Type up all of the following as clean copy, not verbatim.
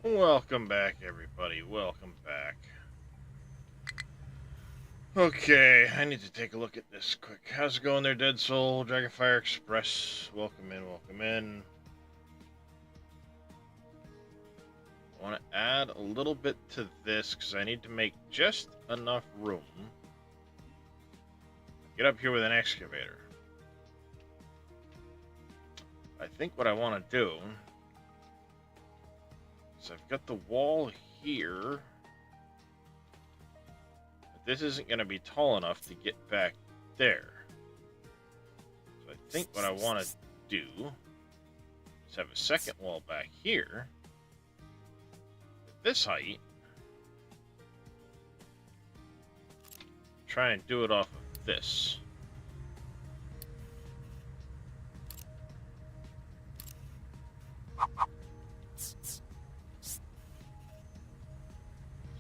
Welcome back, everybody. Welcome back. Okay, I need to take a look at this quick. How's it going there, Dead Soul? Dragonfire Express. Welcome in, welcome in. I want to add a little bit to this because I need to make just enough room. Get up here with an excavator. I think what I want to do is I've got the wall here. But this isn't going to be tall enough to get back there. So I think what I want to do is have a second wall back here at this height. Try and do it off of this.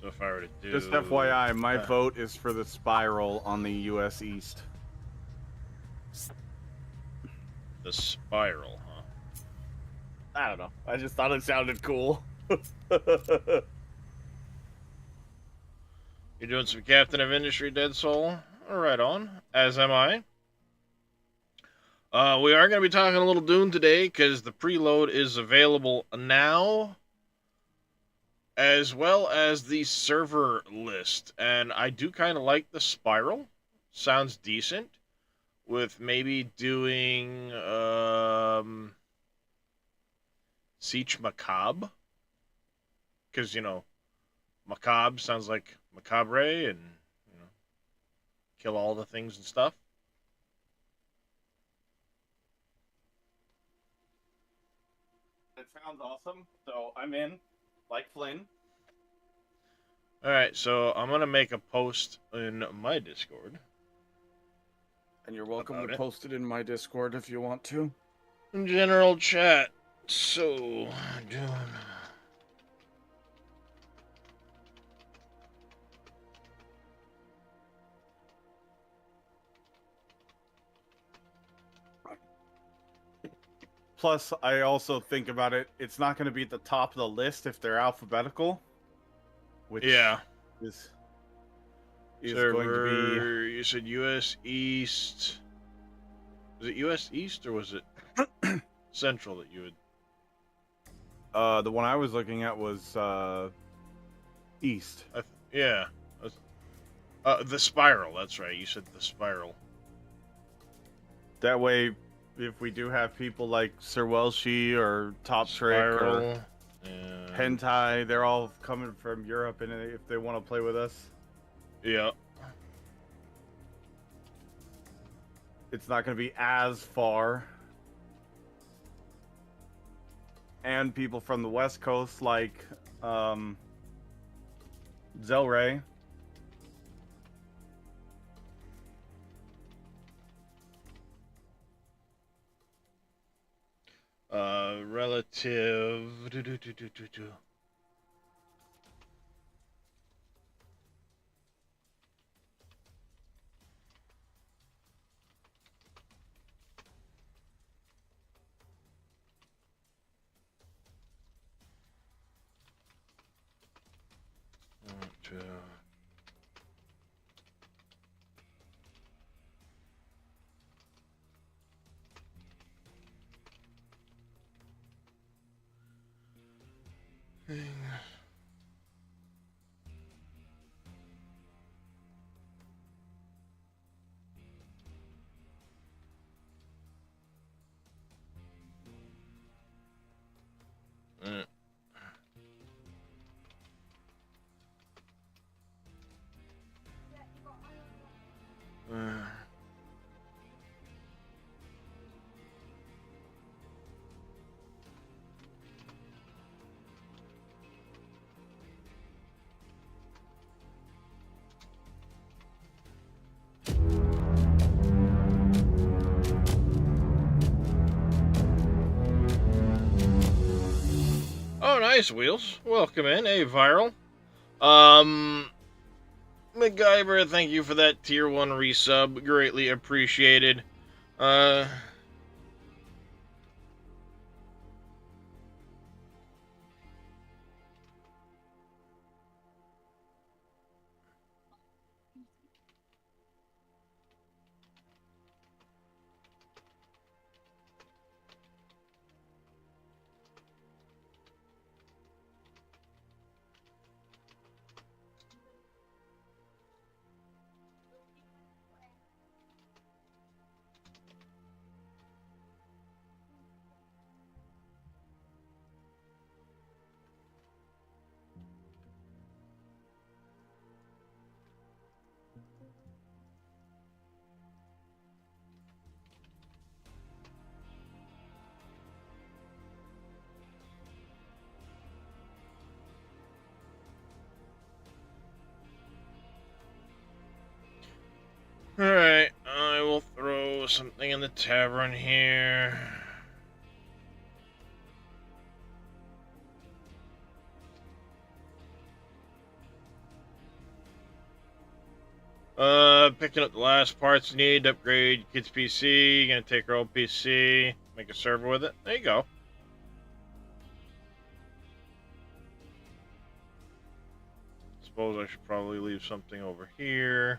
So if I were to do... Just FYI, my vote is for the spiral on the US East. The spiral, huh? I don't know. I just thought it sounded cool. You're doing some Captain of Industry, Dead Soul? Right on. As am I. We are going to be talking a little Dune today because the preload is available now, as well as the server list. And I do kind of like the spiral. Sounds decent. With maybe doing Siege Macabre. Because, Macabre sounds like Macabre and, kill all the things and stuff. It sounds awesome, so I'm in, like Flynn. Alright, so I'm going to make a post in my Discord. And you're welcome to post it in my Discord if you want to. In general chat. So, Dune. Plus, I also think about it, it's not going to be at the top of the list if they're alphabetical. Which is Server, going to be... You said US East... Was it US East or was it Central that you would... The one I was looking at was, East. Yeah. The Spiral, that's right. You said the Spiral. That way, if we do have people like Sir Welshi or Top Trick or Hentai, they're all coming from Europe, and if they want to play with us, it's not going to be as far. And people from the West Coast, like Zelray. Relative... Oh, nice, Wheels. Welcome in. Hey, Viral. MacGyver, thank you for that tier 1 resub. Greatly appreciated. something in the tavern here. Picking up the last parts you need to upgrade kid's PC. Gonna take her old PC, make a server with it. There you go. Suppose I should probably leave something over here.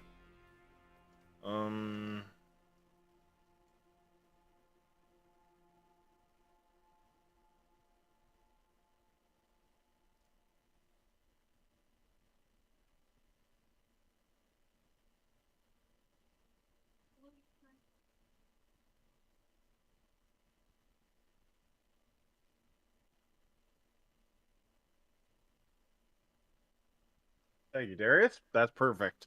Thank you, Darius. That's perfect.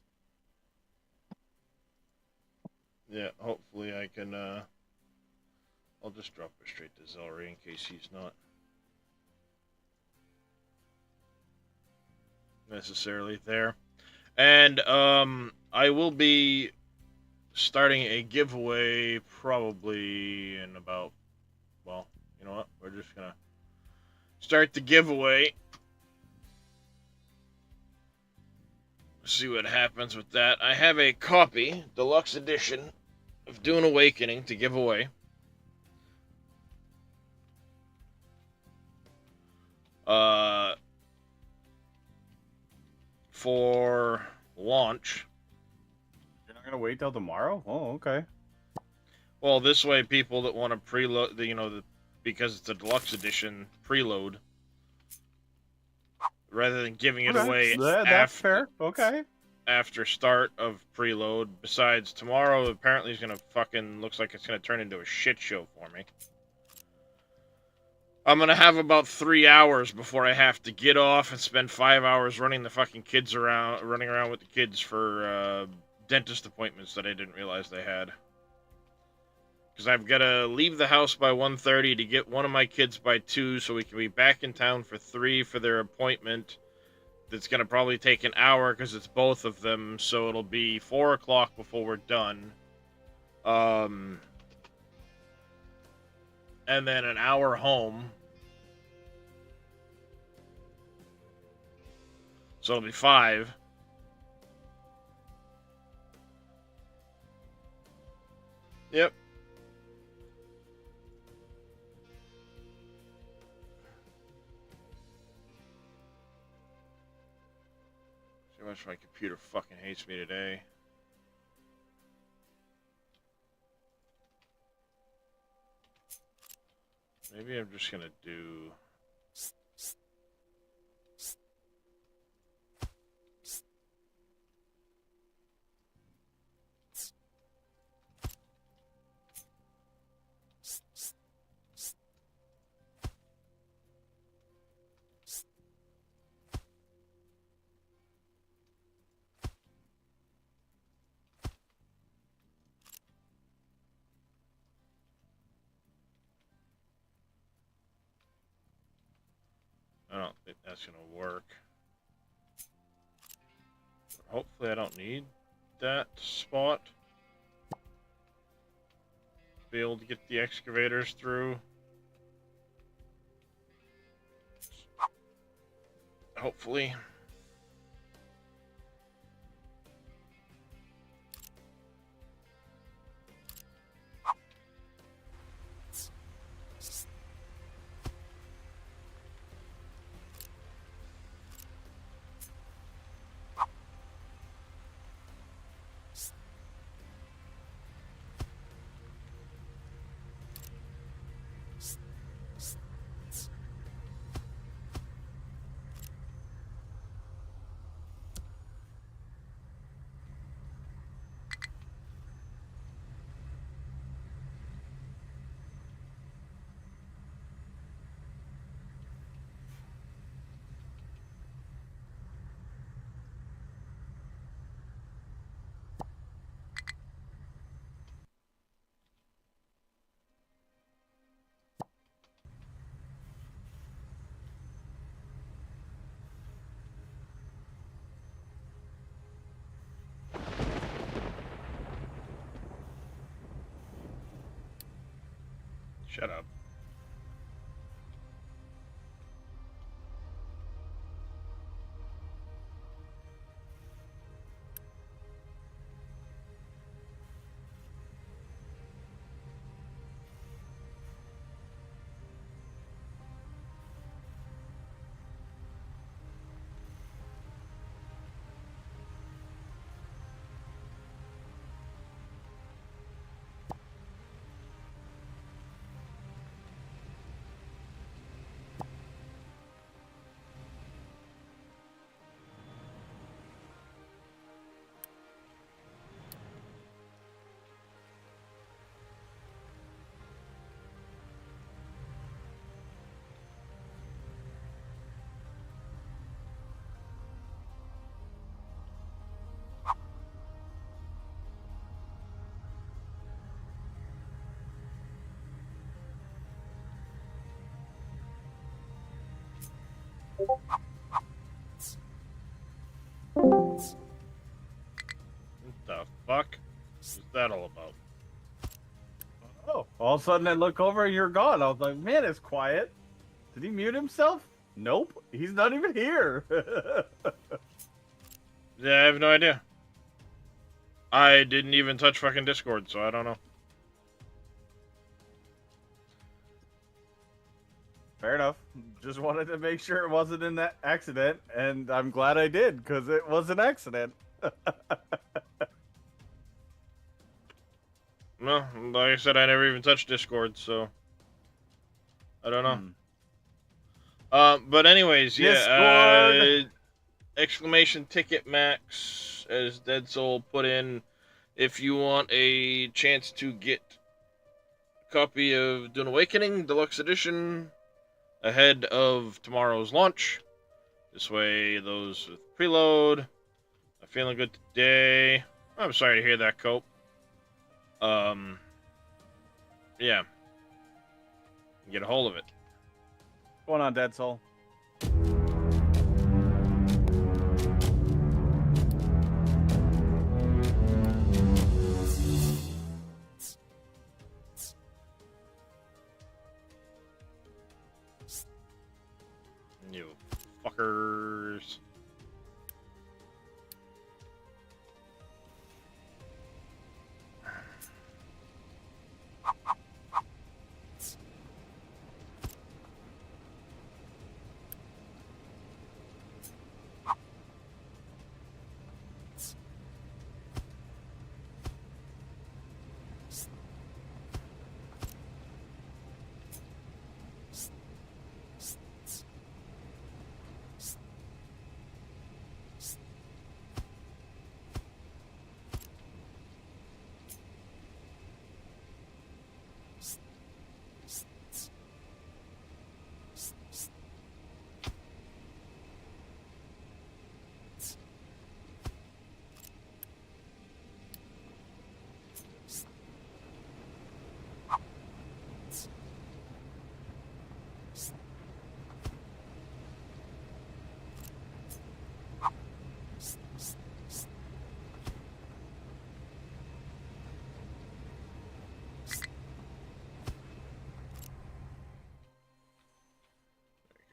Yeah, hopefully I can, I'll just drop her straight to Zelry in case he's not necessarily there. And, I will be starting a giveaway probably in about, well, you know what? We're just gonna start the giveaway. See what happens with that. I have a copy, deluxe edition, of Dune Awakening to give away. For launch. You're not gonna wait till tomorrow? Oh, okay. Well, this way, people that want to preload, you know, because it's a deluxe edition preload, rather than giving it away that's fair. Okay. After start of preload. Besides, tomorrow apparently is gonna fucking looks like it's gonna turn into a shit show for me. I'm gonna have about 3 hours before I have to get off and spend 5 hours running the fucking kids around, running around with the kids for dentist appointments that I didn't realize they had. Because I've got to leave the house by 1:30 to get one of my kids by 2 so we can be back in town for 3 for their appointment. That's going to probably take an hour because it's both of them, so it'll be 4 o'clock before we're done. And then an hour home. So it'll be 5. Yep. See how much my computer fucking hates me today. Maybe I'm just gonna do... I don't think that's gonna work. Hopefully I don't need that spot. Be able to get the excavators through. Hopefully. Shut up. What the fuck is that all about? Oh, all of a sudden I look over and you're gone. I was like, man, it's quiet. Did he mute himself? Nope, he's not even here. Yeah, I have no idea. I didn't even touch fucking Discord, so I don't know. Fair enough. Just wanted to make sure it wasn't an accident, and I'm glad I did, because it was an accident. No, like I said, I never even touched Discord, so I don't know. But anyways, yeah. Exclamation ticket max, as Dead Soul put in, if you want a chance to get a copy of Dune Awakening Deluxe Edition ahead of tomorrow's launch. This way, those with preload are feeling good today. I'm sorry to hear that, Cope. Yeah. Get a hold of it. What's going on, Dead Soul? You fuckers.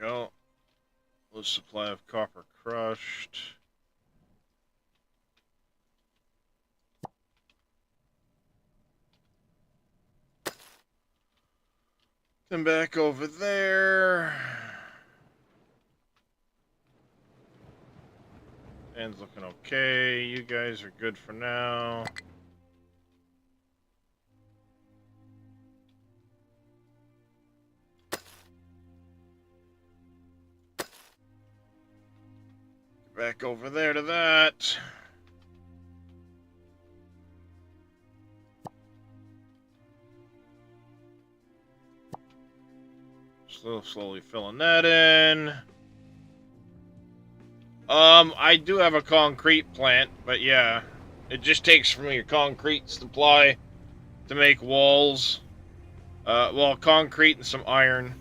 Go. Low supply of copper crushed. Then back over there. End's looking okay. You guys are good for now. Back over there to that. Slowly filling that in. I do have a concrete plant, but yeah. It just takes from your concrete supply to make walls. Well, concrete and some iron.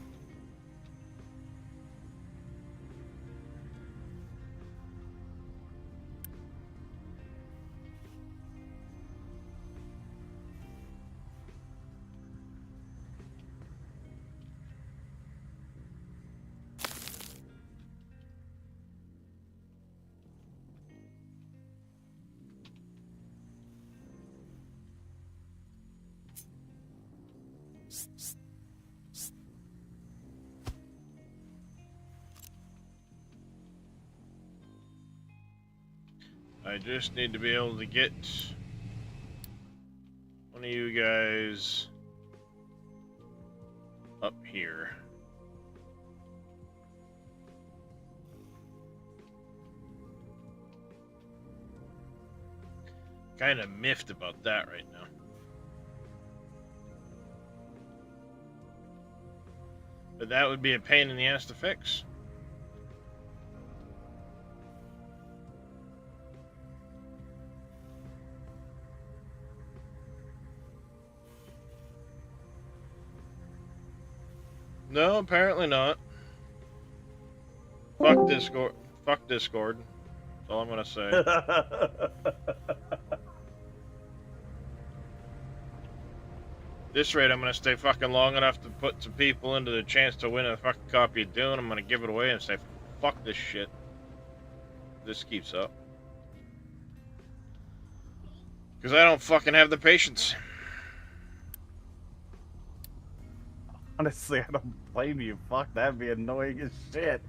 I just need to be able to get one of you guys up here. Kind of miffed about that right now. But that would be a pain in the ass to fix. No, apparently not. Fuck Discord. Fuck Discord. That's all I'm gonna say. This rate, I'm gonna stay fucking long enough to put some people into the chance to win a fucking copy of Dune. I'm gonna give it away and say, fuck this shit. This keeps up. Because I don't fucking have the patience. Honestly, I don't blame you. Fuck, that'd be annoying as shit.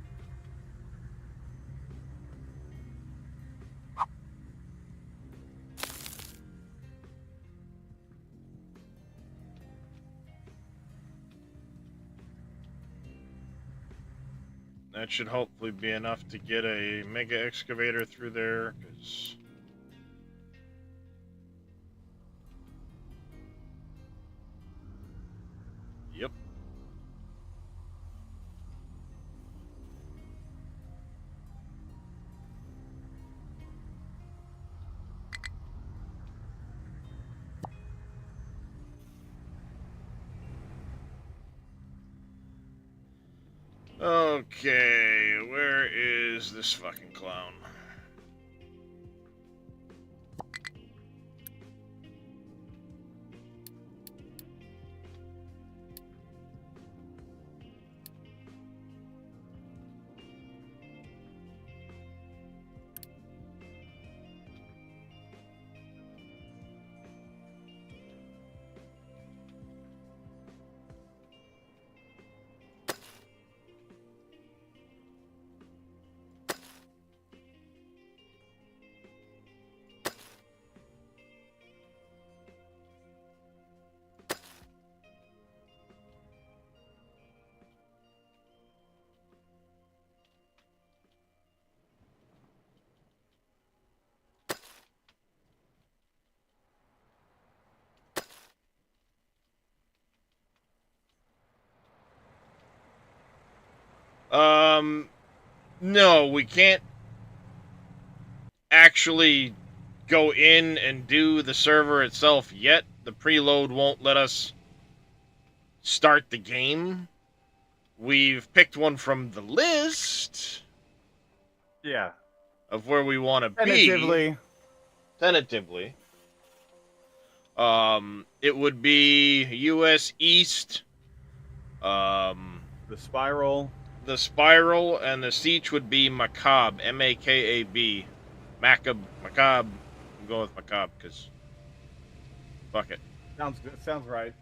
That should hopefully be enough to get a mega excavator through there, because... Yep. Okay, where is this fucking clown? No, we can't actually go in and do the server itself yet. The preload won't let us start the game. We've picked one from the list. Yeah. Of where we want to be. Tentatively. It would be US East. The Spiral. The Spiral, and the Siege would be Macabre. M-A-K-A-B. Macabre. I'm going with Macabre, because... Fuck it. Sounds good. Sounds right.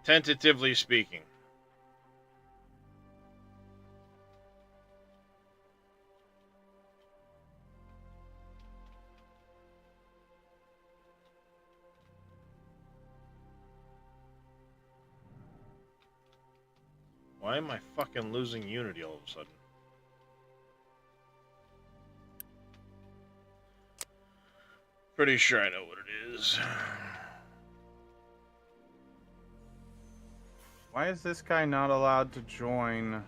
Tentatively speaking. Why am I fucking losing Unity all of a sudden? Pretty sure I know what it is. Why is this guy not allowed to join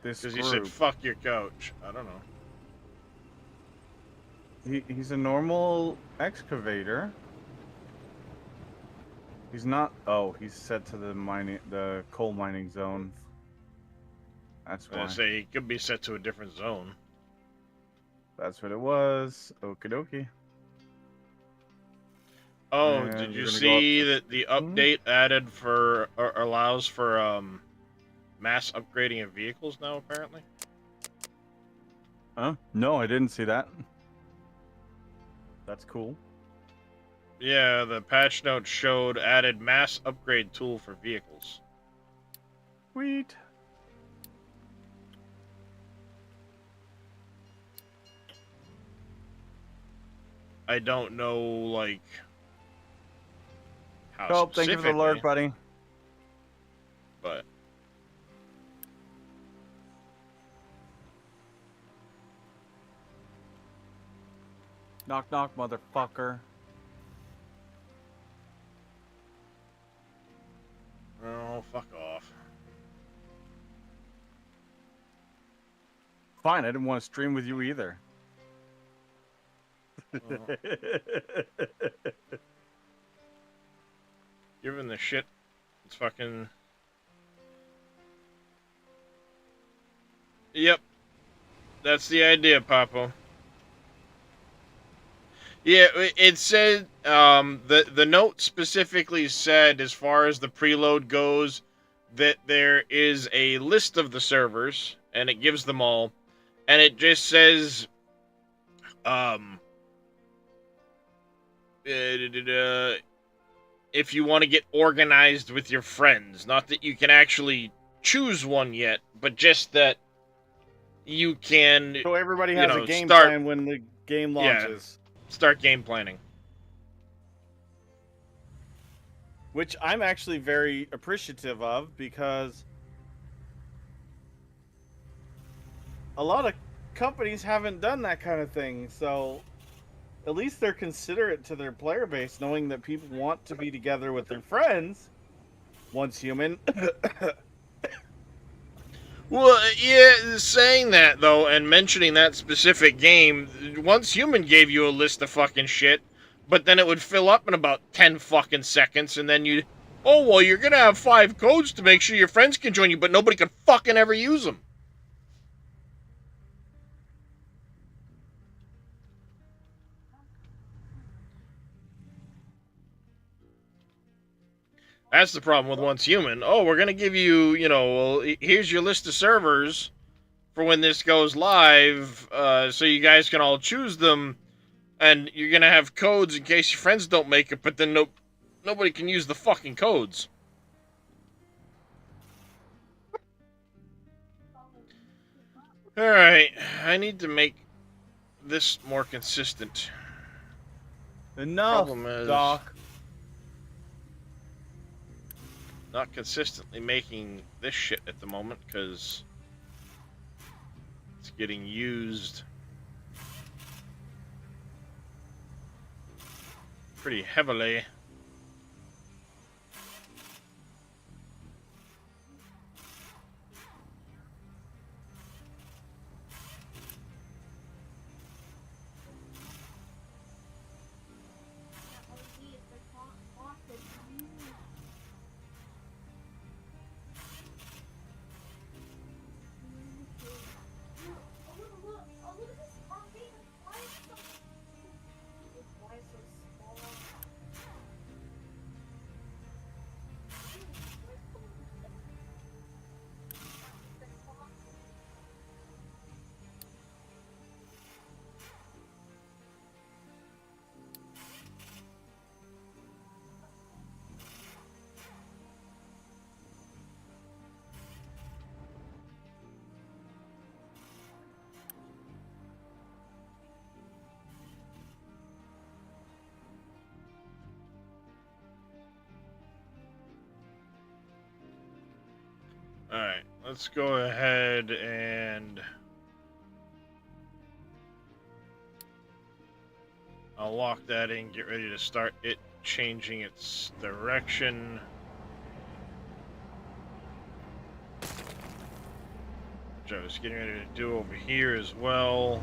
this group? Because he said, fuck your coach. I don't know. He's a normal excavator. He's not... Oh, he's set to the coal mining zone. That's why. I say he could be set to a different zone. That's what it was. Okie dokie. Oh, And did you we're gonna see that the update added for, or allows for, mass upgrading of vehicles now, apparently? Huh? No, I didn't see that. That's cool. Yeah, the patch note showed added mass upgrade tool for vehicles. Sweet. I don't know, like, how Oh, thank you for the alert, buddy. But knock, knock, motherfucker. oh, fuck off. Fine, I didn't want to stream with you either. Well, given the shit, it's fucking. Yep, that's the idea, Papo. Yeah, it said the note specifically said, as far as the preload goes, that there is a list of the servers, and it gives them all, and it just says if you want to get organized with your friends, not that you can actually choose one yet, but just that you can. So everybody has a game start, plan when the game launches. Yeah, start game planning. Which I'm actually very appreciative of, because a lot of companies haven't done that kind of thing. So at least they're considerate to their player base, knowing that people want to be together with their friends. Once human. Well, yeah, saying that, though, and mentioning that specific game, Once Human gave you a list of fucking shit, but then it would fill up in about 10 fucking seconds, and then you'd, oh, well, you're gonna have 5 codes to make sure your friends can join you, but nobody can fucking ever use them. That's the problem with Once Human. Oh, we're gonna give you, well, here's your list of servers for when this goes live, so you guys can all choose them, and you're gonna have codes in case your friends don't make it, but then nobody can use the fucking codes. Alright, I need to make this more consistent. Enough, Problem is, Doc. not consistently making this shit at the moment, because it's getting used pretty heavily. Alright, let's go ahead and I'll lock that in, get ready to start it changing its direction. Which I was getting ready to do over here as well.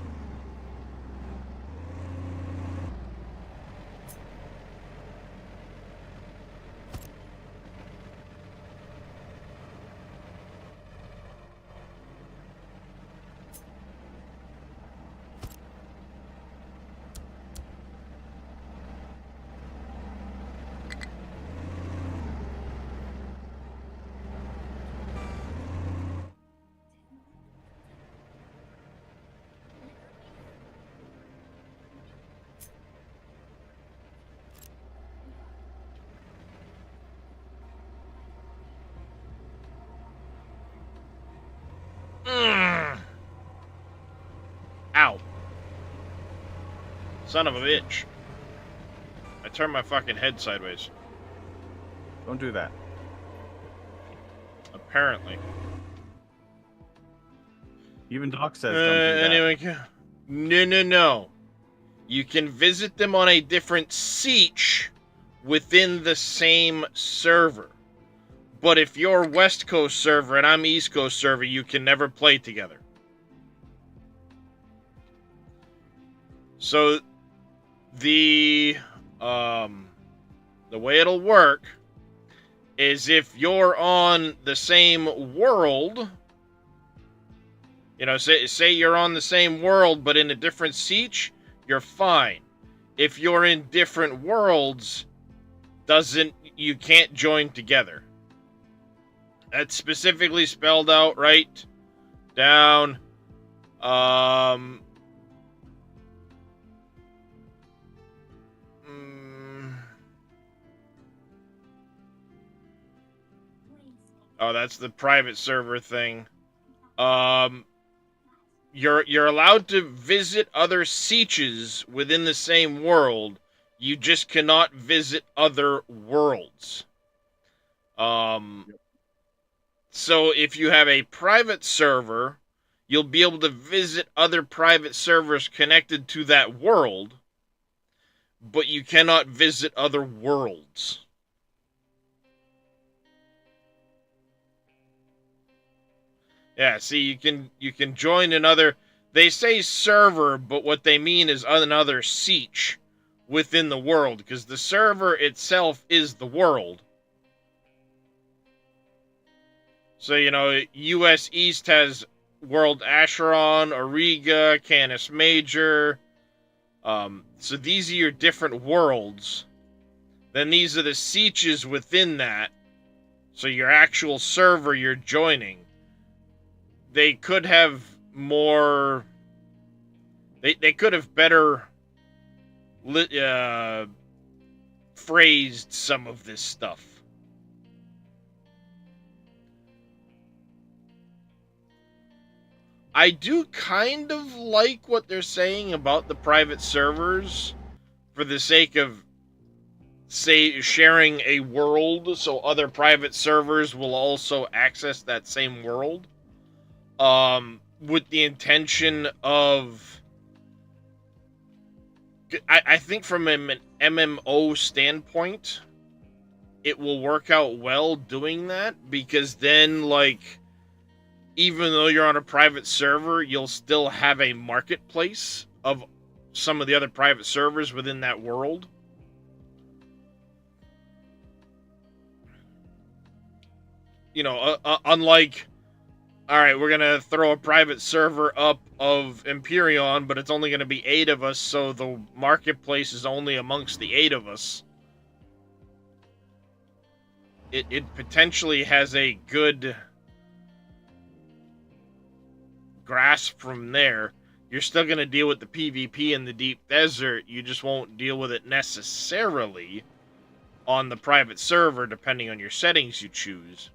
Son of a bitch. I turned my fucking head sideways. Don't do that. Apparently. Even Doc says don't do that. Anyway, no. You can visit them on a different siege within the same server. But if you're West Coast server and I'm East Coast server, you can never play together. So the way it'll work is if you're on the same world, you know, say you're on the same world but in a different siege, you're fine. If you're in different worlds, you can't join together. That's specifically spelled out right down. Oh, that's the private server thing. You're allowed to visit other sieges within the same world. You just cannot visit other worlds. So if you have a private server, you'll be able to visit other private servers connected to that world, but you cannot visit other worlds. Yeah, see, you can join another. They say server, but what they mean is another siege within the world, because the server itself is the world. So, you know, US East has World Acheron, Auriga, Canis Major. So these are your different worlds. Then these are the sieges within that. So your actual server you're joining. They could have more... They could have better phrased some of this stuff. I do kind of like what they're saying about the private servers for the sake of, say, sharing a world so other private servers will also access that same world. With the intention of... I think from an MMO standpoint, it will work out well doing that, because then, like, even though you're on a private server, you'll still have a marketplace of some of the other private servers within that world. You know, unlike, all right, we're going to throw a private server up of Empyreon, but it's only going to be 8 of us, so the marketplace is only amongst the 8 of us. It potentially has a good grasp from there. You're still going to deal with the PvP in the deep desert. You just won't deal with it necessarily on the private server, depending on your settings you choose.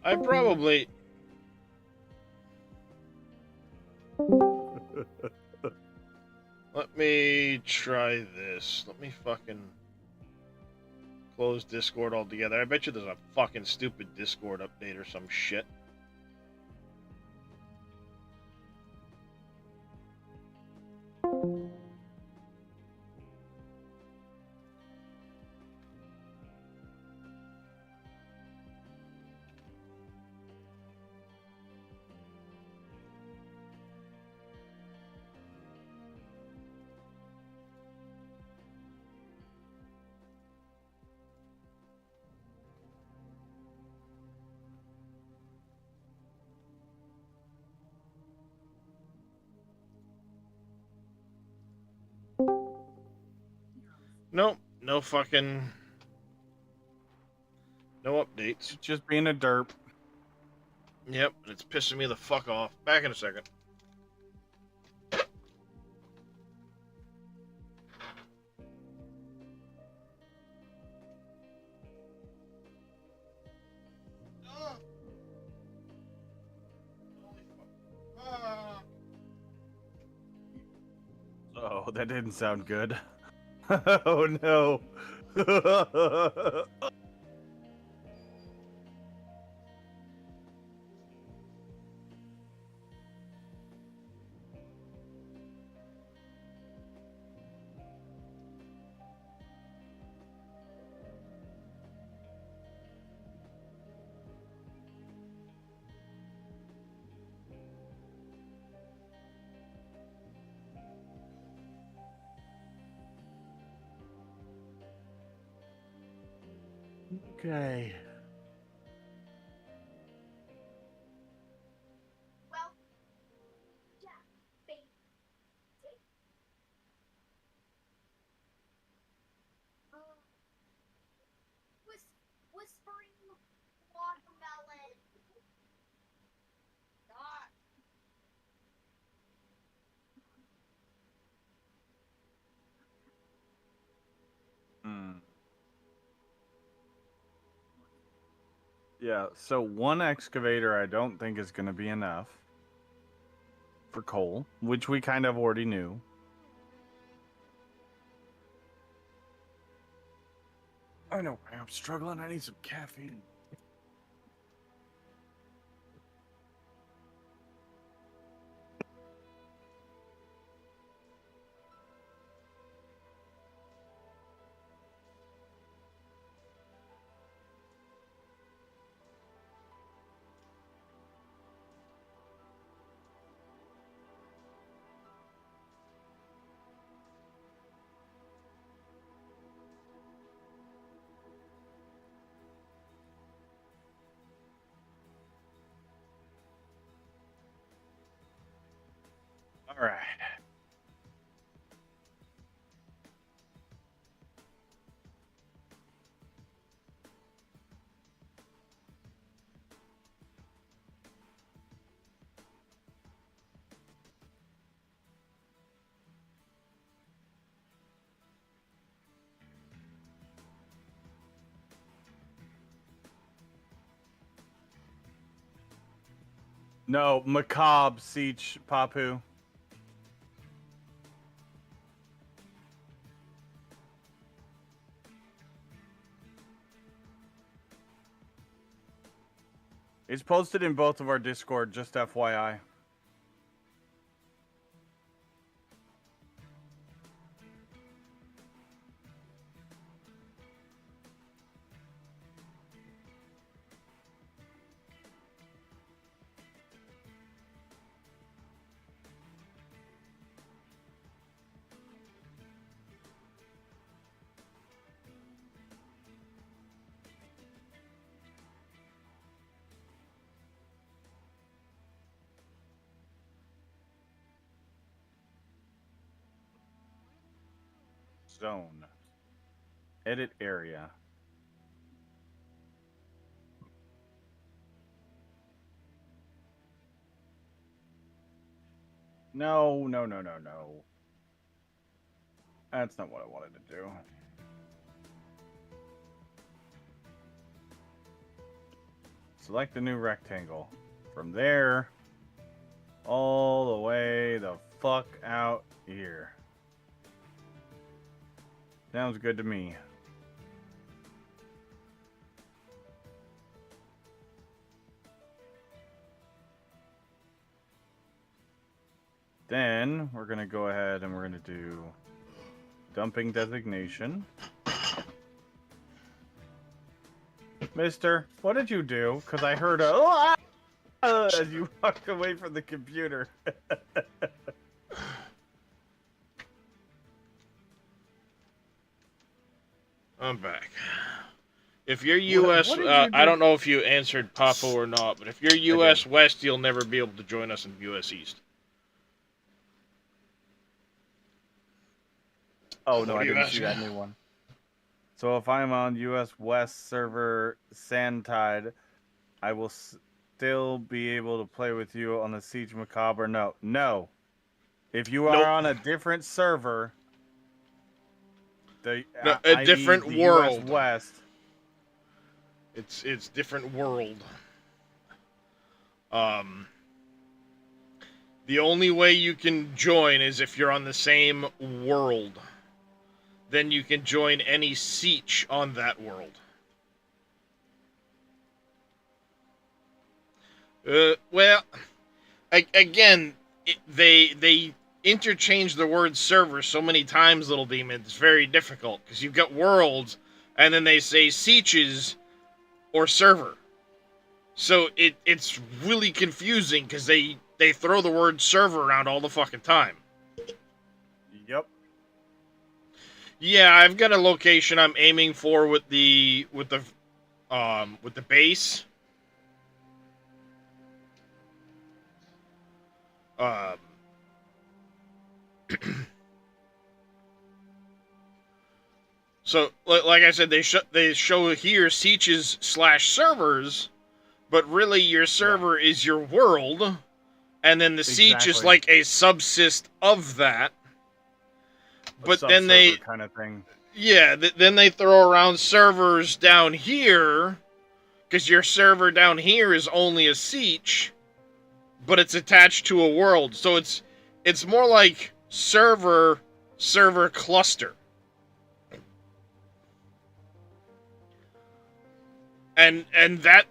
I probably... Let me try this. Let me fucking close Discord altogether. I bet you there's a fucking stupid Discord update or some shit. Nope, no fucking... No updates. Just being a derp. Yep, and it's pissing me the fuck off. Back in a second. Oh, that didn't sound good. Oh no. Okay. Well, Jack, baby, whispering watermelon. God. Hmm. Yeah, so one excavator I don't think is going to be enough for coal, which we kind of already knew. I know, I'm struggling. I need some caffeine. All right. No, macabre siege, Papu. It's posted in both of our Discord, just FYI. Zone. Edit area. No. That's not what I wanted to do. Select the new rectangle. From there, all the way the fuck out here. Sounds good to me. Then we're gonna go ahead and we're gonna do dumping designation. Mister, what did you do? Because I heard a "Ah!" as you walked away from the computer. I'm back. If you're U.S., I don't know if you answered Papa or not, but if you're U.S. West, you'll never be able to join us in U.S. East. Oh, no, I didn't see that new one. So if I'm on U.S. West server Sandtide, I will still be able to play with you on the Siege Macabre? No. No. If you are on a different server, a different world. US West. It's different world. The only way you can join is if you're on the same world. Then you can join any siege on that world. Well, again, they interchange the word server so many times, Little Demon. It's very difficult because you've got worlds, and then they say sieges or server. So it's really confusing because they throw the word server around all the fucking time. Yep. Yeah, I've got a location I'm aiming for with the base. So, like I said, they show here sieges / servers, but really your server is your world, and then the siege is like a subsist of that. But then they kind of thing. Yeah, then they throw around servers down here, because your server down here is only a siege, but it's attached to a world, so it's more like server cluster. And that,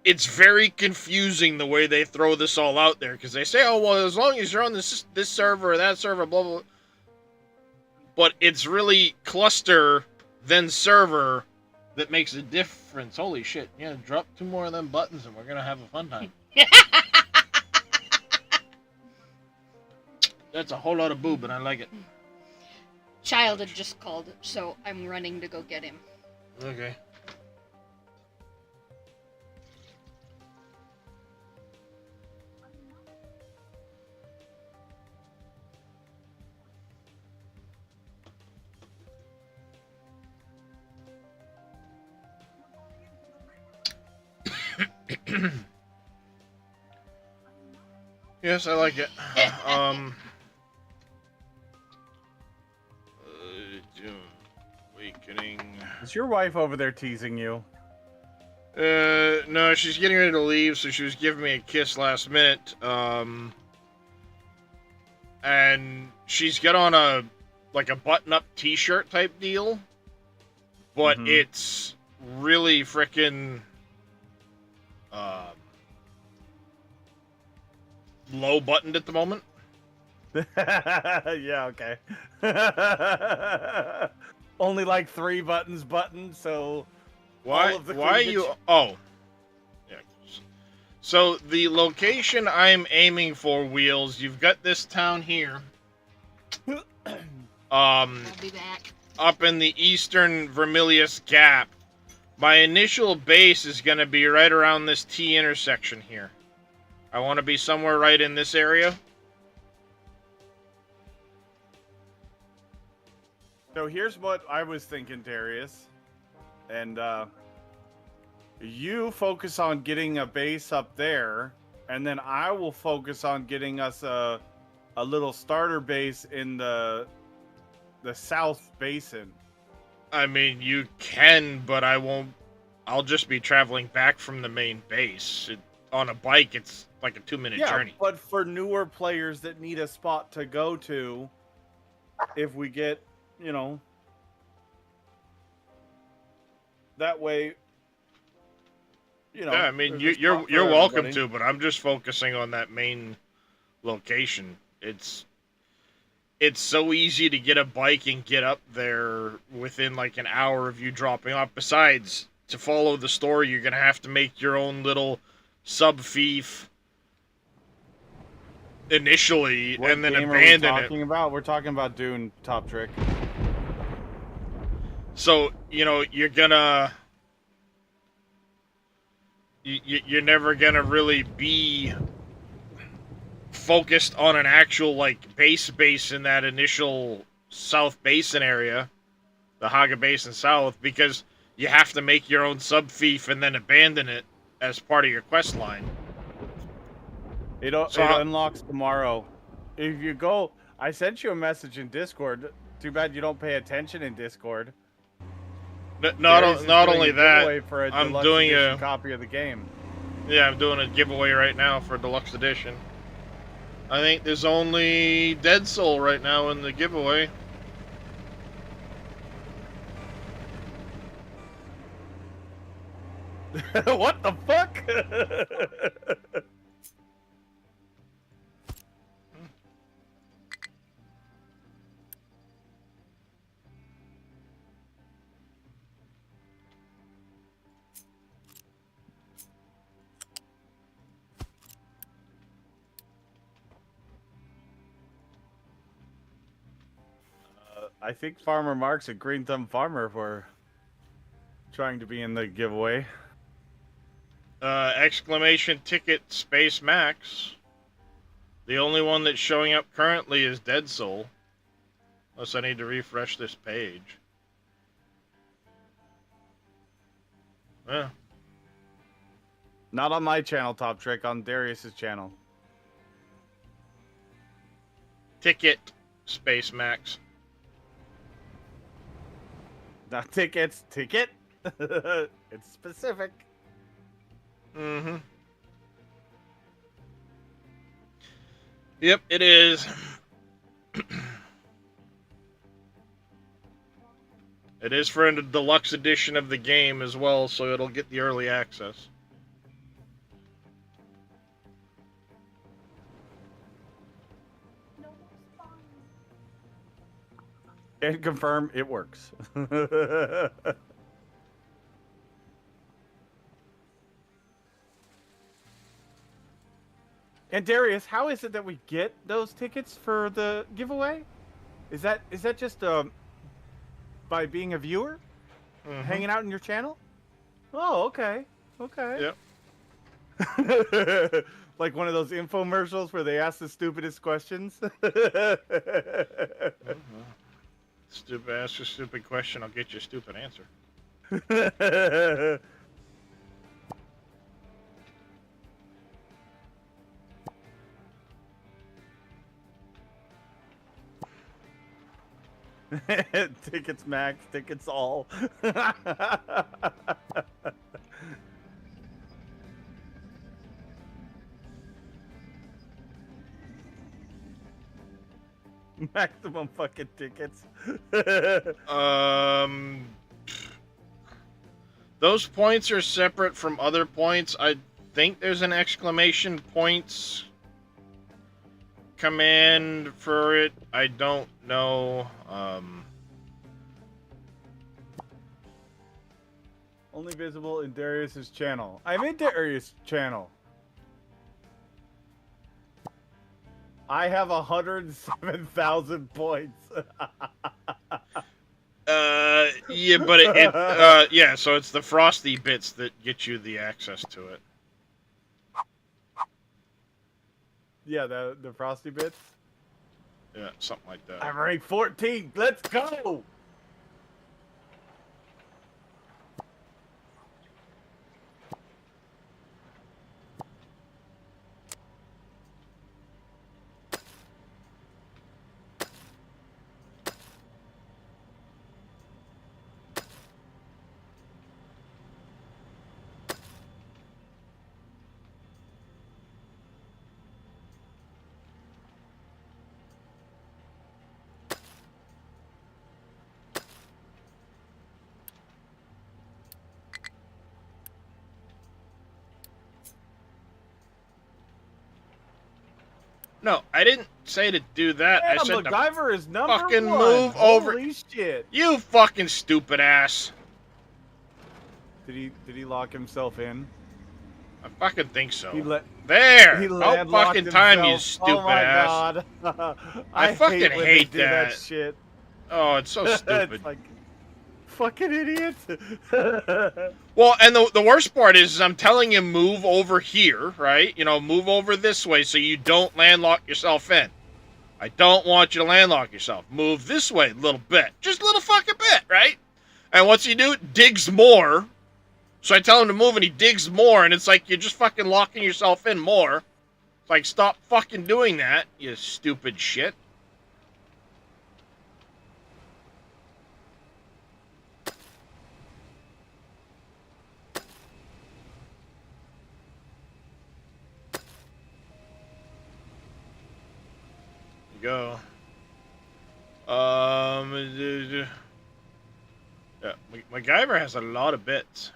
it's very confusing the way they throw this all out there, because they say, oh, well, as long as you're on this server or that server, blah, blah, blah. But it's really cluster, then server, that makes a difference. Holy shit. Yeah, drop 2 more of them buttons and we're going to have a fun time. That's a whole lot of boob, and I like it. Child had just called, so I'm running to go get him. Okay. Yes, I like it. June Awakening. Is your wife over there teasing you? No, she's getting ready to leave, so she was giving me a kiss last minute. And she's got on a button-up t-shirt type deal, but it's really frickin' low buttoned at the moment. Yeah, okay. Only like 3 buttons buttoned, so why are you? Oh, yeah. So the location I'm aiming for, Wheels, you've got this town here. I'll be back. Up in the eastern Vermilius Gap. My initial base is going to be right around this T intersection here. I want to be somewhere right in this area. So here's what I was thinking, Darius. And you focus on getting a base up there, and then I will focus on getting us a little starter base in the South Basin. I mean, you can, but I won't. I'll just be traveling back from the main base. On a bike, it's like a 2-minute journey. But for newer players that need a spot to go to, if we get, that way, Yeah, I mean, you're welcome to, but I'm just focusing on that main location. It's so easy to get a bike and get up there within like an hour of you dropping off. Besides, to follow the story, you're gonna have to make your own little sub-fief initially, and then abandon it. We're talking about Dune, Top Trick. So, you're gonna... You're never gonna really be focused on an actual, base in that initial South Basin area, the Haga Basin South, because you have to make your own sub-fief and then abandon it as part of your quest line. It unlocks tomorrow. If you go... I sent you a message in Discord. Too bad you don't pay attention in Discord. Not only that, for a I'm doing a copy of the game. Yeah, I'm doing a giveaway right now for a deluxe edition. I think there's only Dead Soul right now in the giveaway. What the fuck? I think Farmer Mark's a Green Thumb Farmer for trying to be in the giveaway. Exclamation ticket Space Max. The only one that's showing up currently is Dead Soul. Unless I need to refresh this page. Yeah. Not on my channel, Top Trick, on Darius's channel. Ticket Space Max. Not tickets, ticket. It's specific. Mm-hmm. Yep, it is. It is for a deluxe edition of the game as well, so it'll get the early access. No more spawns. And confirm it works. And Darius, how is it that we get those tickets for the giveaway? Is that just by being a viewer, hanging out in your channel? Oh, okay, okay. Yep. Like one of those infomercials where they ask the stupidest questions. Stupid, ask a stupid question, I'll get you a stupid answer. Tickets max, tickets all. Maximum fucking tickets. Those points are separate from other points. I think there's an exclamation points command for it. I don't know. Only visible in Darius's channel. I'm in Darius' channel. I have 107,000 points. Yeah, but yeah, so it's the frosty bits that get you the access to it. Yeah, the frosty bits. Yeah, something like that. I'm rank 14. Let's go. No, I didn't say to do that. Yeah, I said MacGyver is number fucking one. move over. Holy shit! You fucking stupid ass. Did he lock himself in? I fucking think so. He There! He Oh, landlocked fucking time, you himself. stupid Oh my ass. God. I fucking when they hate do that that. shit. Oh, it's so stupid. It's like, fucking idiot. Well, and the worst part is I'm telling you move over here, right? You know, move over this way so you don't landlock yourself in. I don't want you to landlock yourself. Move this way a little bit. Just a little fucking bit, right? And what's he do? Digs more. So I tell him to move and he digs more, and it's like you're just fucking locking yourself in more. It's like, stop fucking doing that, you stupid shit. go. Yeah, MacGyver has a lot of bits.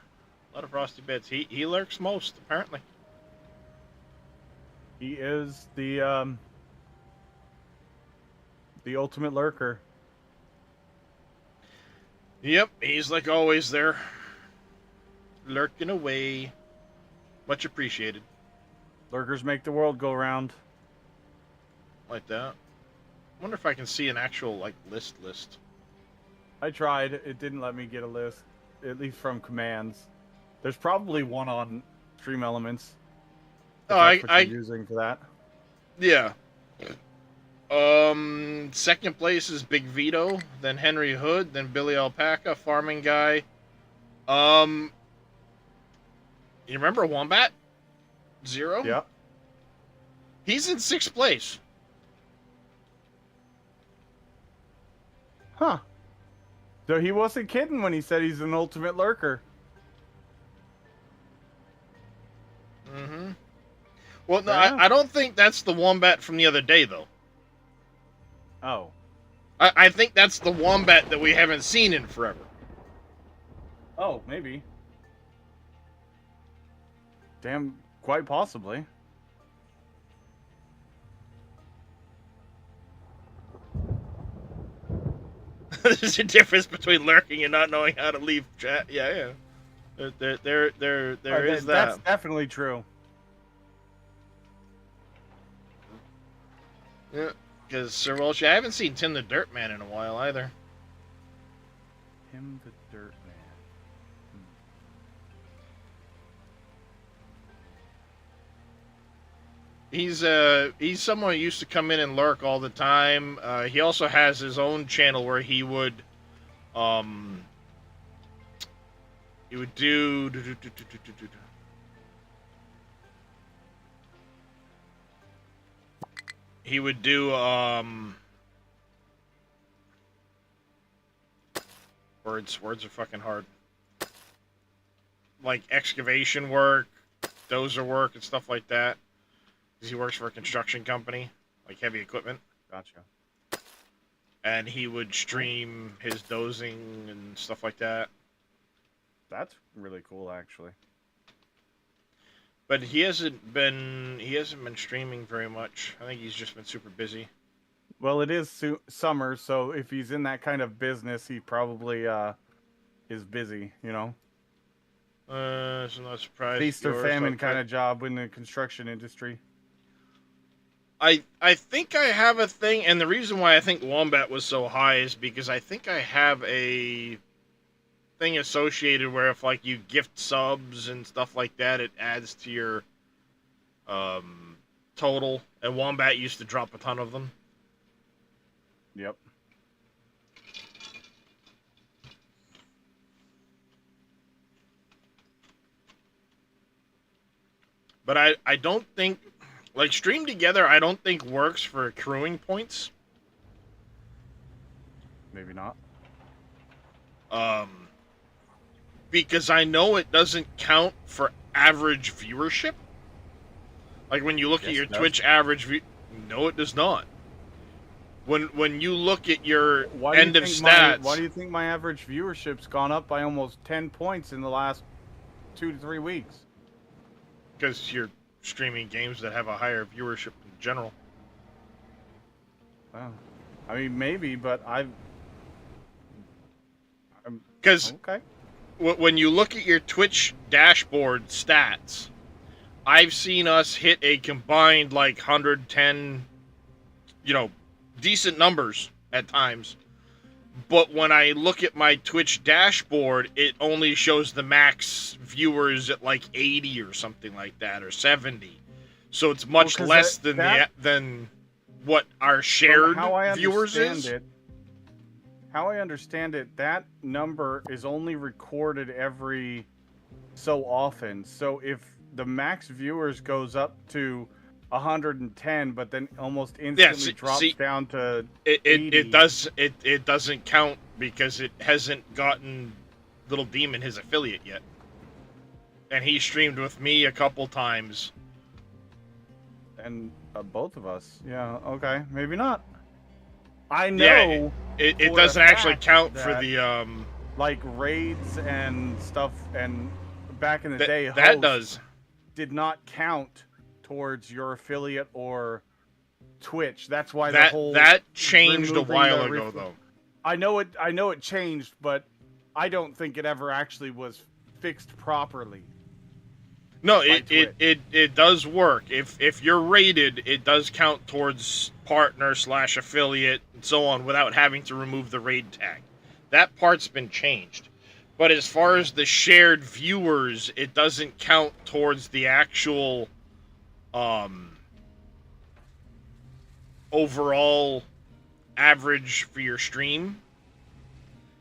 A lot of frosty bits. He lurks most, apparently. He is the ultimate lurker. Yep, he's like always there. Lurking away. Much appreciated. Lurkers make the world go round. Like that. Wonder if I can see an actual, like, list. I tried. It didn't let me get a list, at least from commands. There's probably one on Stream Elements. Oh, That's what you're using for that. Yeah. Second place is Big Vito, then Henry Hood, then Billy Alpaca, Farming Guy. You remember Wombat? Zero? Yeah. He's in 6th place. Huh. So he wasn't kidding when he said he's an ultimate lurker. Mm-hmm. Well, no, Yeah. I don't think that's the Wombat from the other day, though. Oh. I think that's the Wombat that we haven't seen in forever. Oh, maybe. Damn, quite possibly. There's a difference between lurking and not knowing how to leave chat. Yeah. There is that. That's definitely true. Yeah, because Sir Welsh, I haven't seen Tim the Dirt Man in a while either. Him the Dirt Man. He's someone who used to come in and lurk all the time. He also has his own channel where he would do words are fucking hard. Like excavation work, dozer work, and stuff like that. Because he works for a construction company, like heavy equipment. Gotcha. And he would stream his dozing and stuff like that. That's really cool, actually. But he hasn't been streaming very much. I think he's just been super busy. Well, it is summer, so if he's in that kind of business, he probably is busy, you know? So no surprise. Feast or famine kind of job in the construction industry. I think I have a thing, and the reason why I think Wombat was so high is because I think I have a thing associated where if like you gift subs and stuff like that, it adds to your total. And Wombat used to drop a ton of them. Yep. But I don't think, like, Stream Together, I don't think works for accruing points. Maybe not. Because I know it doesn't count for average viewership. Like, when you look at your Twitch average view... No, it does not. When you look at your end of stats... Why do you think my average viewership's gone up by almost 10 points in the last 2 to 3 weeks? Because you're streaming games that have a higher viewership in general. Oh. I mean, maybe, but Because okay. When you look at your Twitch dashboard stats, I've seen us hit a combined, like, 110, decent numbers at times. But when I look at my Twitch dashboard, it only shows the max viewers at like 80 or something like that, or 70. So it's much less than what our shared viewers is. How I understand it, that number is only recorded every so often. So if the max viewers goes up to 110, but then almost instantly drops down to 80. It doesn't count because it hasn't gotten Little Demon his affiliate yet, and he streamed with me a couple times. And both of us, yeah, okay, maybe not. I know. Yeah, it for doesn't a actually fact count for that, the like raids and stuff, and back in the day, that hosts does. did not count towards your affiliate or Twitch. That's why the That whole changed a removing while the ago though. I know it changed, but I don't think it ever actually was fixed properly. No, by Twitch. it does work. If you're rated, it does count towards partner / affiliate and so on without having to remove the raid tag. That part's been changed. But as far as the shared viewers, it doesn't count towards the actual overall average for your stream.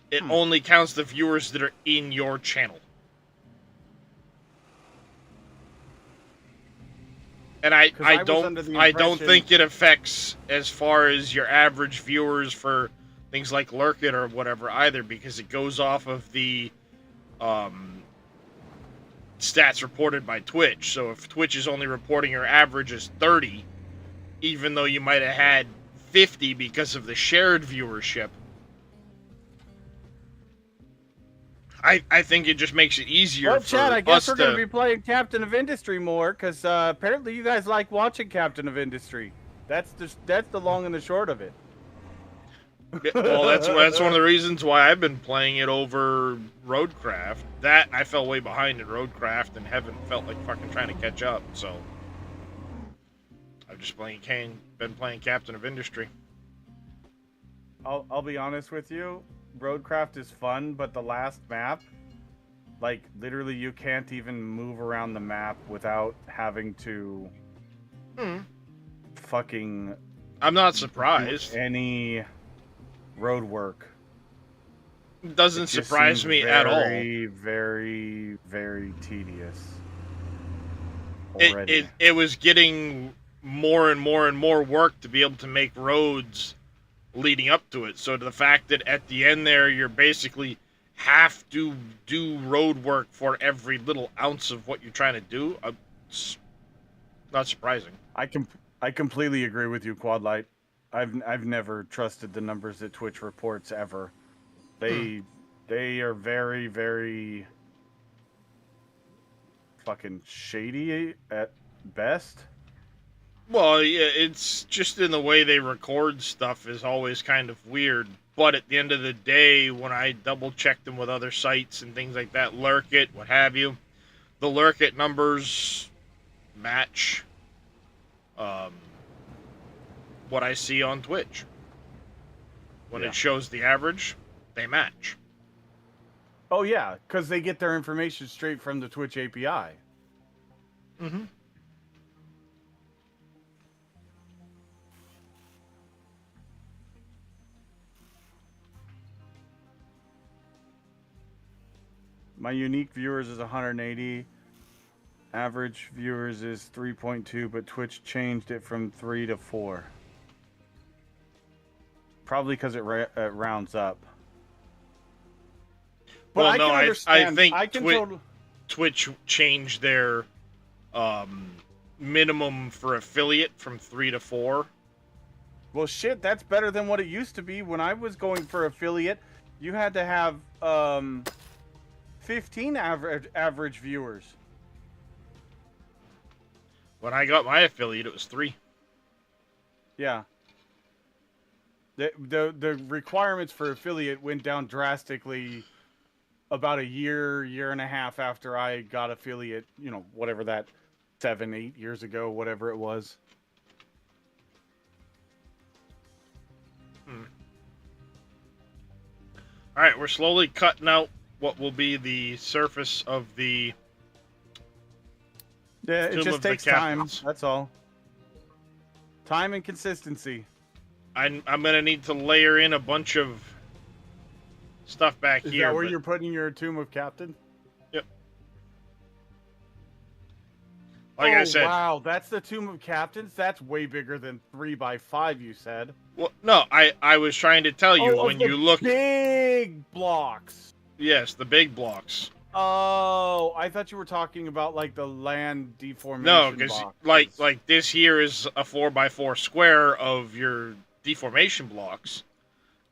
It only counts the viewers that are in your channel. And I don't think it affects as far as your average viewers for things like Lurk It or whatever either, because it goes off of the stats reported by Twitch. So if Twitch is only reporting your average as 30, even though you might have had 50 because of the shared viewership, I think it just makes it easier well, for Chad, I guess we're us going to be playing Captain of Industry more, because apparently you guys like watching Captain of Industry. That's the long and the short of it. Well, that's one of the reasons why I've been playing it over Roadcraft. That I fell way behind in Roadcraft and haven't felt like fucking trying to catch up. So I've just been playing Captain of Industry. I'll be honest with you. Roadcraft is fun, but the last map, like literally, you can't even move around the map without having to fucking. I'm not surprised. Any road work. It doesn't surprise me at all. Very, very, very tedious. Already. It was getting more and more and more work to be able to make roads leading up to it. So to the fact that at the end there, you're basically have to do road work for every little ounce of what you're trying to do, it's not surprising. I completely agree with you, Quadlight. I've never trusted the numbers that Twitch reports ever. They are very, very fucking shady at best. Well, yeah, it's just in the way they record stuff is always kind of weird. But at the end of the day, when I double check them with other sites and things like that, Lurk It, what have you, the Lurk It numbers match what I see on Twitch. When it shows the average, they match. Oh yeah, because they get their information straight from the Twitch API. Mm-hmm. My unique viewers is 180. Average viewers is 3.2, but Twitch changed it from 3 to 4. Probably because it rounds up. But well, I no, can understand. I think Twitch changed their minimum for affiliate from 3 to 4. Well, shit, that's better than what it used to be. When I was going for affiliate, you had to have 15 average viewers. When I got my affiliate, it was 3. Yeah. The requirements for affiliate went down drastically about a year and a half after I got affiliate, you know, whatever that 7-8 years ago, whatever it was. All right, we're slowly cutting out what will be the surface of the it just takes time. That's all. Time and consistency. I'm gonna need to layer in a bunch of stuff back here. Is that where you're putting your Tomb of Captain? Yep. Like I said. Wow, that's the Tomb of Captains? That's way bigger than 3x5, you said. Well, no, I was trying to tell you when you look big blocks. Yes, the big blocks. Oh, I thought you were talking about like the land deformation. No, because like this here is a 4x4 square of your deformation blocks,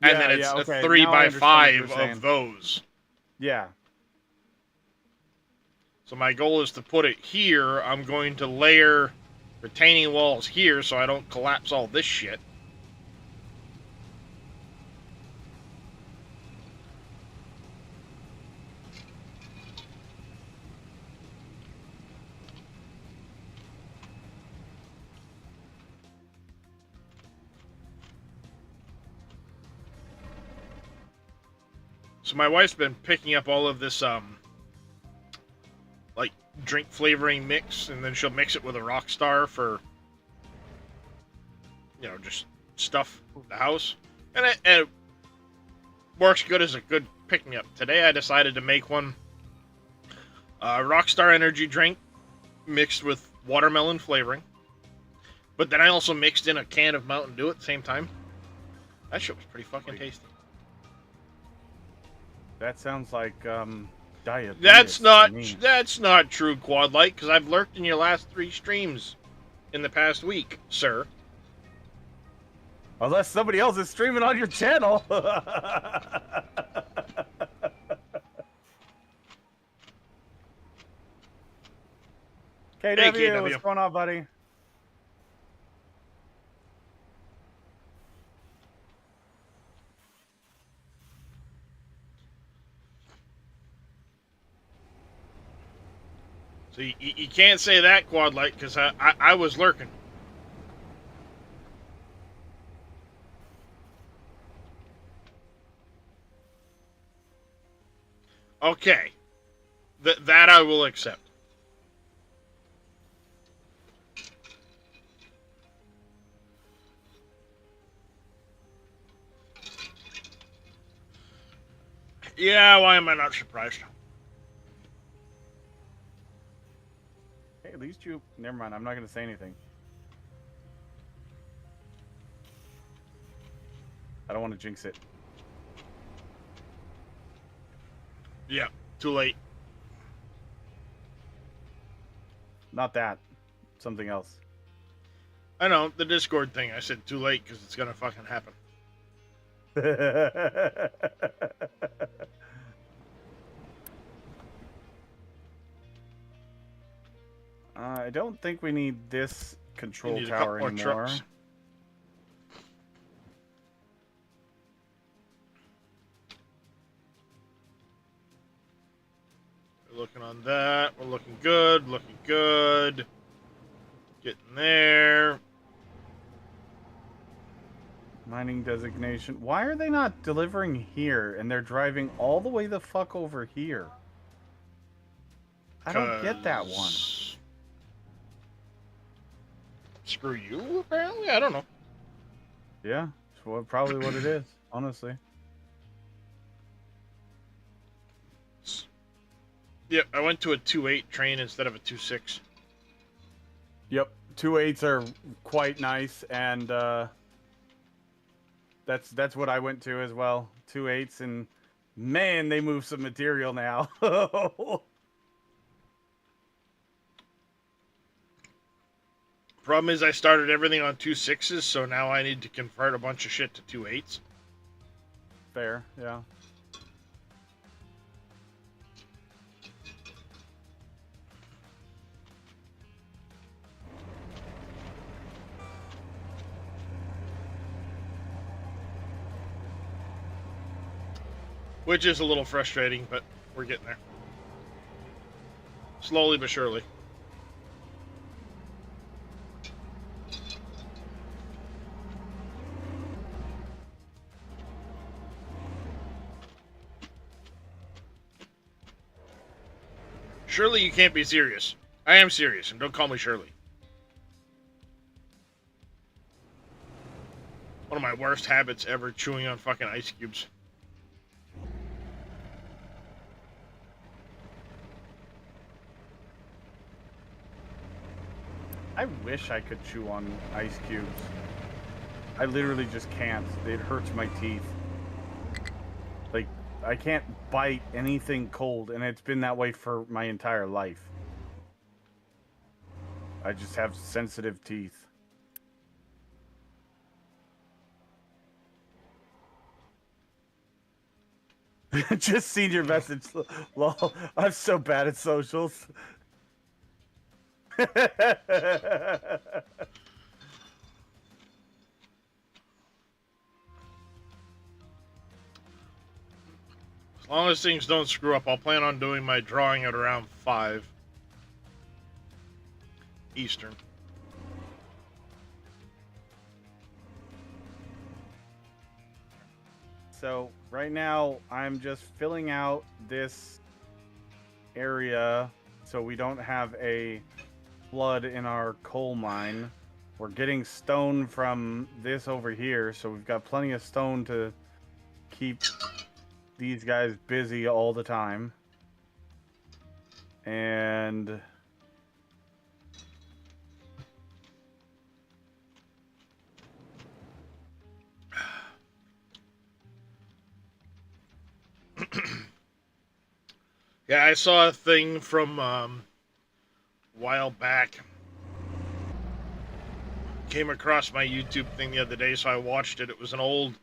and then it's okay. a 3 Now I by understand what 5 you're of those. Yeah. So my goal is to put it here. I'm going to layer retaining walls here so I don't collapse all this shit. So my wife's been picking up all of this, like, drink flavoring mix, and then she'll mix it with a Rockstar for, you know, just stuff in the house. And it works good as a good pick-me-up. Today I decided to make one Rockstar energy drink mixed with watermelon flavoring. But then I also mixed in a can of Mountain Dew at the same time. That shit was pretty fucking tasty. That sounds like diabetes. That's not true, Quad Light, because I've lurked in your last 3 streams in the past week, sir. Unless somebody else is streaming on your channel. KW, what's going on, buddy? So you can't say that, Quad Light, because I was lurking. Okay. That I will accept. Yeah, why am I not surprised? Hey, at least you... Never mind, I'm not going to say anything. I don't want to jinx it. Yeah, too late. Not that. Something else. I know, the Discord thing. I said too late because it's going to fucking happen. I don't think we need this control need tower a couple more anymore. trucks. We're looking on that. We're looking good. Looking good. Getting there. Mining designation. Why are they not delivering here and they're driving all the way the fuck over here? I don't get that one. Screw you, apparently? I don't know. Yeah, it's probably what it is, honestly. Yep, I went to a 2.8 train instead of a 2.6. Yep, 2.8s are quite nice, and that's what I went to as well. 2.8s, and man, they move some material now. Problem is I started everything on 2.6s, so now I need to convert a bunch of shit to 2.8s. Fair, yeah. Which is a little frustrating, but we're getting there. Slowly but surely. Surely you can't be serious. I am serious, and don't call me Shirley. One of my worst habits ever, chewing on fucking ice cubes. I wish I could chew on ice cubes. I literally just can't. It hurts my teeth. Like, I can't bite anything cold, and it's been that way for my entire life. I just have sensitive teeth. Just seen your message. Lol. I'm so bad at socials. As long as things don't screw up, I'll plan on doing my drawing at around 5 Eastern. So right now I'm just filling out this area so we don't have a flood in our coal mine. We're getting stone from this over here, so we've got plenty of stone to keep these guys busy all the time. And yeah, I saw a thing from a while back. Came across my YouTube thing the other day, so I watched it. It was an old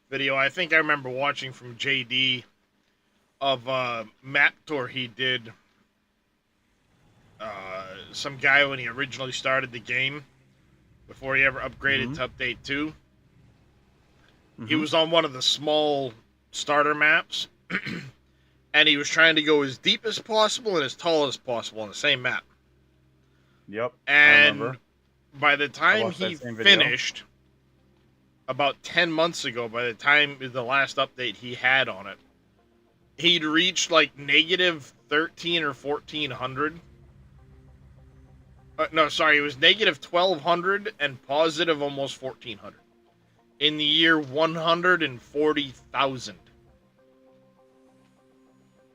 video. I think I remember watching from JD of a map tour he did. Some guy when he originally started the game, before he ever upgraded to Update 2. He was on one of the small starter maps, and he was trying to go as deep as possible and as tall as possible on the same map. Yep. And by the time he finished, about 10 months ago, by the time the last update he had on it, he'd reached like negative 13 or 1400. No, sorry, it was negative 1200 and positive almost 1400 in the year 140,000.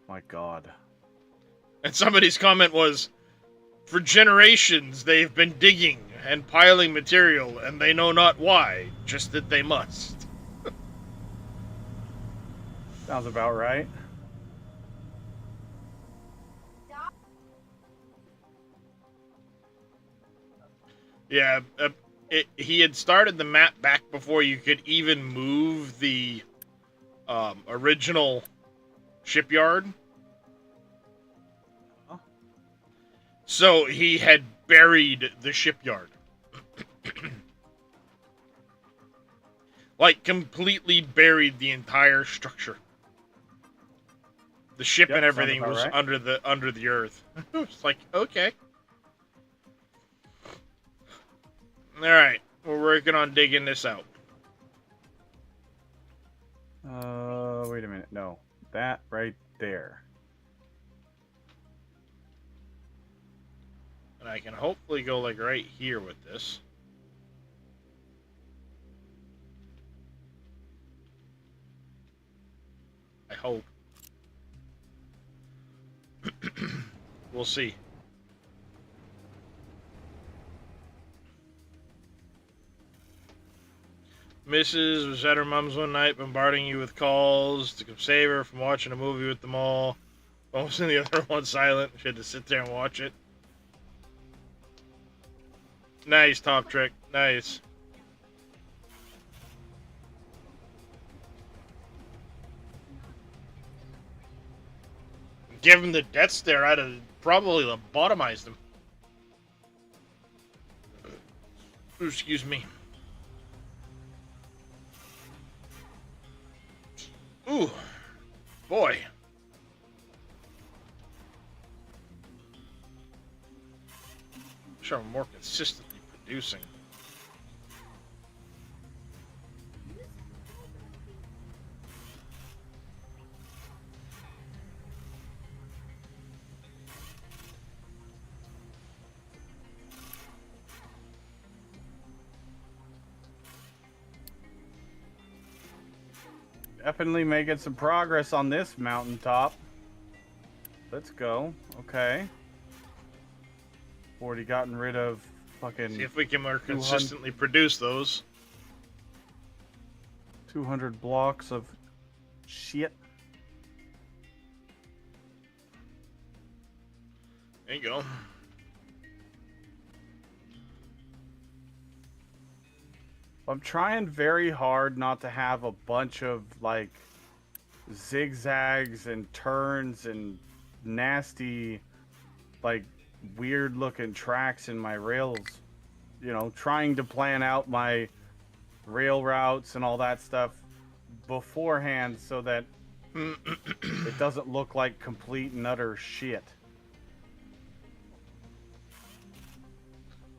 My God. And somebody's comment was, for generations they've been digging and piling material, and they know not why, just that they must. Sounds about right. Yeah, he had started the map back before you could even move the original shipyard. Huh? So he had buried the shipyard. Like, completely buried the entire structure. The ship and everything was right. under the earth. It's like, okay. Alright, we're working on digging this out. Wait a minute. No. That right there. And I can hopefully go, like, right here with this. I hope. We'll see. Mrs. was at her mom's one night, bombarding you with calls to come save her from watching a movie with them all. Almost and the other one silent. She had to sit there and watch it. Nice, Top Trick. Nice. Give him the death stare, I'd have probably lobotomized him. Ooh, excuse me. Ooh, boy. Sure, I'm more consistently producing. Definitely making some progress on this mountaintop. Let's go. Okay. Already gotten rid of fucking... See if we can more consistently produce those. 200 blocks of shit. There you go. I'm trying very hard not to have a bunch of, like, zigzags and turns and nasty, like, weird looking tracks in my rails. You know, trying to plan out my rail routes and all that stuff beforehand so that it doesn't look like complete and utter shit.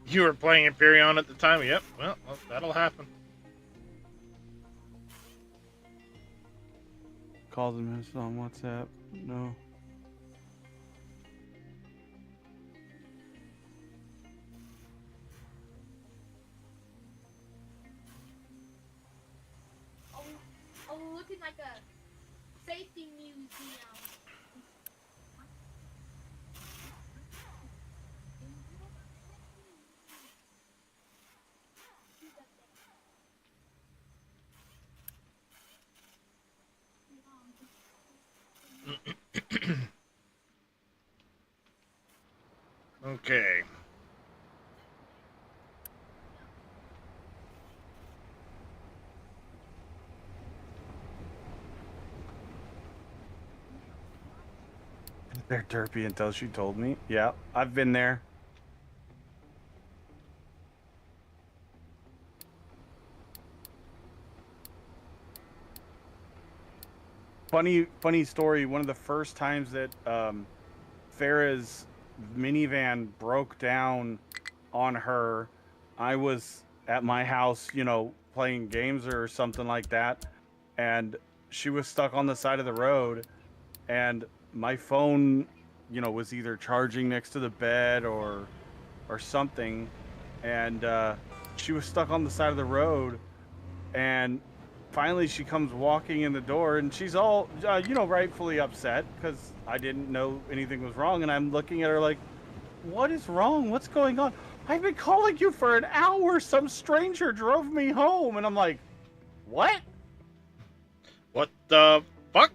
You were playing Empyrean at the time? Yep. Well, that'll happen. Calls and messages on WhatsApp. No. Oh, looking like a safety museum. Okay. They're derpy until she told me. Yeah, I've been there. Funny story. One of the first times that Farah's minivan broke down on her, I was at my house, you know, playing games or something like that, and she was stuck on the side of the road, and my phone, you know, was either charging next to the bed or something, and she was stuck on the side of the road, and finally she comes walking in the door, and she's all, you know, rightfully upset because I didn't know anything was wrong, and I'm looking at her like, what is wrong? What's going on? I've been calling you for an hour. Some stranger drove me home, and I'm like, what? What the fuck?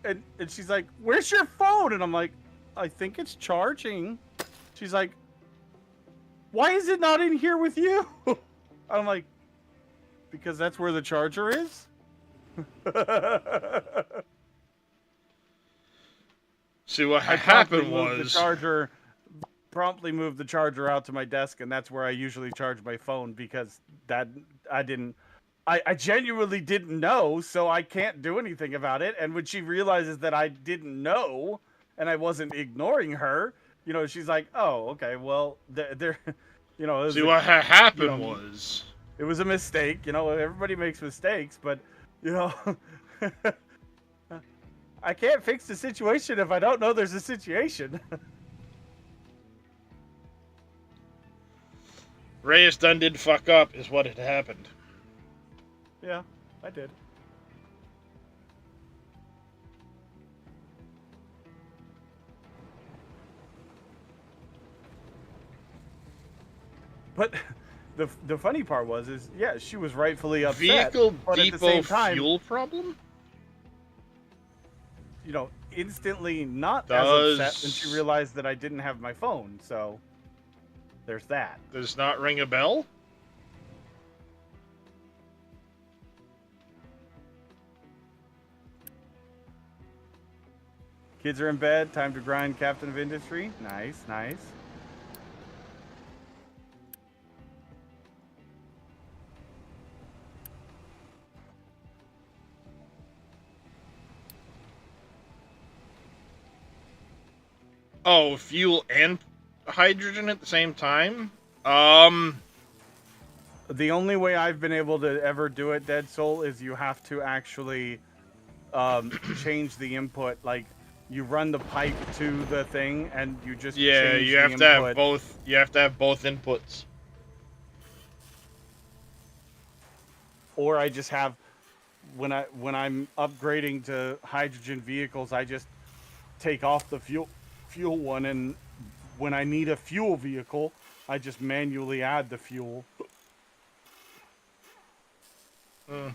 And she's like, where's your phone? And I'm like, I think it's charging. She's like, why is it not in here with you? I'm like, because that's where the charger is. See, what I happened moved was... the charger, promptly moved the charger out to my desk, and that's where I usually charge my phone, because that I genuinely didn't know, so I can't do anything about it. And when she realizes that I didn't know and I wasn't ignoring her, you know, she's like, "Oh, okay, well, there, you know." See, what happened you know, was... it was a mistake. You know, everybody makes mistakes, but you know, I can't fix the situation if I don't know there's a situation. Reyes done did fuck up, is what had happened. Yeah, I did. But the funny part is yeah, she was rightfully upset. Vehicle but depot at the same time, fuel problem? You know, instantly not Does... as upset when she realized that I didn't have my phone. So there's that. Does not ring a bell? Kids are in bed. Time to grind, Captain of Industry. Nice, nice. Oh, fuel and hydrogen at the same time? The only way I've been able to ever do it, Dead Soul, is you have to actually change the input. Like, you run the pipe to the thing, and you just change you the have input. to have both. You have to have both inputs. Or I just have, when I'm upgrading to hydrogen vehicles, I just take off the fuel one, and when I need a fuel vehicle, I just manually add the fuel. Yeah,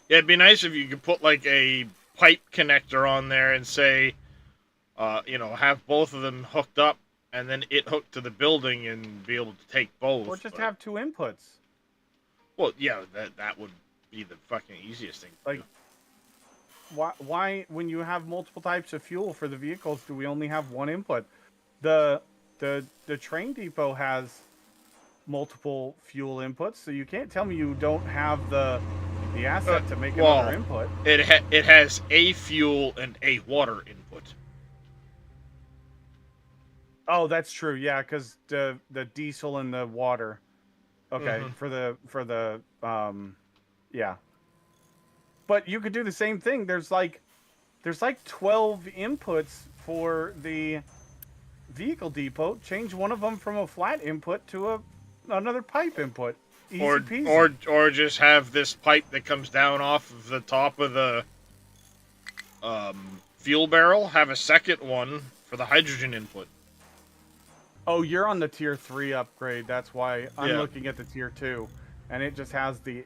it'd be nice if you could put like a pipe connector on there and say, you know, have both of them hooked up, and then it hooked to the building and be able to take both. Or just have two inputs. Well, yeah, that would be the fucking easiest thing. To Like, do. why, when you have multiple types of fuel for the vehicles, do we only have one input? The train depot has multiple fuel inputs, so you can't tell me you don't have the asset to make well, another input. It has a fuel and a water input. Oh, that's true. Yeah, because the diesel and the water. Okay, Mhm. for the yeah. But you could do the same thing. There's like 12 inputs for the vehicle depot. Change one of them from a flat input to another pipe input. Easy peasy. Or just have this pipe that comes down off of the top of the fuel barrel. Have a second one for the hydrogen input. Oh, you're on the tier 3 upgrade. That's why I'm Yeah. looking at the tier 2, and it just has the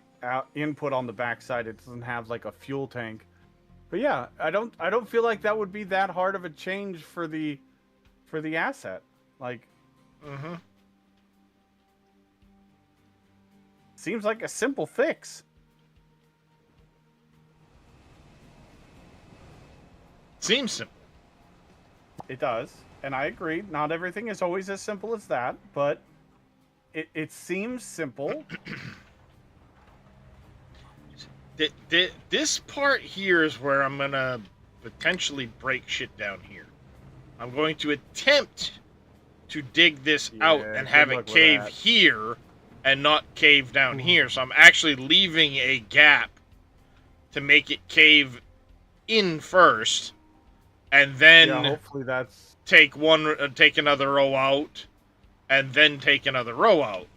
input on the backside. It doesn't have like a fuel tank. But yeah, I don't feel like that would be that hard of a change for the asset. Like, Mm-hmm. seems like a simple fix. Seems simple. It does, and I agree. Not everything is always as simple as that, but it seems simple. This part here is where I'm gonna potentially break shit down here. I'm going to attempt to dig this out Yeah, and good have luck it with cave that. here and not cave down Ooh. here. So I'm actually leaving a gap to make it cave in first, and then Yeah, hopefully that's take another row out, and then take another row out.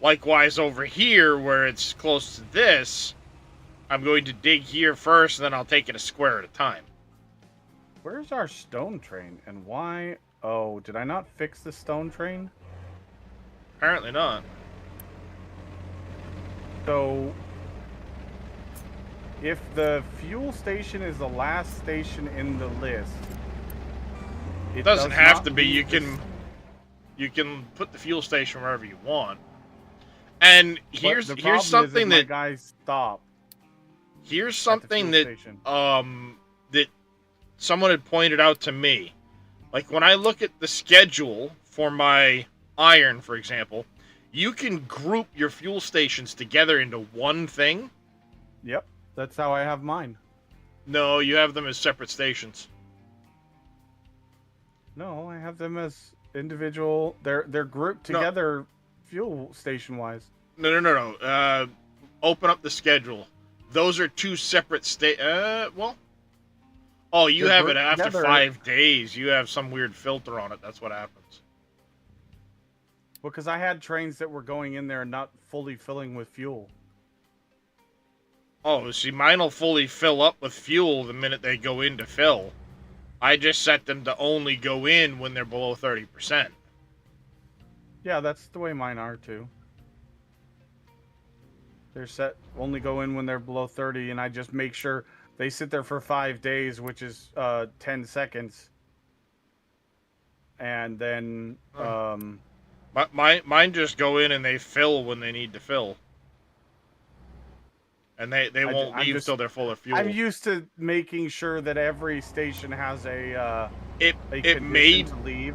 Likewise over here, where it's close to this, I'm going to dig here first, and then I'll take it a square at a time. Where's our stone train and why? Oh, did I not fix the stone train? Apparently not. So, if the fuel station is the last station in the list, It doesn't have not to be. leave You can put the fuel station wherever you want. And But here's the problem here's something is my that guys stop here's at the something fuel that station. that someone had pointed out to me. Like when I look at the schedule for my iron, for example, you can group your fuel stations together into one thing. Yep, that's how I have mine. No, you have them as separate stations. No, I have them as individual. They're grouped No. together, fuel station wise. No. Open up the schedule. Those are two separate well. Oh, you They're have it grouped after together. 5 days. You have some weird filter on it. That's what happens. Well, because I had trains that were going in there and not fully filling with fuel. Oh, see, mine will fully fill up with fuel the minute they go in to fill. I just set them to only go in when they're below 30%. Yeah, that's the way mine are too. They're set only go in when they're below 30, and I just make sure they sit there for 5 days, which is 10 seconds. And then Mine just go in and they fill when they need to fill. And they won't I'm leave just- till they're full of fuel. I'm used to making sure that every station has a it condition may to leave.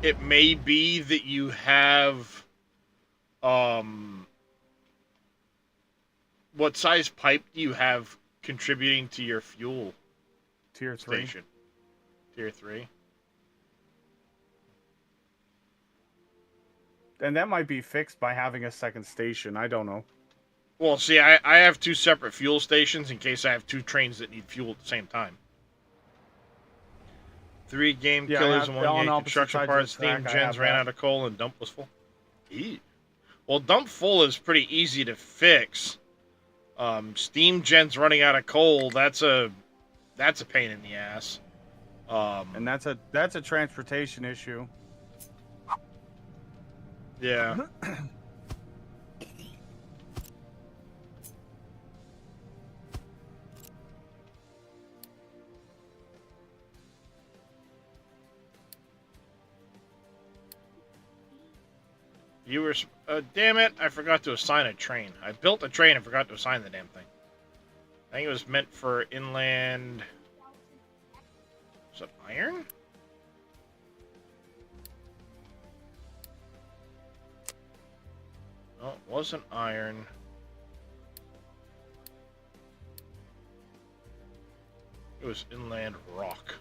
it may be that you have what size pipe do you have contributing to your fuel Tier 3. station? Tier 3. And that might be fixed by having a second station. I don't know. Well, see, I have two separate fuel stations in case I have two trains that need fuel at the same time. 3 game Yeah, killers I and have- 1 on Yankee opposite construction sides of the parts. track, Steam I gens have ran that. out of coal and dump was full. Eee. Well, dump full is pretty easy to fix. Steam gens running out of coal, that's a pain in the ass. And that's a transportation issue. Yeah. You were... damn it, I forgot to assign a train. I built a train and forgot to assign the damn thing. I think it was meant for inland... Was it iron? No, it wasn't iron. It was inland rock.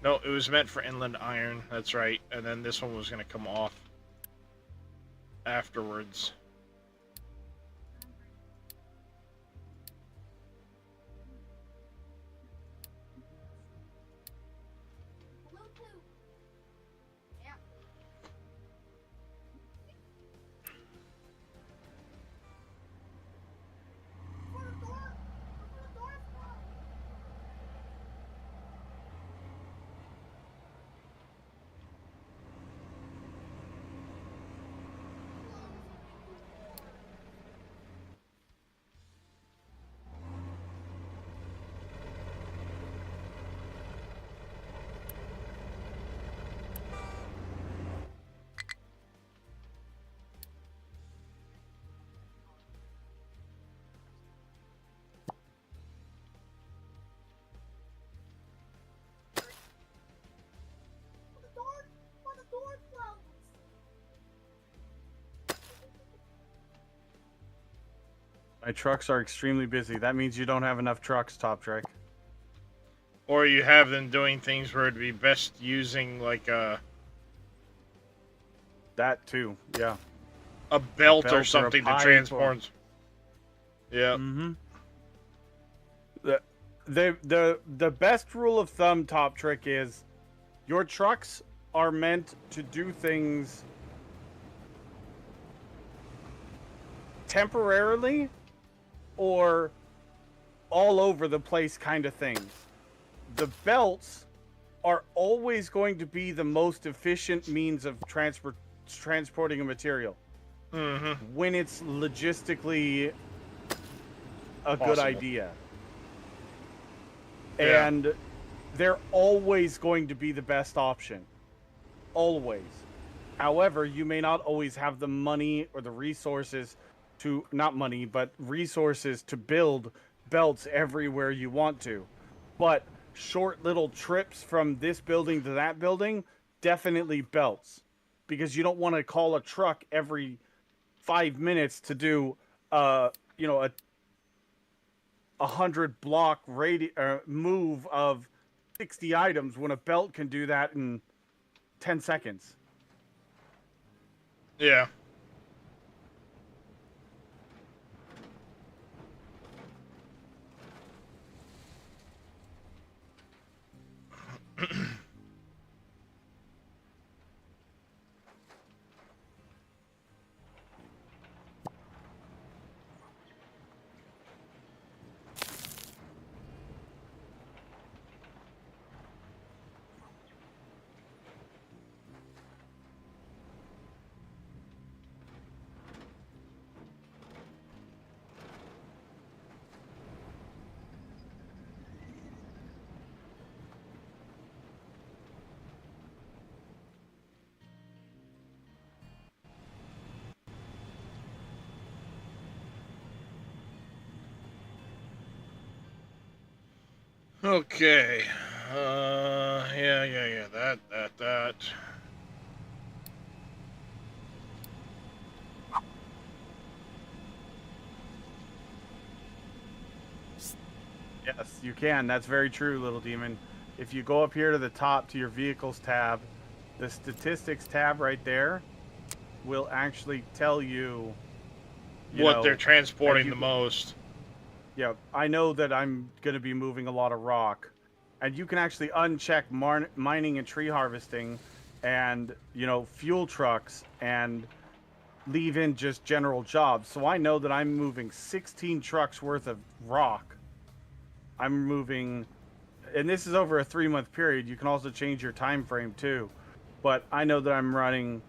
No, it was meant for inland iron. That's right. And then this one was going to come off afterwards. My trucks are extremely busy. That means you don't have enough trucks, Top Trek. Or you have them doing things where it'd be best using, like, That too, yeah. a belt or Belt or a something to pipe transport. Yeah. Mm-hmm. The best rule of thumb, Top Trick, is your trucks are meant to do things temporarily or all over the place kind of things. The belts are always going to be the most efficient means of transporting a material Mm-hmm. when it's logistically a good Possible. idea. Yeah. And they're always going to be the best option. Always. However, you may not always have the money or the resources to, not money, but resources to build belts everywhere you want to. But short little trips from this building to that building, definitely belts. Because you don't want to call a truck every 5 minutes to do, a 100 block move of 60 items when a belt can do that in 10 seconds. Yeah. Okay. Yeah. That. Yes, you can. That's very true, Little Demon. If you go up here to the top to your vehicles tab, the statistics tab right there will actually tell you, What they're as transporting you the go- most. Yeah, I know that I'm going to be moving a lot of rock. And you can actually uncheck mining and tree harvesting and, fuel trucks and leave in just general jobs. So I know that I'm moving 16 trucks worth of rock. I'm moving, and this is over a 3-month period. You can also change your time frame too. But I know that I'm running,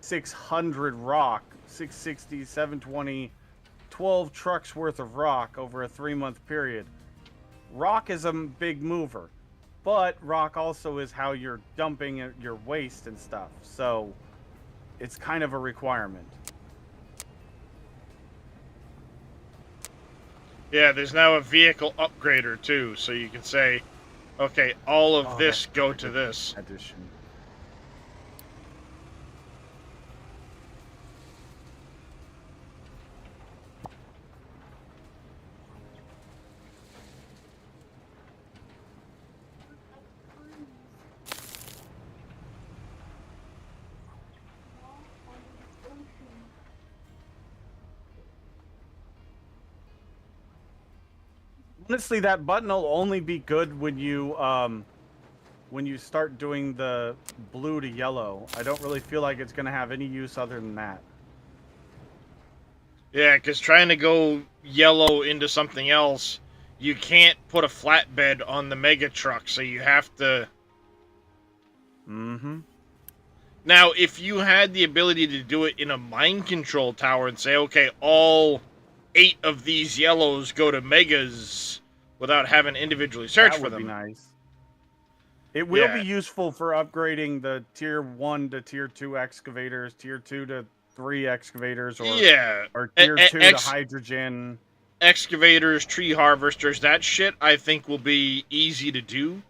600 rock, 660, 720, 12 trucks worth of rock over a 3-month period. Rock is a big mover. but rock also is how you're dumping your waste and stuff. So it's kind of a requirement. Yeah, there's now a vehicle upgrader too, so you can say, okay, all of this go to this. Addition. Honestly, that button will only be good when you start doing the blue to yellow. I don't really feel like it's gonna have any use other than that. Yeah, because trying to go yellow into something else, you can't put a flatbed on the mega truck, so you have to... Mm-hmm. Now, if you had the ability to do it in a mind control tower and say, okay, all 8 of these yellows go to megas without having to individually search for them. That would be nice. It will be useful for upgrading the tier 1 to tier 2 excavators, tier 2 to 3 excavators, or tier 2 to hydrogen. Excavators, tree harvesters, that shit I think will be easy to do.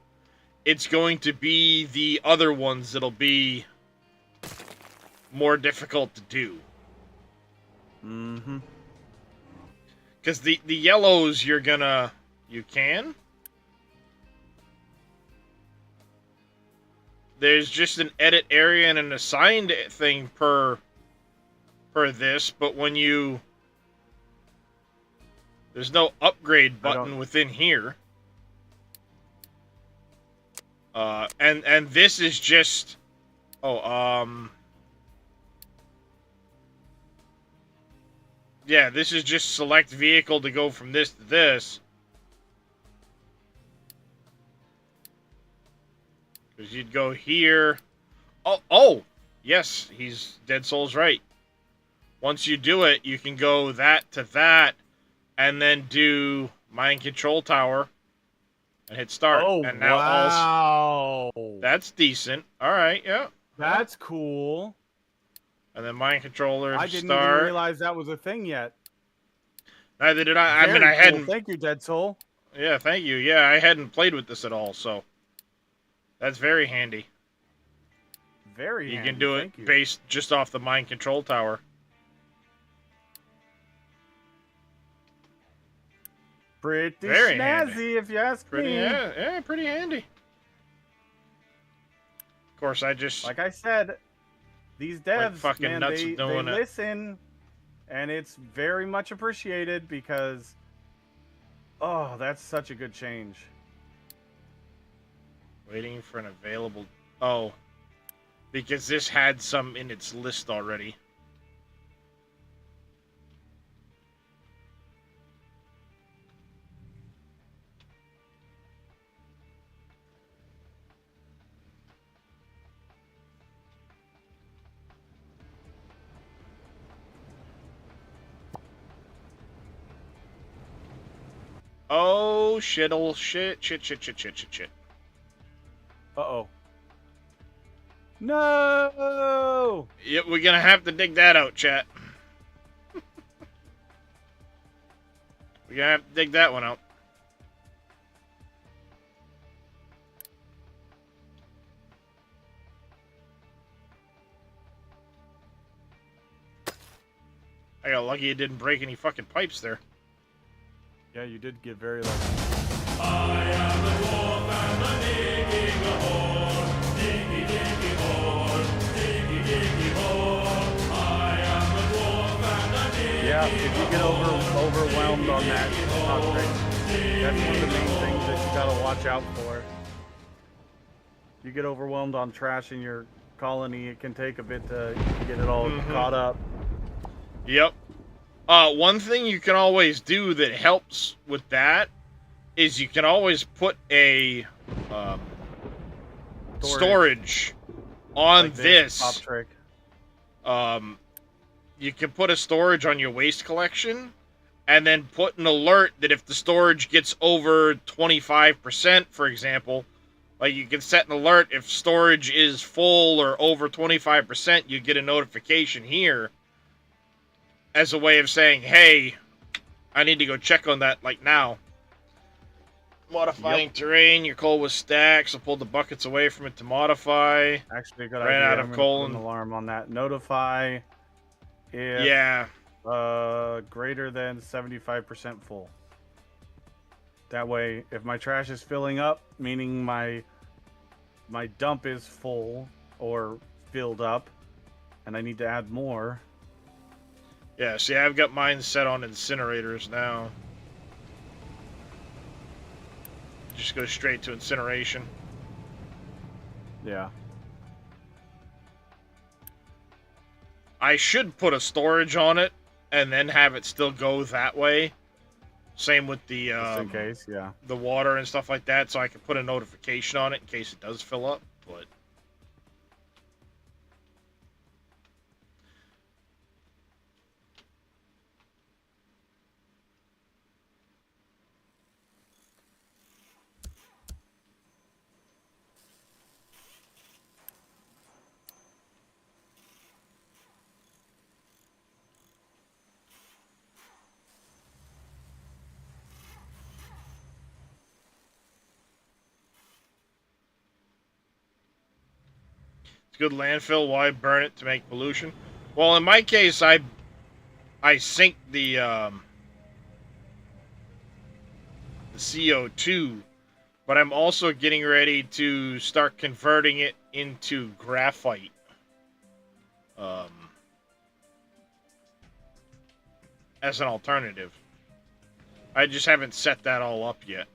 It's going to be the other ones that'll be more difficult to do. Mm-hmm. Because the yellows you can? There's just an edit area and an assigned thing per this, but when you... There's no upgrade button within here. And this is just... Yeah, this is just select vehicle to go from this to this. Because you'd go here. Oh! Yes, Dead Soul's right. Once you do it, you can go that to that, and then do Mind Control Tower, and hit start. Oh, and now wow! That's decent. Alright, yeah. That's cool. And then Mind Controller, I didn't even realize that was a thing yet. Neither did I. Very I hadn't... Thank you, Dead Soul. Yeah, thank you. Yeah, I hadn't played with this at all, so... That's very handy. Very handy. You can do it based just off the Mind Control Tower. Pretty very snazzy, handy. if you ask me. Yeah, pretty handy. Of course, Like I said, these devs, fucking man, nuts they doing it. listen, and it's very much appreciated because, oh, that's such a good change. Waiting for an available... Oh. Because this had some in its list already. Oh, shit. Uh-oh. No! Yep, we're gonna have to dig that out, chat. We're gonna have to dig that one out. I got lucky it didn't break any fucking pipes there. Yeah, you did get very lucky. I am the dwarf and the digging a hole. Diggy, diggy, hole. Diggy, diggy, hole. I am the dwarf and the digging. Yeah, if you get overwhelmed on that, it's not great. That's one of the main things that you gotta watch out for. You get overwhelmed on trash in your colony, it can take a bit to get it all caught up. Yep. One thing you can always do that helps with that is you can always put a storage on like this. Pop trick. You can put a storage on your waste collection, and then put an alert that if the storage gets over 25%, for example, Like, you can set an alert if storage is full or over 25%, you get a notification here as a way of saying, hey, I need to go check on that, like, now. Modifying terrain, your coal was stacked, so pull the buckets away from it to modify. Actually, a good Ran idea. out of I'm gonna coal put an and- alarm on that. Notify if Yeah. greater than 75% full. That way, if my trash is filling up, meaning my dump is full or filled up, and I need to add more. Yeah, see, I've got mine set on incinerators now. Just go straight to incineration. Yeah. I should put a storage on it and then have it still go that way. Same with the Just in case, yeah. the water and stuff like that, so I can put a notification on it in case it does fill up. But it's good landfill. Why burn it to make pollution? Well, in my case, I sink the CO2, but I'm also getting ready to start converting it into graphite. As an alternative. I just haven't set that all up yet.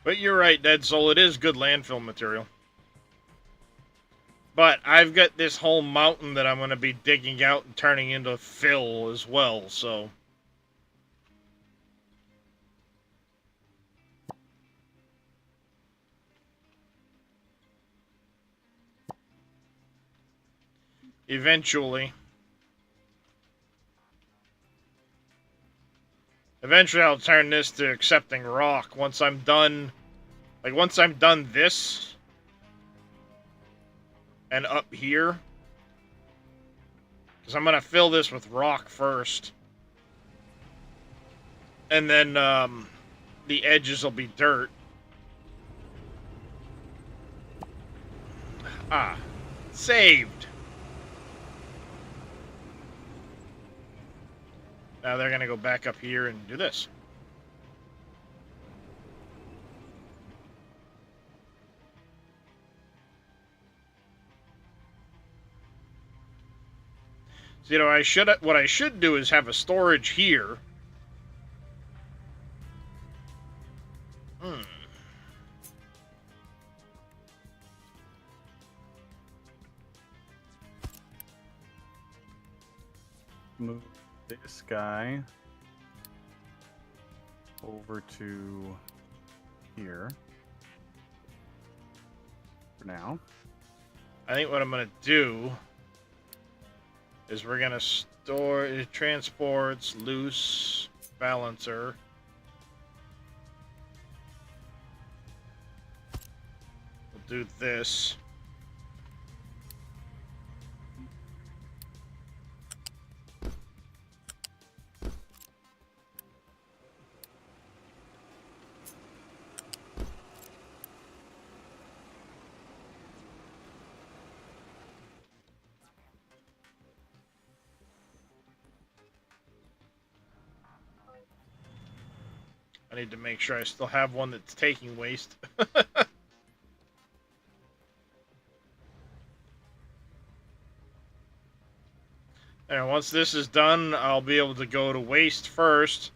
But you're right, Dead Soul, it is good landfill material. But I've got this whole mountain that I'm going to be digging out and turning into fill as well, so... Eventually I'll turn this to accepting rock once I'm done. Like, once I'm done this and up here. Because I'm going to fill this with rock first. And then the edges will be dirt. Ah, saved. Now they're going to go back up here and do this. So, you know, what I should do is have a storage here. Move this guy over to here for now. I think what I'm going to do is we're going to store transports, loose, balancer. We'll do this. I need to make sure I still have one that's taking waste. And once this is done, I'll be able to go to waste first.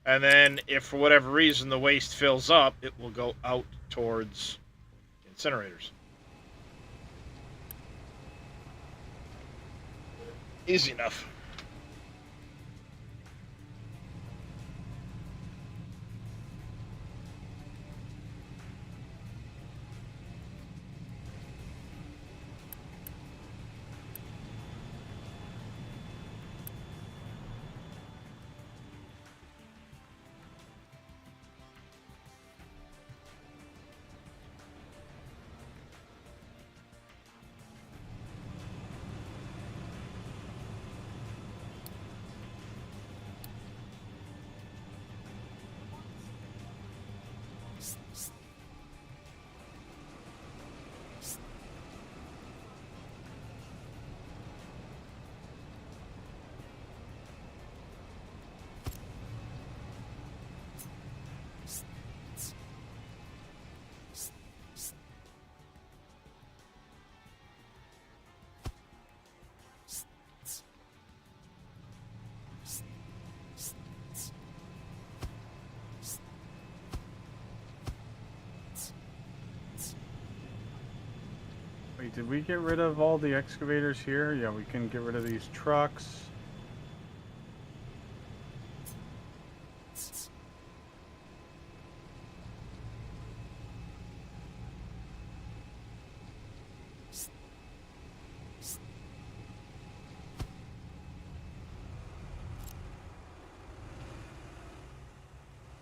And then, if for whatever reason the waste fills up, it will go out towards incinerators. Easy enough. Wait, did we get rid of all the excavators here? Yeah, we can get rid of these trucks.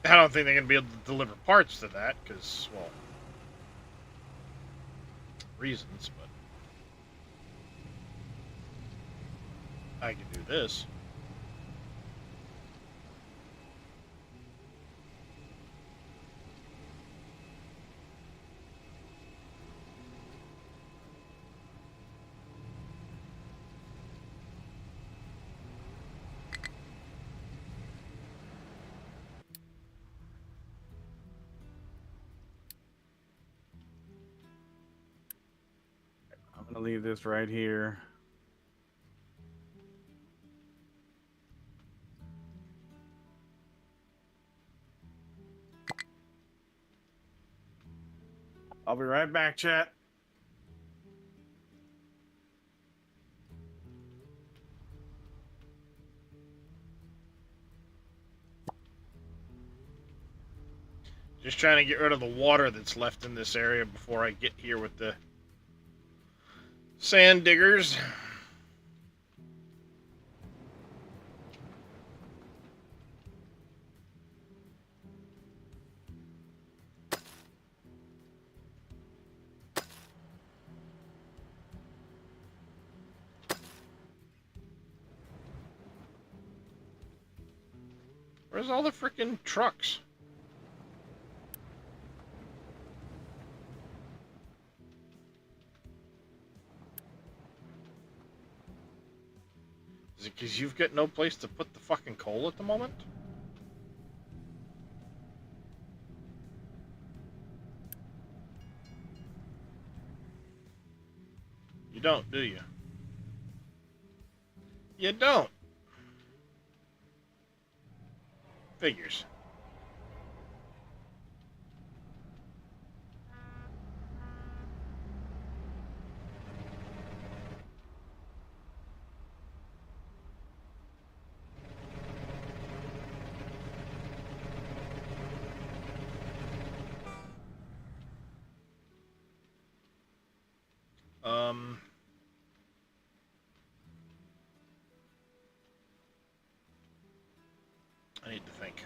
I don't think they're going to be able to deliver parts to that, because, well, reasons, but I can do this. I'm gonna leave this right here. I'll be right back, chat. Just trying to get rid of the water that's left in this area before I get here with the sand diggers. Where's all the frickin' trucks? Is it because you've got no place to put the fucking coal at the moment? You don't, do you? You don't. Figures. I need to think.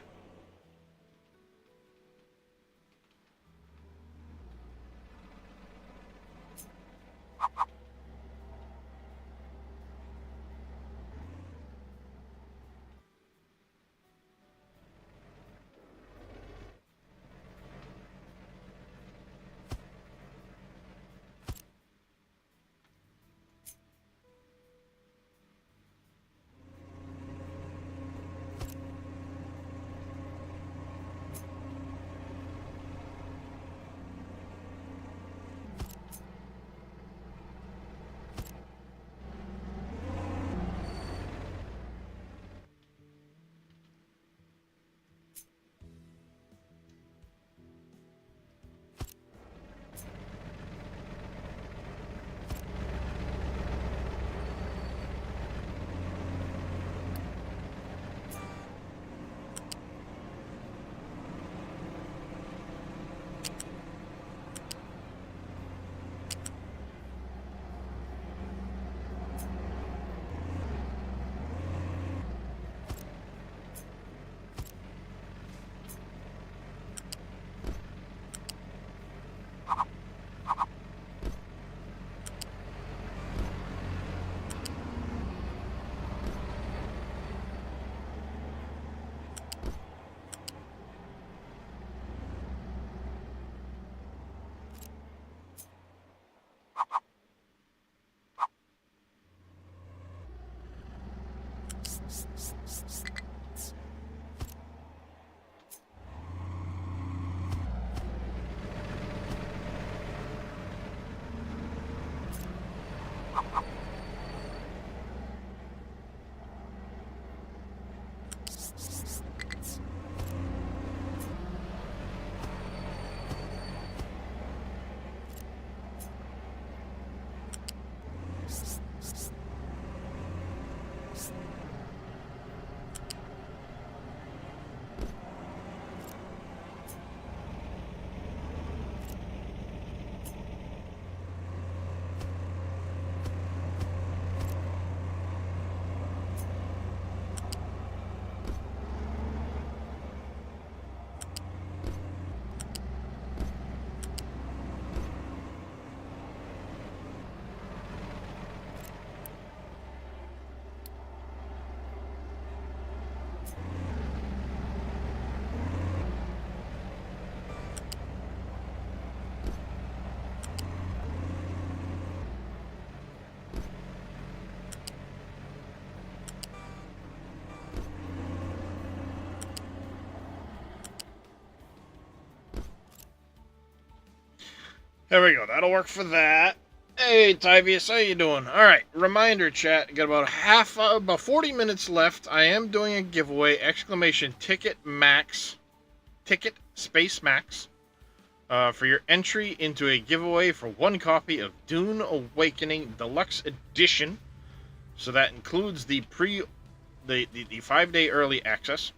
There we go. That'll work for that. Hey, Tyvius, how you doing? All right. Reminder, chat. Got about 40 minutes left. I am doing a giveaway. Exclamation ticket max. Ticket space max. For your entry into a giveaway for one copy of Dune Awakening Deluxe Edition. So that includes the 5-day early access.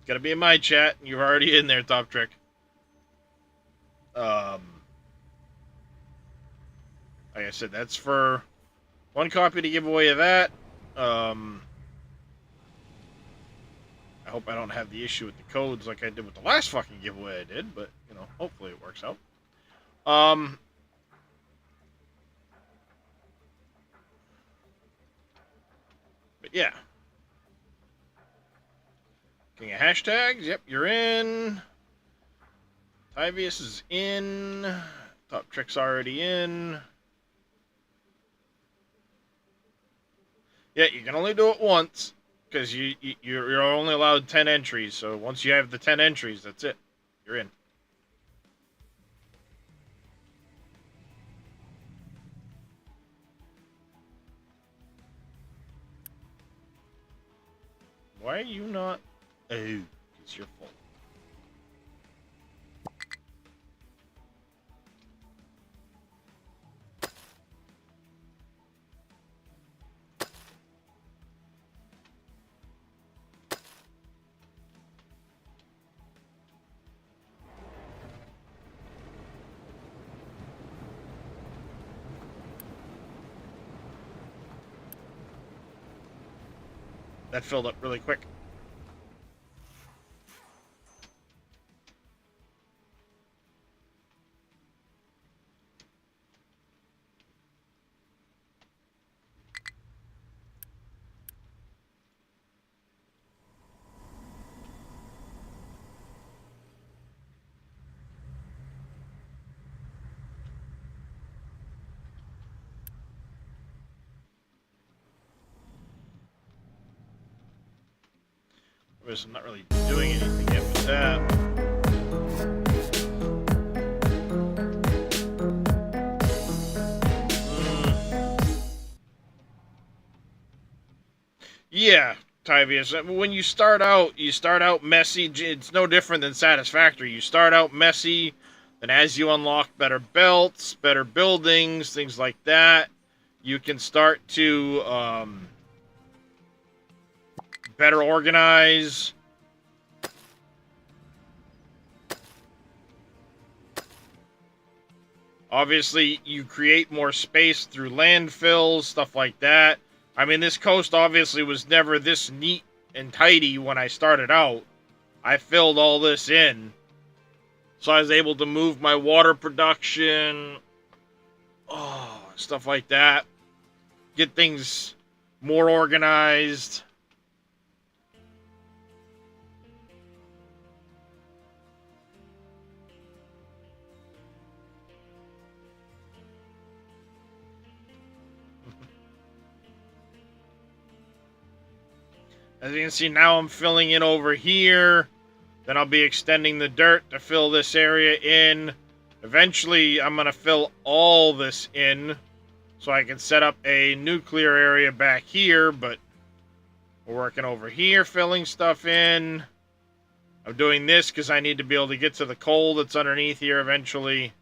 Gotta be in my chat. You're already in there, Top Trick. Like I said, that's for one copy to give away of that. I hope I don't have the issue with the codes like I did with the last fucking giveaway I did, but, you know, hopefully it works out. But yeah. King of hashtags, yep, you're in. Tyvius is in. Top Trick's already in. Yeah, you can only do it once, because you're only allowed 10 entries, so once you have the 10 entries, that's it. You're in. Why are you not... Oh, it's your fault. That filled up really quick. I'm not really doing anything yet with that. Yeah, Tyvius. When you start out messy. It's no different than Satisfactory. You start out messy, and as you unlock better belts, better buildings, things like that, you can start to better organize. Obviously, you create more space through landfills, stuff like that. I mean, this coast obviously was never this neat and tidy when I started out. I filled all this in. So I was able to move my water production. Oh, stuff like that. Get things more organized. As you can see, now I'm filling in over here. Then I'll be extending the dirt to fill this area in. Eventually, I'm going to fill all this in so I can set up a nuclear area back here, but we're working over here, filling stuff in. I'm doing this because I need to be able to get to the coal that's underneath here eventually,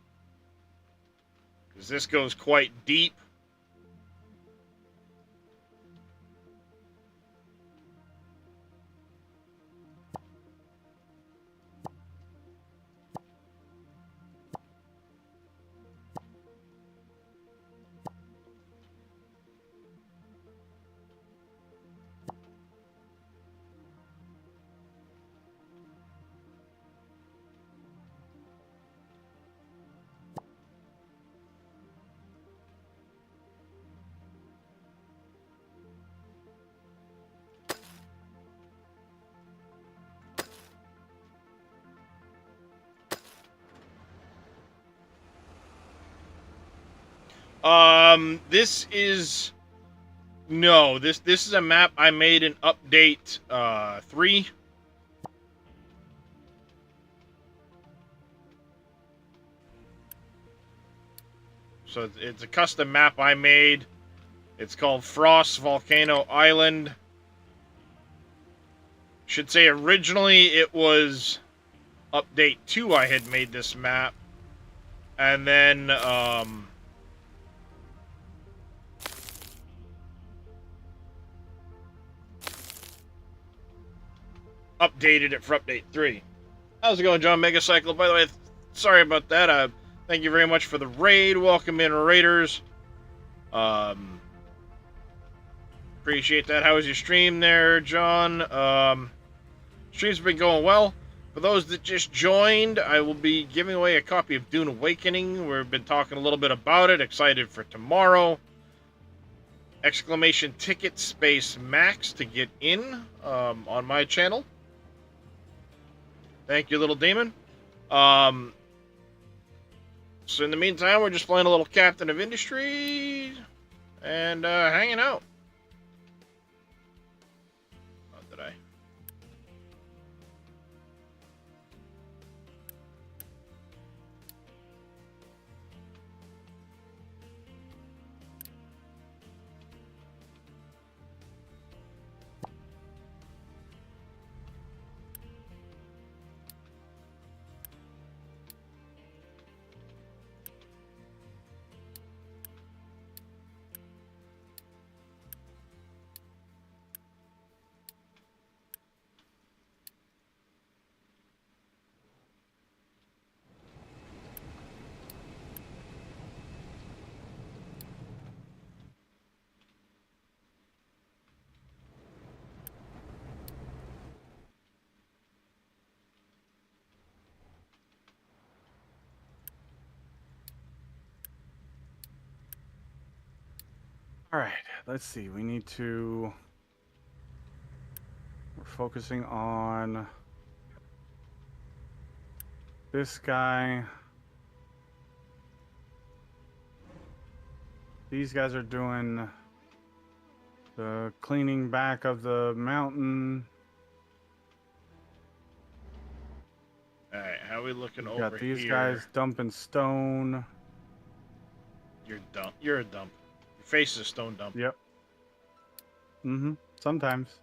because this goes quite deep. This is... No, this is a map I made in update 3. So it's a custom map I made. It's called Frost Volcano Island. Should say originally it was update 2 I had made this map. And then, updated it for update 3. How's it going, John Megacycle? By the way, sorry about that. Thank you very much for the raid. Welcome in, Raiders. Appreciate that. How was your stream there, John? Stream's been going well. For those that just joined, I will be giving away a copy of Dune Awakening. We've been talking a little bit about it. Excited for tomorrow. Exclamation ticket space max to get in on my channel. Thank you, little demon. So in the meantime, we're just playing a little Captain of Industry and hanging out. Oh, did I? All right, let's see. We need to... We're focusing on this guy. These guys are doing the cleaning back of the mountain. Alright, how are we looking We've over got these here? guys dumping stone. You're dump. You're a dump. Your face is a stone dump. Yep. Mm-hmm. Sometimes.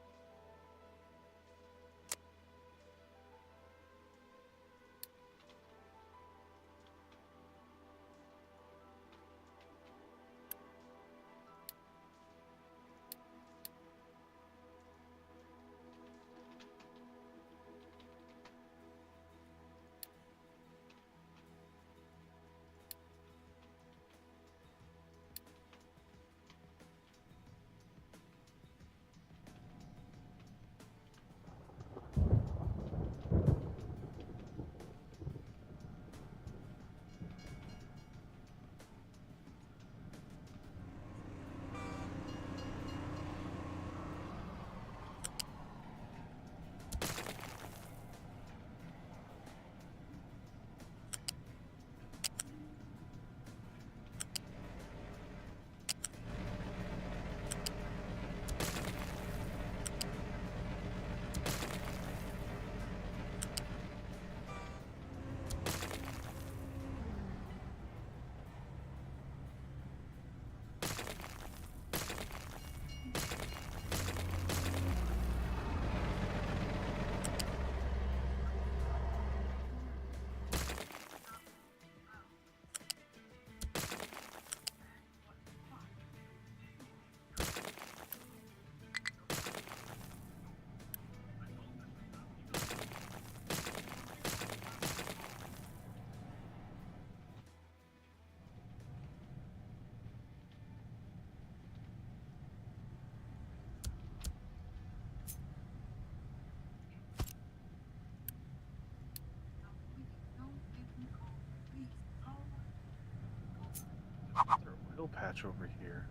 Is there a wheel patch over here?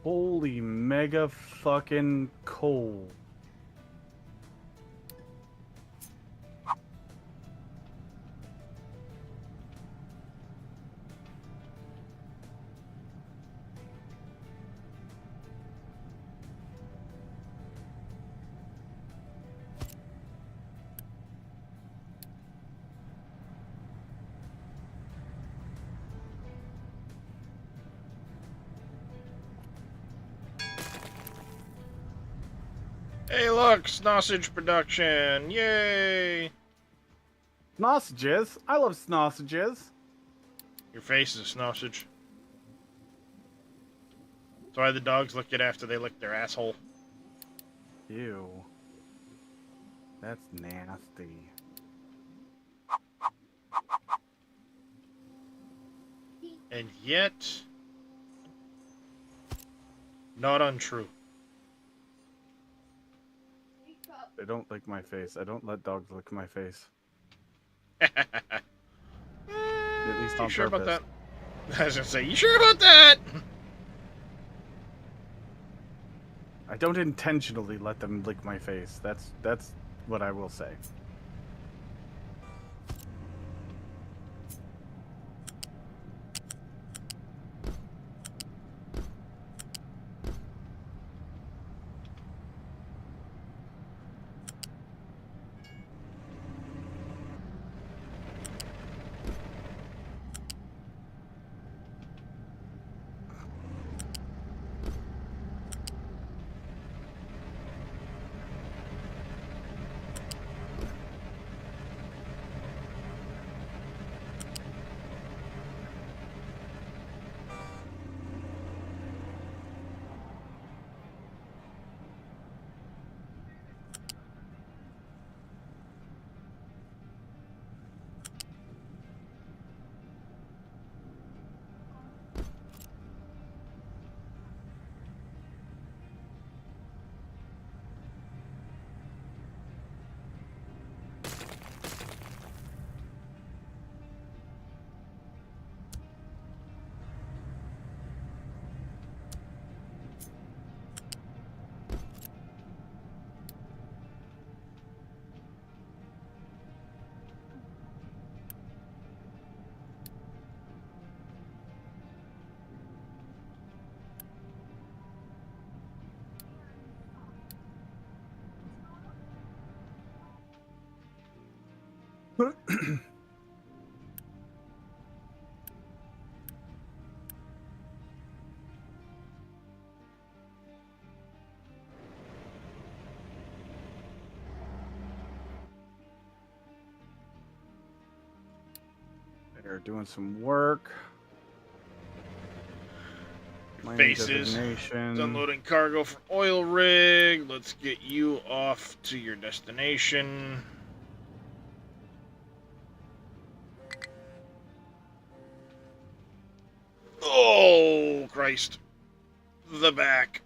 Holy mega fucking coal. Hey, look, sausage production! Yay! Sausages. I love sausages. Your face is a sausage. That's why the dogs lick it after they lick their asshole. Ew. That's nasty. And yet, not untrue. They don't lick my face. I don't let dogs lick my face. At least you on sure about purpose. that? I was gonna say, you sure about that? I don't intentionally let them lick my face. That's what I will say. They're doing some work. Mining Faces. designation. Unloading cargo for oil rig. Let's get you off to your destination. Oh, Christ. The back.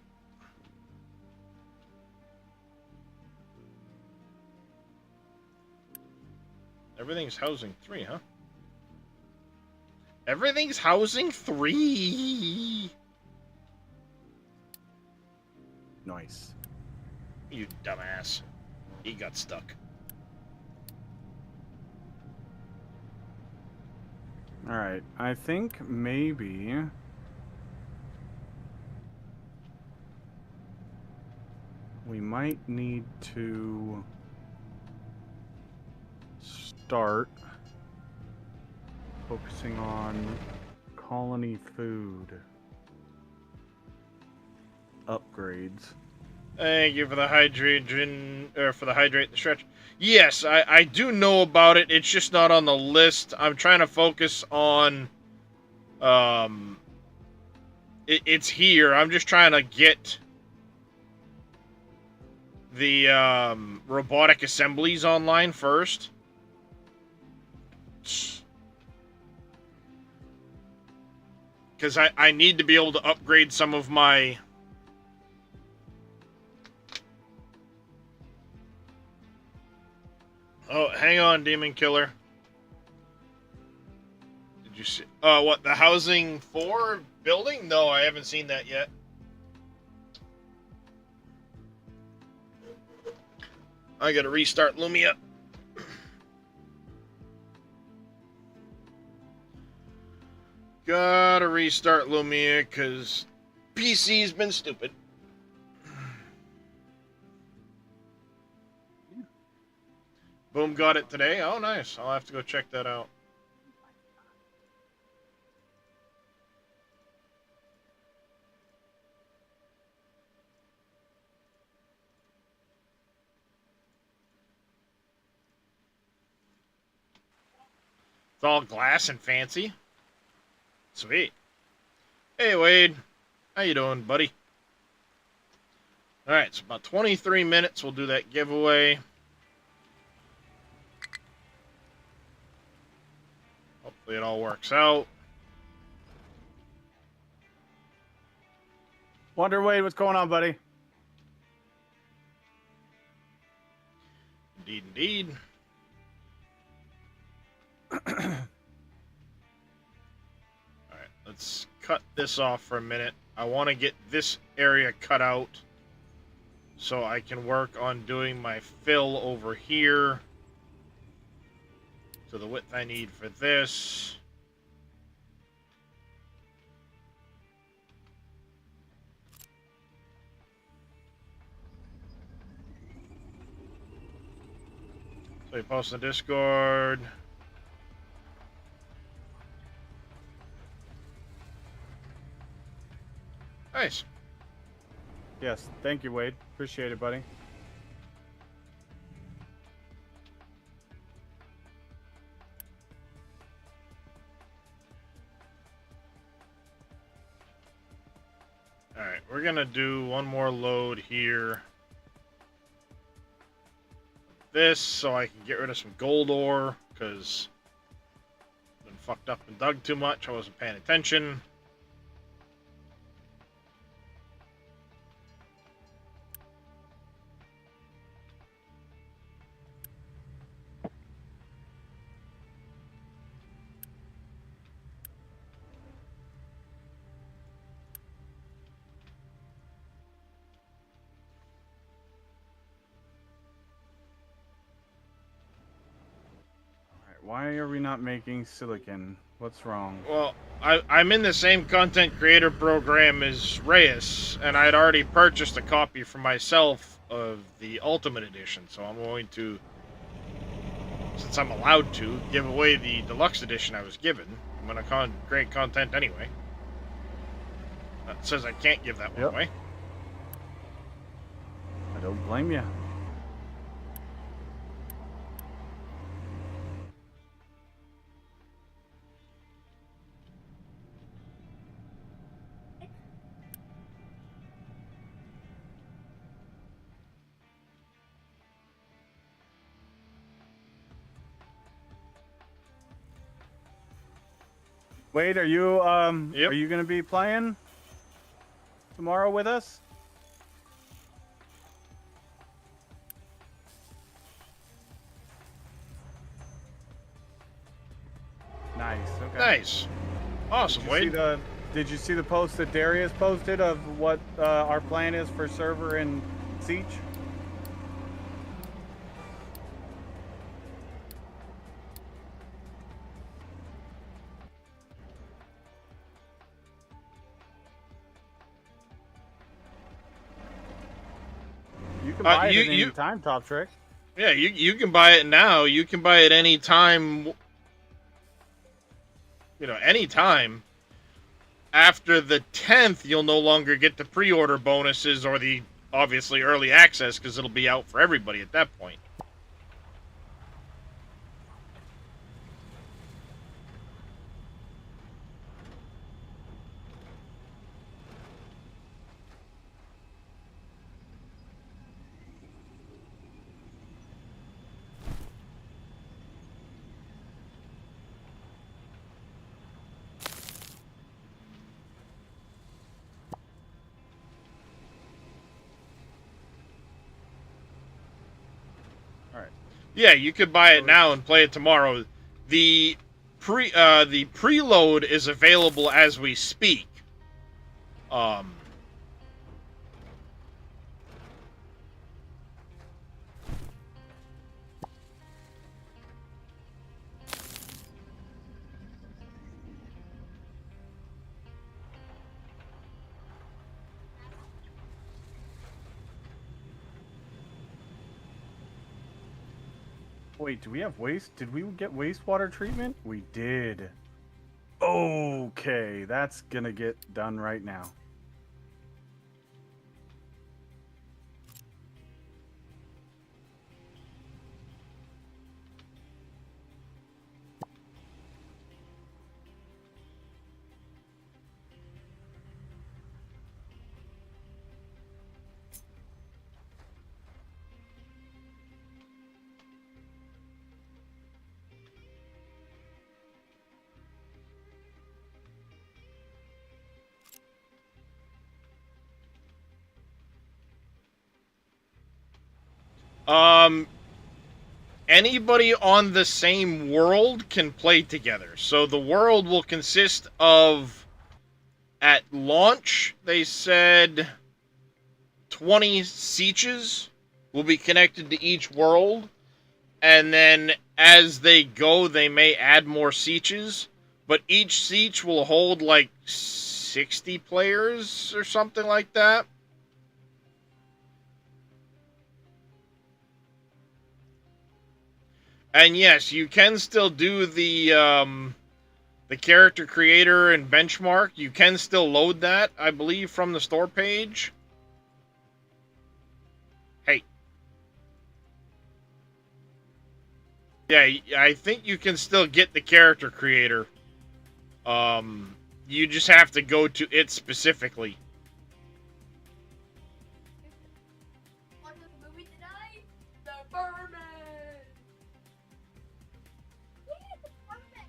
Everything's housing 3, huh? Everything's housing 3. Nice. You dumbass. He got stuck. Alright, I think maybe we might need to start focusing on colony food upgrades. Thank you for the hydrogen, or for the hydrate the stretch. Yes, I do know about it. It's just not on the list. I'm trying to focus on, it's here. I'm just trying to get the, robotic assemblies online first. Because I need to be able to upgrade some of my... Oh, hang on, Demon Killer. Did you see... what, the Housing 4 building? No, I haven't seen that yet. I gotta restart Lumia. Gotta restart Lumia, because PC's been stupid. Boom got it today. Oh, nice. I'll have to go check that out. It's all glass and fancy. Sweet. Hey, Wade. How you doing, buddy? Alright, so about 23 minutes we'll do that giveaway. Hopefully it all works out. Wonder Wade, what's going on, buddy? Indeed, indeed. Alright, let's cut this off for a minute. I want to get this area cut out so I can work on doing my fill over here to the width I need for this. So we post in the Discord. Nice. Yes, thank you, Wade. Appreciate it, buddy. Alright, we're gonna do one more load here. This, so I can get rid of some gold ore, because I've been fucked up and dug too much. I wasn't paying attention. Why are we not making silicon? What's wrong? Well, I'm in the same content creator program as Reyes, and I'd already purchased a copy for myself of the Ultimate Edition, so I'm going to, since I'm allowed to, give away the Deluxe Edition I was given. I'm going to create content anyway. That says I can't give that one away. I don't blame you. Wade, are you Yep. are you gonna be playing tomorrow with us? Nice. Okay. Nice. Awesome, Wade. Did you see the post that Darius posted of what our plan is for server and Siege? You can buy it at any time, Top Trick. Yeah, you can buy it now. You can buy it any time. You know, any time. After the 10th, you'll no longer get the pre-order bonuses or the, obviously, early access, because it'll be out for everybody at that point. Yeah, you could buy it now and play it tomorrow. The preload is available as we speak. Wait, do we have waste? Did we get wastewater treatment? We did. Okay, that's gonna get done right now. Anybody on the same world can play together. So the world will consist of, at launch, they said 20 sieges will be connected to each world. And then as they go, they may add more sieges. But each siege will hold like 60 players or something like that. And yes, you can still do the character creator and benchmark. You can still load that, I believe, from the store page. Hey. Yeah, I think you can still get the character creator. You just have to go to it specifically. On the movie tonight, The Birdman. Yeah, The Birdman.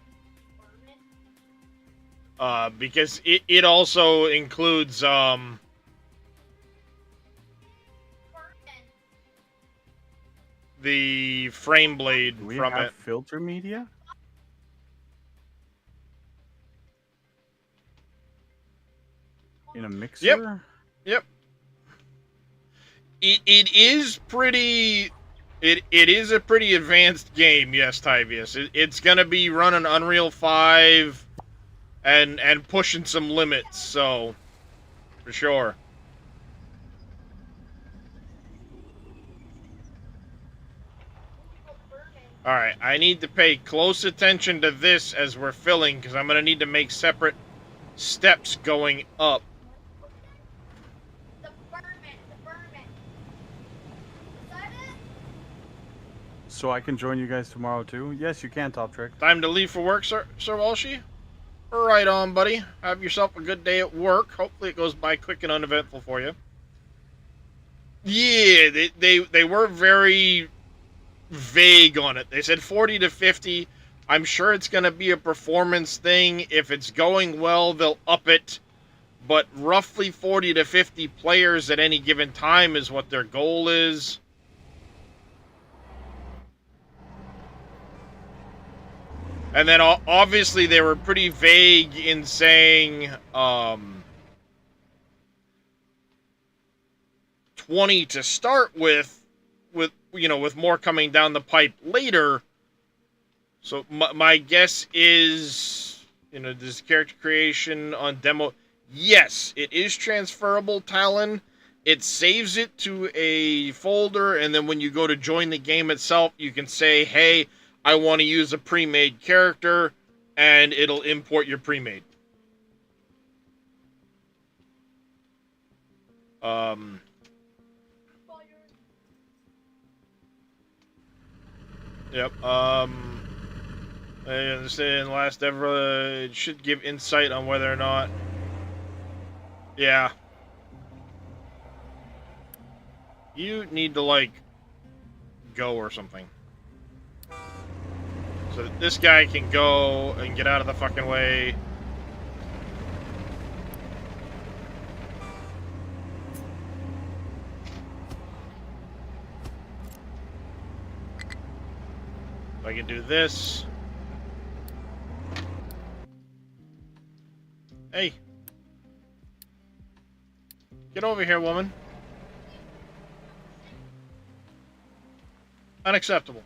Birdman. Because it also includes Birdman. the frame blade Do we from have it. filter media? In a mixer? Yep. It is pretty. It is a pretty advanced game, yes, Tyvius. It's gonna be running Unreal 5 and pushing some limits, so for sure. Alright, I need to pay close attention to this as we're filling, because I'm gonna need to make separate steps going up. The Birdman. The Birdman. Is that it? So I can join you guys tomorrow too? Yes, you can, Top Trick. Time to leave for work, Sir Walshy? Right on, buddy. Have yourself a good day at work. Hopefully it goes by quick and uneventful for you. Yeah, they were very vague on it. They said 40 to 50. I'm sure it's going to be a performance thing. If it's going well, they'll up it. But roughly 40 to 50 players at any given time is what their goal is. And then obviously they were pretty vague in saying 20 to start with more coming down the pipe later. So my guess is, this character creation on demo. Yes, it is transferable, Talon. It saves it to a folder, and then when you go to join the game itself, you can say, hey, I want to use a pre-made character, and it'll import your pre-made. Yep. I understand last ever, it should give insight on whether or not. Yeah. You need to, go or something. So that this guy can go and get out of the fucking way. I can do this. Hey. Get over here, woman. Unacceptable.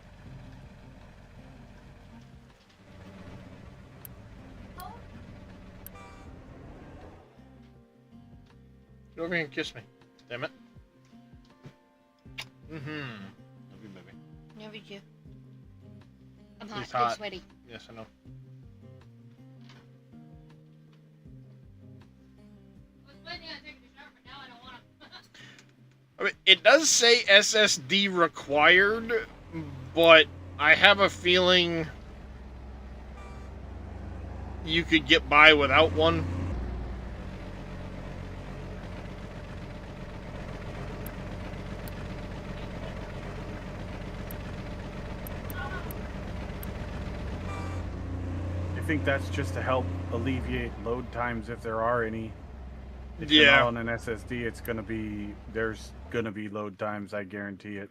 Get over here and kiss me. Damn it. Love you, baby. Love you too. I'm He's hot. hot. Get sweaty. Yes, I know. I mean, it does say SSD required, but I have a feeling you could get by without one. I think that's just to help alleviate load times if there are any. If Yeah. you're not on an SSD, there's gonna be load times, I guarantee it.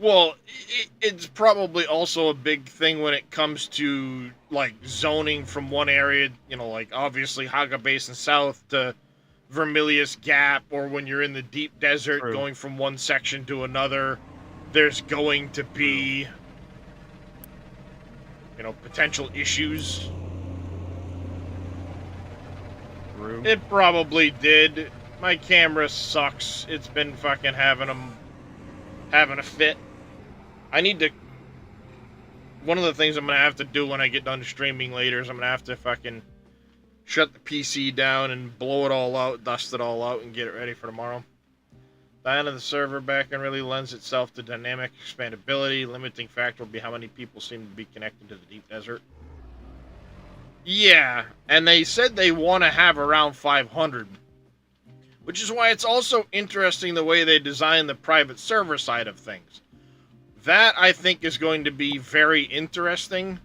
Well, it's probably also a big thing when it comes to, like, zoning from one area, you know, like, obviously Haga Basin South to Vermilius Gap, or when you're in the deep desert True. going from one section to another, there's going to be, you know, potential issues. True. It probably did. My camera sucks. It's been fucking having a fit. I need to... One of the things I'm going to have to do when I get done streaming later is I'm going to have to fucking shut the PC down and blow it all out, dust it all out, and get it ready for tomorrow. The end of the server backend really lends itself to dynamic expandability. Limiting factor will be how many people seem to be connected to the deep desert. Yeah, and they said they want to have around 500. Which is why it's also interesting the way they design the private server side of things. That, I think, is going to be very interesting.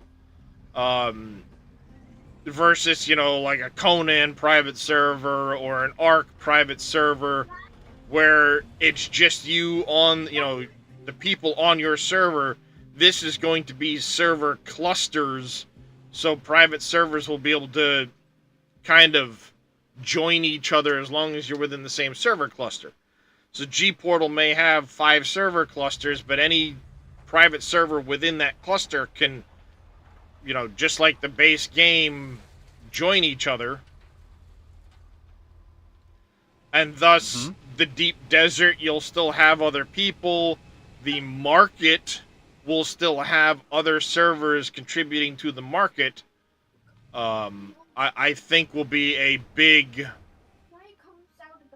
Versus, you know, like a Conan private server or an Ark private server where it's just you on, you know, the people on your server. This is going to be server clusters, so private servers will be able to kind of join each other as long as you're within the same server cluster. So G-Portal may have 5 server clusters, but any private server within that cluster can, you know, just like the base game, join each other. And thus, the deep desert, you'll still have other people. The market will still have other servers contributing to the market. I think will be a big, you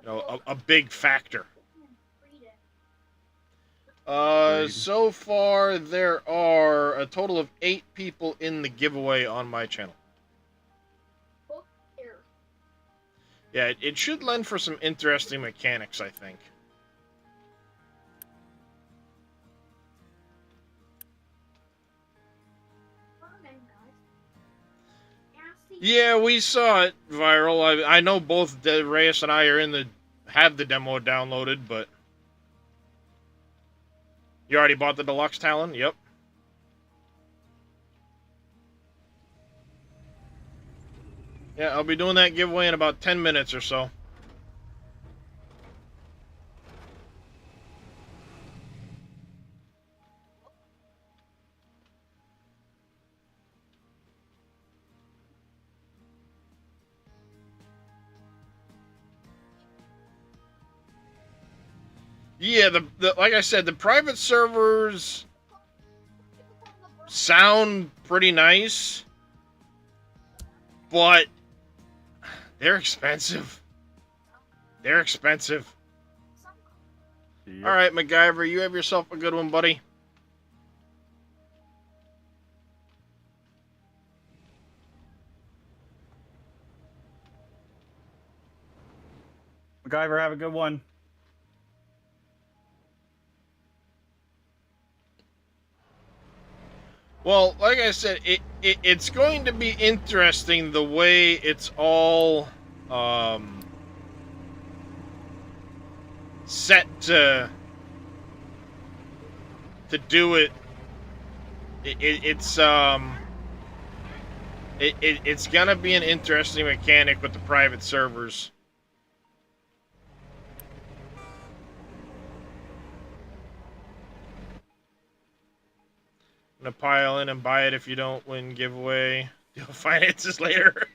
know, a big factor. So far, there are a total of 8 people in the giveaway on my channel. Yeah, it should lend for some interesting mechanics, I think. Yeah, we saw it viral. I know both Reyes and I are have the demo downloaded, but... You already bought the Deluxe Talon? Yep. Yeah, I'll be doing that giveaway in about 10 minutes or so. Yeah, like I said, the private servers sound pretty nice, but they're expensive. They're expensive. Yep. All right, MacGyver, you have yourself a good one, buddy. MacGyver, have a good one. Well, like I said, it's going to be interesting the way it's all set to do it. It's gonna be an interesting mechanic with the private servers. Gonna pile in and buy it if you don't win giveaway. Deal finances later.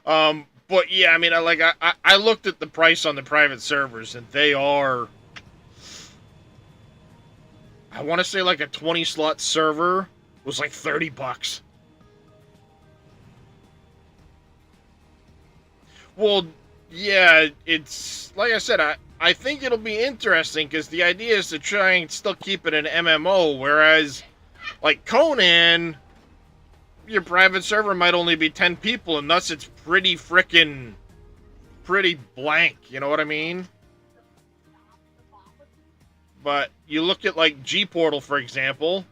But yeah, I mean, I looked at the price on the private servers, and they are, I want to say like a 20 slot server was like $30. Well, yeah, it's like I said, I think it'll be interesting because the idea is to try and still keep it an MMO, whereas, like Conan, your private server might only be 10 people, and thus it's pretty blank, you know what I mean? But you look at, like, G-Portal, for example.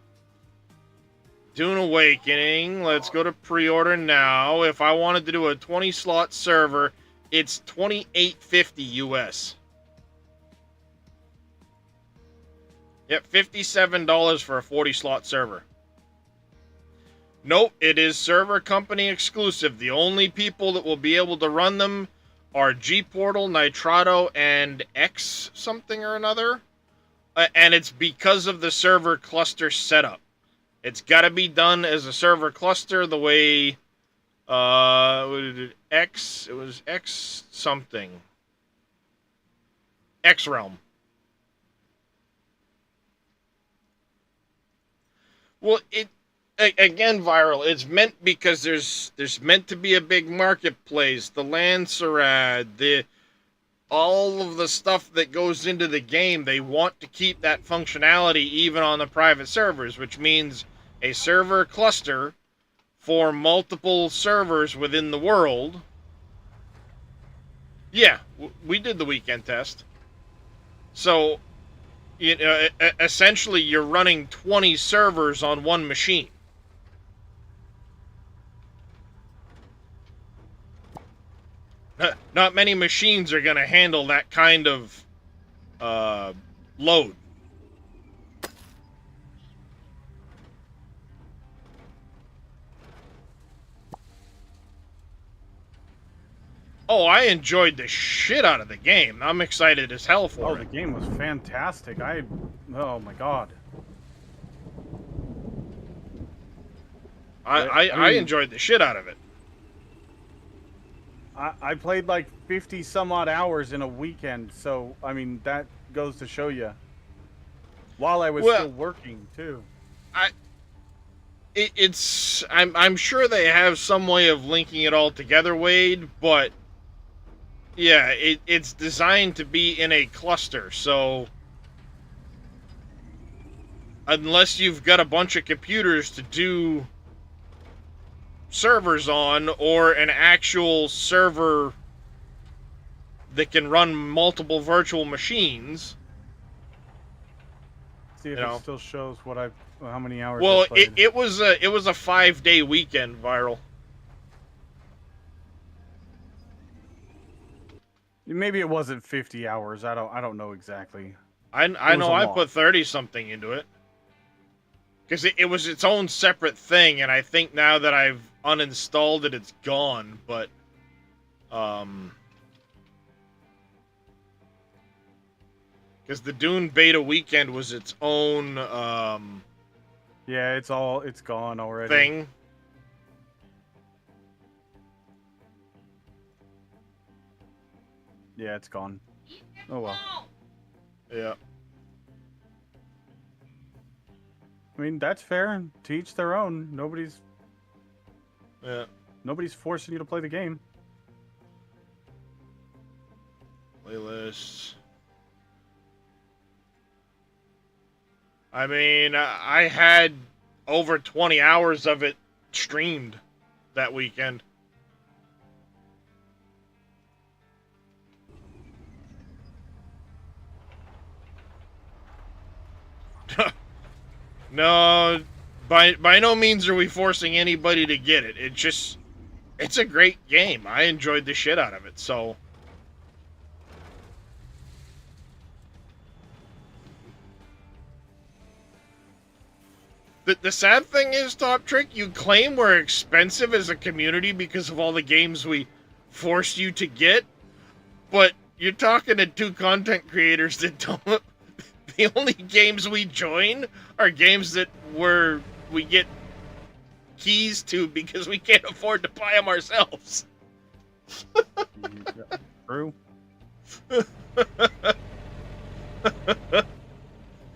Dune Awakening, let's go to pre-order now. If I wanted to do a 20-slot server, it's $28.50 US. Yep, $57 for a 40-slot server. Nope, it is server company exclusive. The only people that will be able to run them are G-Portal, Nitrado, and X something or another. And it's because of the server cluster setup. It's got to be done as a server cluster the way it was X something. X Realm. Well, again, Viral, it's meant because there's meant to be a big marketplace, the Lancerad, all of the stuff that goes into the game. They want to keep that functionality even on the private servers, which means a server cluster for multiple servers within the world. Yeah, we did the weekend test. So, you know, essentially you're running 20 servers on one machine. Not many machines are going to handle that kind of load. Oh, I enjoyed the shit out of the game. I'm excited as hell for the it. game was fantastic. Oh my god. I enjoyed the shit out of it. I played like 50 some odd hours in a weekend, so I mean that goes to show you. While I was still working too. I'm sure they have some way of linking it all together, Wade, but yeah, it's designed to be in a cluster, so unless you've got a bunch of computers to do servers on, or an actual server that can run multiple virtual machines. See if it still shows how many hours. Well, I played. it was a 5-day weekend, Viral. Maybe it wasn't 50 hours. I don't know exactly. I know I put 30 something into it. Because it was its own separate thing, and I think now that I've uninstalled it, it's gone, but... Because the Dune beta weekend was its own, Yeah, it's gone already. thing. Yeah, it's gone. Oh well. Yeah. I mean, that's fair. To each their own. Nobody's forcing you to play the game. Playlists. I mean, I had over 20 hours of it streamed that weekend. No, by no means are we forcing anybody to get it. It's a great game. I enjoyed the shit out of it, so... The sad thing is, Top Trick, you claim we're expensive as a community because of all the games we forced you to get, but you're talking to two content creators that don't... The only games we join are games that we get keys to because we can't afford to buy them ourselves. True.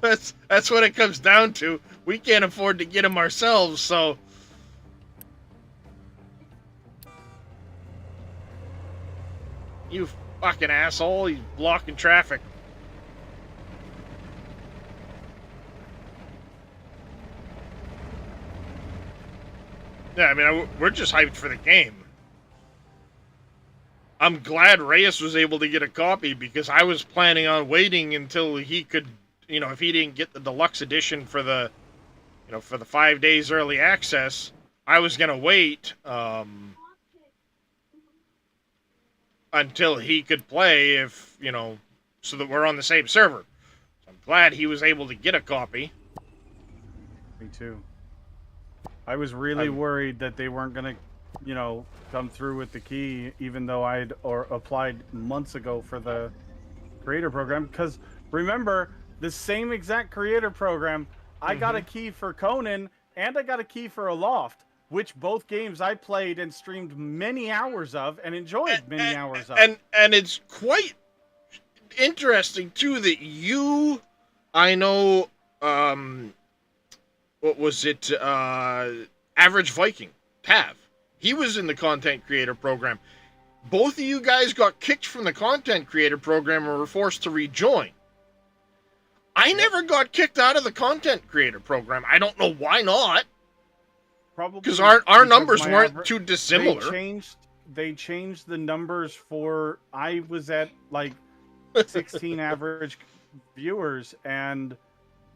That's what it comes down to. We can't afford to get them ourselves, so... You fucking asshole, he's blocking traffic. Yeah, I mean, we're just hyped for the game. I'm glad Reyes was able to get a copy because I was planning on waiting until he could, if he didn't get the deluxe edition for the 5 days early access, I was going to wait until he could play so that we're on the same server. I'm glad he was able to get a copy. Me too. I was really worried that they weren't gonna, you know, come through with the key, even though I'd applied months ago for the creator program. Because remember, the same exact creator program, I got a key for Conan and I got a key for Aloft, which both games I played and streamed many hours of and enjoyed many hours of. And it's quite interesting too that you, I know, what was it? Average Viking, Tav. He was in the content creator program. Both of you guys got kicked from the content creator program and were forced to rejoin. I never got kicked out of the content creator program. I don't know why not. Probably because our numbers my weren't too dissimilar. They changed the numbers for. I was at like 16 average viewers, and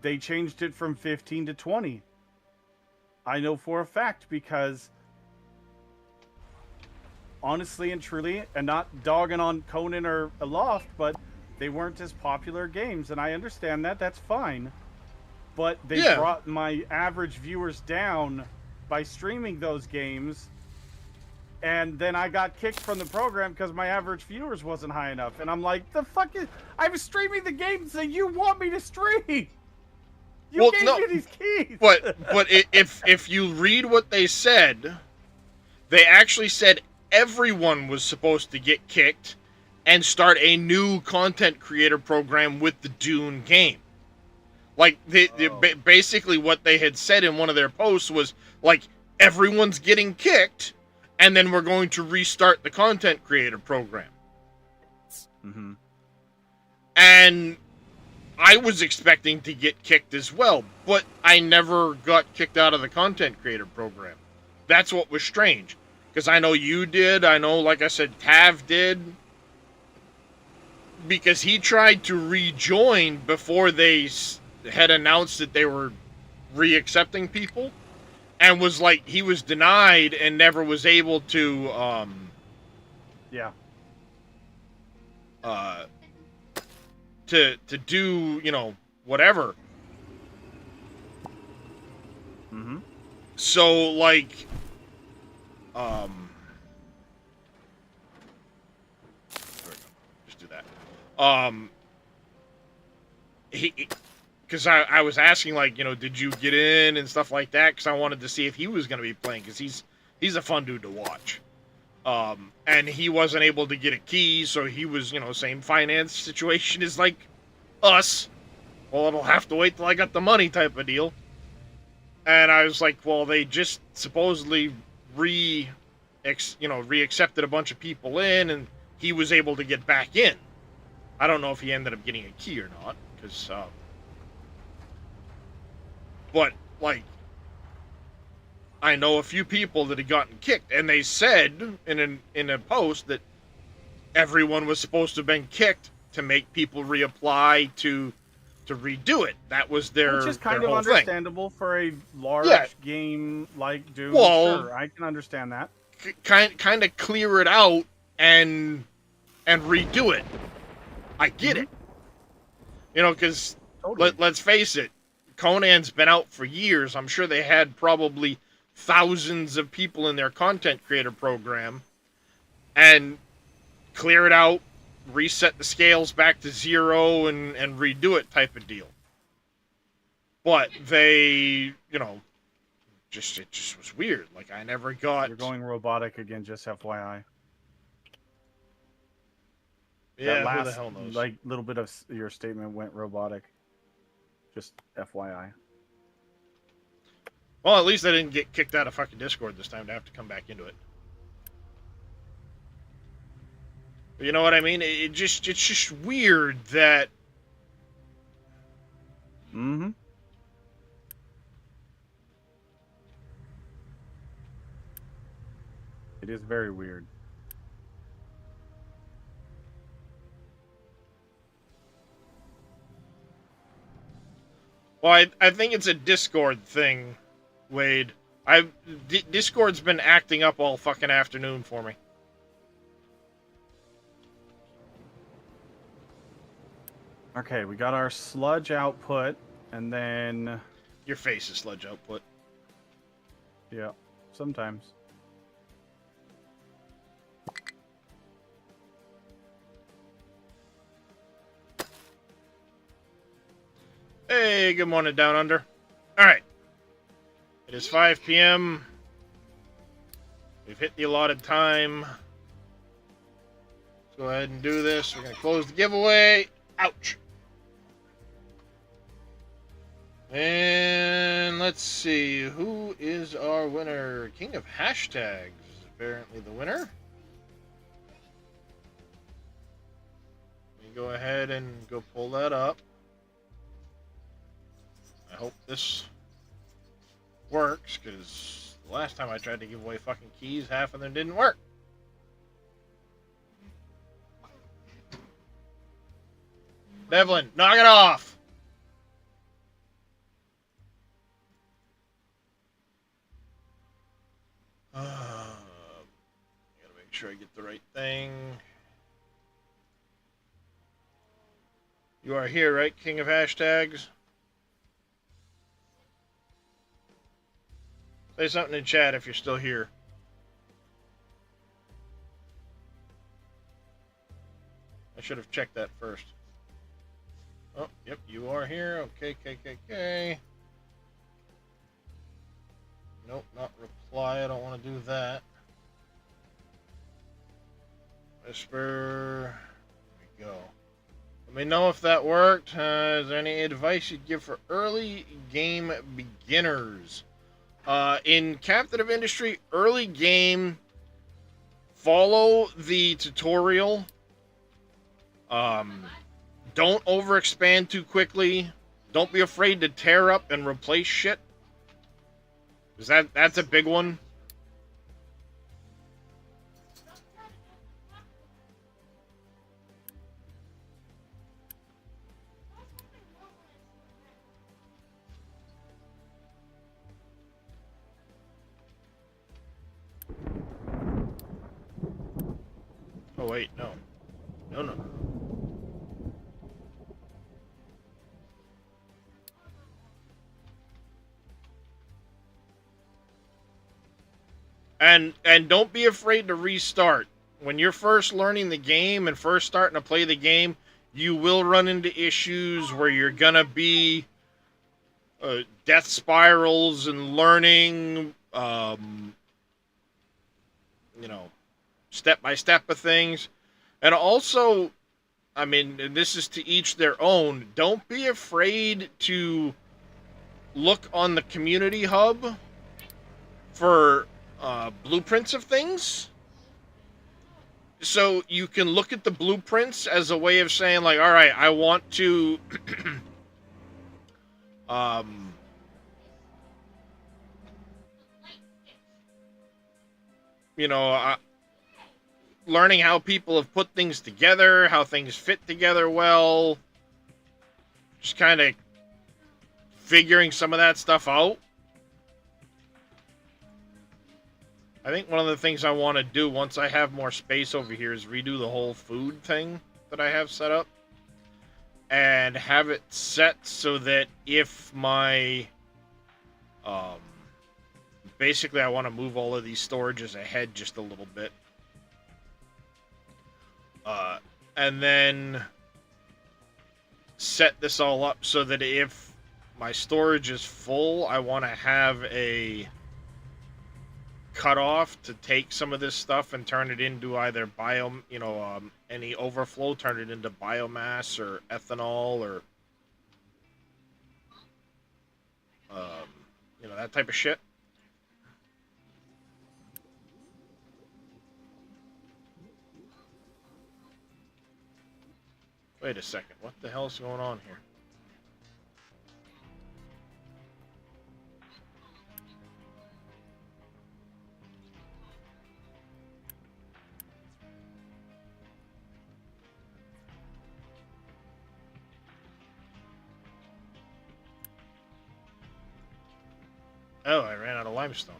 they changed it from 15 to 20. I know for a fact because, honestly and truly, and not dogging on Conan or Aloft, but they weren't as popular games, and I understand that. That's fine. But they brought my average viewers down by streaming those games, and then I got kicked from the program because my average viewers wasn't high enough. And I'm like, the fuck is... I was streaming the games that you want me to stream! You gave me these keys! But if you read what they said, they actually said everyone was supposed to get kicked and start a new content creator program with the Dune game. Like, basically what they had said in one of their posts was, like, everyone's getting kicked, and then we're going to restart the content creator program. Mm-hmm. And I was expecting to get kicked as well, but I never got kicked out of the content creator program. That's what was strange. Because I know you did, I know, like I said, Tav did. Because he tried to rejoin before they had announced that they were reaccepting people. And was like, he was denied and never was able to, to do, you know, whatever. Mm-hmm. So, like, just do that. Because I was asking, like, you know, did you get in and stuff like that? Because I wanted to see if he was going to be playing, because he's a fun dude to watch. And he wasn't able to get a key, so he was, you know, same finance situation as, like, us. Well, it'll have to wait till I got the money type of deal. And I was like, well, they just supposedly reaccepted a bunch of people in, and he was able to get back in. I don't know if he ended up getting a key or not, because, but, like, I know a few people that had gotten kicked, and they said in a post that everyone was supposed to have been kicked to make people reapply to redo it. That was their Which is kind of whole understandable thing. for a large game like Doom. Well, sure, I can understand that. Kind of clear it out and redo it. I get it. You know, because let's face it, Conan's been out for years. I'm sure they had probably thousands of people in their content creator program, and clear it out, reset the scales back to zero, and redo it type of deal. But they, you know, it just was weird. Like, I never got... You're going robotic again, just FYI. Yeah, that last, who the hell knows? like, little bit of your statement went robotic. Just FYI. Well, at least I didn't get kicked out of fucking Discord this time to have to come back into it. You know what I mean? It's just weird that... Mm-hmm. It is very weird. Well, I think it's a Discord thing, Wade. Discord's been acting up all fucking afternoon for me. Okay, we got our sludge output, and then Your face is sludge output. yeah, sometimes. Hey, good morning, Down Under. All right. It is 5 p.m. We've hit the allotted time. Let's go ahead and do this. We're going to close the giveaway. Ouch. And let's see. Who is our winner? King of Hashtags is apparently the winner. Let me go ahead and go pull that up. I hope this works, because the last time I tried to give away fucking keys, half of them didn't work. Devlin, knock it off! Gotta make sure I get the right thing. You are here, right, King of Hashtags? Say something in chat if you're still here. I should have checked that first. Oh, yep, you are here. Okay, KKK. Nope, not reply. I don't want to do that. Whisper. There we go. Let me know if that worked. Is there any advice you'd give for early game beginners? In Captain of Industry, early game, follow the tutorial. Don't overexpand too quickly. Don't be afraid to tear up and replace shit. Because that's a big one. Oh, wait, no. No. And don't be afraid to restart. When you're first learning the game and first starting to play the game, you will run into issues where you're gonna be death spirals and learning, step by step of things. And also, I mean, and this is to each their own, don't be afraid to look on the community hub for blueprints of things. So you can look at the blueprints as a way of saying, like, all right, I want to learning how people have put things together, how things fit together well, just kind of figuring some of that stuff out. I think one of the things I want to do once I have more space over here is redo the whole food thing that I have set up. And have it set so that if my... basically, I want to move all of these storages ahead just a little bit. And then set this all up so that if my storage is full, I want to have a cutoff to take some of this stuff and turn it into either any overflow, turn it into biomass or ethanol or that type of shit. Wait a second, what the hell's going on here? Oh, I ran out of limestone.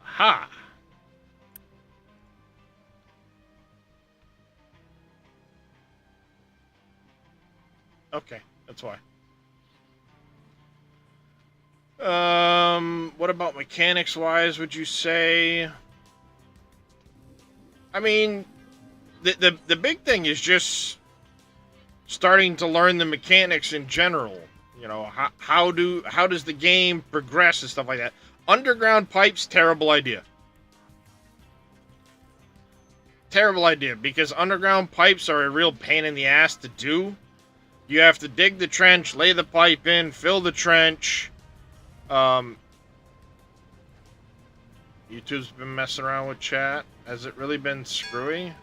Ha! Okay, that's why. What about mechanics-wise, would you say? I mean, the big thing is just starting to learn the mechanics in general. You know, how does the game progress and stuff like that. Underground pipes, terrible idea. Terrible idea, because underground pipes are a real pain in the ass to do. You have to dig the trench, lay the pipe in, fill the trench. YouTube's been messing around with chat. Has it really been screwy?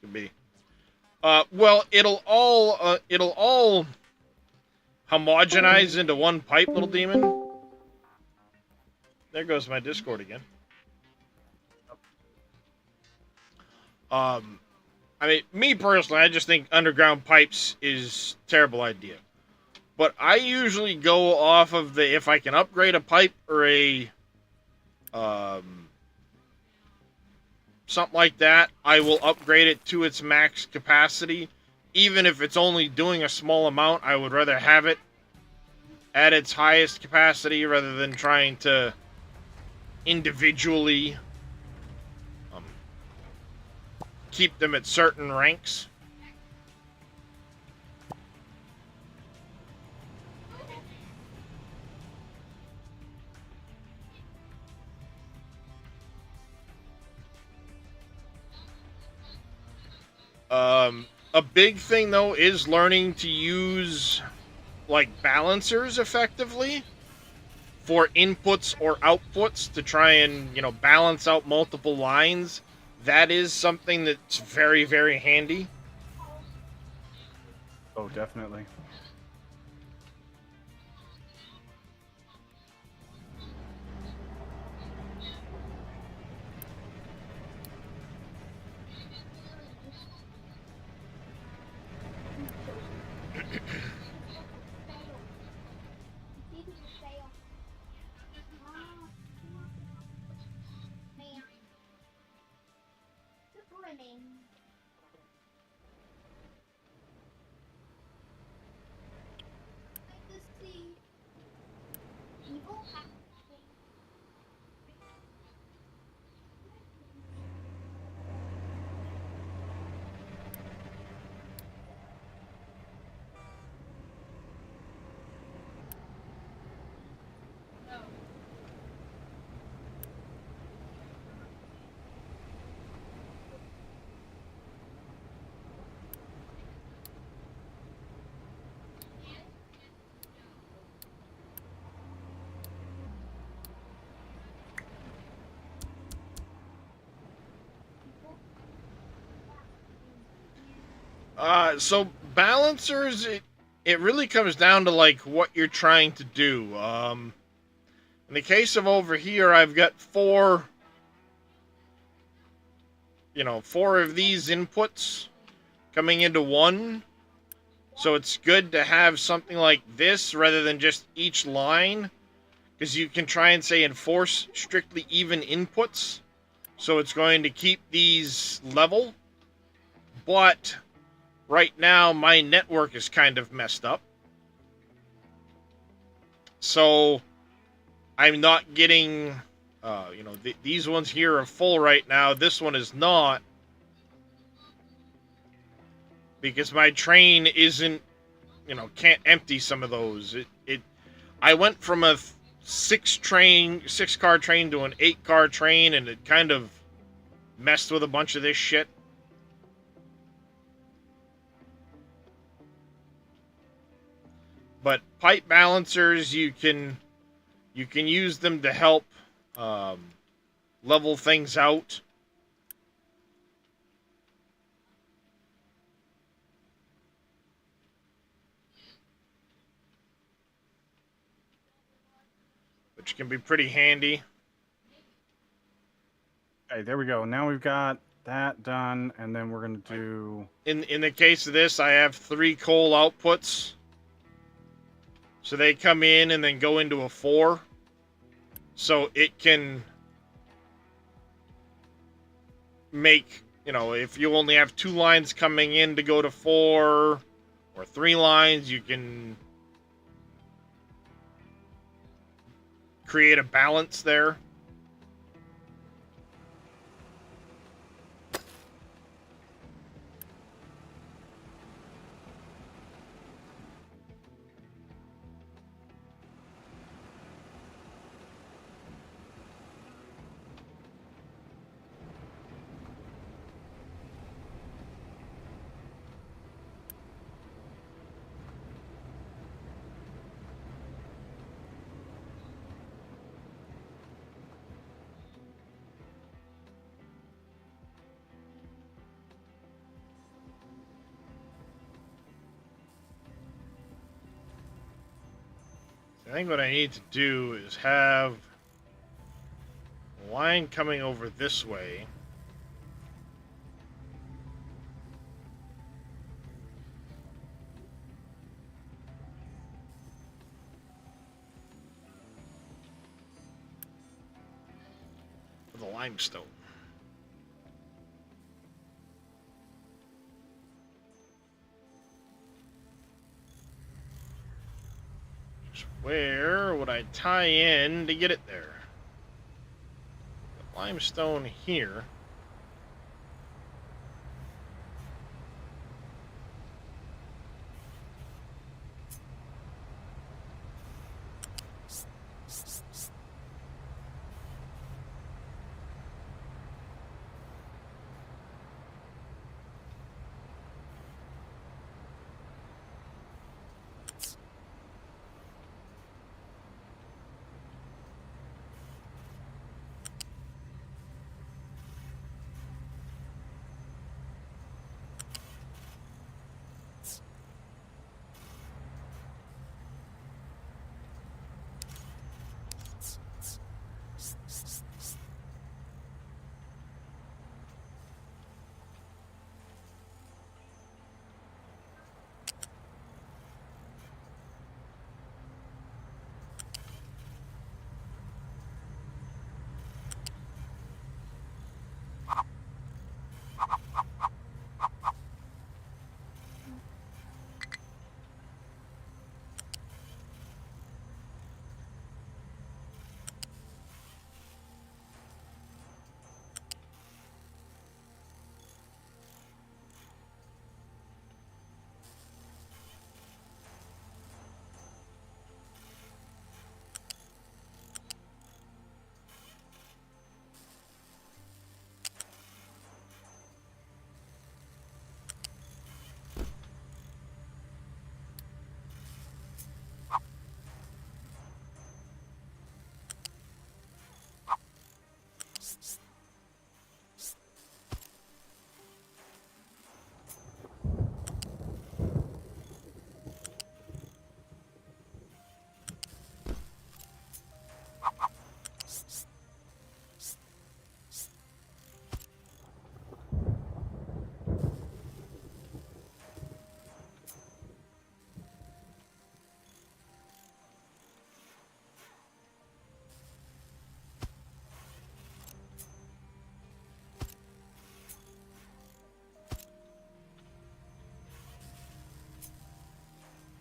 Could be. Well, it'll all homogenize into one pipe, little demon. There goes my Discord again. I mean, me personally, I just think underground pipes is a terrible idea. But I usually go off of the, if I can upgrade a pipe or a, something like that, I will upgrade it to its max capacity. Even if it's only doing a small amount, I would rather have it at its highest capacity rather than trying to individually keep them at certain ranks. A big thing though is learning to use like balancers effectively for inputs or outputs to try and, you know, balance out multiple lines. That is something that's very, very handy. Oh, definitely. So balancers, it really comes down to like what you're trying to do. In the case of over here, I've got four of these inputs coming into one. So it's good to have something like this rather than just each line, because you can try and say enforce strictly even inputs. So it's going to keep these level. But right now, my network is kind of messed up. So I'm not getting, these ones here are full right now. This one is not. Because my train isn't, can't empty some of those. I went from a 6-car train to an 8-car train, and it kind of messed with a bunch of this shit. But pipe balancers, you can use them to help level things out. Which can be pretty handy. Okay, there we go. Now we've got that done, and then we're gonna do. In the case of this, I have 3 coal outputs. So they come in and then go into a 4. So it can make, you know, if you only have 2 lines coming in to go to 4, or 3 lines, you can create a balance there. I think what I need to do is have a line coming over this way. For the limestone. Where would I tie in to get it there? The limestone here.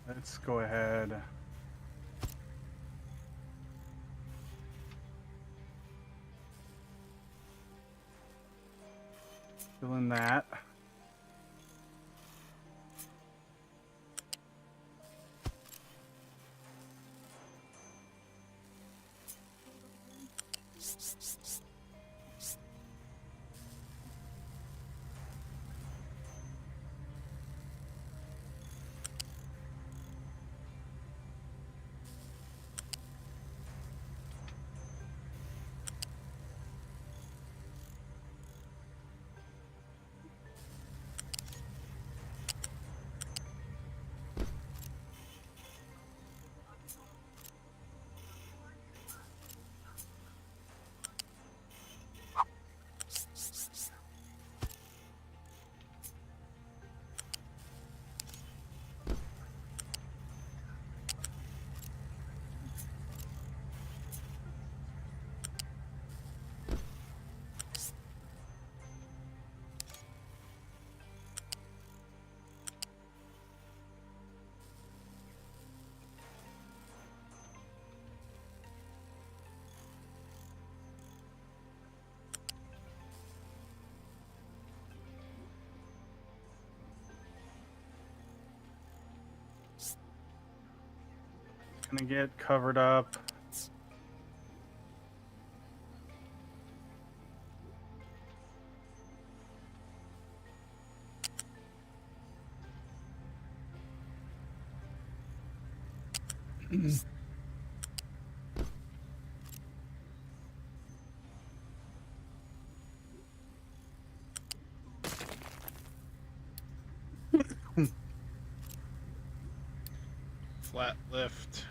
Let's go ahead. Fill in that. gonna get covered up. Flat lift.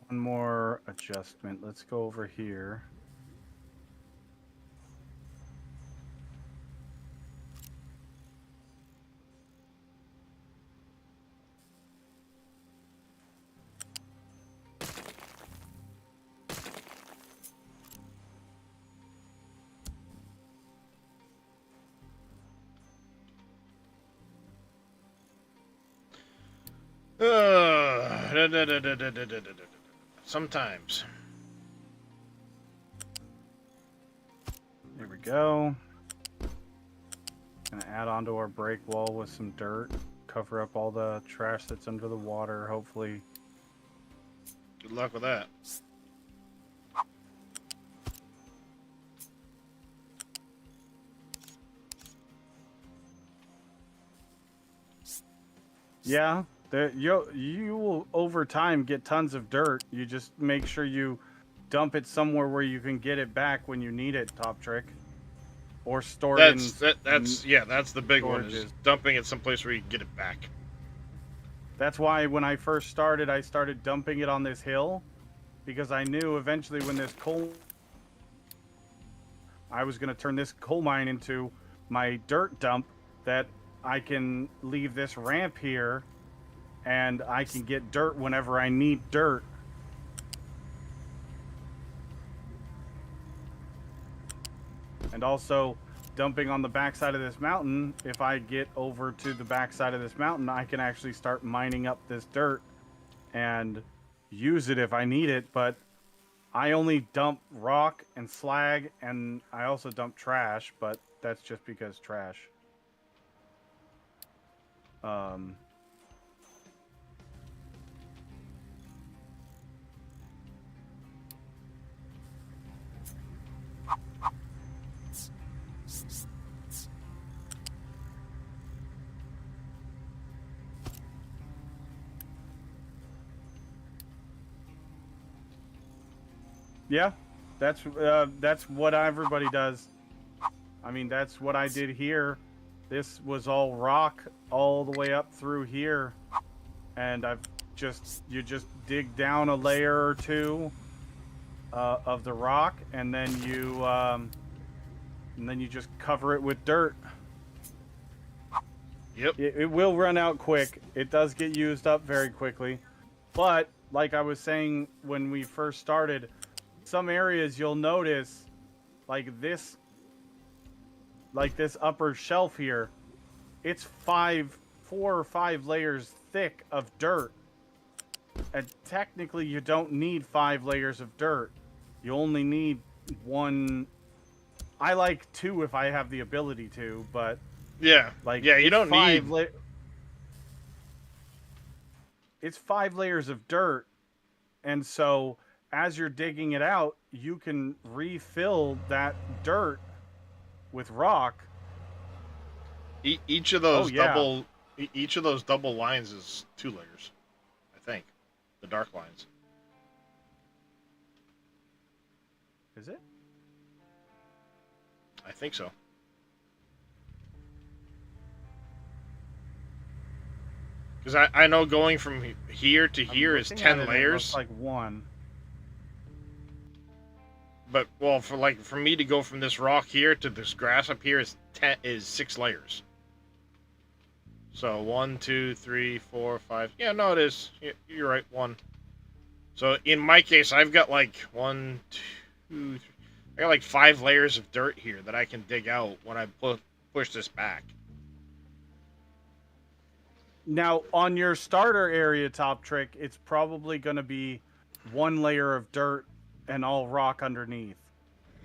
One more adjustment. Let's go over here. Sometimes. There we go. Gonna add onto our break wall with some dirt. Cover up all the trash that's under the water, hopefully. Good luck with that. Yeah, you will over time get tons of dirt. You just make sure you dump it somewhere where you can get it back when you need it, Top Trick. Or store it in... That's the big one, is storages. dumping it someplace where you can get it back. That's why when I first started, I started dumping it on this hill. Because I knew eventually when this I was going to turn this coal mine into my dirt dump, that I can leave this ramp here and I can get dirt whenever I need dirt. And also, dumping on the backside of this mountain, if I get over to the backside of this mountain, I can actually start mining up this dirt and use it if I need it. But I only dump rock and slag, and I also dump trash, but that's just because trash. Yeah, that's what everybody does. I mean, that's what I did here. This was all rock all the way up through here, and you just dig down a layer or two of the rock, and then you just cover it with dirt. Yep. It will run out quick. It does get used up very quickly, but like I was saying when we first started, some areas you'll notice, like this upper shelf here, it's 4 or 5 layers thick of dirt. And technically you don't need 5 layers of dirt. You only need 1. I like 2 if I have the ability to, but Yeah. like Yeah, you don't need... It's 5 layers of dirt, and so as you're digging it out, you can refill that dirt with rock. Each of those Oh, yeah. double lines is 2 layers, I think. The dark lines. Is it? I think so. Because I know going from here to here is looking at 10 it, it layers. looks like 1. but well, for me to go from this rock here to this grass up here is 6 layers. So 1, 2, 3, 4, 5. Yeah, no, it is. You're right. 1. So in my case, I've got like 1, 2, 3. I got like 5 layers of dirt here that I can dig out when I push this back. Now, on your starter area, Top Trick, it's probably going to be 1 layer of dirt and all rock underneath.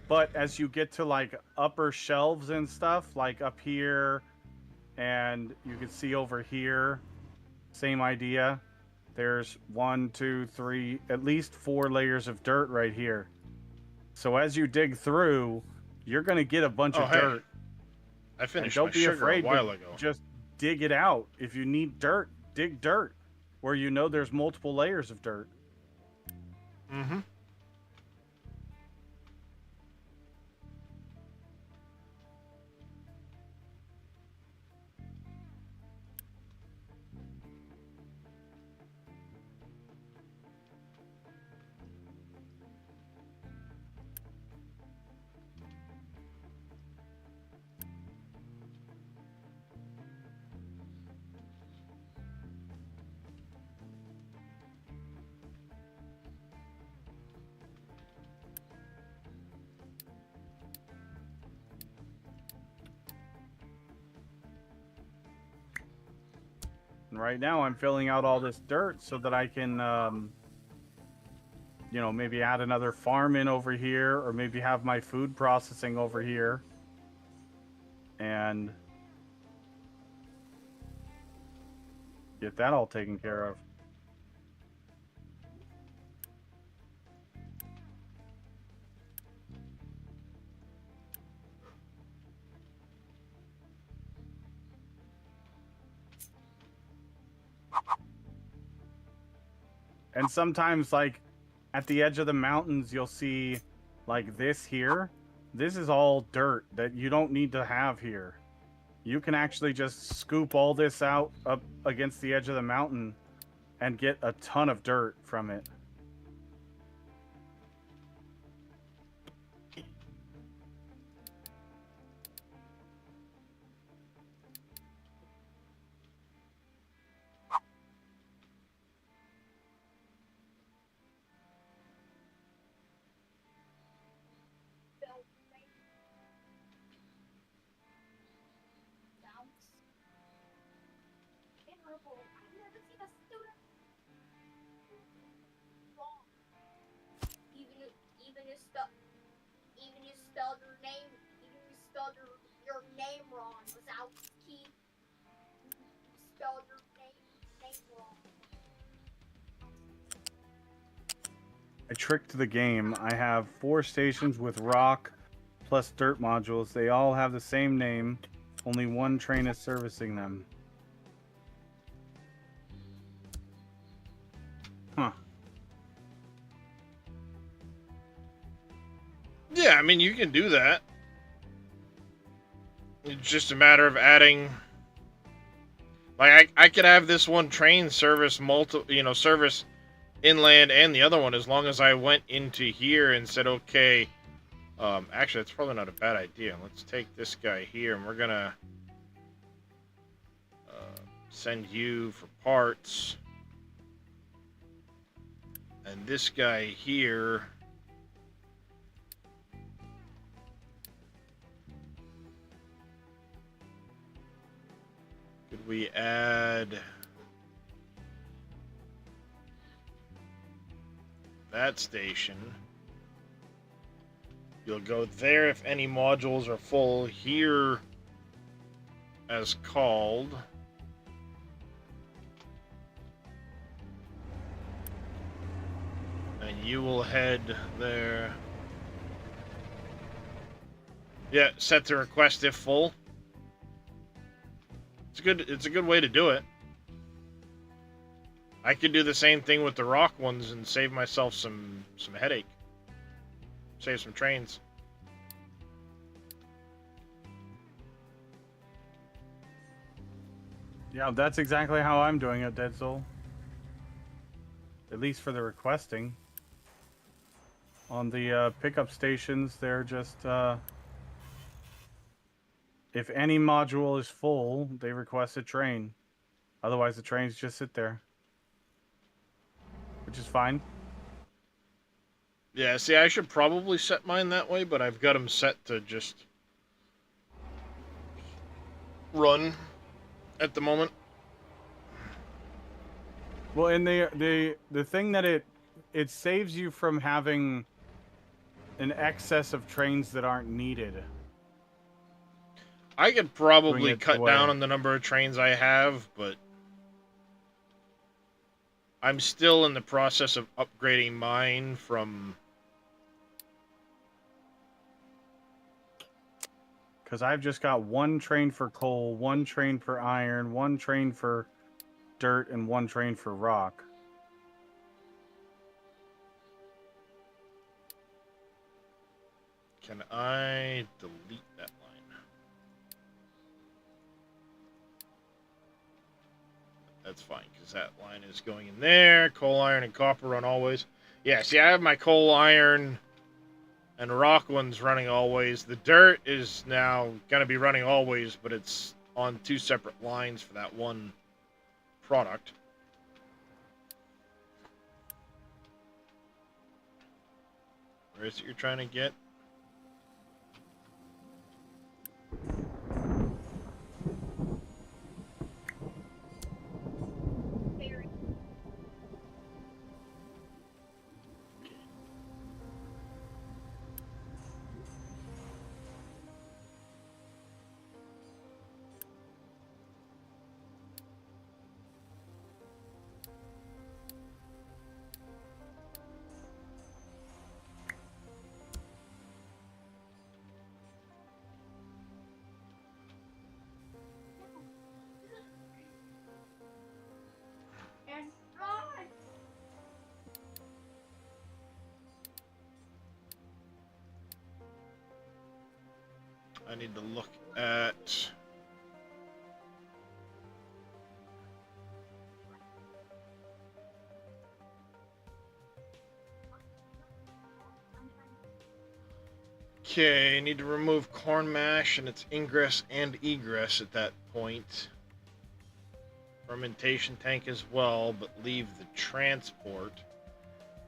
But as you get to like upper shelves and stuff, like up here, and you can see over here, same idea. There's 1, 2, 3, at least 4 layers of dirt right here. So as you dig through, you're going to get a bunch of dirt. I finished and my don't be sugar afraid a while ago. Just dig it out. If you need dirt, dig dirt where you know there's multiple layers of dirt. Mm-hmm. And right now I'm filling out all this dirt so that I can, you know, maybe add another farm in over here, or maybe have my food processing over here. And get that all taken care of. And sometimes, like, at the edge of the mountains, you'll see, like, this here. This is all dirt that you don't need to have here. You can actually just scoop all this out up against the edge of the mountain and get a ton of dirt from it. Even you spelled your name, even you spelled your name wrong. Without key, you spelled your name wrong. I tricked the game. I have 4 stations with rock plus dirt modules. They all have the same name. Only 1 train is servicing them. Huh. Yeah, I mean, you can do that. It's just a matter of adding... Like, I could have this one train service service inland and the other one, as long as I went into here and said, okay, actually, that's probably not a bad idea. Let's take this guy here, and we're gonna send you for parts. And this guy here... Could we add that station? You'll go there if any modules are full. Here as called. And you will head there. Yeah, set to request if full. It's a good way to do it. I could do the same thing with the rock ones and save myself some headache. Save some trains. Yeah, that's exactly how I'm doing it, Dead Soul. At least for the requesting. On the pickup stations, they're just if any module is full, they request a train. Otherwise, the trains just sit there, which is fine. Yeah, see, I should probably set mine that way, but I've got them set to just run at the moment. Well, and the thing that it saves you from having an excess of trains that aren't needed. I could probably Bring it cut away. down on the number of trains I have, but I'm still in the process of upgrading mine from... Because I've just got one train for coal, one train for iron, one train for dirt, and one train for rock. Can I delete that line? That's fine, because that line is going in there. Coal, iron, and copper run always. Yeah, see, I have my coal, iron, and rock ones running always. The dirt is now going to be running always, but it's on 2 separate lines for that one product. Where is it you're trying to get? Very. And run! I need to look at... Okay, need to remove corn mash and its ingress and egress at that point. Fermentation tank as well, but leave the transport.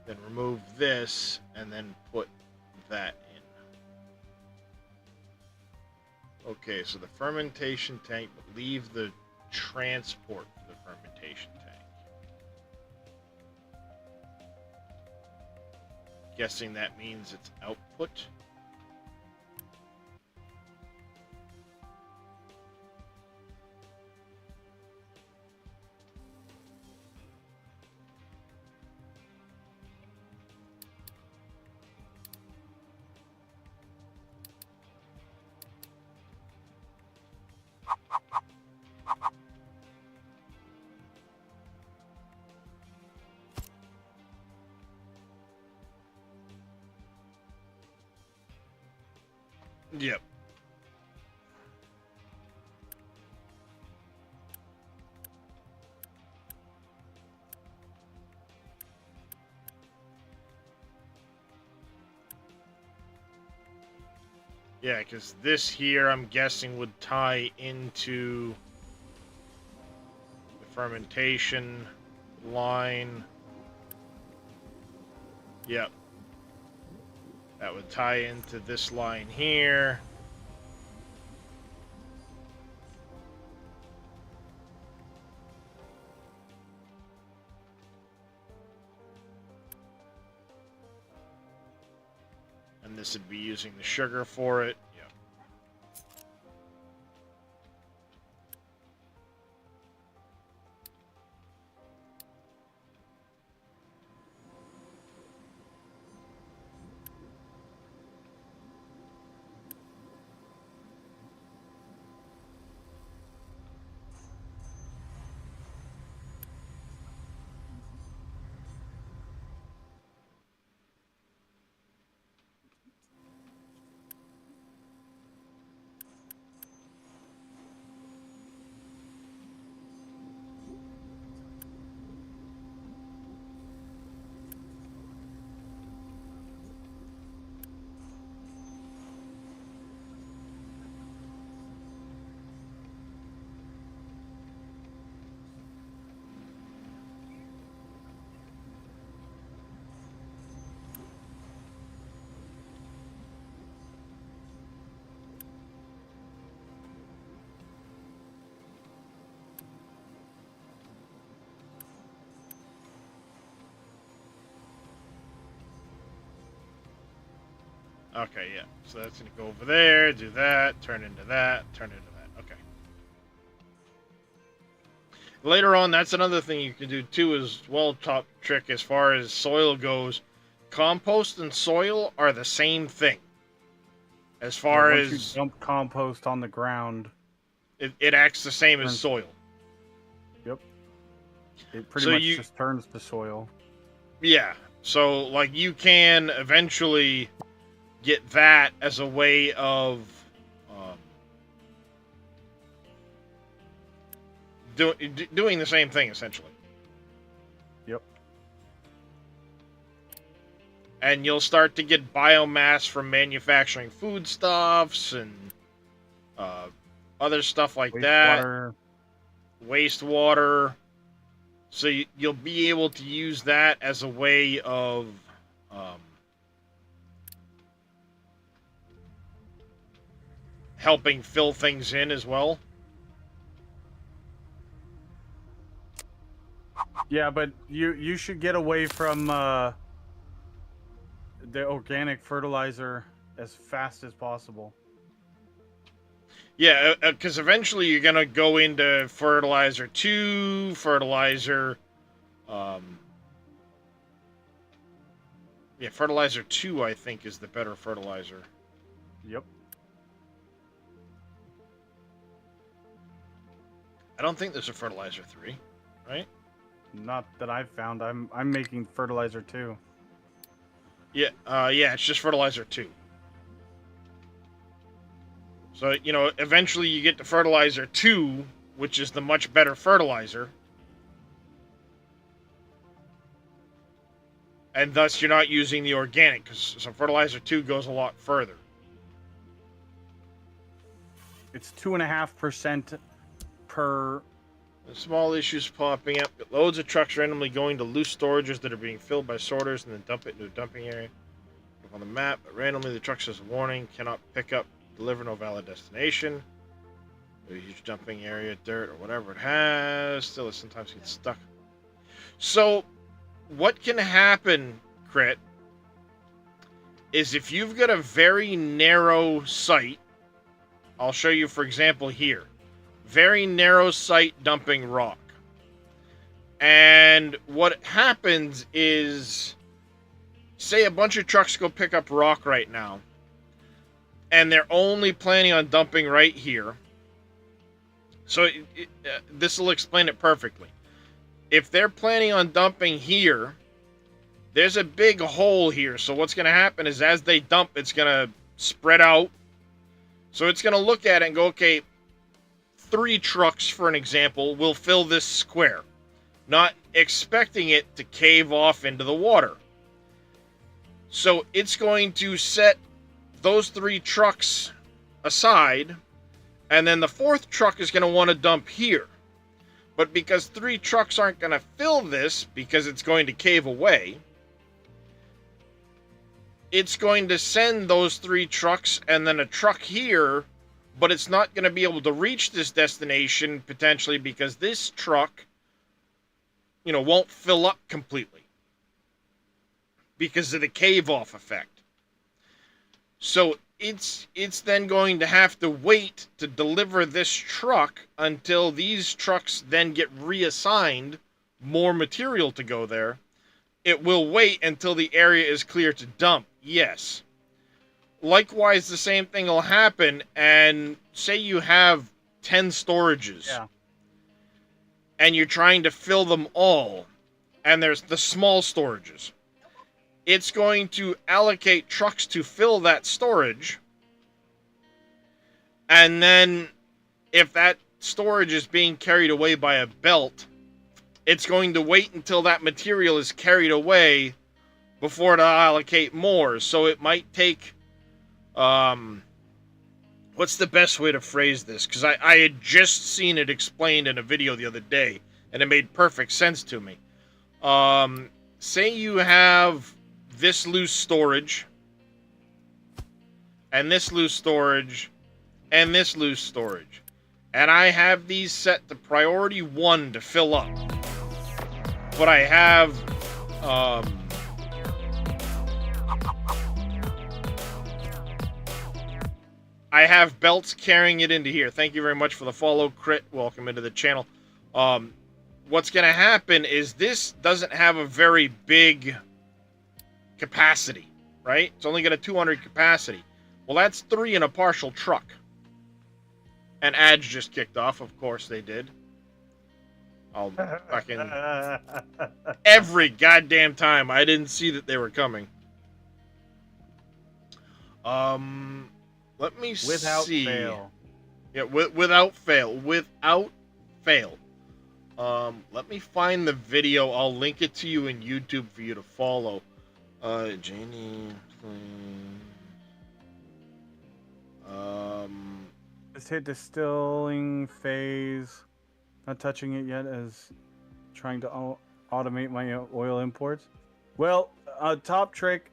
Then remove this and then put that in. Okay, so the fermentation tank, but leave the transport for the fermentation tank. Guessing that means it's output. Yep. Yeah, because this here, I'm guessing, would tie into the fermentation line. Yep. That would tie into this line here. And this would be using the sugar for it. Yep. Okay, yeah. So that's going to go over there, do that, turn into that, turn into that. Okay. Later on, that's another thing you can do too as well, Top Trick, as far as soil goes. Compost and soil are the same thing. As far Once as... you dump compost on the ground, it acts the same as soil. Yep. It pretty much just turns to soil. Yeah. So, like, you can eventually get that as a way of doing the same thing, essentially. Yep. And you'll start to get biomass from manufacturing foodstuffs and other stuff like that. Wastewater. So you'll be able to use that as a way of helping fill things in as well. Yeah, but you should get away from the organic fertilizer as fast as possible. Yeah, because eventually you're going to go into fertilizer 2, fertilizer... yeah, fertilizer 2, I think, is the better fertilizer. Yep. I don't think there's a fertilizer 3, right? Not that I've found. I'm making fertilizer 2. Yeah, yeah, it's just fertilizer 2. So, you know, eventually you get to fertilizer 2, which is the much better fertilizer. And thus you're not using the organic, because so fertilizer 2 goes a lot further. It's 2.5% per... Small issues popping up. Loads of trucks randomly going to loose storages that are being filled by sorters and then dump it into a dumping area. Look on the map, but randomly the truck says warning, cannot pick up, deliver, no valid destination. A huge dumping area, dirt, or whatever it has. Still, it sometimes gets stuck. So, what can happen, Crit, is if you've got a very narrow site, I'll show you, for example, here. Very narrow site dumping rock. And what happens is, say a bunch of trucks go pick up rock right now, and they're only planning on dumping right here. So this will explain it perfectly. If they're planning on dumping here, there's a big hole here. So what's going to happen is as they dump, it's going to spread out. So it's going to look at it and go, okay, 3 trucks, for an example, will fill this square, not expecting it to cave off into the water. So it's going to set those 3 trucks aside, and then the 4th truck is going to want to dump here. But because 3 trucks aren't going to fill this because it's going to cave away, it's going to send those 3 trucks and then a truck here, but it's not going to be able to reach this destination potentially because this truck, you know, won't fill up completely because of the cave-off effect. So it's then going to have to wait to deliver this truck until these trucks then get reassigned more material to go there. It will wait until the area is clear to dump, yes. Likewise, the same thing will happen, and say you have 10 storages. Yeah. And you're trying to fill them all, and there's the small storages. It's going to allocate trucks to fill that storage, and then if that storage is being carried away by a belt, it's going to wait until that material is carried away before it'll allocate more. So it might take... what's the best way to phrase this? Because I had just seen it explained in a video the other day, and it made perfect sense to me. Say you have this loose storage, and this loose storage, and this loose storage. And I have these set to priority 1 to fill up. But I have, I have belts carrying it into here. Thank you very much for the follow, Crit. Welcome into the channel. What's going to happen is this doesn't have a very big capacity, right? It's only got a 200 capacity. Well, that's 3 in a partial truck. And ads just kicked off. Of course they did. I'll fucking... Every goddamn time. I didn't see that they were coming. Let me Without see. fail. Yeah, without fail. Without fail. Let me find the video. I'll link it to you in YouTube for you to follow. Janie... Just hit distilling phase. Not touching it yet as trying to automate my oil imports. Well, top trick.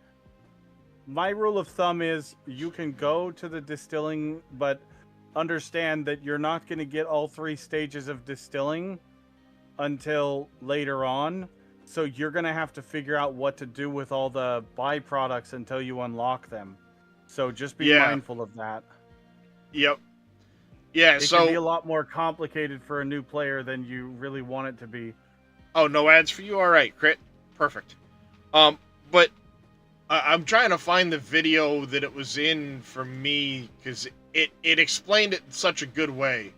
My rule of thumb is you can go to the distilling, but understand that you're not going to get all 3 stages of distilling until later on. So you're going to have to figure out what to do with all the byproducts until you unlock them. So just be mindful of that. Yep. Yeah, It can be a lot more complicated for a new player than you really want it to be. Oh, no ads for you? Alright, Crit. Perfect. But I'm trying to find the video that it was in for me, because it explained it in such a good way.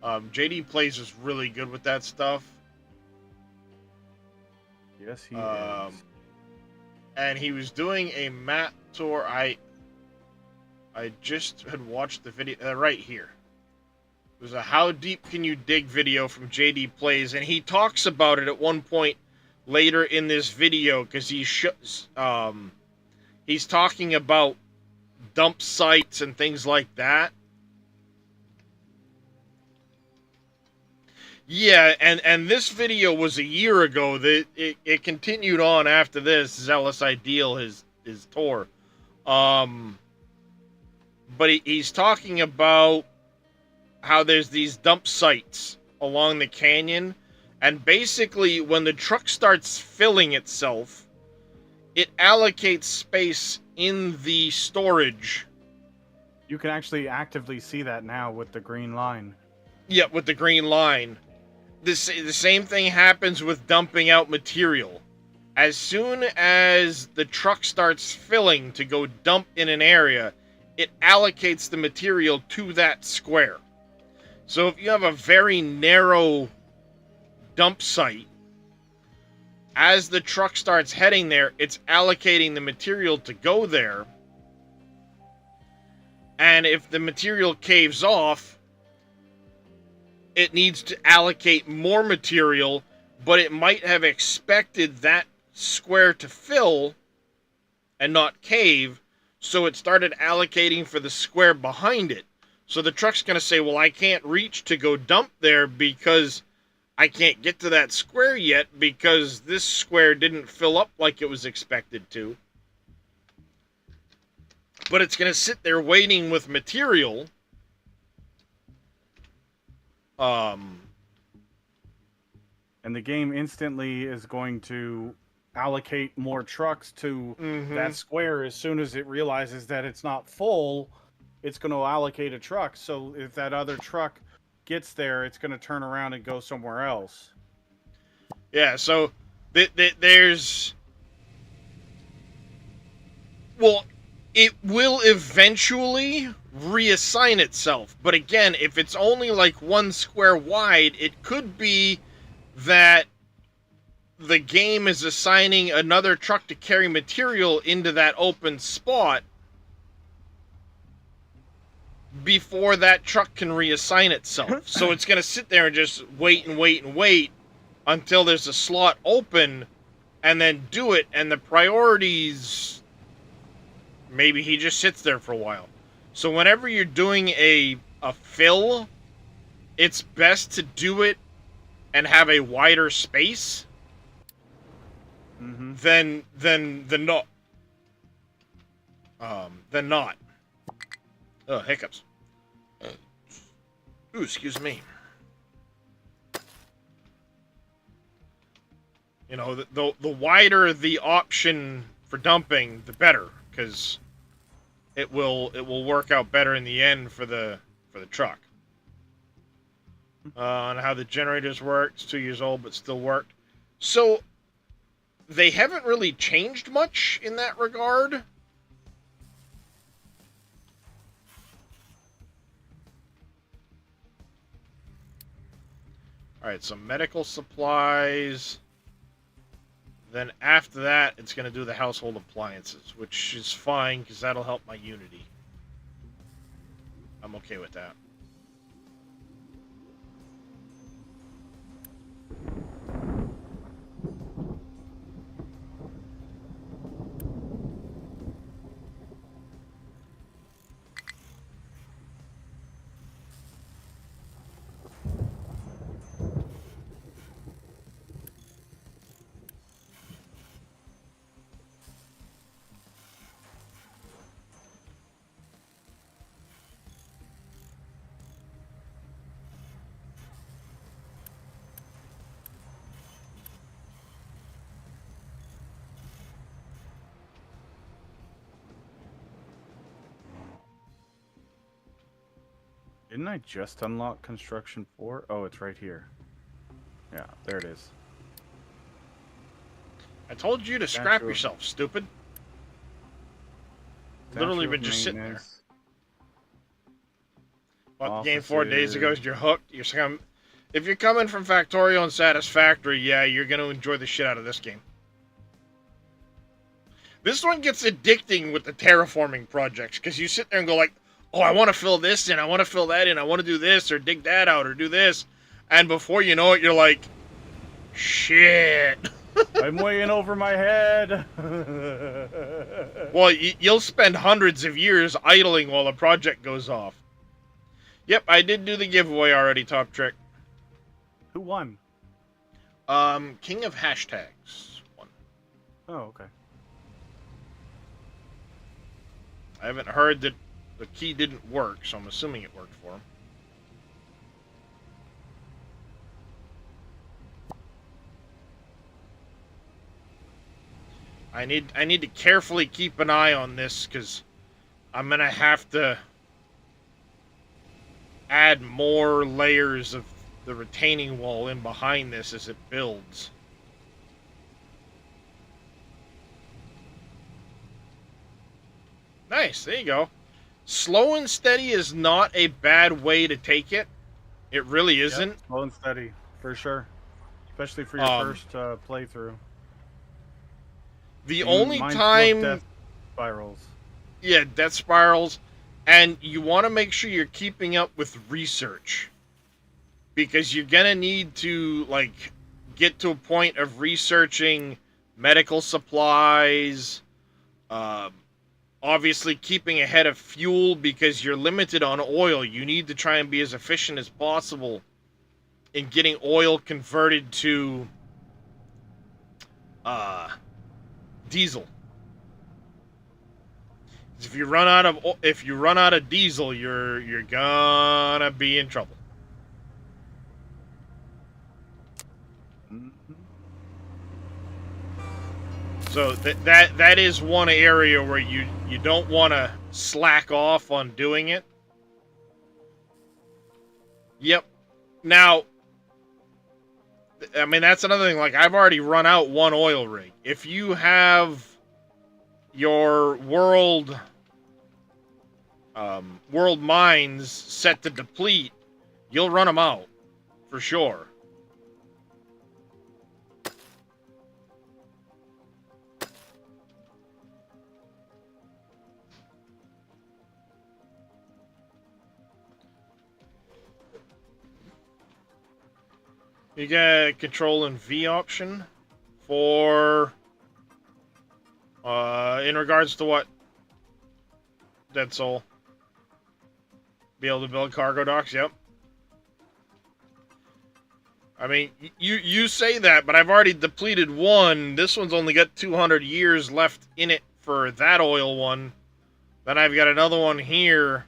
JD Plays is really good with that stuff. Yes, he is. And he was doing a map tour. I just had watched the video right here. It was a How Deep Can You Dig video from JD Plays, and he talks about it at one point later in this video, because he's talking about dump sites and things like that. Yeah, and this video was a year ago. That it continued on after this. Zealous Ideal, his tour. But he's talking about how there's these dump sites along the canyon, and basically when the truck starts filling itself, it allocates space in the storage. You can actually actively see that now with the green line. Yeah, with the green line. The same thing happens with dumping out material. As soon as the truck starts filling to go dump in an area, it allocates the material to that square. So if you have a very narrow dump site, as the truck starts heading there, it's allocating the material to go there. And if the material caves off, it needs to allocate more material, but it might have expected that square to fill and not cave, so it started allocating for the square behind it. So the truck's going to say, well, I can't reach to go dump there because I can't get to that square yet because this square didn't fill up like it was expected to. But it's going to sit there waiting with material. And the game instantly is going to allocate more trucks to that square as soon as it realizes that it's not full. It's going to allocate a truck. So if that other truck gets there, it's going to turn around and go somewhere else. Yeah, so there's... Well, it will eventually reassign itself. But again, if it's only like 1 square wide, it could be that the game is assigning another truck to carry material into that open spot before that truck can reassign itself. So it's going to sit there and just wait and wait and wait until there's a slot open and then do it. And the priorities, maybe he just sits there for a while. So whenever you're doing a fill, it's best to do it and have a wider space than not. Than not. Oh, hiccups. Ooh, excuse me. You know, the wider the option for dumping, the better, because it will work out better in the end for the truck. On how the generators work, it's 2 years old but still worked. So they haven't really changed much in that regard. Alright, so medical supplies. Then after that, it's going to do the household appliances, which is fine because that'll help my Unity. I'm okay with that. Didn't I just unlock construction 4? Oh, it's right here. Yeah, there it is. I told you to scrap yourself, stupid. Literally been just sitting there. Bought the game 4 days ago. You're hooked. If you're coming from Factorio and Satisfactory, yeah, you're going to enjoy the shit out of this game. This one gets addicting with the terraforming projects, because you sit there and go like, oh, I want to fill this in, I want to fill that in, I want to do this, or dig that out, or do this. And before you know it, you're like, shit. I'm way in over my head. Well, you'll spend hundreds of years idling while the project goes off. Yep, I did do the giveaway already, Top Trick. Who won? King of Hashtags won. Oh, okay. I haven't heard that the key didn't work, so I'm assuming it worked for him. I need to carefully keep an eye on this, because I'm gonna have to add more layers of the retaining wall in behind this as it builds. Nice, there you go. Slow and steady is not a bad way to take it. It really isn't. Yep, slow and steady, for sure. Especially for your first playthrough. The only time... Death spirals. Yeah, death spirals. And you want to make sure you're keeping up with research. Because you're going to need to, like, get to a point of researching medical supplies, obviously keeping ahead of fuel because you're limited on oil. You need to try and be as efficient as possible in getting oil converted to diesel. If you run out of diesel, you're gonna be in trouble. So that is one area where you don't want to slack off on doing it. Yep. Now, I mean, that's another thing. Like, I've already run out one oil rig. If you have your world mines set to deplete, you'll run them out for sure. You get Control and V option for, in regards to what? Dead Soul. Be able to build cargo docks, yep. I mean, you say that, but I've already depleted one. This one's only got 200 years left in it for that oil one. Then I've got another one here.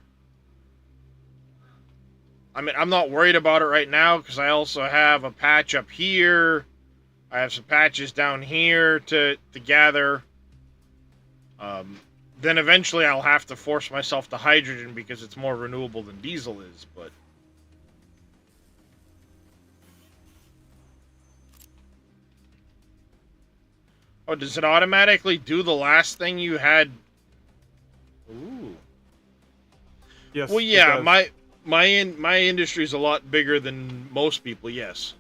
I mean, I'm not worried about it right now because I also have a patch up here. I have some patches down here to gather. Then eventually I'll have to force myself to hydrogen because it's more renewable than diesel is, but... Oh, does it automatically do the last thing you had? Ooh. Yes. Well, it yeah, does. my industry's a lot bigger than most people, yes.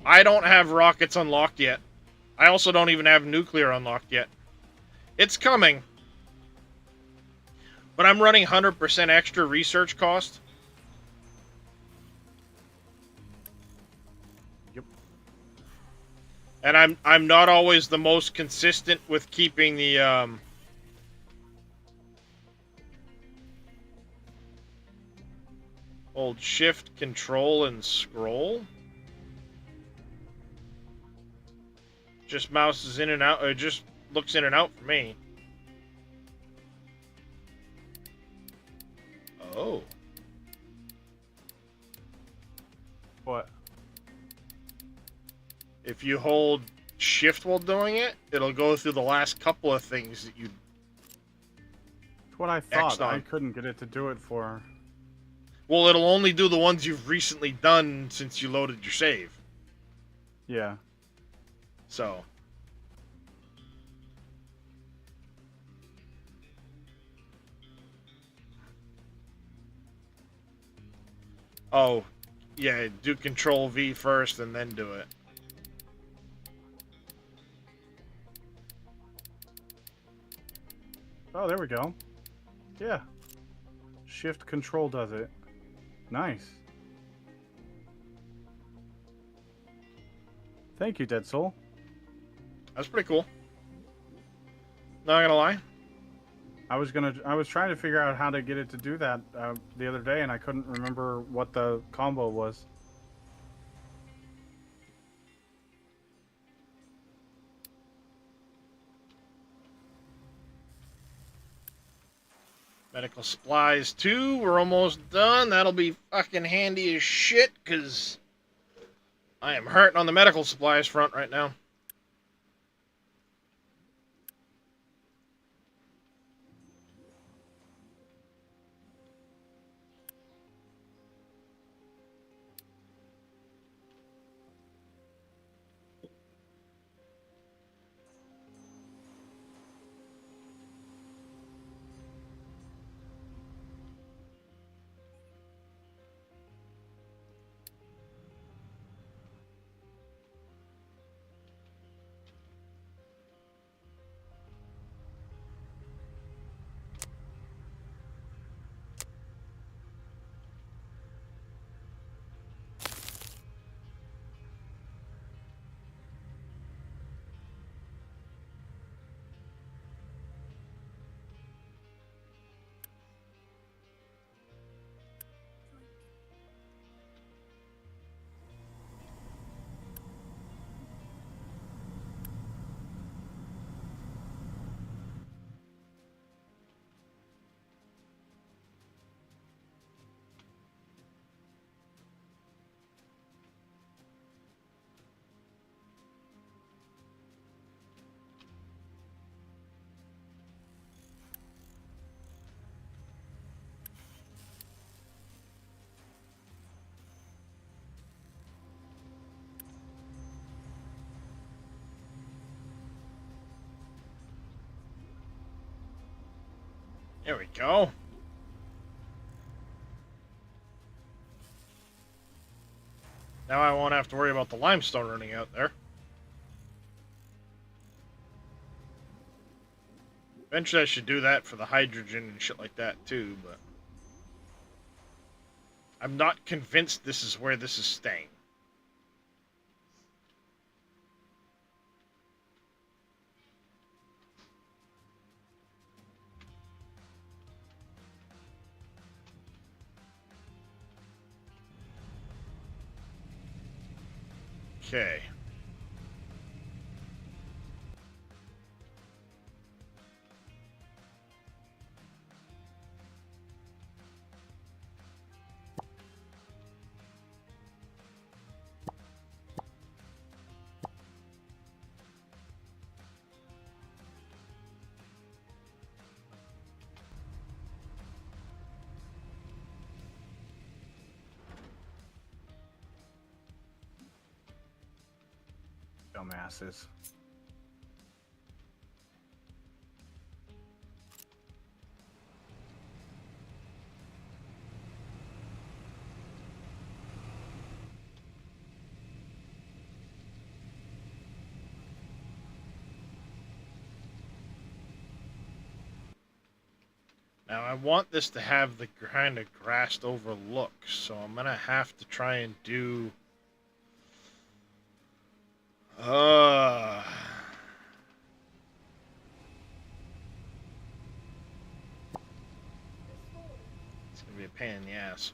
I don't have rockets unlocked yet. I also don't even have nuclear unlocked yet. It's coming. But I'm running 100% extra research cost. Yep. And I'm not always the most consistent with keeping the hold shift, control, and scroll. Just mouses in and out, or just looks in and out for me. Oh. What? If you hold shift while doing it, it'll go through the last couple of things that you... It's what I thought. Excellent. I couldn't get it to do it for... Well, it'll only do the ones you've recently done since you loaded your save. Yeah. So... Oh, yeah, do Control V first and then do it. Oh, there we go. Yeah. Shift control does it. Nice. Thank you, Dead Soul. That's pretty cool. Not gonna lie. I was trying to figure out how to get it to do that the other day, and I couldn't remember what the combo was. Medical supplies 2, we're almost done. That'll be fucking handy as shit, because I am hurting on the medical supplies front right now. There we go. Now I won't have to worry about the limestone running out there. Eventually I should do that for the hydrogen and shit like that too, but... I'm not convinced this is where this is staying. Okay. Dumbasses. Now, I want this to have the kind of grassed over look, so I'm going to have to try and do... It's going to be a pain in the ass.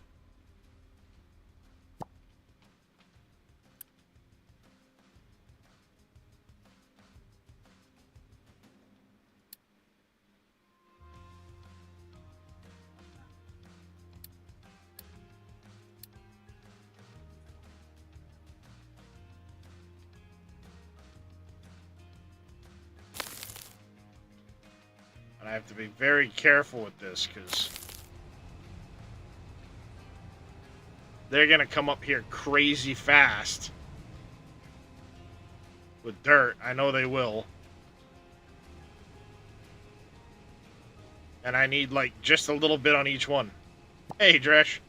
And I have to be very careful with this, because they're going to come up here crazy fast with dirt. I know they will. And I need, like, just a little bit on each one. Hey, Dresh.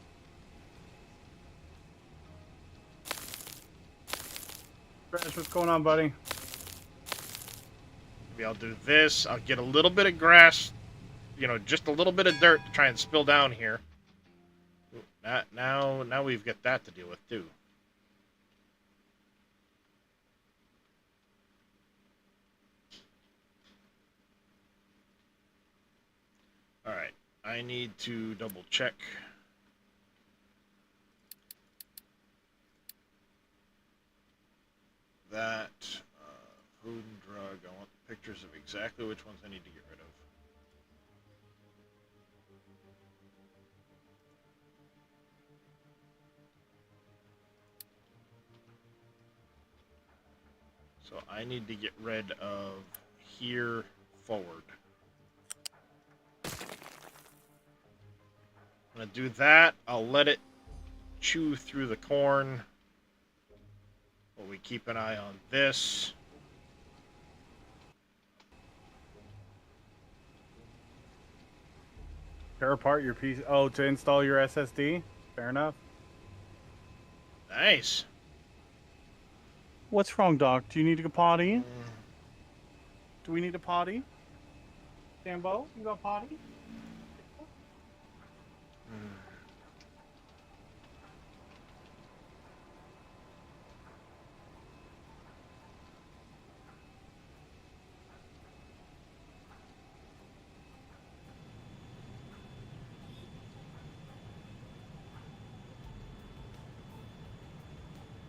Crash, what's going on, buddy? Maybe I'll do this. I'll get a little bit of grass, you know, just a little bit of dirt to try and spill down here. Now we've got that to deal with, too. Alright, I need to double check. That, food and drug, I want pictures of exactly which ones I need to get rid of. So I need to get rid of here forward. I'm going to do that. I'll let it chew through the corn. But we keep an eye on this. Tear apart your PC. Oh, to install your SSD? Fair enough. Nice. What's wrong, Doc? Do you need to go potty? Do we need a potty? Sambo, you got potty?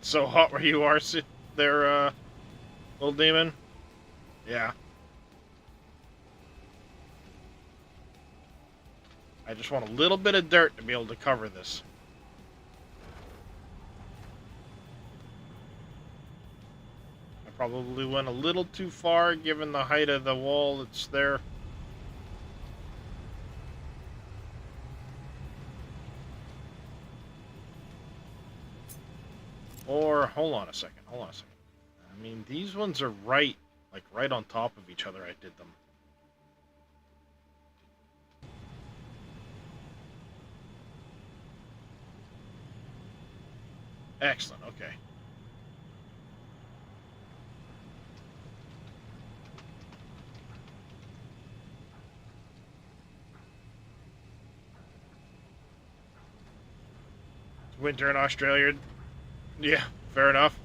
So hot where you are there, little demon? Yeah. I just want a little bit of dirt to be able to cover this. I probably went a little too far given the height of the wall that's there. Or, hold on a second. I mean, these ones are right on top of each other I did them. Excellent, okay. Winter in Australia. Yeah, fair enough.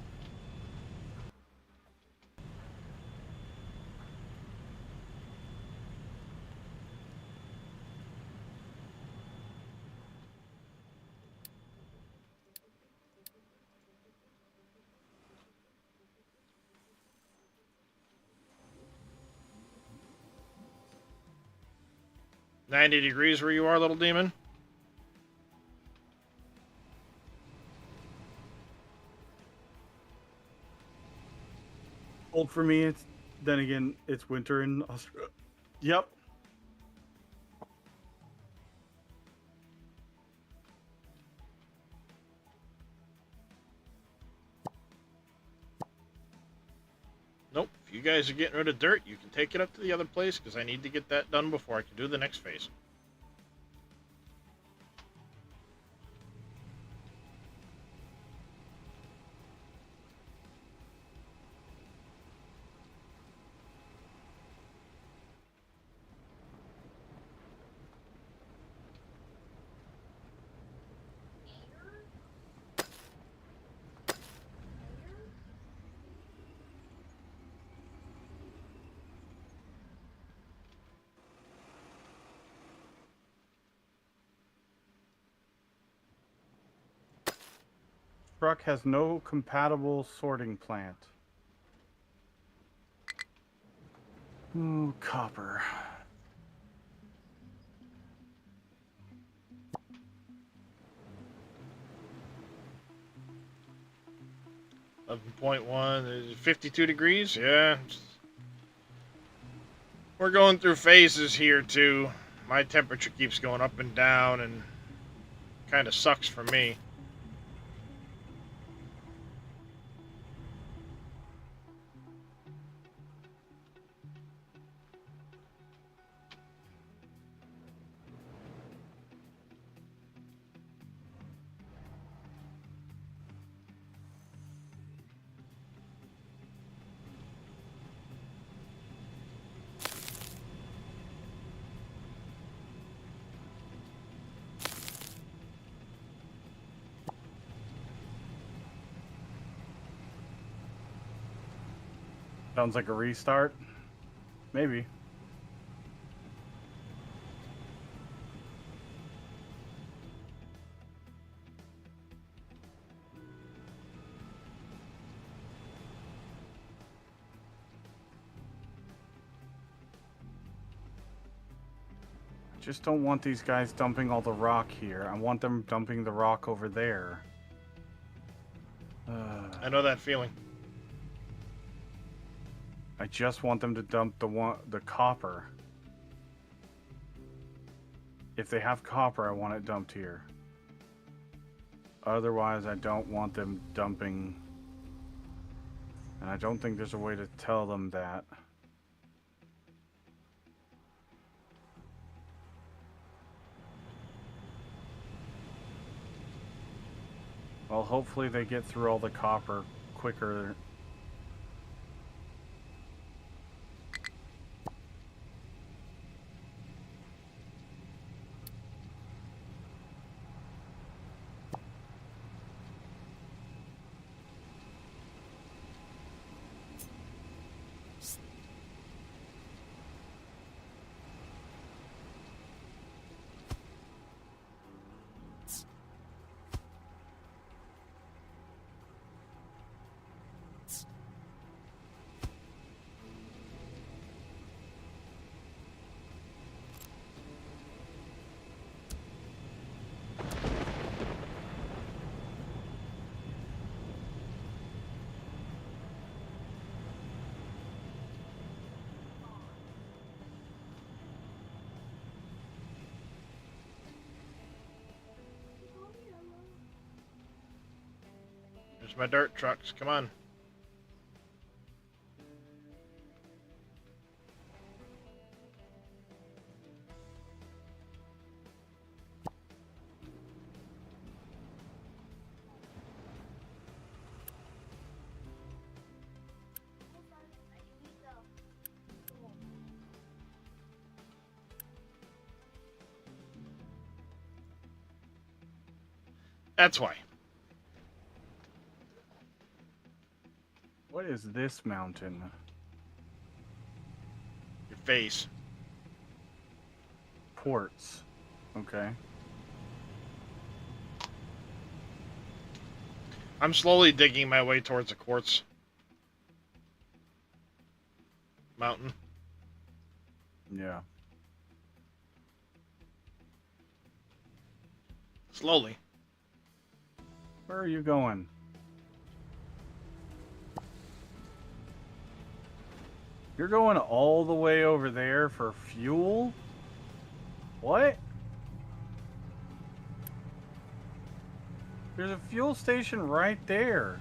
$90 where you are, little demon? Cold for me. Then again, it's winter in Australia. Yep. If you guys are getting rid of dirt, you can take it up to the other place, because I need to get that done before I can do the next phase. Truck has no compatible sorting plant. Ooh, copper. 11.1, 52 degrees, yeah. We're going through phases here, too. My temperature keeps going up and down, and kind of sucks for me. Sounds like a restart. Maybe. Just don't want these guys dumping all the rock here. I want them dumping the rock over there. I know that feeling. I just want them to dump the copper. If they have copper, I want it dumped here. Otherwise, I don't want them dumping. And I don't think there's a way to tell them that. Well, hopefully they get through all the copper quicker. There's my dirt trucks. Come on. That's why. What is this mountain? Your face. Quartz. Okay. I'm slowly digging my way towards a quartz mountain. Yeah. Slowly. Where are you going? You're going all the way over there for fuel? What? There's a fuel station right there.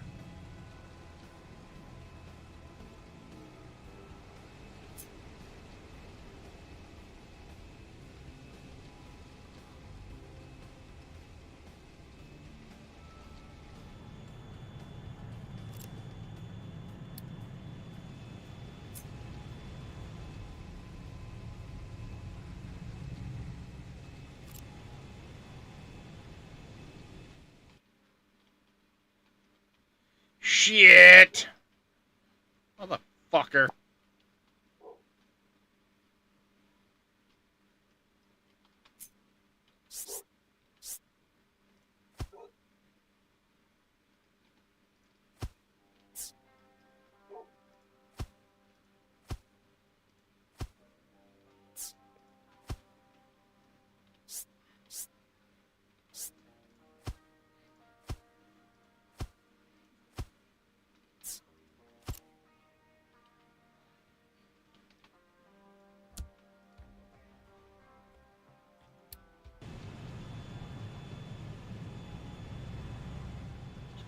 shit! Motherfucker.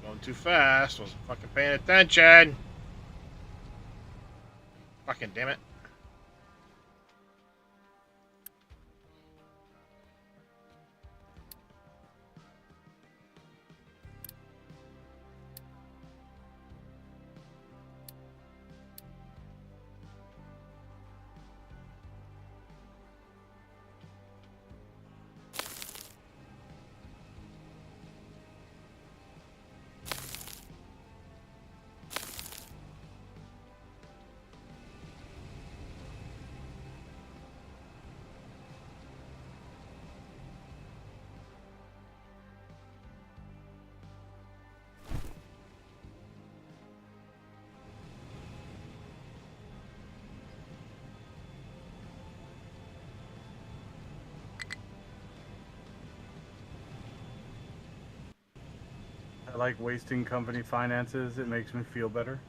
Going too fast. Wasn't fucking paying attention. Fucking damn it. I like wasting company finances. It makes me feel better.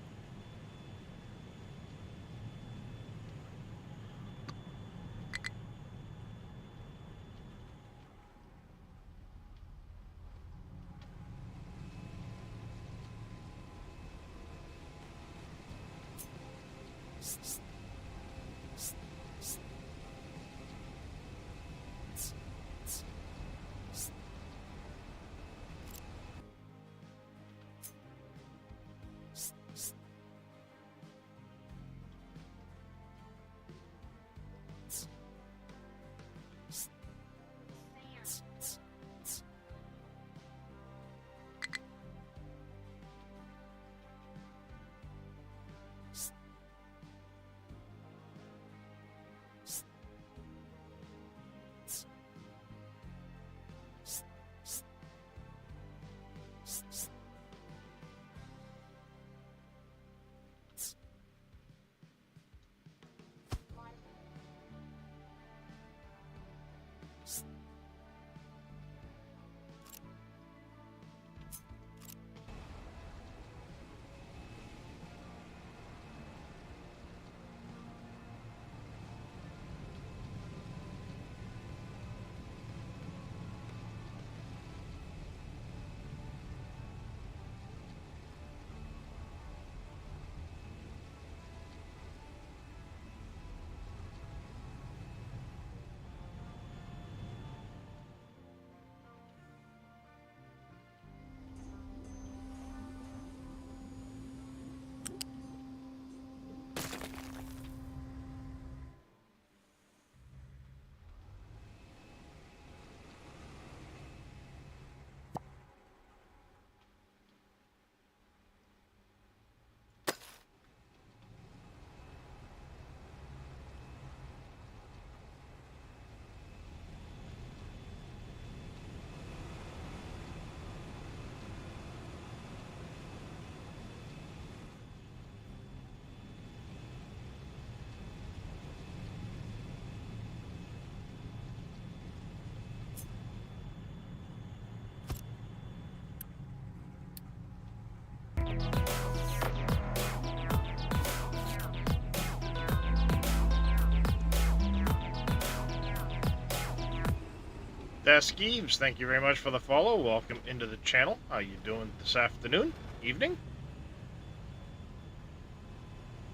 Skeeves, thank you very much for the follow. Welcome into the channel. How you doing this afternoon? Evening?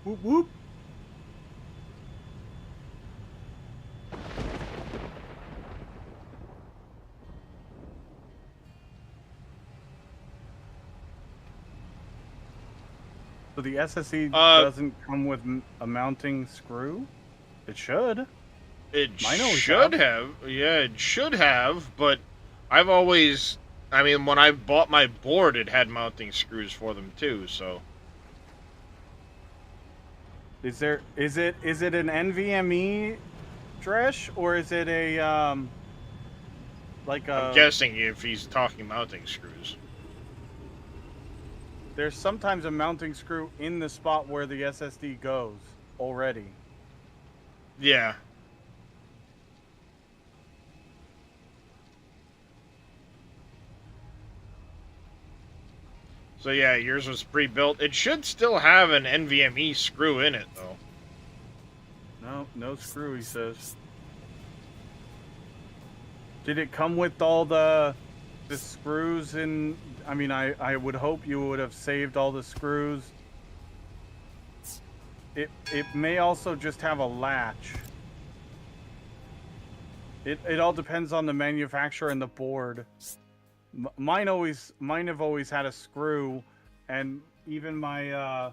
Whoop whoop. So the SSE doesn't come with a mounting screw? It should. It should have. Yeah, it should have, but I've always I mean, when I bought my board, it had mounting screws for them too. So Is it an NVMe Dresh, or is it a like I'm a? guessing if he's talking mounting screws. There's sometimes a mounting screw in the spot where the SSD goes already. Yeah. So yeah, yours was pre-built. It should still have an NVMe screw in it, though. No screw, he says. Did it come with all the screws in? I mean, I would hope you would have saved all the screws. It may also just have a latch. It all depends on the manufacturer and the board. Mine have always had a screw, and even my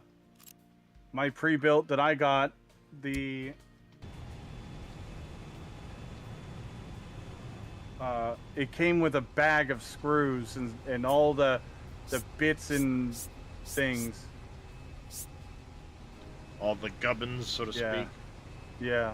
my pre-built that I got, it came with a bag of screws and all the bits and things. All the gubbins, so to speak. Yeah.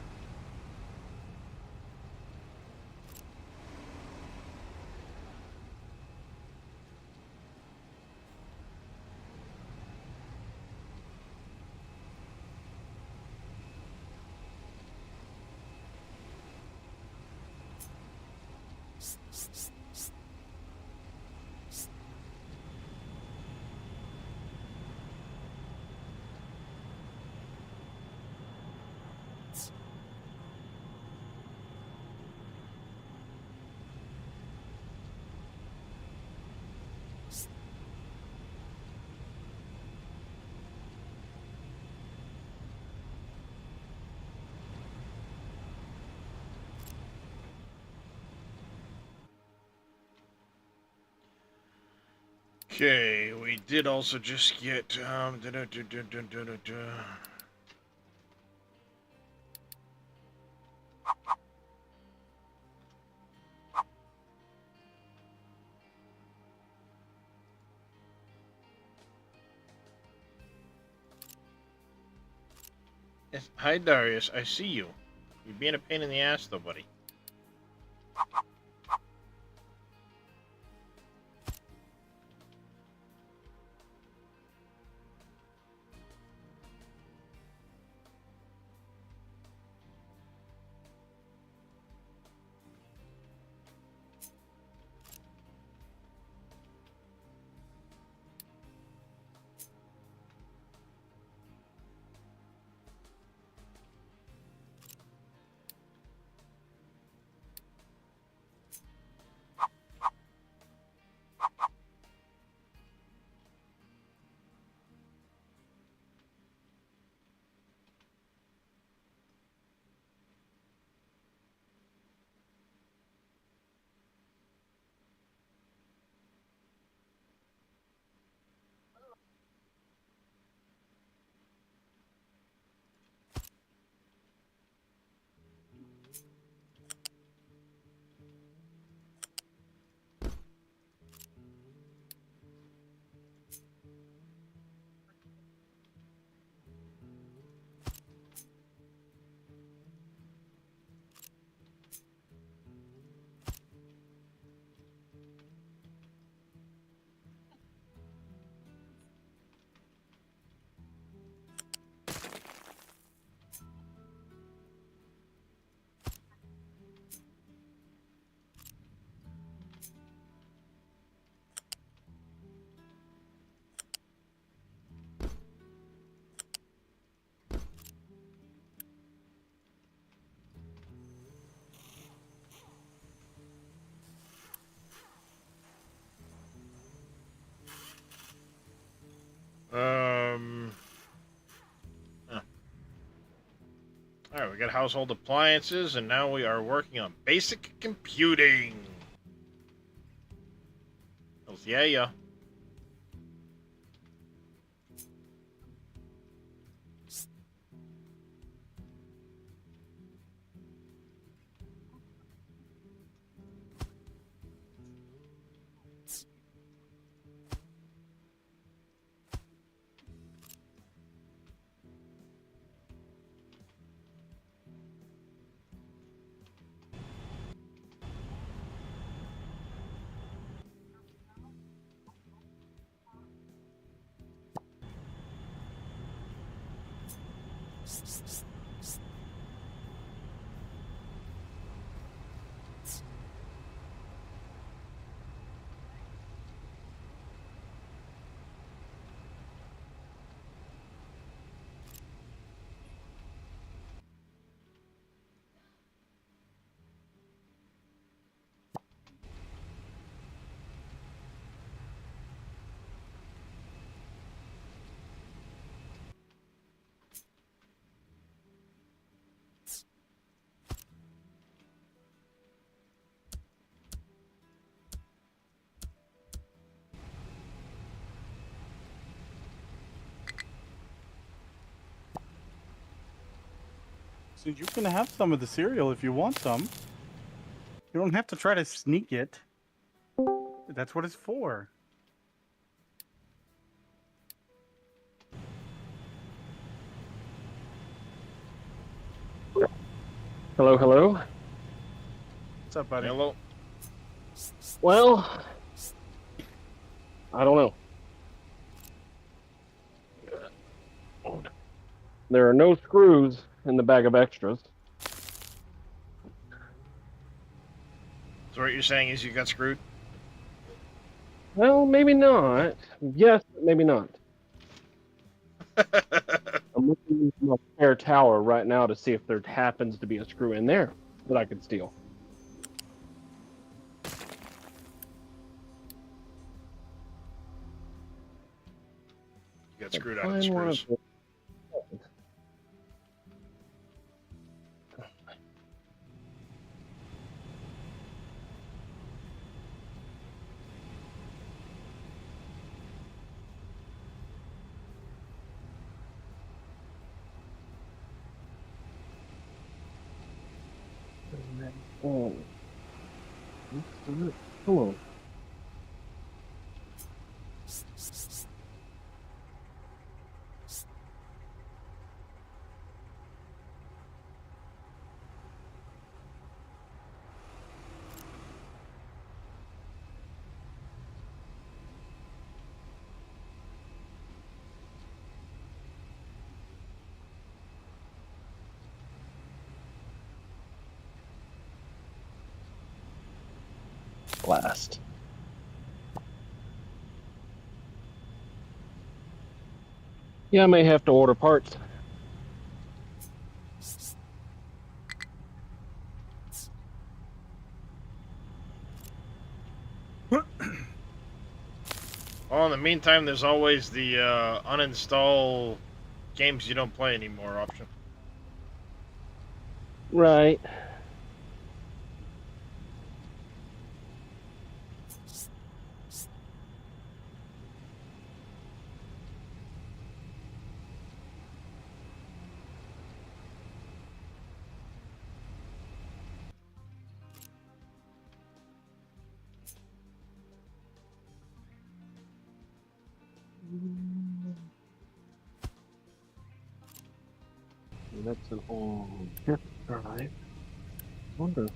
Okay, we did also just get Yes, hi Darius, I see you. You're being a pain in the ass though, buddy. Huh. Alright, we got household appliances, and now we are working on basic computing. Hells yeah. So you can have some of the cereal if you want some. You don't have to try to sneak it. That's what it's for. Hello, hello. What's up, buddy? Hello. Well, I don't know. There are no screws in the bag of extras. So what you're saying is you got screwed? Well, maybe not. Yes, maybe not. I'm looking in my spare tower right now to see if there happens to be a screw in there that I could steal. You got screwed out of the screws. Oh. Hello. Blast. Yeah, I may have to order parts. Well, in the meantime, there's always the uninstall games you don't play anymore option. Right. That's an old chip drive. Wonder.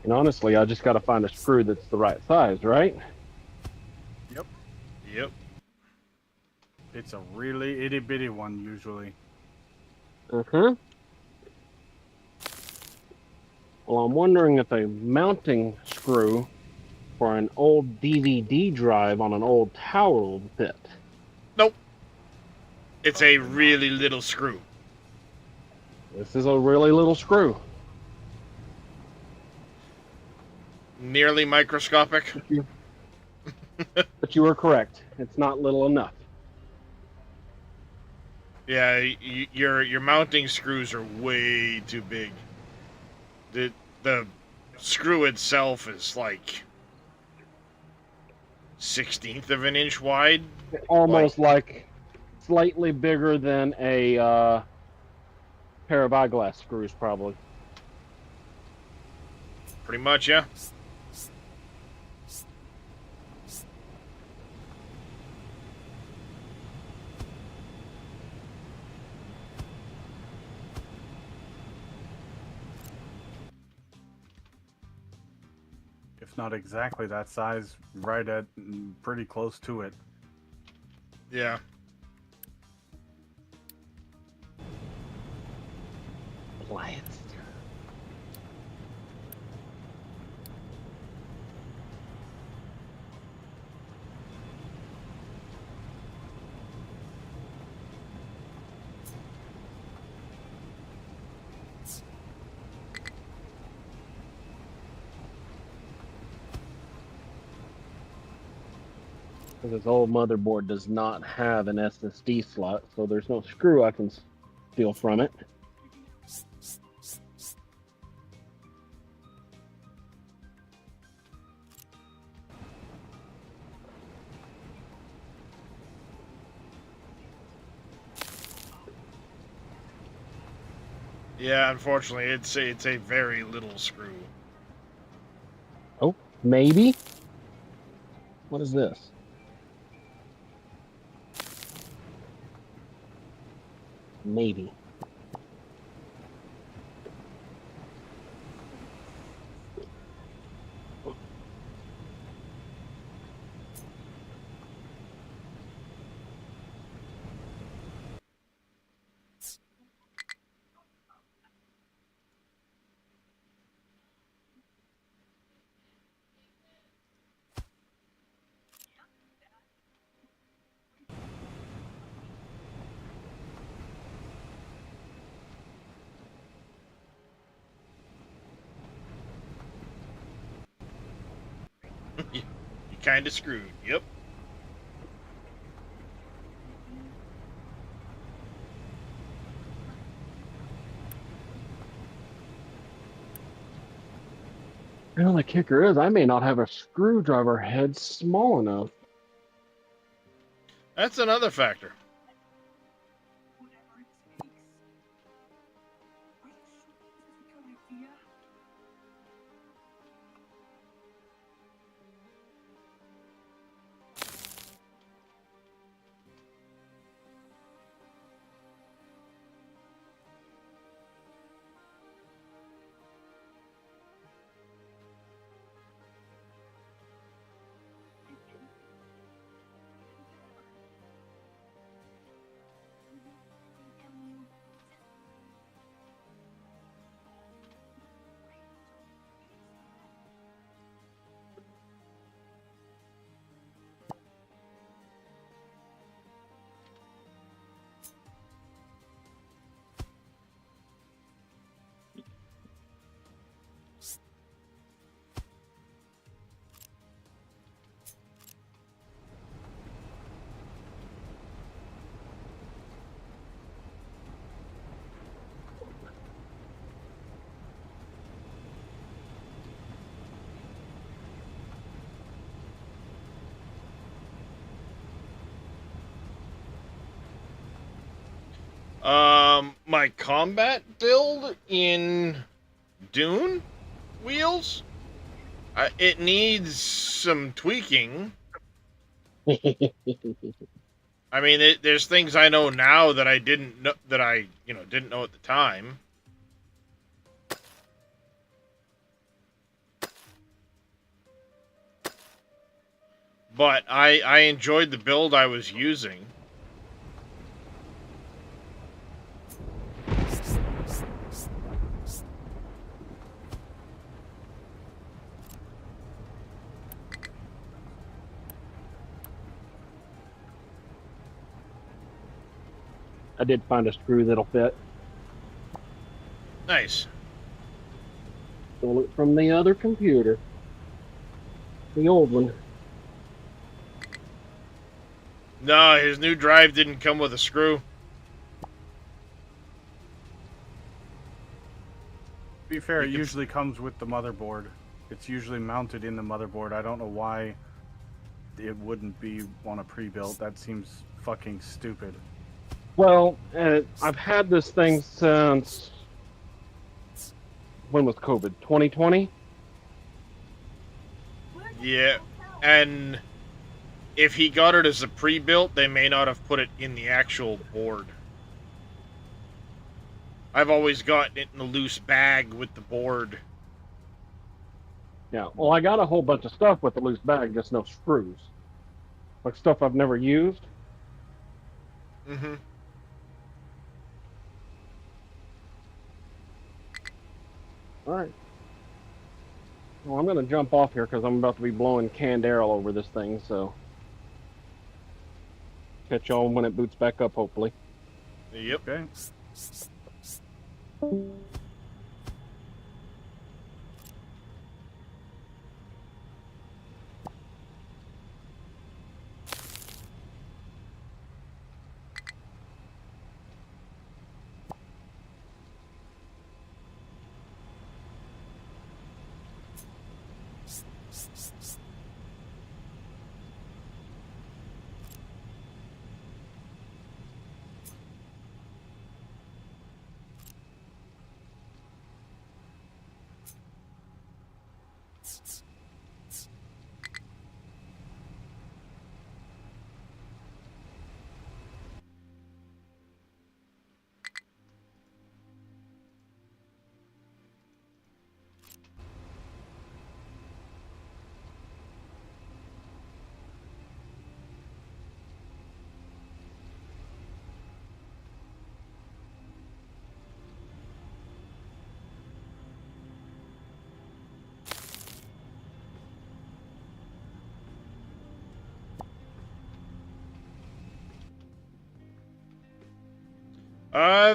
And honestly, I just got to find a screw that's the right size, right? Yep. It's a really itty bitty one usually. Uh-huh. Well, I'm wondering if a mounting screw for an old DVD drive on an old tower will fit. Nope. It's a really little screw. This is a really little screw. Nearly microscopic. But you were correct. It's not little enough. Yeah, your mounting screws are way too big. The screw itself is like 1/16 of an inch wide. Almost like slightly bigger than a pair of eyeglass screws, probably. Pretty much, yeah. If not exactly that size, right at pretty close to it. Yeah. Blast. This old motherboard does not have an SSD slot, so there's no screw I can steal from it. Yeah, unfortunately, it's a very little screw. Oh, maybe? What is this? Maybe. You kind of screwed. Yep. Well, the kicker is I may not have a screwdriver head small enough. That's another factor. My combat build in Dune wheels, it needs some tweaking. I mean, there's things I know now that I didn't know didn't know at the time. But I enjoyed the build I was using. I did find a screw that'll fit. Nice. Stole it from the other computer. The old one. No, his new drive didn't come with a screw. To be fair, it usually comes with the motherboard. It's usually mounted in the motherboard. I don't know why it wouldn't be on a pre-built. That seems fucking stupid. Well, I've had this thing since... When was COVID? 2020? Yeah, and if he got it as a pre-built, they may not have put it in the actual board. I've always gotten it in a loose bag with the board. Yeah. Well, I got a whole bunch of stuff with the loose bag, just no screws. Like stuff I've never used. Mm-hmm. All right. Well, I'm gonna jump off here because I'm about to be blowing canned air all over this thing. So catch y'all when it boots back up, hopefully. Yep. Okay.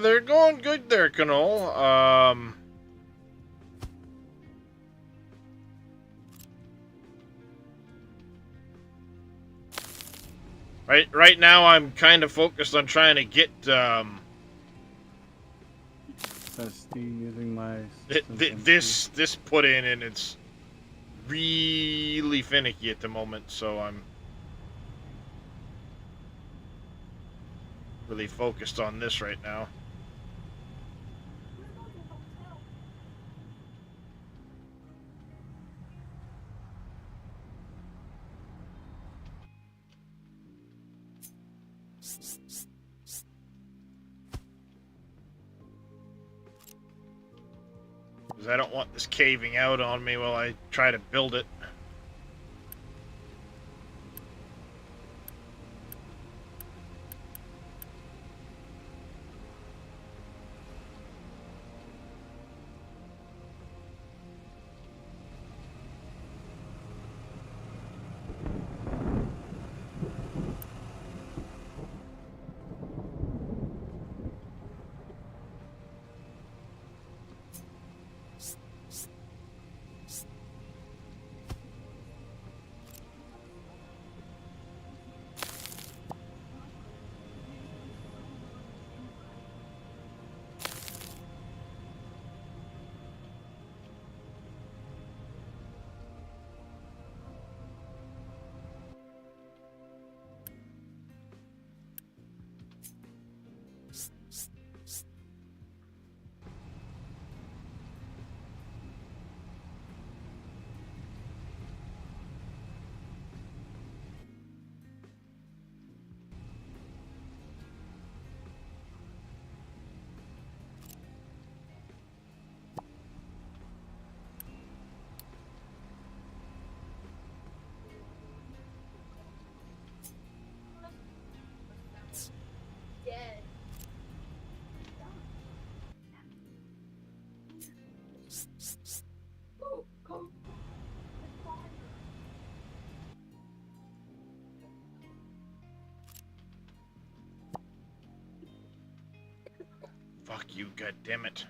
They're going good there, Canol. Right now I'm kind of focused on trying to get, Testy using my this put in, and it's really finicky at the moment, so I'm really focused on this right now. Because I don't want this caving out on me while I try to build it. Dead. Oh, come. Fuck you, goddammit.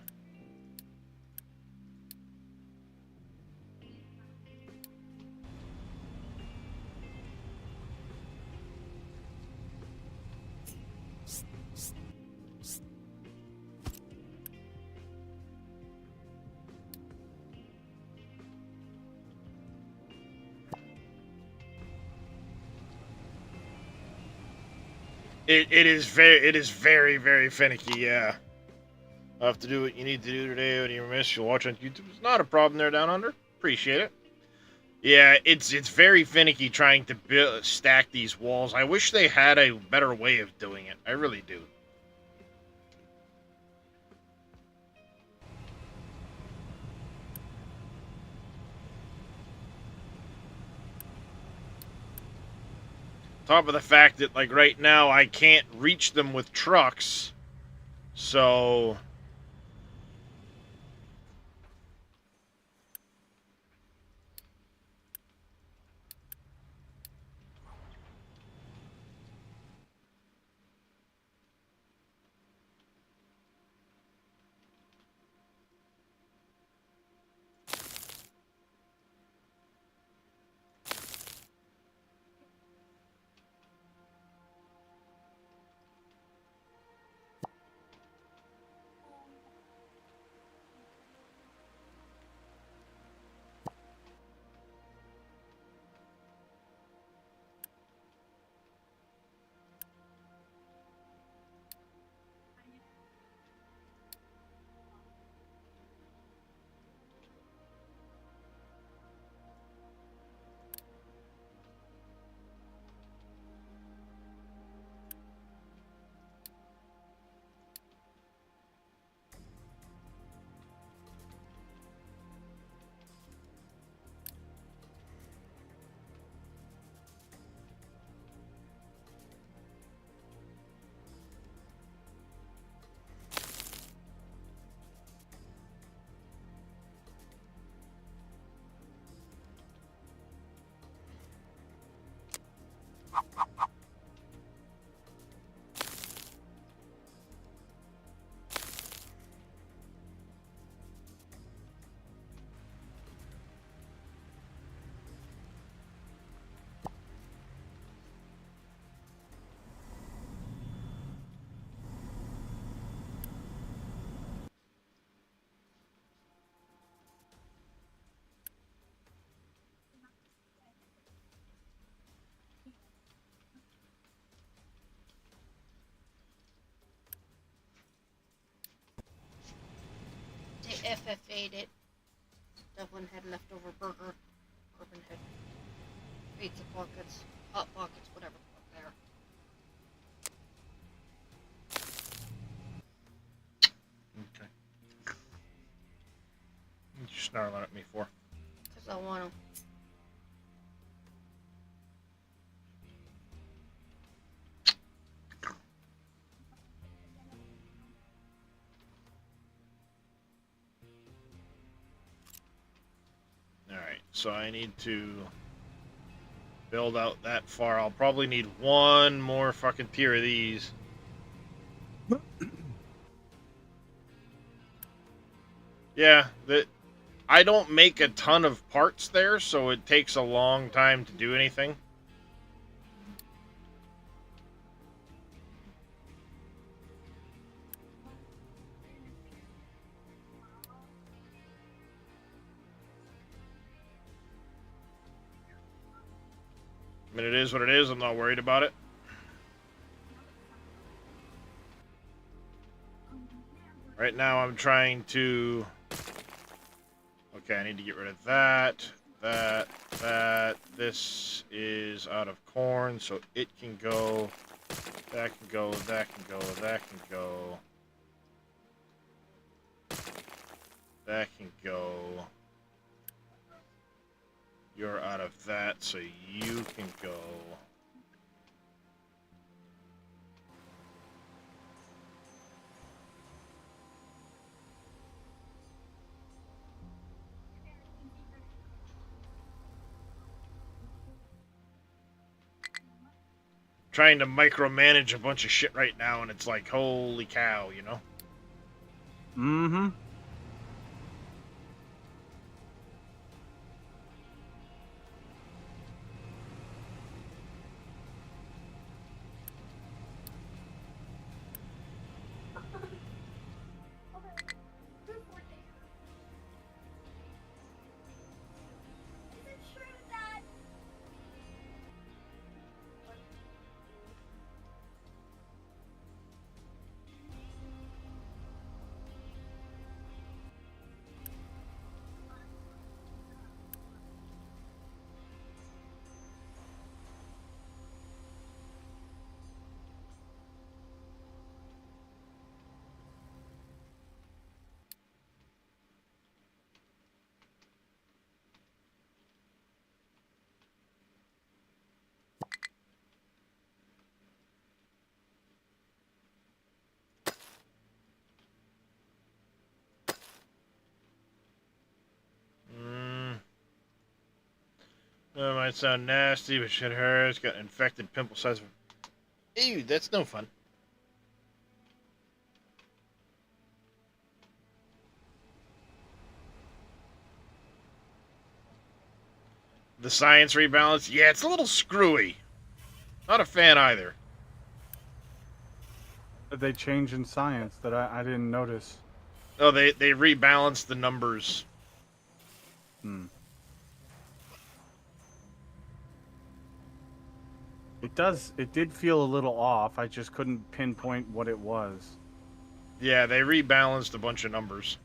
It is very, very finicky, yeah. I'll have to do what you need to do today. What do you miss? You'll watch on YouTube. It's not a problem there, Down Under. Appreciate it. Yeah, it's very finicky trying to stack these walls. I wish they had a better way of doing it. I really do. Top of the fact that, like, right now I can't reach them with trucks, so... They FFA'd it. Devlin had leftover burger. Corbin had pizza pockets, hot pockets, whatever the fuck they are. Okay. What you snarling at me for? Because I want them. Alright, so I need to build out that far. I'll probably need one more fucking tier of these. Yeah, I don't make a ton of parts there, so it takes a long time to do anything. I mean, it is what it is. I'm not worried about it. Right now, I'm trying to... Okay, I need to get rid of that, that. This is out of corn, so it can go. That can go, that can go, that can go. That can go. You're out of that, so you can go. Trying to micromanage a bunch of shit right now, and it's like, holy cow, you know? Mm-hmm. Is it true that That might sound nasty, but shit hurts. Got an infected pimple size. Ew, that's no fun. The science rebalance, yeah, it's a little screwy. Not a fan either. They change in science that I didn't notice. Oh, they rebalanced the numbers. Hmm. It did feel a little off. I just couldn't pinpoint what it was. Yeah, they rebalanced a bunch of numbers.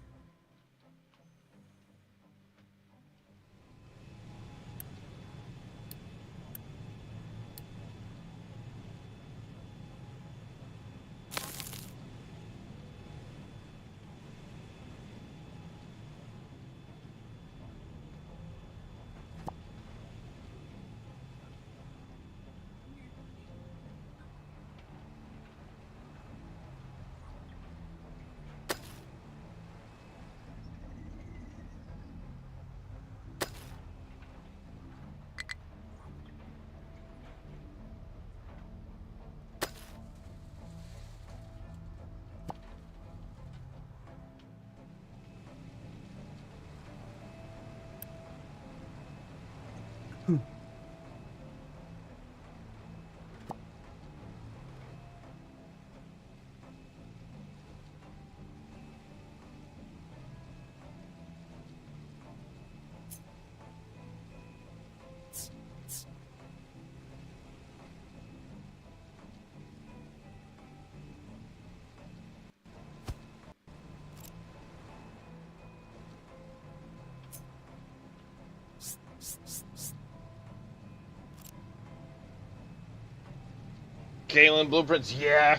Kalen blueprints, yeah.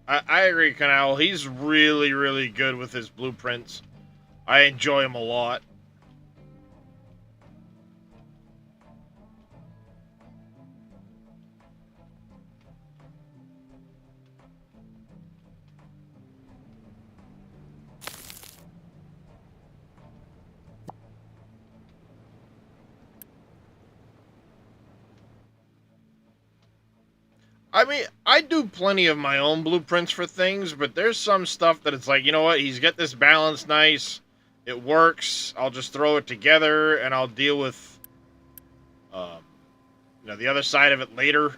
I agree, Canal. He's really, really good with his blueprints. I enjoy him a lot. I mean, I do plenty of my own blueprints for things, but there's some stuff that it's like, you know what, he's got this balance nice, it works, I'll just throw it together, and I'll deal with, the other side of it later.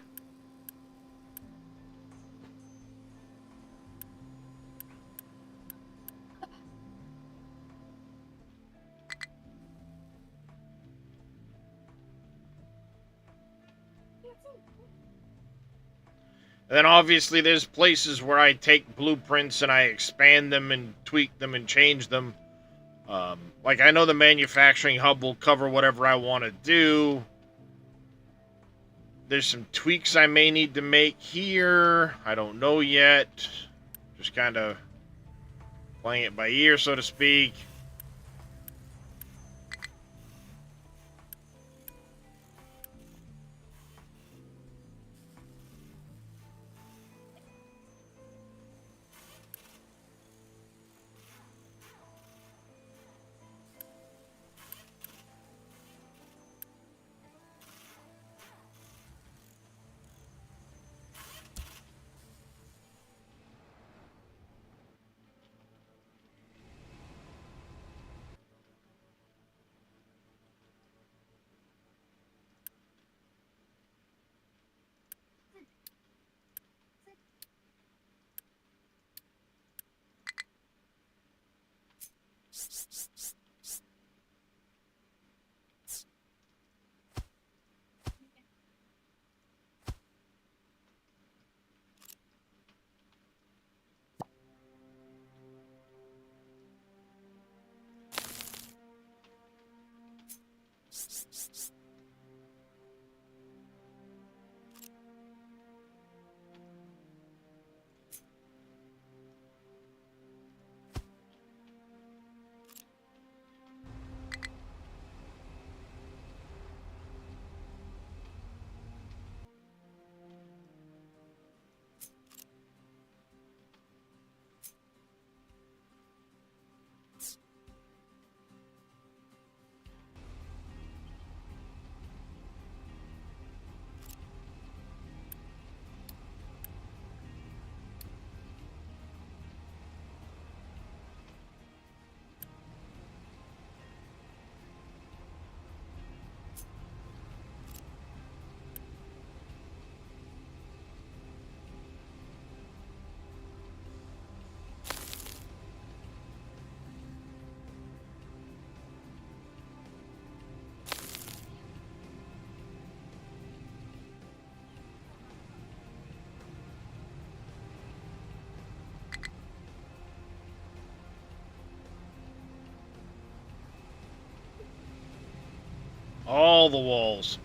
And then obviously there's places where I take blueprints and I expand them and tweak them and change them. Like I know the manufacturing hub will cover whatever I want to do. There's some tweaks I may need to make here. I don't know yet. Just kind of playing it by ear, so to speak. All the walls.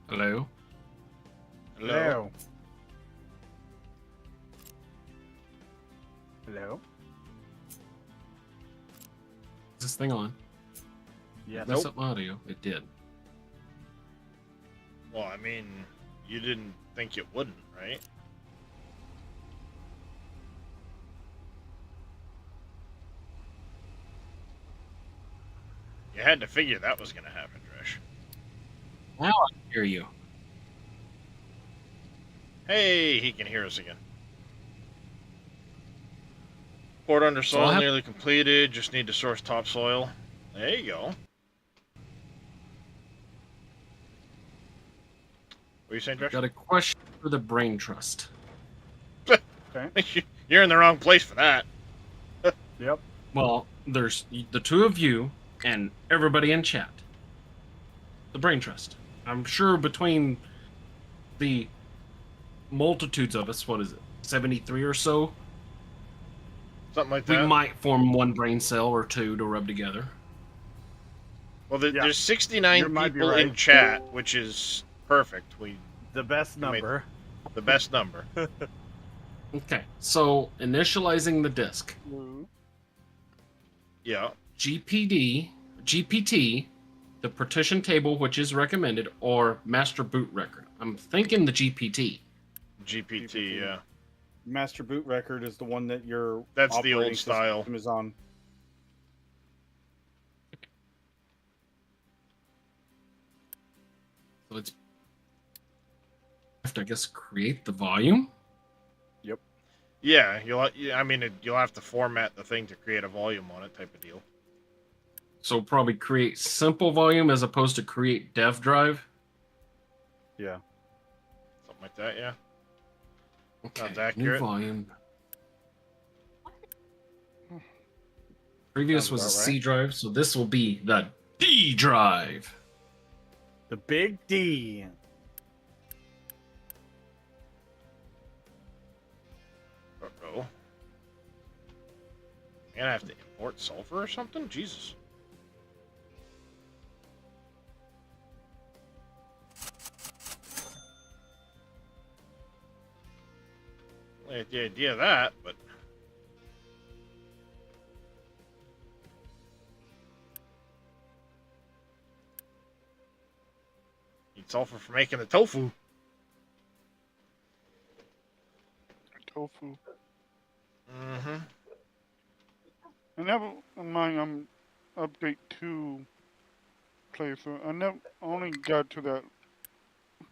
Hello? Hello. Hello. Is this thing on? Yes. Mess up my audio. It did. Well, I mean, you didn't think it wouldn't, right? You had to figure that was going to happen, Dresh. Now I can hear you. Hey, he can hear us again. Port under So soil I'll have- nearly completed. Just need to source topsoil. There you go. What are you saying, I've Dresh? got a question for the Brain Trust. You're in the wrong place for that. Yep. Well, there's the two of you and everybody in chat. The Brain Trust. I'm sure between the multitudes of us, what is it, 73 or so, Something like we that. might form one brain cell or two to rub together. Well, Yeah. there's 69 You might be people in right. chat, which is perfect. The best You made- number. The best number. Okay, so initializing the disk. Yeah. GPT, the partition table which is recommended, or master boot record. I'm thinking the GPT. GPT, yeah. Master boot record is the one that your That's the old operating style. system is on. So it's have to, I guess, create the volume. Yeah, you'll have to format the thing to create a volume on it, type of deal. So probably create simple volume as opposed to create dev drive. Yeah. Something like that, yeah. Okay, Sounds new accurate. volume. Previous Sounds was a about C drive, so this will be the D drive. The big D. Uh-oh. And I have to import sulfur or something? Jesus. I had the idea of that, but... Need sulfur for making the tofu. Tofu. Mm-hmm. I never mind. update 2 playthrough. I never only got to that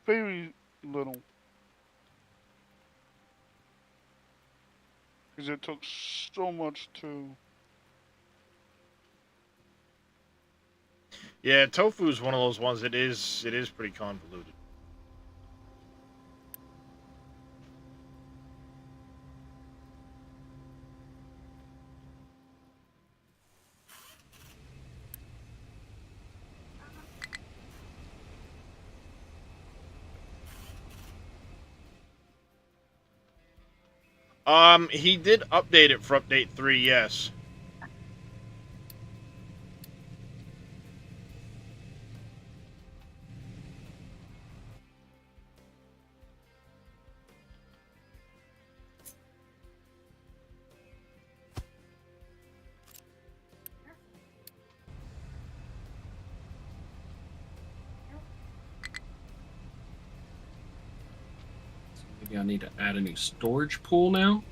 very little. Because it took so much to... Yeah, Tofu is one of those ones. It is pretty convoluted. He did update it for update 3, yes. Maybe I need to add a new storage pool now.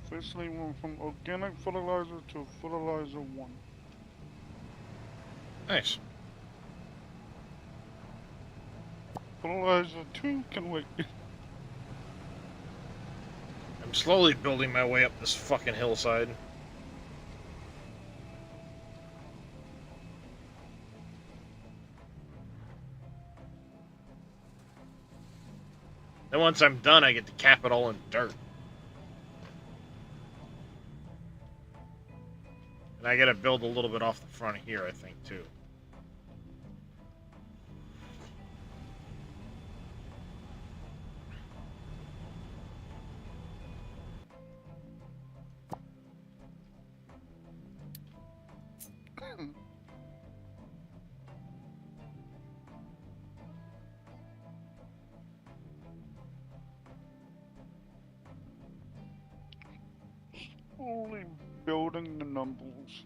Officially went from organic fertilizer to fertilizer 1. Nice. Fertilizer 2 can wait. I'm slowly building my way up this fucking hillside. Then once I'm done, I get to cap it all in dirt. And I gotta build a little bit off the front here, I think, too. Only building the numbers.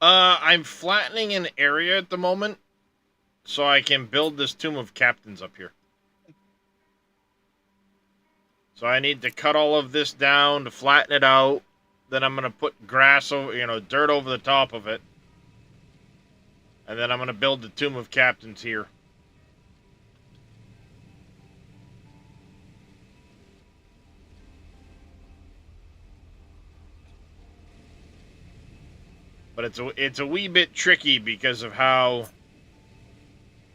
I'm flattening an area at the moment, so I can build this Tomb of Captains up here. So I need to cut all of this down to flatten it out. Then I'm gonna put grass over, dirt over the top of it. And then I'm gonna build the Tomb of Captains here. But it's a wee bit tricky because of how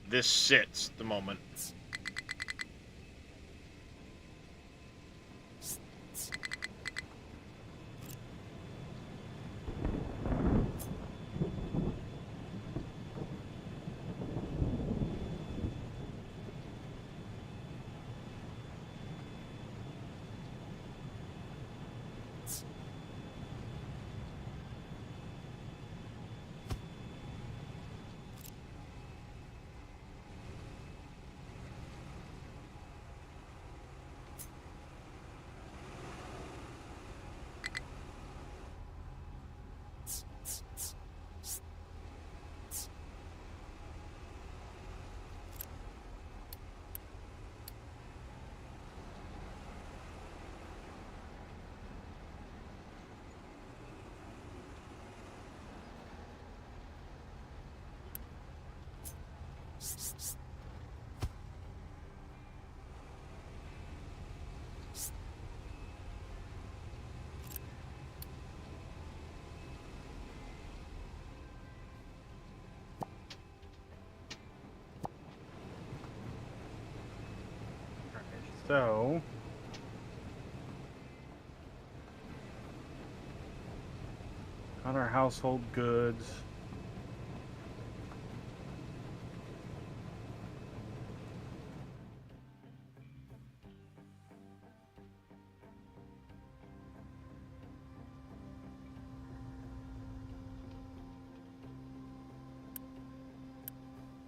this sits at the moment. So, got our household goods.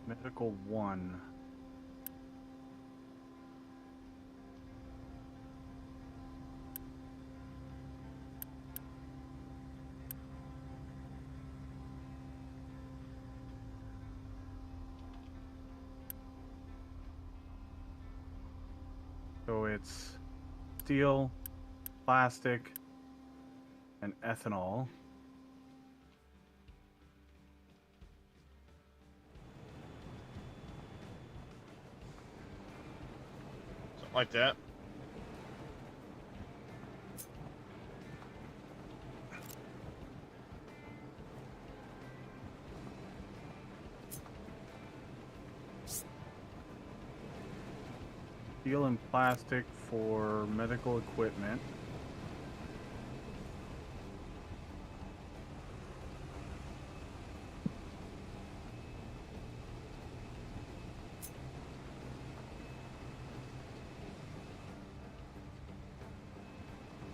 Medical 1. So it's steel, plastic, and ethanol. Something like that. Steel and plastic for medical equipment.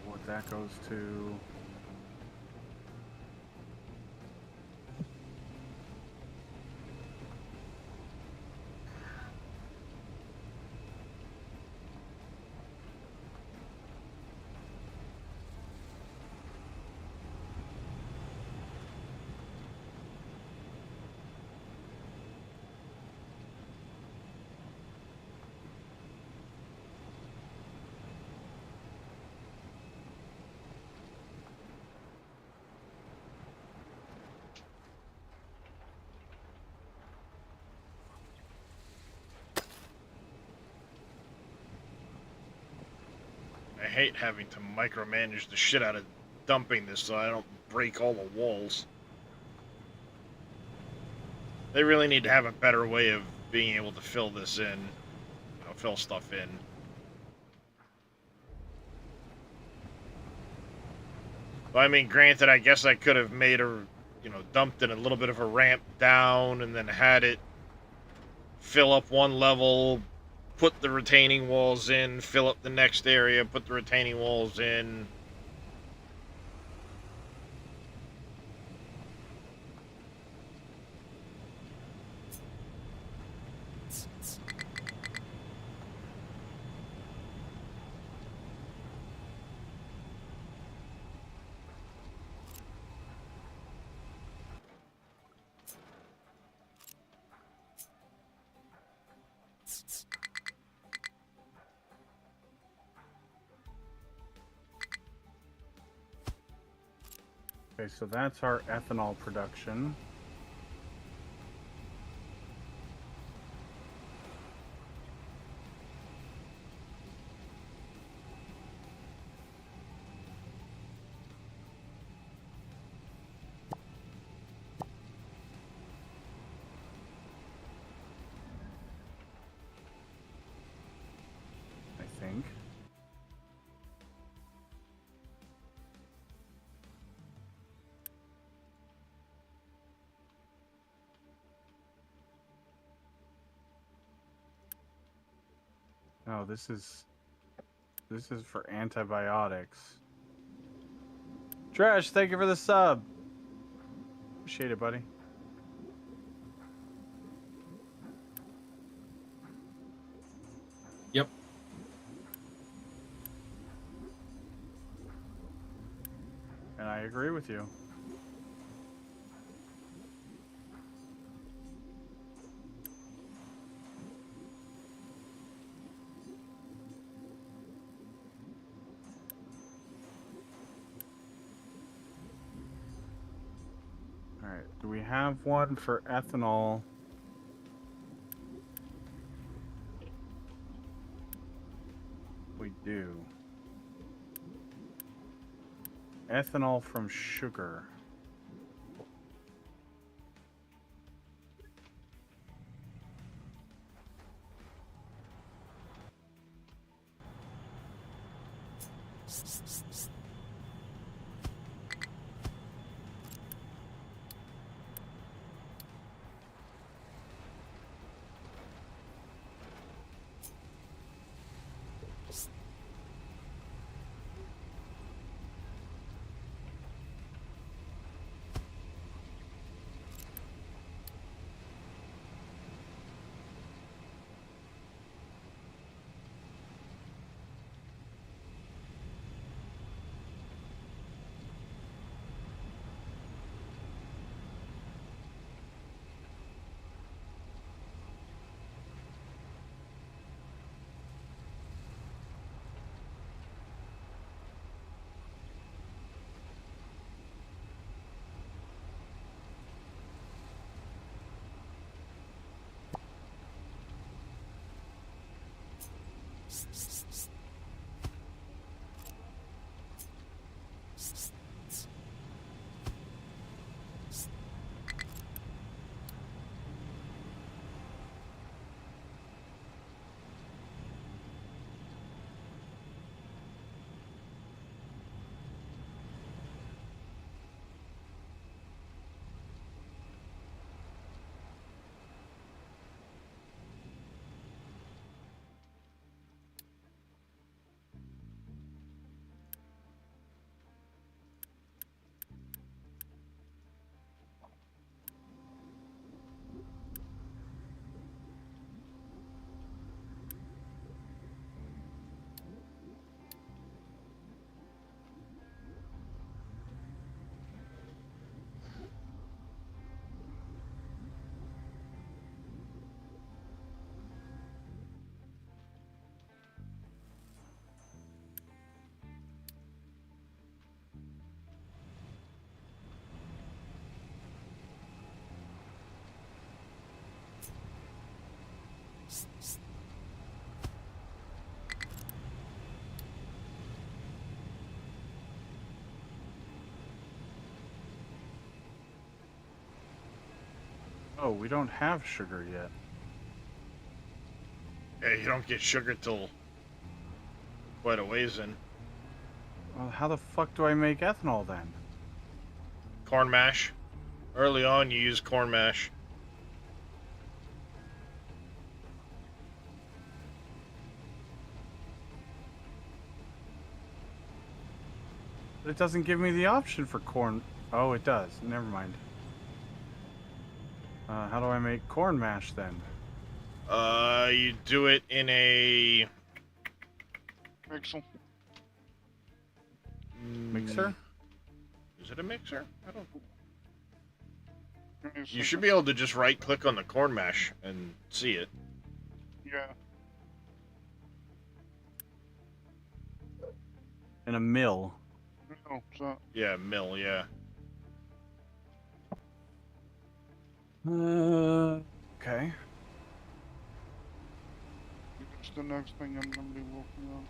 What that goes to. I hate having to micromanage the shit out of dumping this so I don't break all the walls. They really need to have a better way of being able to fill this in. Fill stuff in. But, I mean, granted, I guess I could have made a, dumped in a little bit of a ramp down and then had it fill up one level, put the retaining walls in, fill up the next area, put the retaining walls in. Okay, so that's our ethanol production. I think. No, this is for antibiotics. Trash, thank you for the sub. Appreciate it, buddy. Yep. And I agree with you. Alright, do we have one for ethanol? We do. Ethanol from sugar. Oh, we don't have sugar yet. Yeah, you don't get sugar till quite a ways in. Well, how the fuck do I make ethanol then? Corn mash. Early on, you use corn mash. But it doesn't give me the option for corn. Oh, it does. Never mind. How do I make corn mash then? You do it in a Mixel. Mixer? Is it a mixer? I don't. Give me a You should second. be able to just right-click on the corn mash and see it. Yeah. In a mill. No, it's not. Yeah, mill. Yeah. Okay. It's the next thing I'm gonna be working on.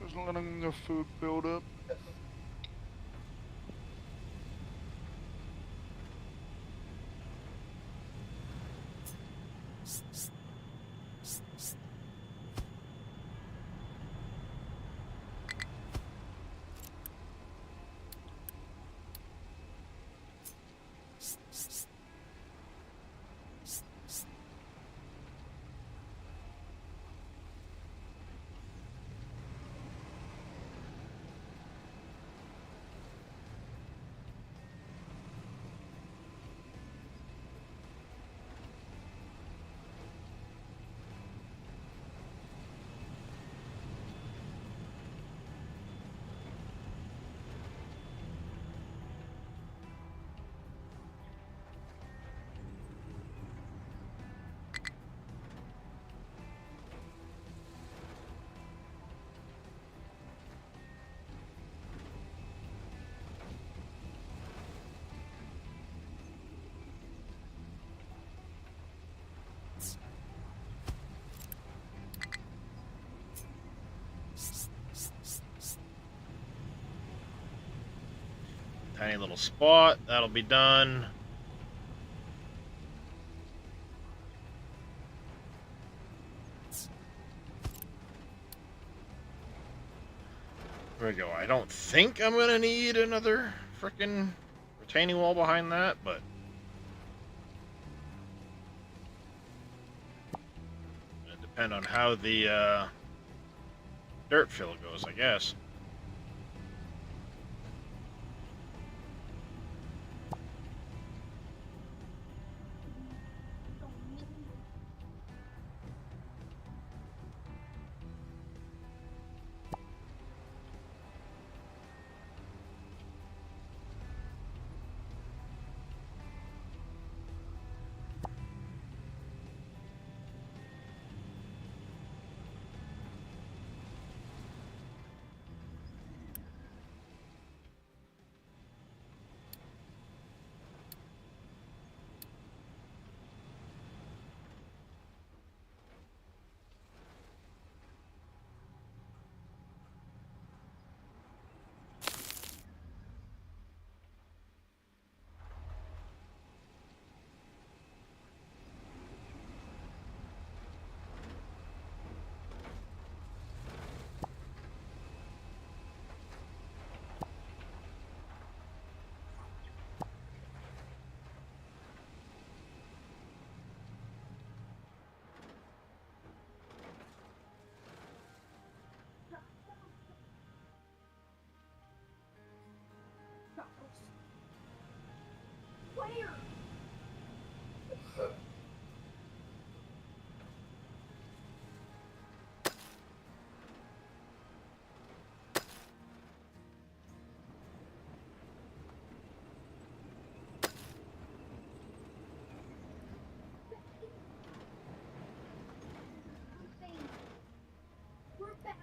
Just letting the food build up. Tiny little spot. That'll be done. There we go. I don't think I'm gonna need another frickin' retaining wall behind that, but it'll depend on how the dirt fill goes, I guess. Where? We're back.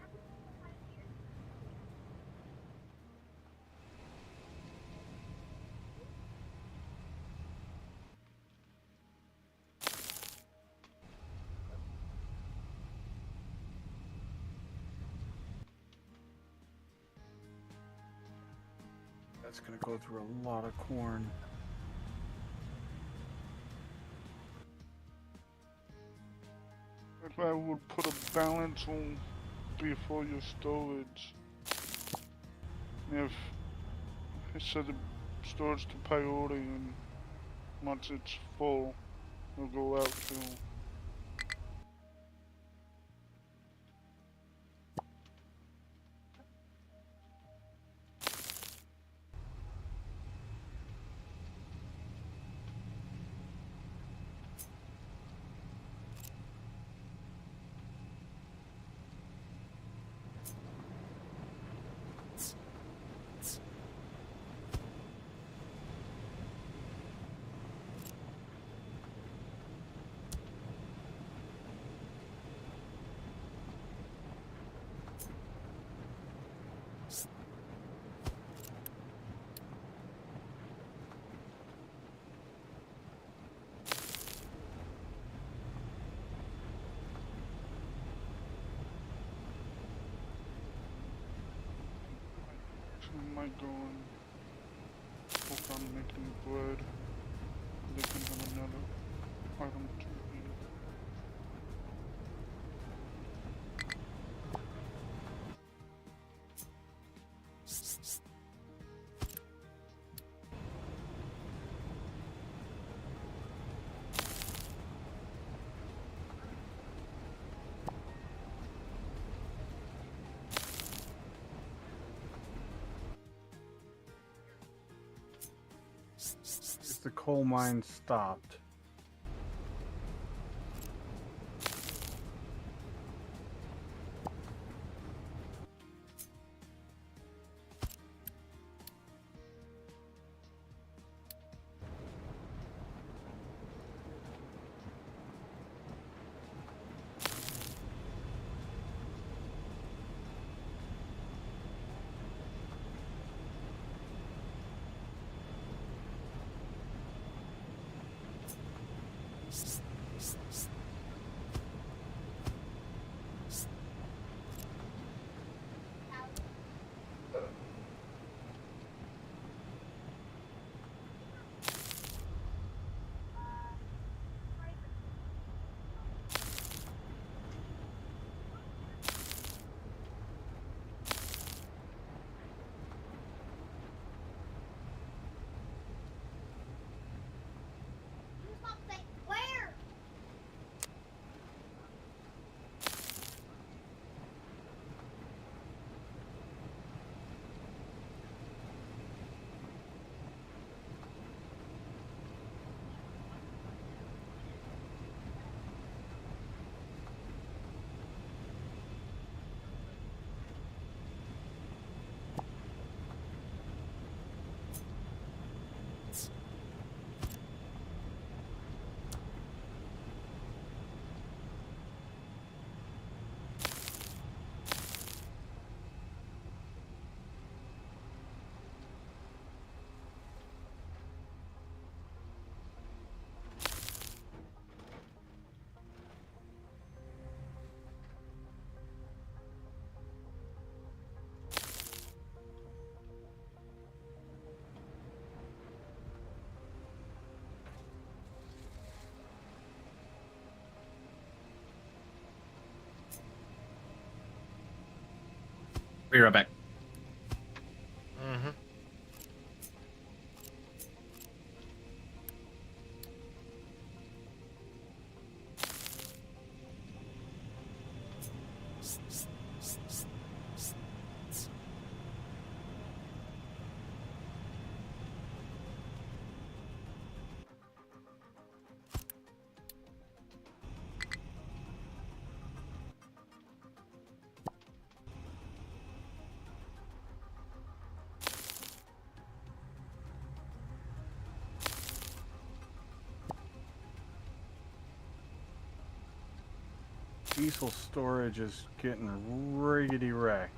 That's gonna go through a lot of corn. If I would put a balance on before your storage. If it said the storage to priority and once it's full, it'll go out to. I might go and work on making bread. They can have another item to eat. Is the coal mine stopped? Where? Be right back. Mm-hmm. Diesel storage is getting riggedy wrecked.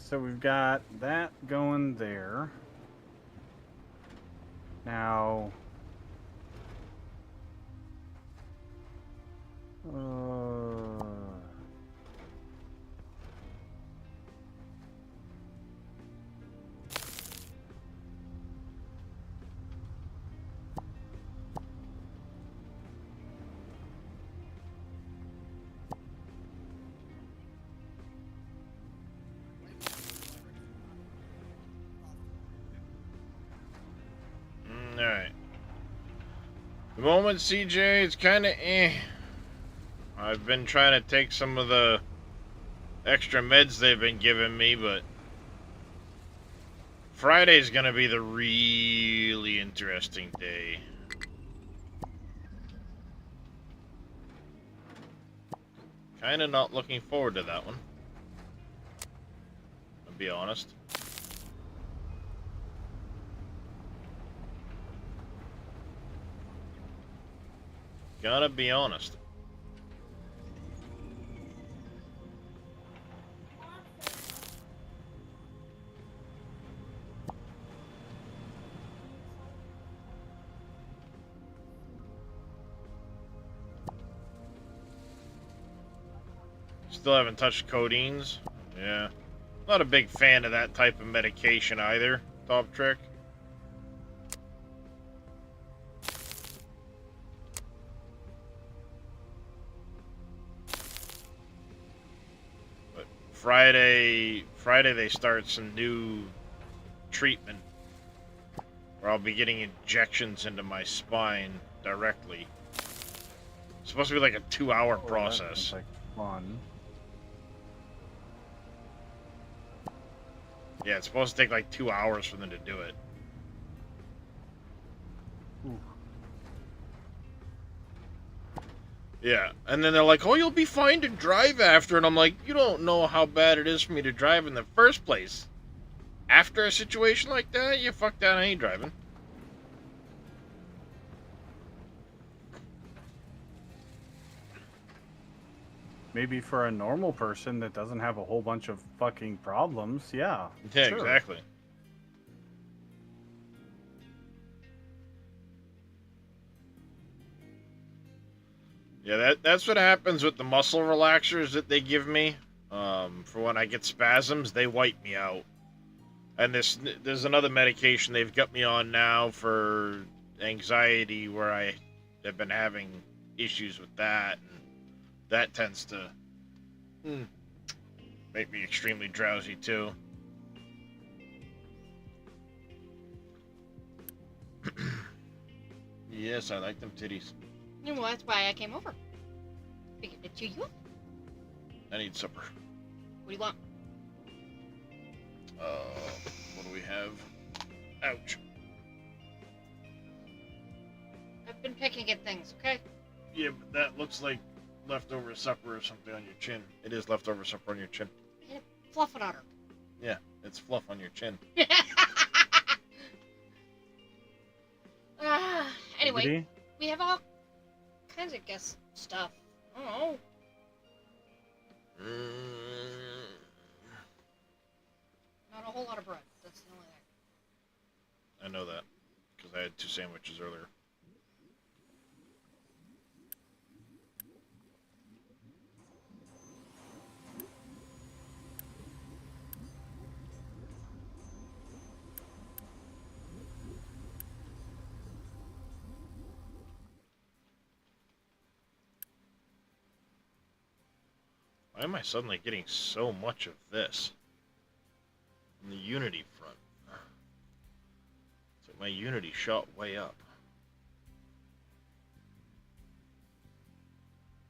so we've got that going there. Now, Alright. The moment, CJ, it's kind of eh. I've been trying to take some of the extra meds they've been giving me, but Friday's gonna be the really interesting day. Kinda not looking forward to that one, I'll be honest. Gotta be honest. Still haven't touched codeines. Yeah. Not a big fan of that type of medication either, Top Trick. But Friday they start some new treatment where I'll be getting injections into my spine directly. It's supposed to be like a 2-hour process. Like fun. Yeah, it's supposed to take like 2 hours for them to do it. Ooh. Yeah, and then they're like, oh, you'll be fine to drive after. And I'm like, you don't know how bad it is for me to drive in the first place. After a situation like that, you fuck that, I ain't driving. Maybe for a normal person that doesn't have a whole bunch of fucking problems, yeah. Yeah, sure. exactly. Yeah, that's what happens with the muscle relaxers that they give me. For when I get spasms, they wipe me out. And there's another medication they've got me on now for anxiety, where I have been having issues with that, and that tends to make me extremely drowsy too. Yes, I like them titties. Yeah, well, that's why I came over. Figured to cheer you up. I need supper. What do you want? What do we have? Ouch. I've been picking at things, okay? Yeah, but that looks like leftover supper or something on your chin. It is leftover supper on your chin. Fluff it on her. Yeah, it's fluff on your chin. Anyway, Biggity? we have all kinds of guest stuff. Oh. Not a whole lot of bread. That's the only thing. I know that, because I had 2 sandwiches earlier. Why am I suddenly getting so much of this? On the Unity front. It's like my Unity shot way up.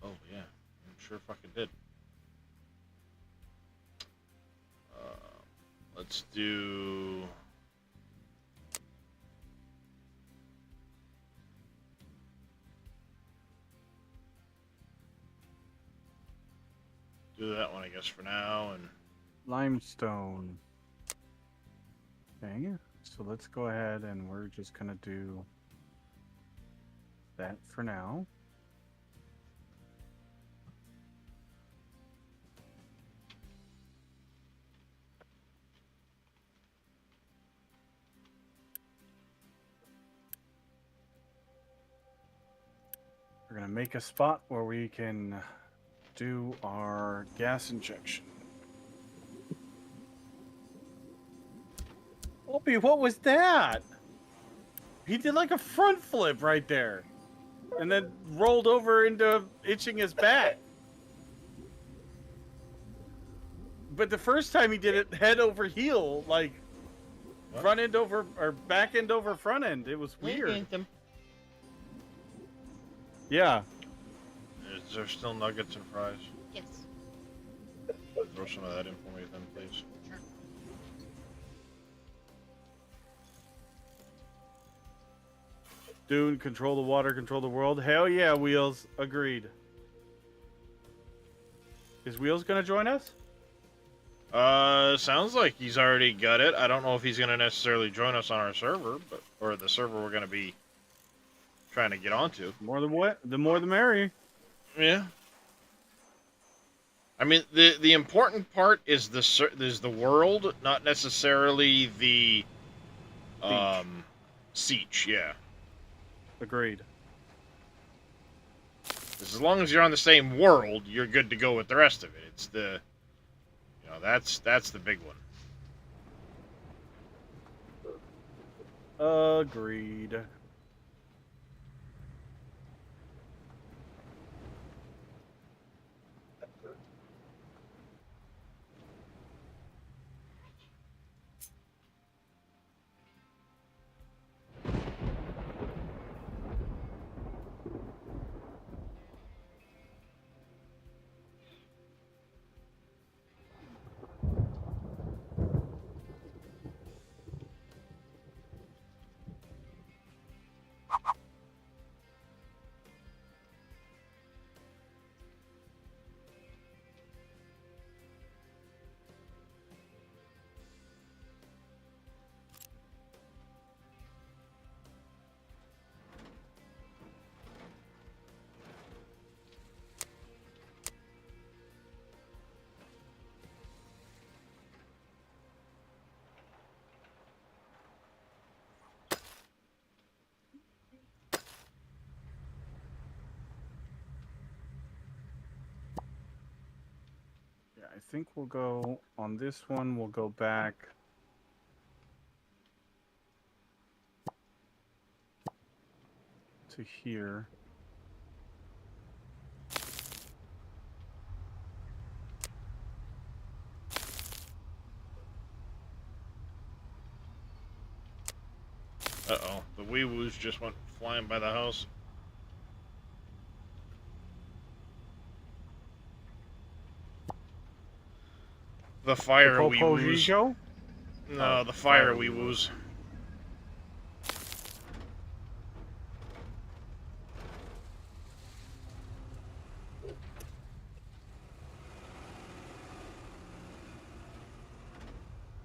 Oh yeah, I'm sure fucking did. Let's do... do that one, I guess, for now, and... Limestone. Okay, so let's go ahead and we're just gonna do that for now. and make a spot where we can do our gas injection. Opie, what was that? He did like a front flip right there. And then rolled over into itching his back. But the first time he did it head over heel, like What? front end over or back end over front end. It was We weird. ganked him. Yeah. Is there still nuggets and fries? Yes. Throw some of that in for me then, please. Sure. Dune, control the water, control the world. Hell yeah, Wheels. Agreed. Is Wheels gonna join us? Sounds like he's already got it. I don't know if he's gonna necessarily join us on our server, but or the server we're gonna be trying to get onto. More than what? The more the merry. Yeah. I mean, the important part is the world, not necessarily the siege. Yeah. Agreed. 'Cause as long as you're on the same world, you're good to go with the rest of it. It's the, you know, that's the big one. Agreed. Yeah, I think we'll go on this one. We'll go back. To here. Uh-oh. The wee woos just went flying by the house. The fire wee woos. Popo No, the fire wee woos.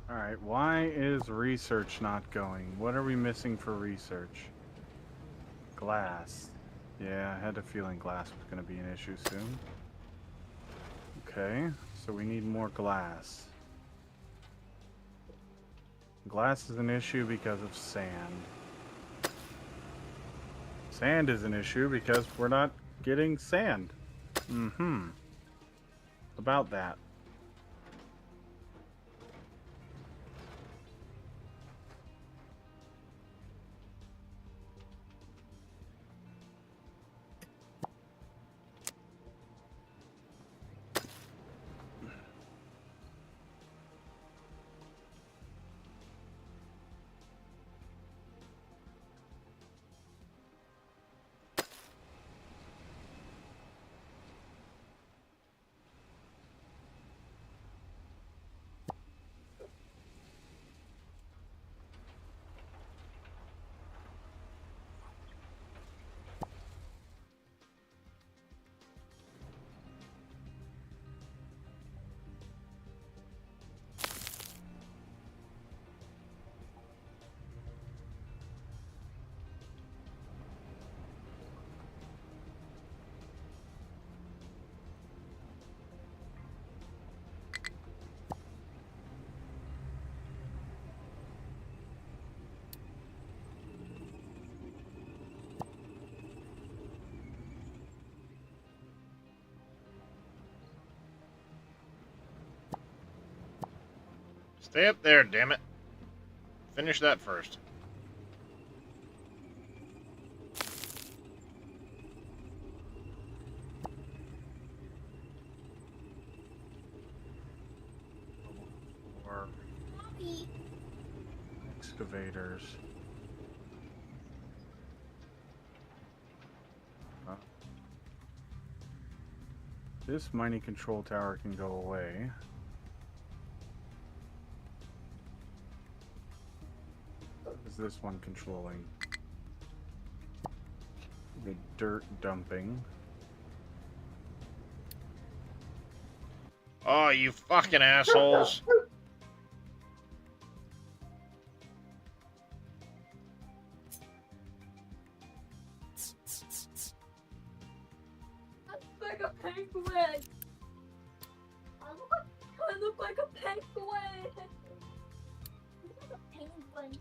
Alright, why is research not going? What are we missing for research? Glass. Yeah, I had a feeling glass was going to be an issue soon. Okay, so we need more glass. Glass is an issue because of sand. Sand is an issue because we're not getting sand. About that. Stay up there, damn it. Finish that first. Or Mommy, excavators. Huh. This mining control tower can go away. Is this one controlling the dirt dumping? Oh, you fucking assholes. that's like a penguin. I look like a penguin. Look like a penguin.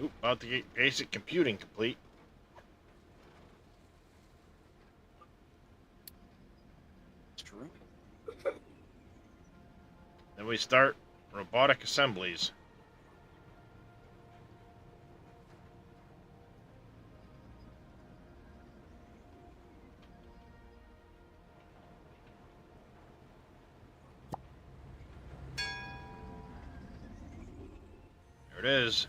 Oop, about to get basic computing complete. Then we start robotic assemblies. There it is.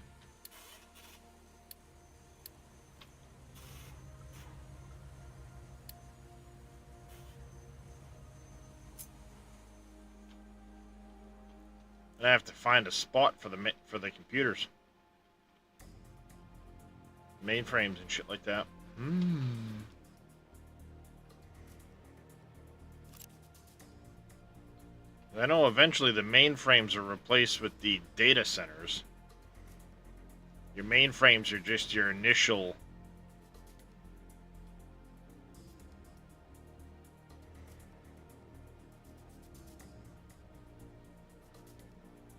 I have to find a spot for the computers, mainframes and shit like that. I know eventually the mainframes are replaced with the data centers. Your mainframes are just your initial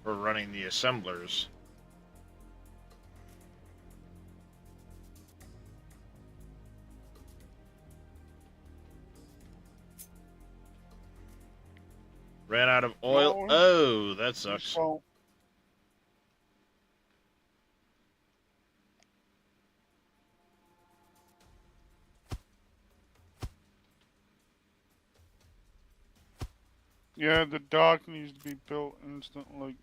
for running the assemblers. Ran out of oil. No. Oh, that sucks. So, yeah, the dock needs to be built instantly.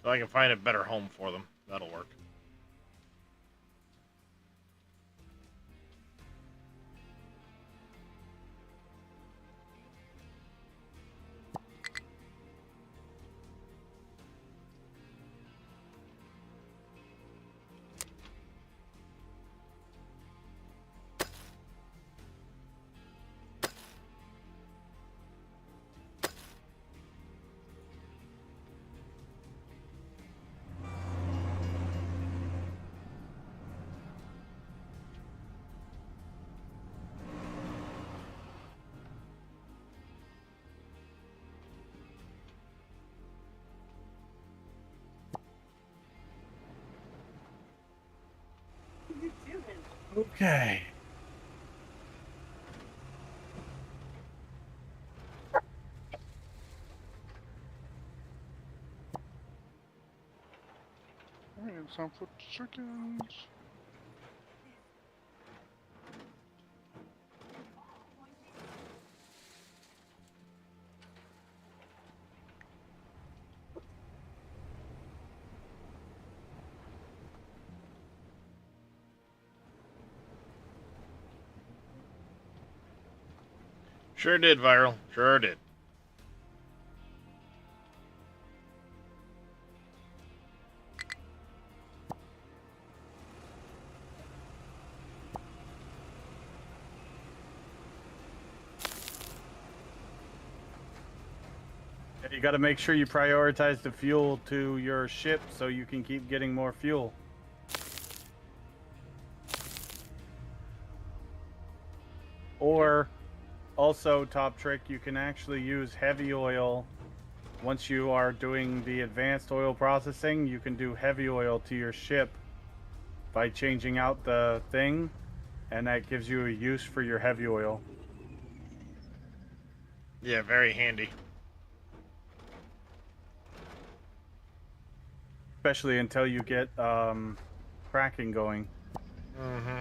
So I can find a better home for them. That'll work. Okay. it's time for chickens. Sure did, Viral. Sure did. You got to make sure you prioritize the fuel to your ship so you can keep getting more fuel. Or, also, top trick, you can actually use heavy oil. Once you are doing the advanced oil processing, you can do heavy oil to your ship by changing out the thing, and that gives you a use for your heavy oil. Yeah, very handy. Especially until you get cracking going. Mm-hmm.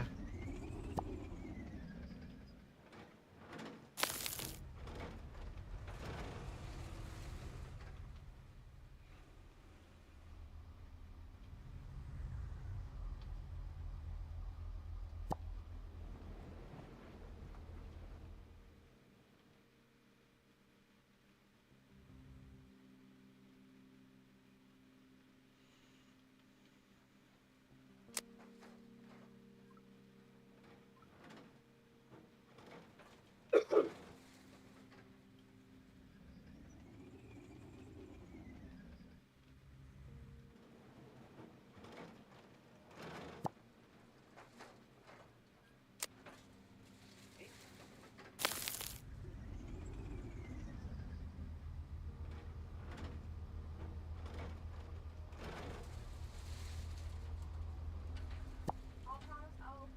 I'll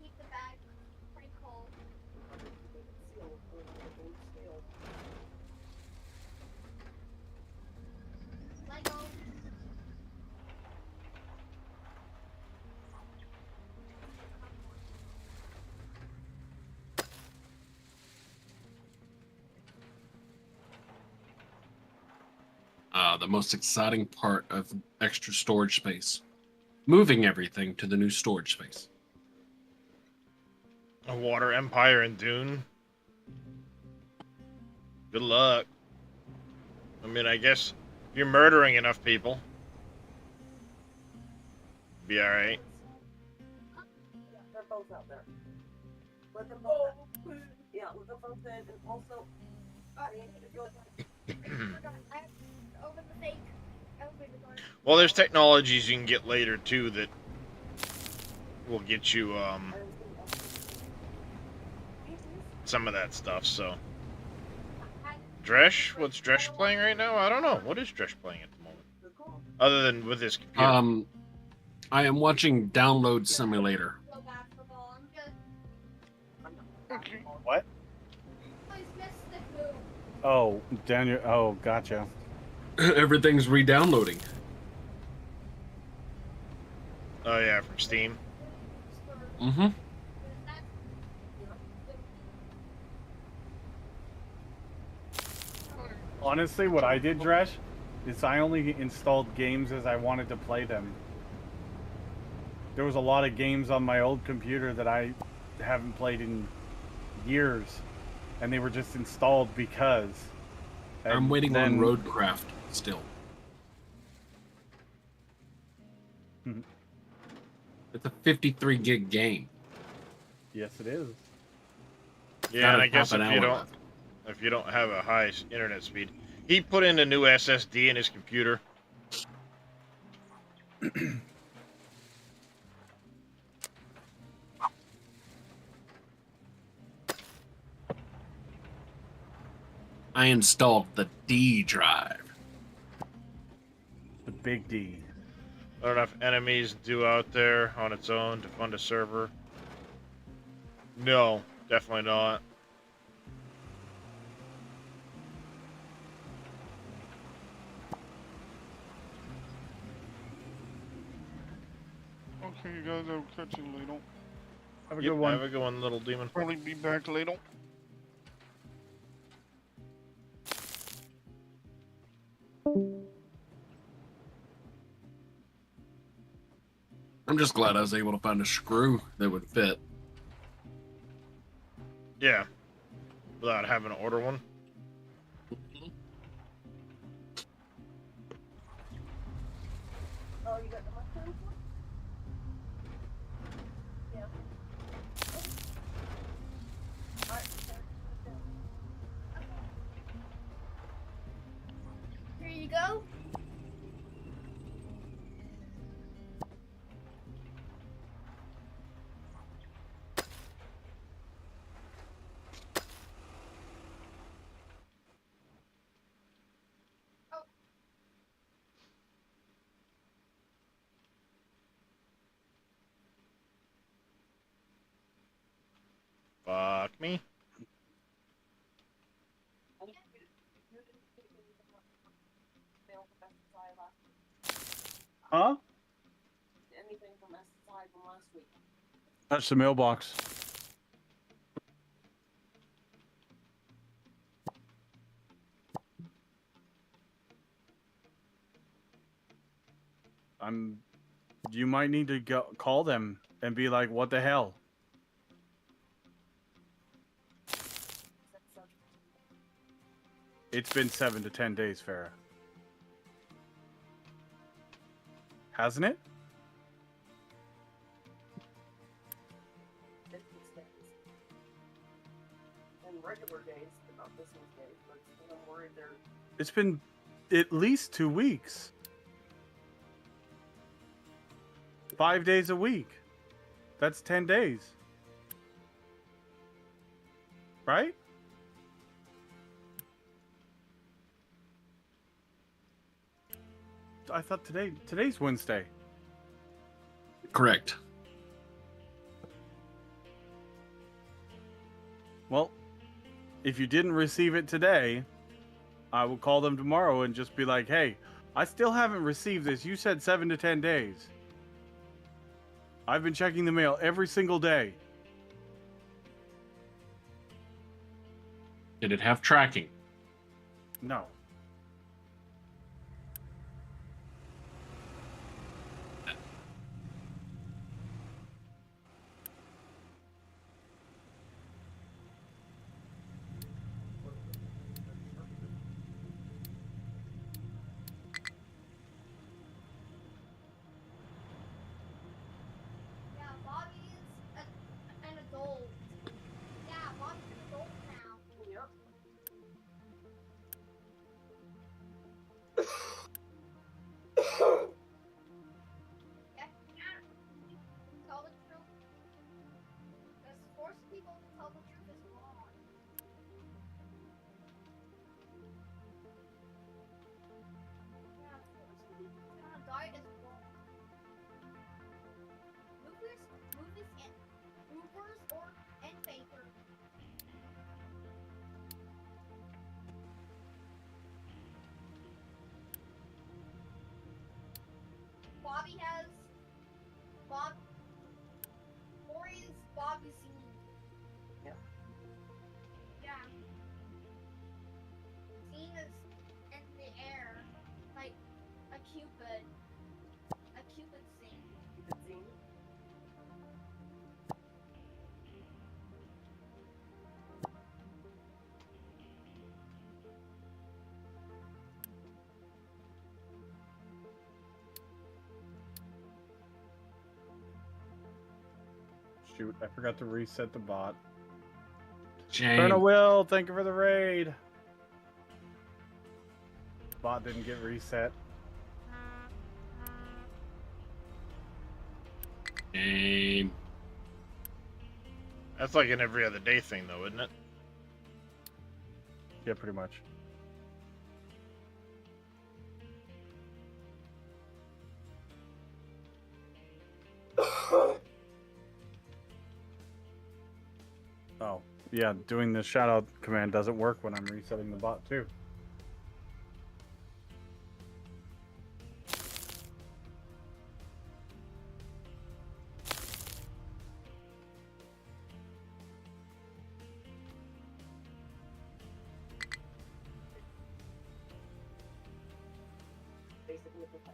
keep the bag pretty cold. Lego. The most exciting part of extra storage space. Moving everything to the new storage space. A water empire in Dune. Good luck. I mean, I guess if you're murdering enough people, be alright. Yeah, they're both out there. Let them both out. Yeah, let them both in, and also, if you I have to open the fake elevator door. Well, there's technologies you can get later too that will get you some of that stuff. So, Dresh, what's Dresh playing right now? I don't know. What is Dresh playing at the moment, other than with his computer? I am watching Download Simulator. Go basketball. I'm just What? always miss the move. Oh, Daniel. Oh, gotcha. Everything's re-downloading. Oh yeah, from Steam. Mm-hmm. Honestly, what I did, Dresh, is I only installed games as I wanted to play them. There was a lot of games on my old computer that I haven't played in years, and they were just installed because. I'm And waiting on then- Roadcraft still. Mhm. It's a 53 gig game. Yes, it is. Yeah, and Gotta I guess pop if an you hour don't left. if you don't have a high internet speed, he put in a new SSD in his computer. I installed the D drive. The big D. Not enough enemies do out there on its own to fund a server. No, definitely not. you guys. I'll catch you later. Have a Yep, good one. Have a good one, little demon. Probably be back later. I'm just glad I was able to find a screw that would fit. Yeah. Without having to order one. Oh, you got the mushroom one? Yeah. Alright, Here you go. Fuck me. Huh? Anything from SSI from last week? Touch the mailbox. You might need to go call them and be like, "What the hell?" It's been 7 to 10 days, Farah. Hasn't it? Business days. And regular days, but not business days. But I'm worried they're. It's been at least 2 weeks. 5 days a week. That's 10 days. Right? I thought today's Wednesday. Correct. Well, if you didn't receive it today, I will call them tomorrow and just be like, "Hey, I still haven't received this. You said 7 to 10 days. I've been checking the mail every single day." Did it have tracking? No. Yeah, Bobby's an adult. Yeah, Bobby's an adult now. Yep. Yeah, tell the truth. Because forcing people to tell the truth is wrong. Yeah, forcing people to on a diet is wrong. Movers and Baker. Bobby has Maury is Bobby's scene. Yeah. Yeah. Scene is in the air, like a Cupid. A Cupid scene. Cupid scene. Shoot, I forgot to reset the bot. Shame. Colonel Will, thank you for the raid. Bot didn't get reset. Shame. That's like an every other day thing, though, isn't it? Yeah, pretty much. Oh, yeah, doing the shoutout command doesn't work when I'm resetting the bot too.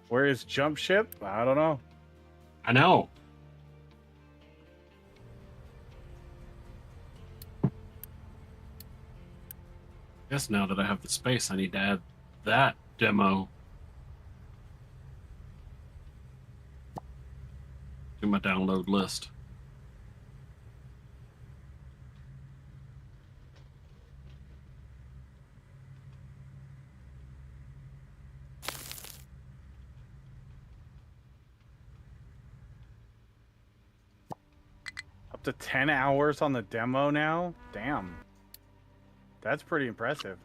Where is Jump Ship? I don't know. I know. Guess now that I have the space, I need to add that demo to my download list. Up to 10 hours on the demo now? Damn. That's pretty impressive.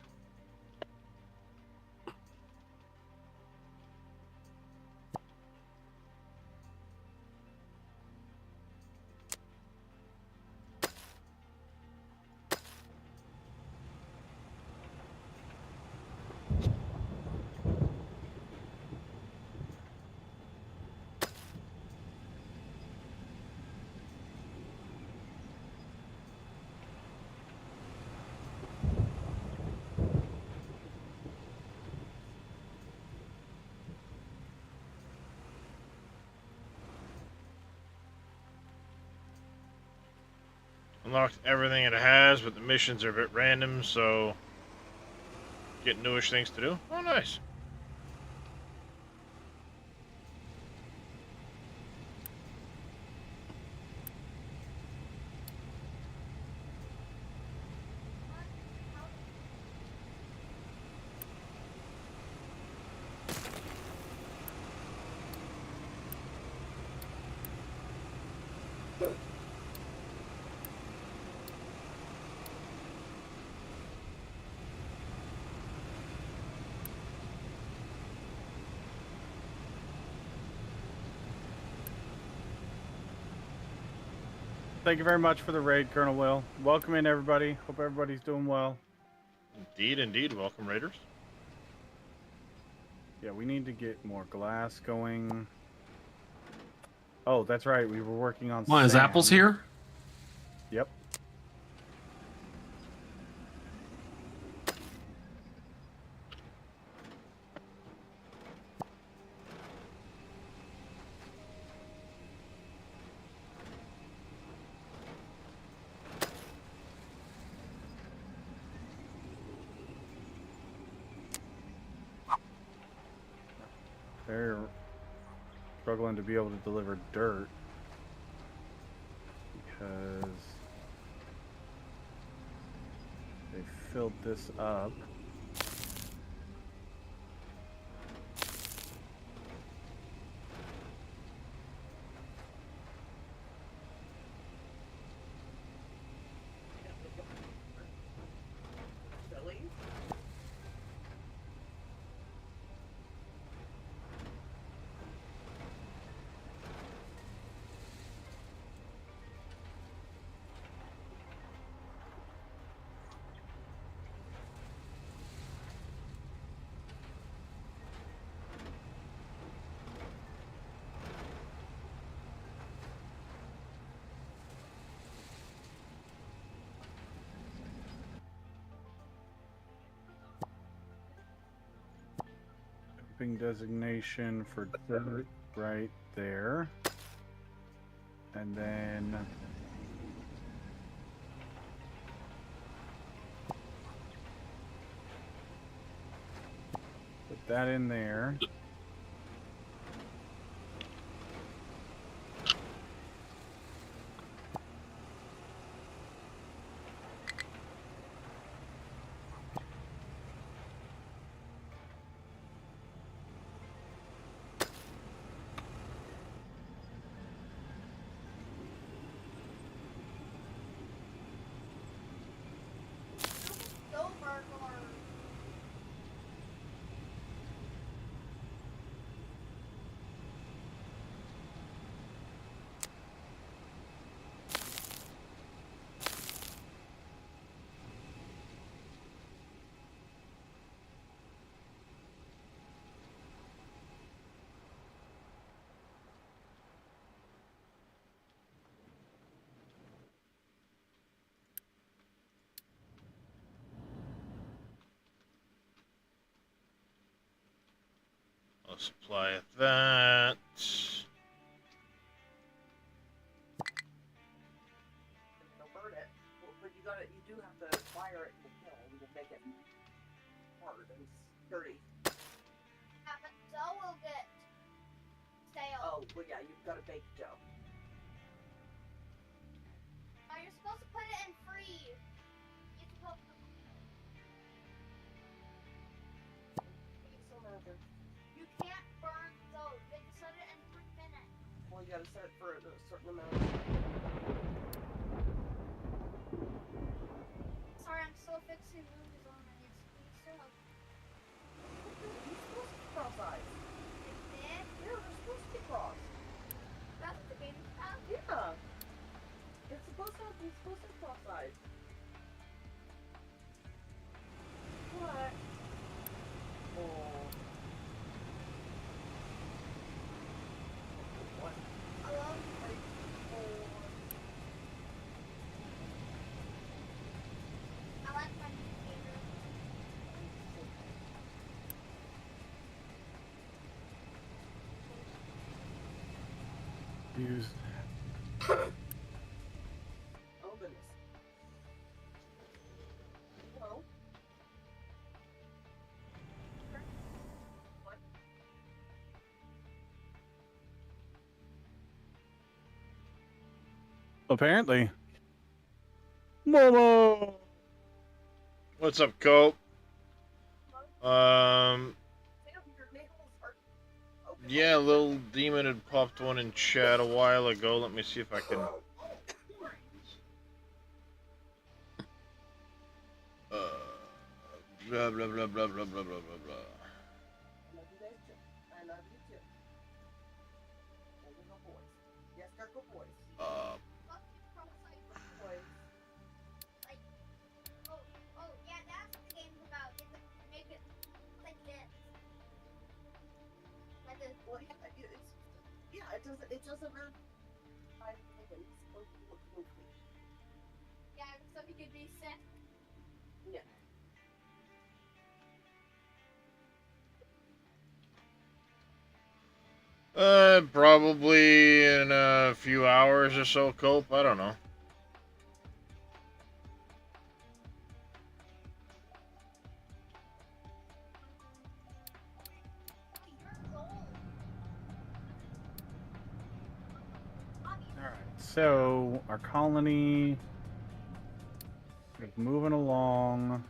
Unlocked everything it has, but the missions are a bit random, so get newish things to do. Oh, nice. Thank you very much for the raid, Colonel Will. Welcome in, everybody. Hope everybody's doing well. Indeed, indeed. Welcome, Raiders. Yeah, we need to get more glass going. Oh, that's right. We were working on Why is sand. Apple's here? Yep. They're struggling to be able to deliver dirt because they filled this up. Designation for dirt right there, and then put that in there. supply of that. Don't burn it. Well, but you do have to fire it in the kiln to make it hard and sturdy. Yeah, but dough will get stale. Oh, well, yeah, you've got to bake dough. Oh, you're supposed to put it in freeze. You're supposed to. It still matters. You can't burn dough. You have to set it in 3 minutes. Well, you got to set it for a certain amount of time. Sorry, I'm still fixing movies on my next week. So You're supposed to be cross-eyed. is this? Yeah, they're supposed to be cross. That's what the game's about. Yeah. It's supposed to be cross-eyed. What? Oh. What? I love Oh. I like my new theater. Use. Oh goodness. Hello? What? Apparently. Momo! What's up, Cope? Sam, your nails are open. Yeah, little demon had popped one in chat a while ago. Let me see if I can. Blah blah blah blah blah blah blah blah blah. I love you guys too. I love you too. And we're good boys. Yes, they're good boys. Fuck you, cross-eyed. Boys. Oh, yeah, that's what the game's about. You have to make it like this. Like this. Well, yeah, it doesn't matter. I think it's supposed to look goofy. Yeah, so we could be sick. Yeah. Probably in a few hours or so, Cope. I don't know. Alright, so our colony is moving along.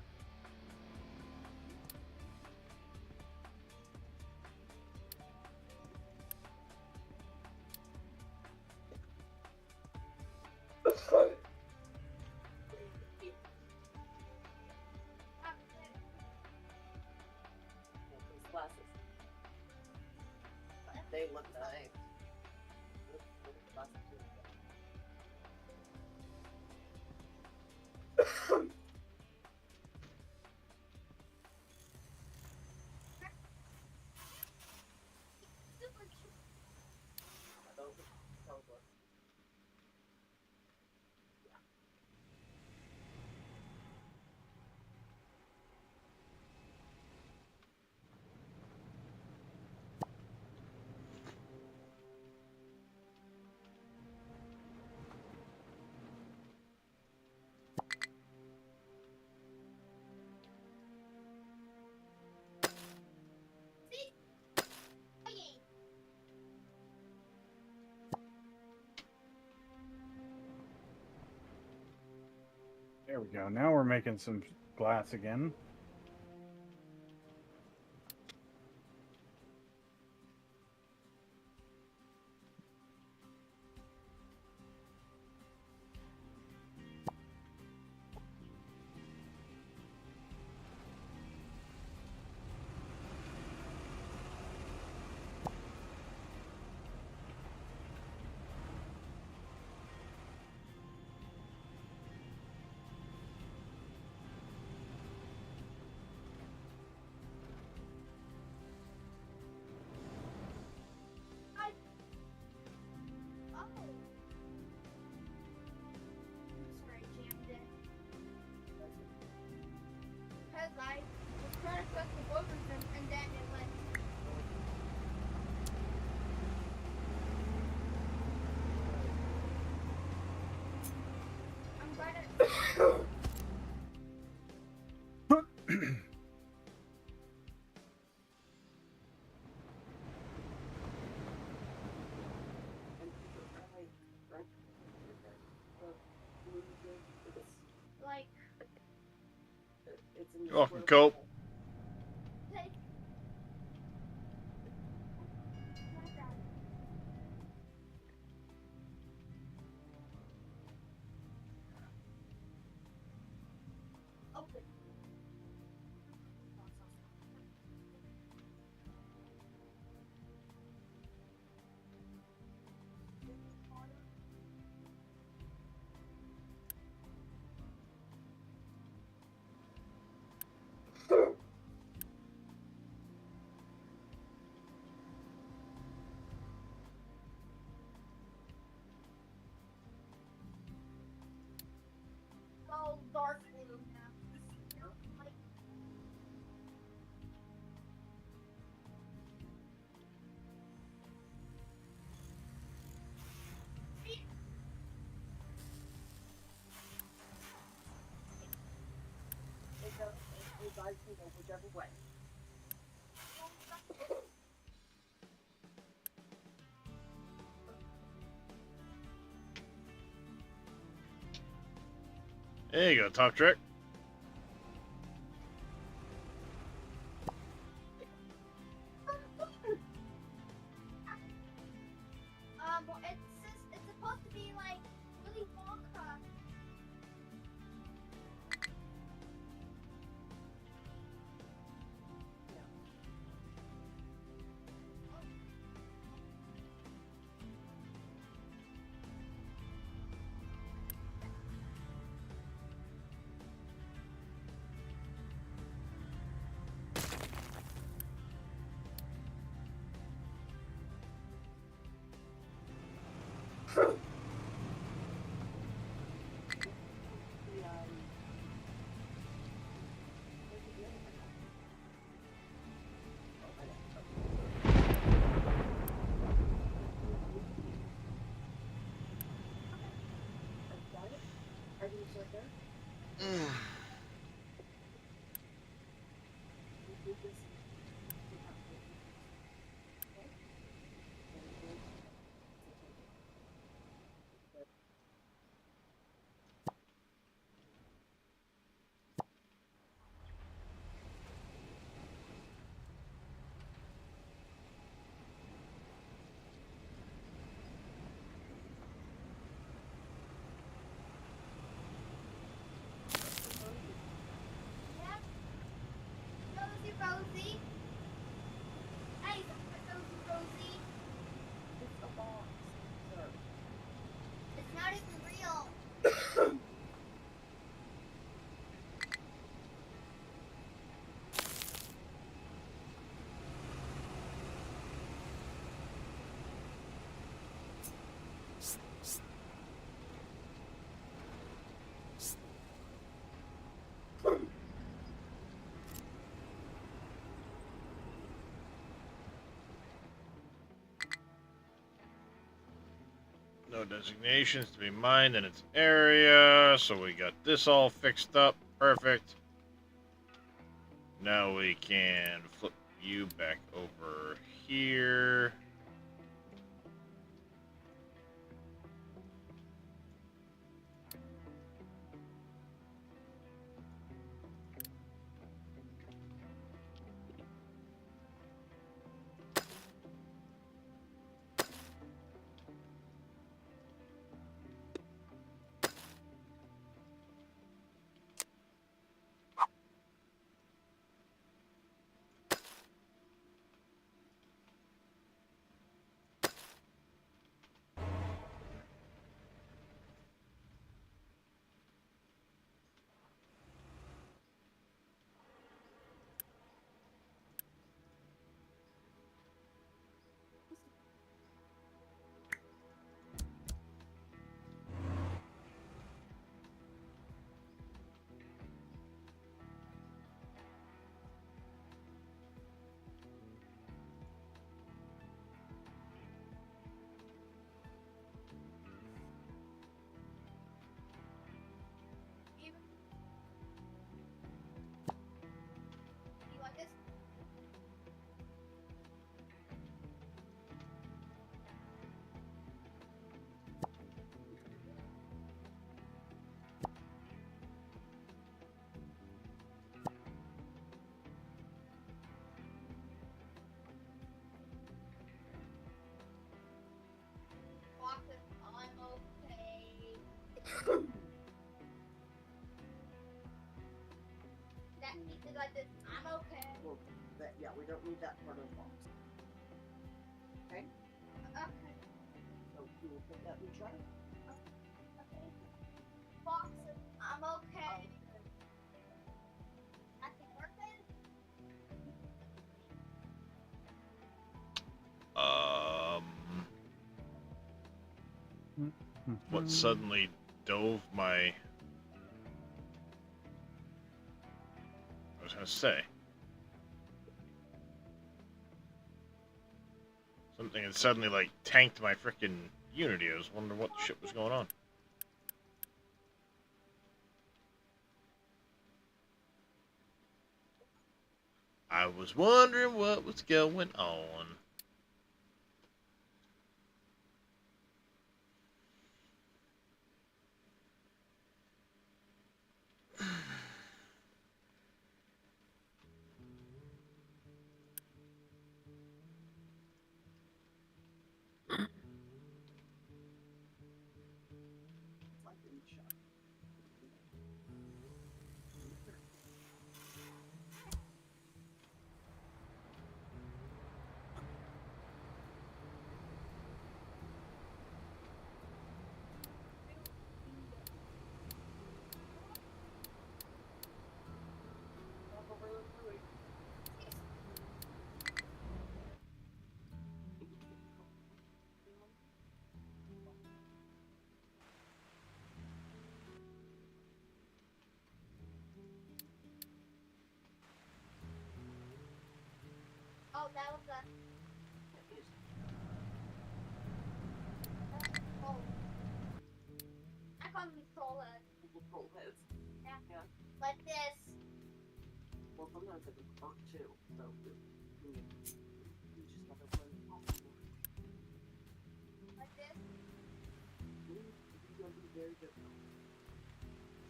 These glasses. They look nice. Glasses too. There we go. Now we're making some glass again. Because I was trying to cook the both of them and then it went. It's in the You're welcome, square Cope. bowl. Take open. Go dark room now. Like, It goes, you guys can go whichever way. There you go, Top Trick. well, it's supposed to be like Willy Wonka. Are you sure there? Rosie, Rosie. Hey, Rosie, Rosie. It's a box, sir. It's not even real. No designations to be mined in its area, so we got this all fixed up. Perfect. Now we can flip you back over here. That means it's like this. I'm okay. Well, yeah, we don't need that part of the box. Okay? Okay. So you will put that in the tray. Okay. Box. I'm okay. Happy birthday. What suddenly dove my... I was gonna say. Something had suddenly, like, tanked my frickin' Unity. I was wondering what shit was going on. I was wondering what was going on. It's like in the shop. Oh, that was a. Oh. I call them trollhead. Little troll heads. Yeah. Yeah. Like this. Well, sometimes they can hurt too. So you just gotta run off. Like this. You're gonna be very difficult.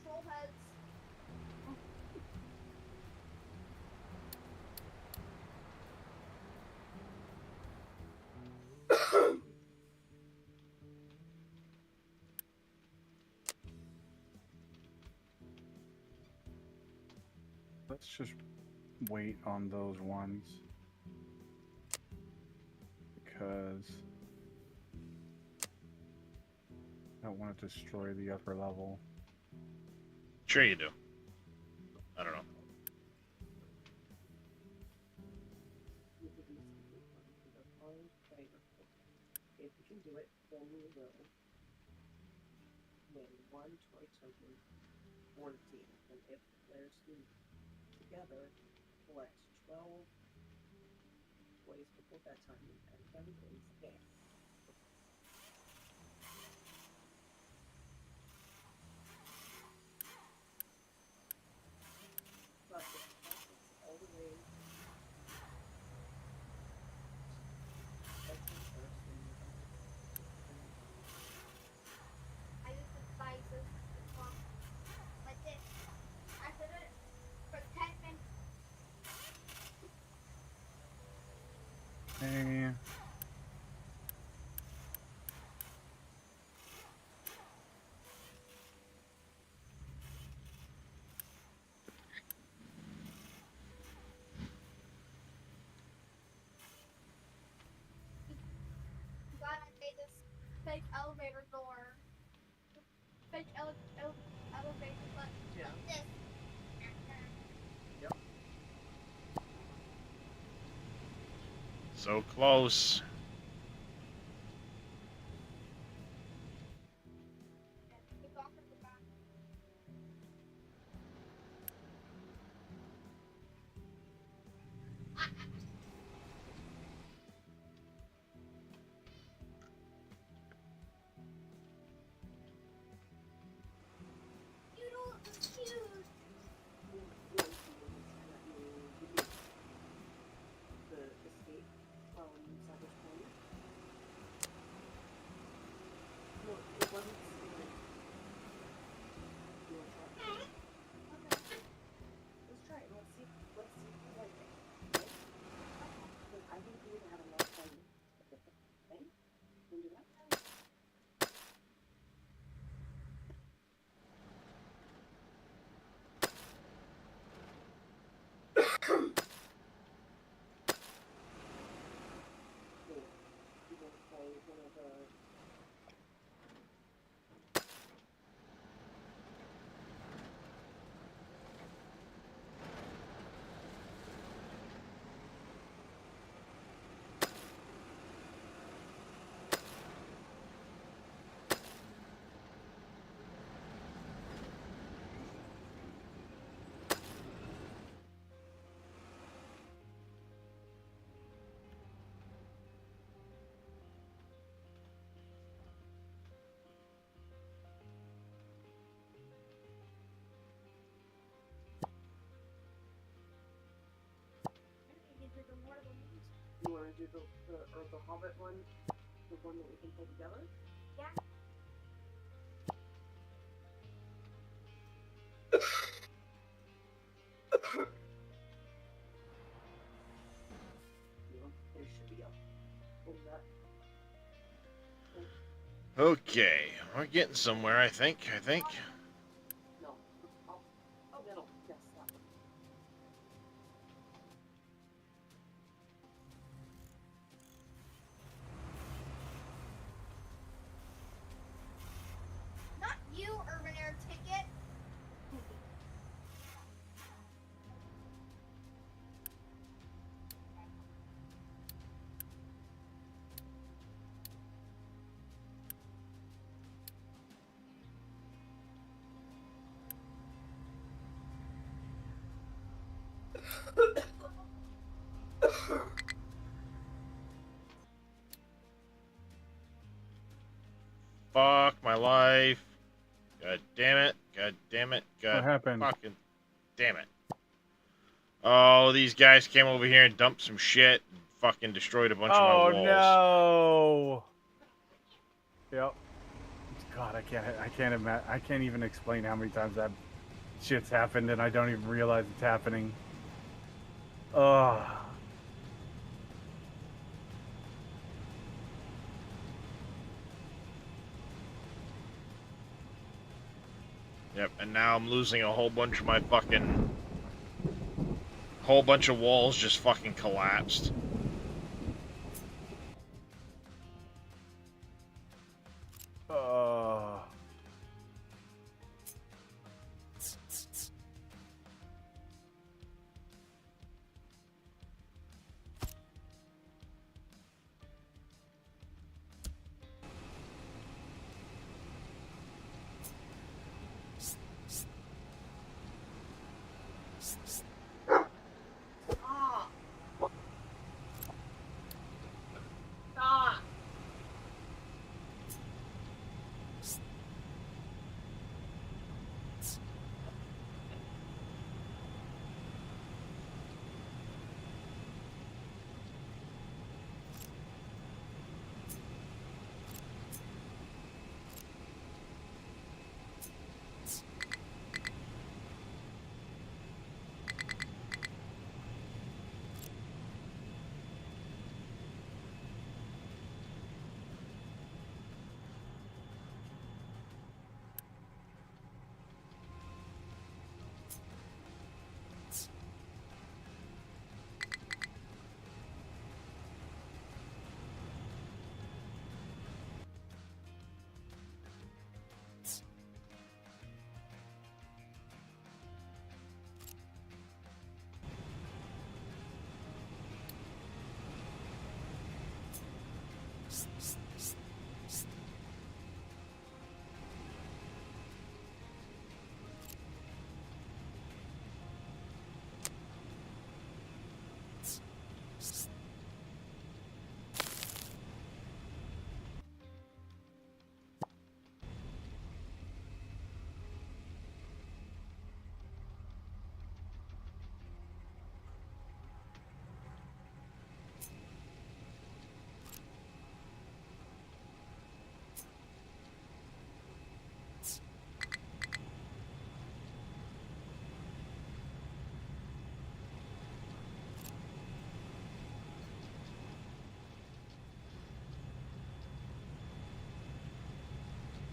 Troll heads. Let's just wait on those ones. Because I don't want to destroy the upper level. Sure you do. I don't know. If we can do it, then we will win one toy token for the team. And if players who together collect 12 toys before bedtime, and Kevin wins the game. But if the process all the way bedtime first, then you can I use the spices. Like this. I put it for 10 minutes. Hey. God, I made this fake elevator door. Fake elevator, but Yeah. like this. So close. Keep off of the back. Noodle is cute. the escape from Cyber's do the Hobbit one, the one that we can pull together? Yeah. There should be a pull that. Okay, we're getting somewhere, I think. No. Oh, middle. Yes, that one. Not you, Urban Air Ticket. Fuck my life. God damn it. God damn it. God What happened? fucking damn it. Oh, these guys came over here and dumped some shit and fucking destroyed a bunch of my Oh walls. no! Yep. God, I can't even explain how many times that shit's happened, and I don't even realize it's happening. Ugh. Yep, and now I'm losing a whole bunch of my fucking... Whole bunch of walls just fucking collapsed. Ah. Stop.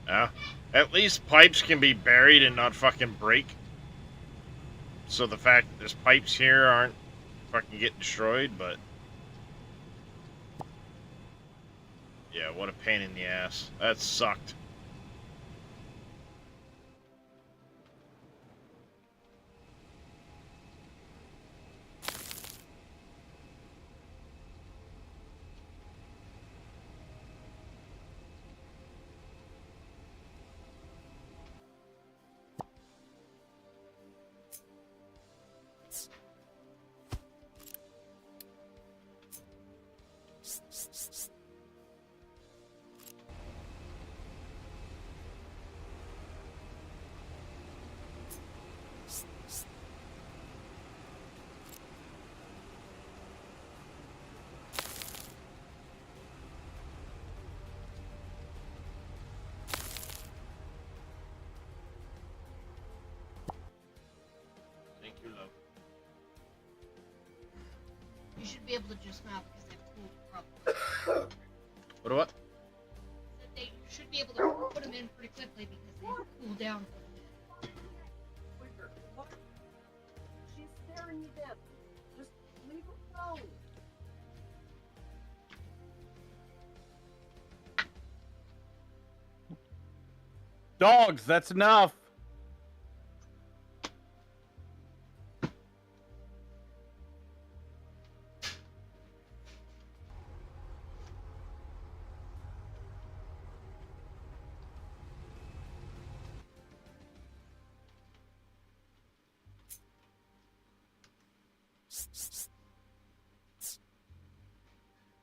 Yeah. At least pipes can be buried and not fucking break. So the fact that there's pipes here aren't fucking getting destroyed, but... Yeah, what a pain in the ass. That sucked. should be able to just now because they've cooled properly. What? That they should be able to put them in pretty quickly because they've cooled down quite a bit. Whisper, what? She's staring you down. Just leave her alone. Dogs, that's enough.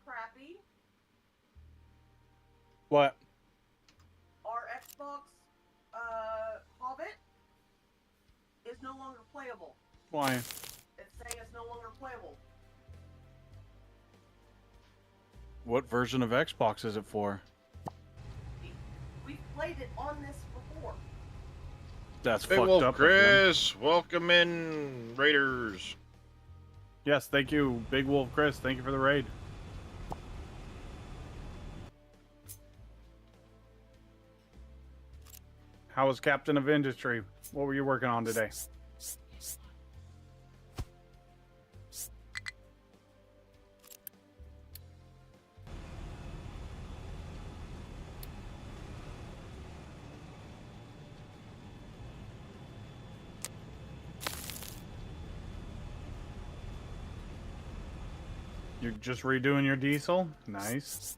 Crappy. What? Our Xbox, Hobbit is no longer playable. Why? It's saying it's no longer playable. What version of Xbox is it for? We've played it on this before. That's Big fucked Wolf up. of them. Chris, welcome in, Raiders. Yes, thank you, Big Wolf Chris. Thank you for the raid. How was Captain of Industry? What were you working on today? You're just redoing your diesel? Nice.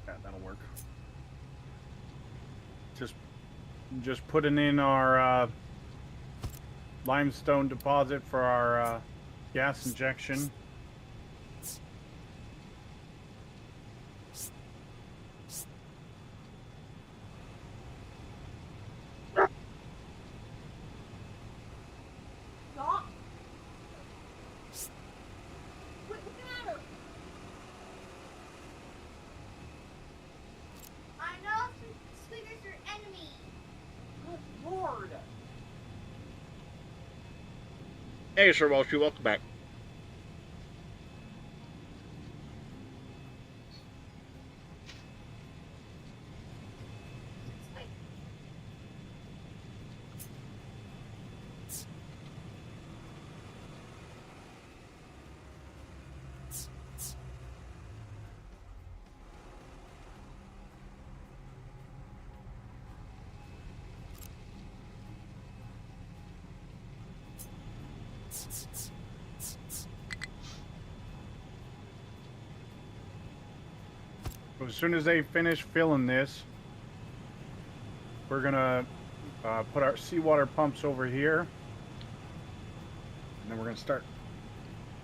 Yeah, that'll work. Just putting in our limestone deposit for our gas injection. Stop! Quit looking at her! I know Squeaker's your enemy. Good lord! Hey, Sir Welsh, welcome back. As soon as they finish filling this, we're gonna put our seawater pumps over here, and then we're gonna start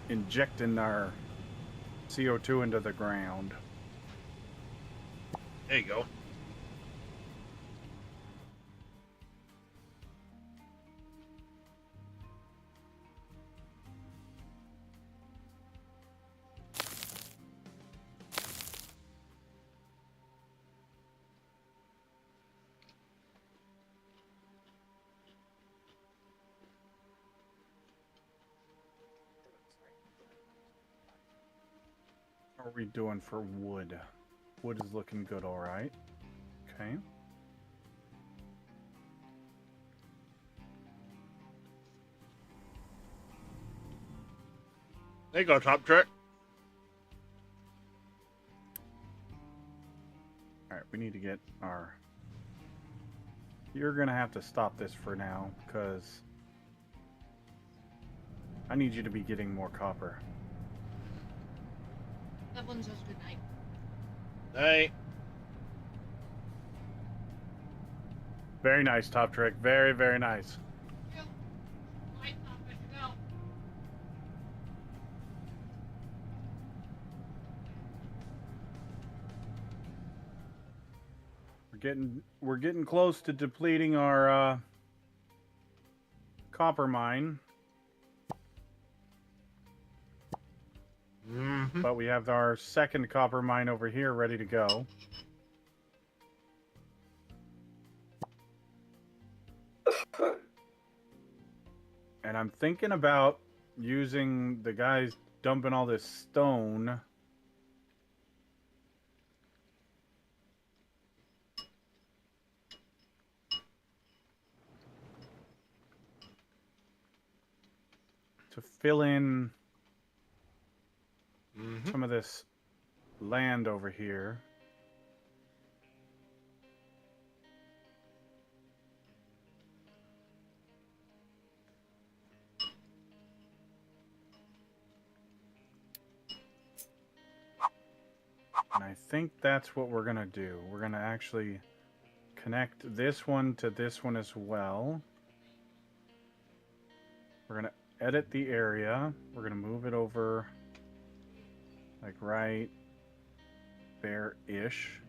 injecting our CO2 into the ground. There you go. are we doing for wood? Wood is looking good, all right. Okay. There you go, Top Trick. All right, we need to get our... You're going to have to stop this for now, because I need you to be getting more copper. Everyone says good night. Hey. Very nice, Top Trick. Very, very nice. Night, Top Trick, go. We're getting close to depleting our copper mine. Mm-hmm. But we have our second copper mine over here ready to go. And I'm thinking about using the guys dumping all this stone. To fill in some of this land over here. And I think that's what we're going to do. We're going to actually connect this one to this one as well. We're going to edit the area. We're going to move it over like right there-ish.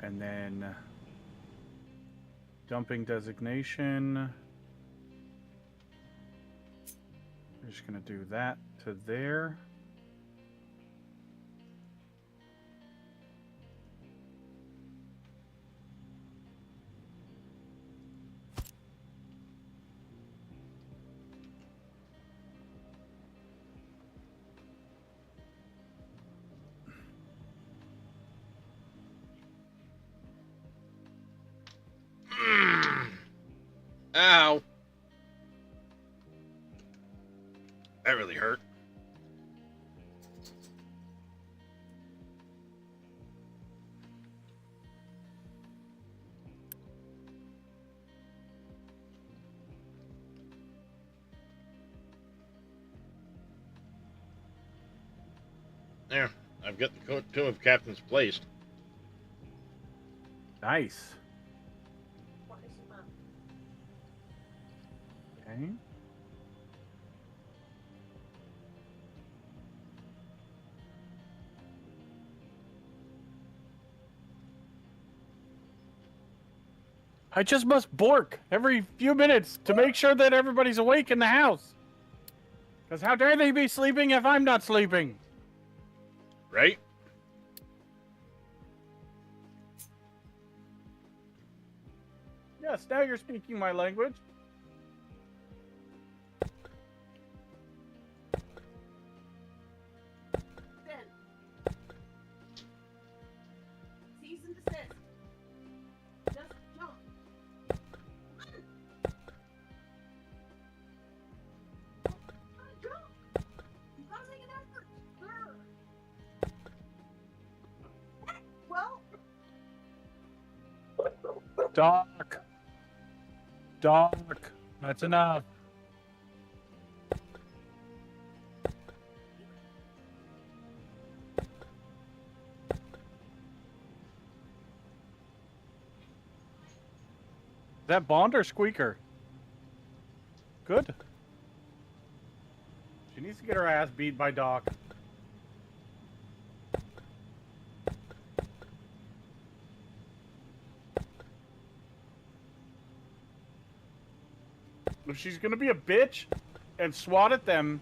And then dumping designation. We're just going to do that to there. Ow. That really hurt. There, I've got the two of captains placed. Nice. What is your map? Okay. I just must bork every few minutes to make sure that everybody's awake in the house. Because how dare they be sleeping if I'm not sleeping? Right? Yes, now you're speaking my language. Then. Cease and desist. Just jump. Jump. You gotta make an effort. Well, Doc. Doc. That's enough. Is that Bond or Squeaker? Good. She needs to get her ass beat by Doc. If she's gonna be a bitch and swat at them,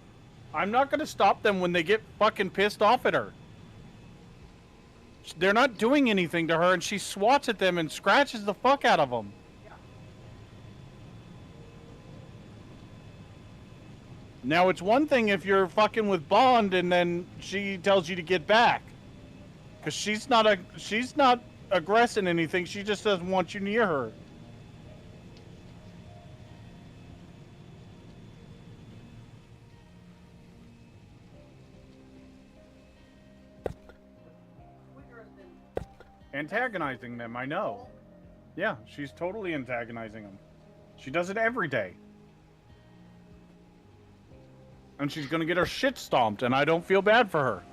I'm not gonna stop them when they get fucking pissed off at her. They're not doing anything to her, and she swats at them and scratches the fuck out of them. Now, it's one thing if you're fucking with Bond and then she tells you to get back. Because she's not aggressing anything. She just doesn't want you near her. Quicker than Antagonizing them, I know. Yeah, she's totally antagonizing them. She does it every day. And she's gonna get her shit stomped, and I don't feel bad for her.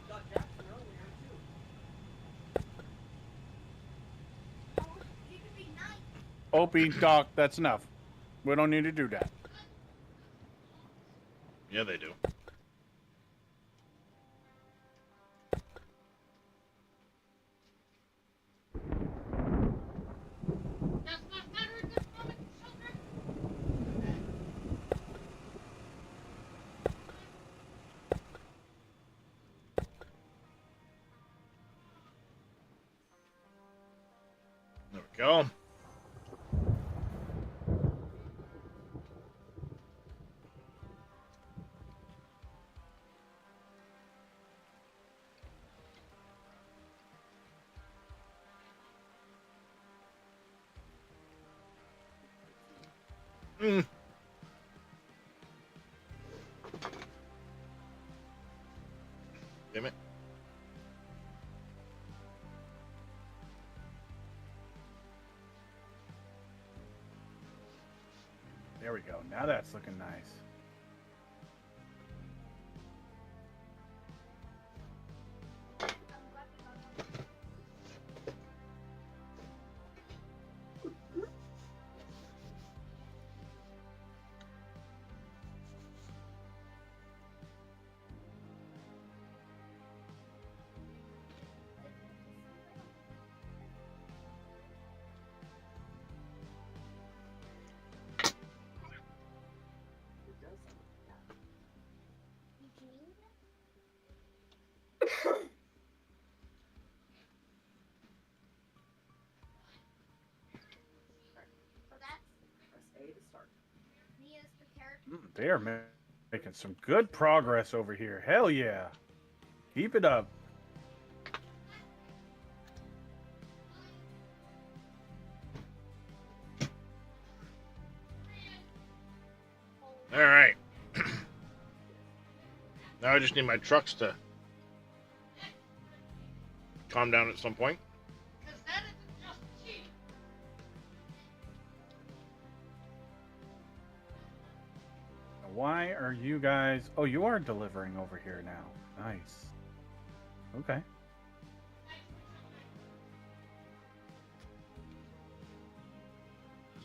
got Jackson earlier too. Oh, you can be nice. Opie, Doc, that's enough. We don't need to do that. Yeah, they do. Does not matter at this moment, children. There we go. Mm. Damn it. There we go. Now that's looking nice. It does something like that. Eugene? So that's Press A to start. me as the character. They are making some good progress over here. Hell yeah. Keep it up. All right. Now I just need my trucks to calm down at some point. Because that isn't just cheating. Why are you guys... Oh, you are delivering over here now. Nice. Okay.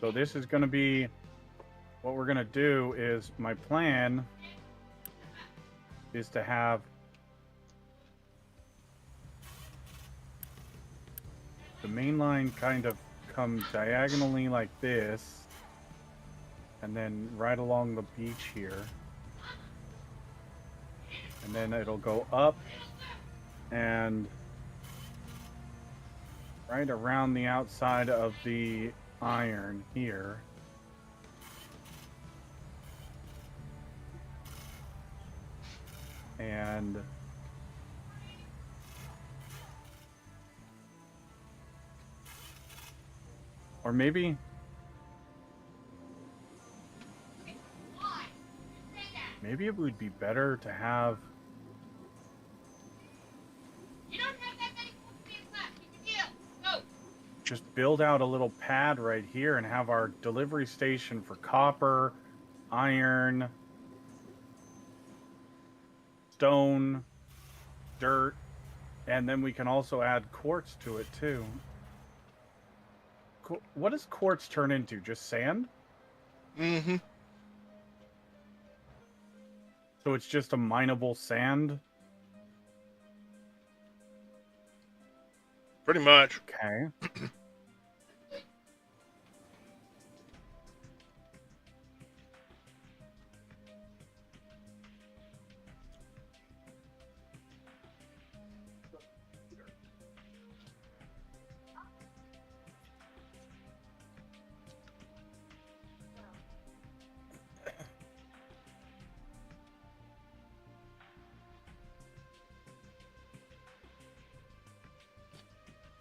So this is going to be... What we're going to do is... My plan is to have... The main line kind of come diagonally like this. And then right along the beach here. And then it'll go up and right around the outside of the iron here. And or maybe it would be better to have You don't have that many space left. You can deal. Go. just build out a little pad right here and have our delivery station for copper, iron, stone, dirt, and then we can also add quartz to it too. What does quartz turn into? Just sand? Mm-hmm. So it's just a mineable sand? Pretty much. Okay.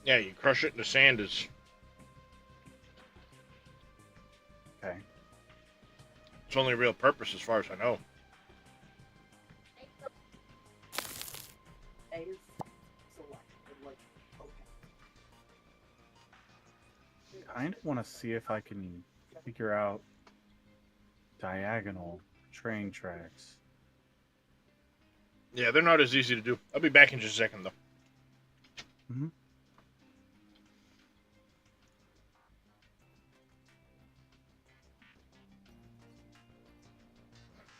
Yeah, you crush it in the sand is. Okay. Its only real purpose, as far as I know. A is selected, like, okay. Kind of want to see if I can figure out diagonal train tracks. Yeah, they're not as easy to do. I'll be back in just a second, though. Mhm.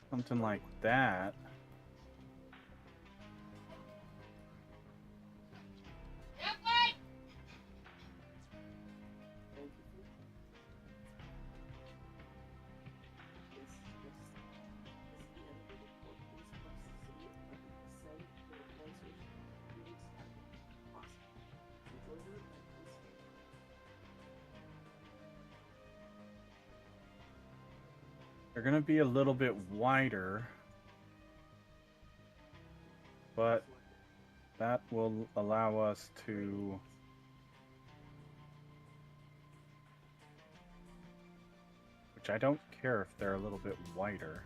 Something like that. Thank you. This is the end of the report. Please press the city of 100% for the translation. Please have it. Awesome. Enjoy your event. Please stay. They're going to be a little bit wider, but that will allow us to which I don't care if they're a little bit wider.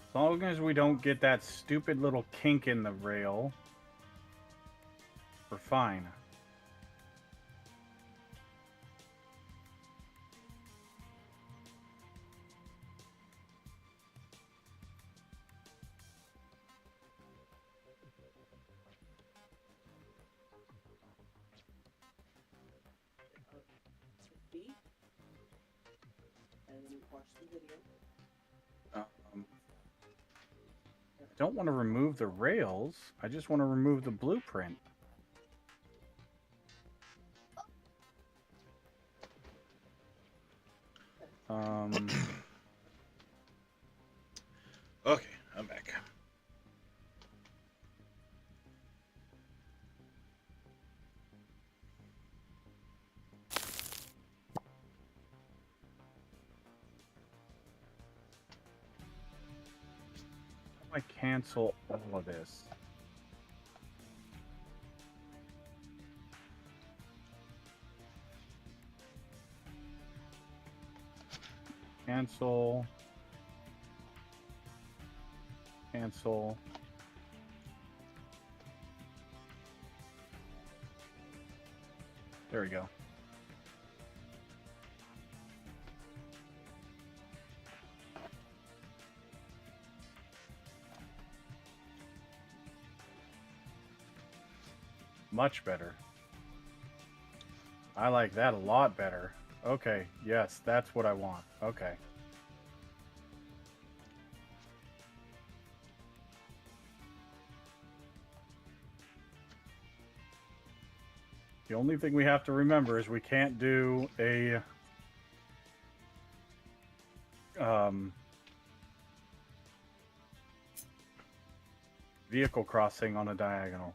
As long as we don't get that stupid little kink in the rail, we're fine. B. And watch the video. I don't want to remove the rails. I just want to remove the blueprint. Okay, I'm back. How do I cancel all of this? Cancel. Cancel. There we go. Much better. I like that a lot better. Okay, yes, that's what I want. Okay. The only thing we have to remember is we can't do a vehicle crossing on a diagonal.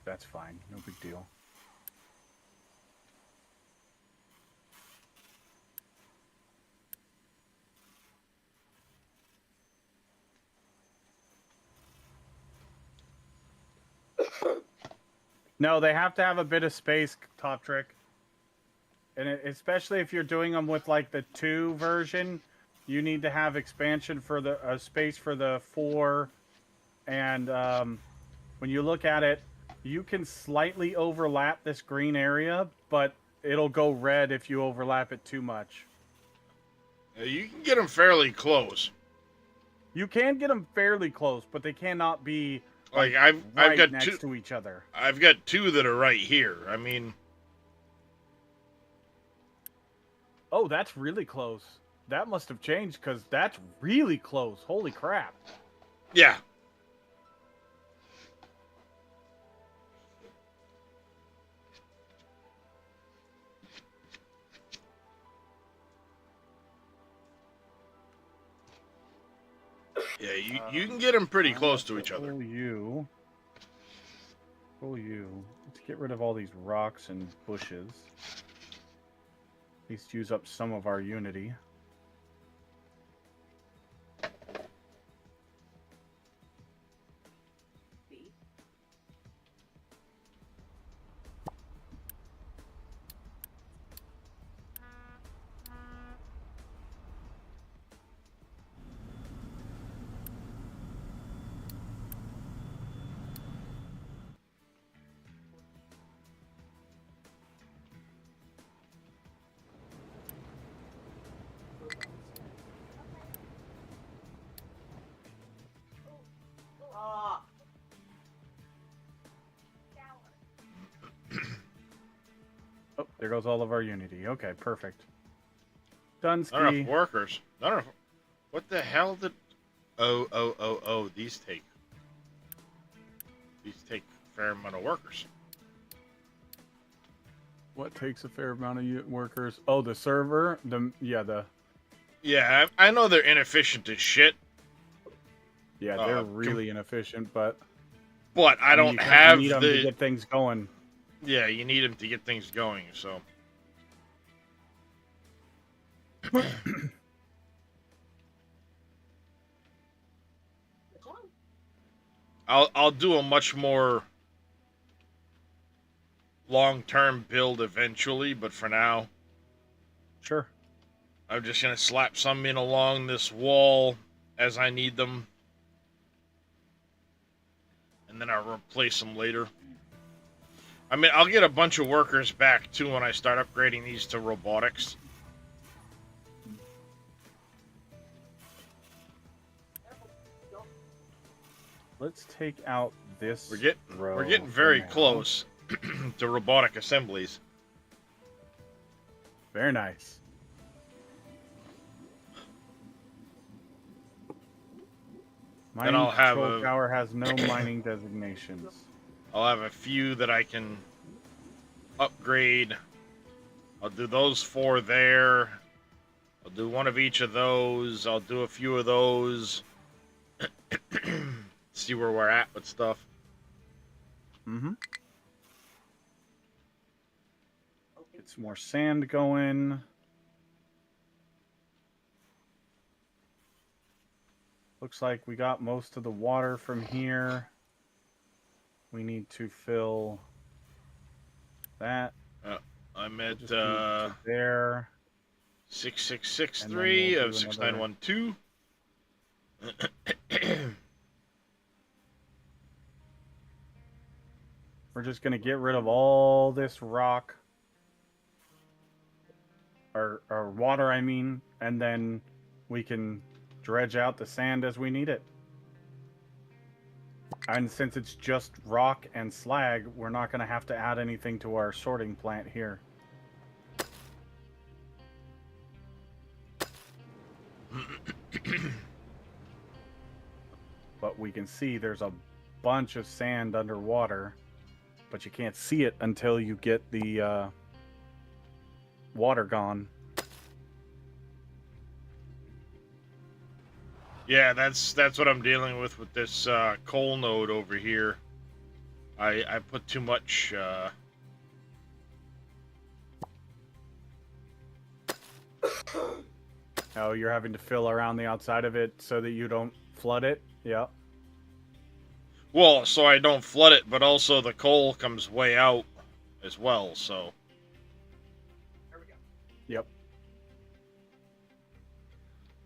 That's fine, no big deal. No, they have to have a bit of space, Top Trick. And especially if you're doing them with like the 2 version, you need to have expansion for the space for the 4. And when you look at it, you can slightly overlap this green area, but it'll go red if you overlap it too much. You can get them fairly close. You can get them fairly close, but they cannot be Like I've right got next 2 to each other. I've got 2 that are right here. I mean, Oh, that's really close. that must have changed because that's really close. Holy crap! Yeah. Yeah, you can get them pretty close to each other. Pull you. Let's get rid of all these rocks and bushes. At least use up some of our unity. B. Ah. Oh, there goes all of our unity. Okay, perfect. Not enough Dunsky. workers. Not enough. What the hell did? Oh. These take a fair amount of workers. What takes a fair amount of workers? Oh, the server. Yeah, I know they're inefficient as shit, They're really inefficient, but I don't you kinda have need 'em to get things going. Yeah, you need them to get things going. So. I'll do a much more long-term build eventually, but for now, Sure. I'm just gonna slap some in along this wall as I need them, and then I'll replace them later. I mean, I'll get a bunch of workers back too when I start upgrading these to robotics. Let's take out this. We're getting very close to robotic assemblies. Very nice. Then Mining I'll have control a- tower has no mining designations. I'll have a few that I can upgrade. I'll do those 4 there. I'll do one of each of those. I'll do a few of those. See where we're at with stuff. Mm-hmm. Get some more sand going. Looks like we got most of the water from here. We need to fill that. I'm at Just do there. 6663 And then of we'll do another- 6912. We're just gonna get rid of all this rock. Or water, I mean, and then we can dredge out the sand as we need it. And since it's just rock and slag, we're not going to have to add anything to our sorting plant here. But we can see there's a bunch of sand underwater, but you can't see it until you get the water gone. Yeah, that's what I'm dealing with this coal node over here. I put too much. Oh, you're having to fill around the outside of it so that you don't flood it? Yeah. Well, so I don't flood it, but also the coal comes way out as well, so. There we go. Yep.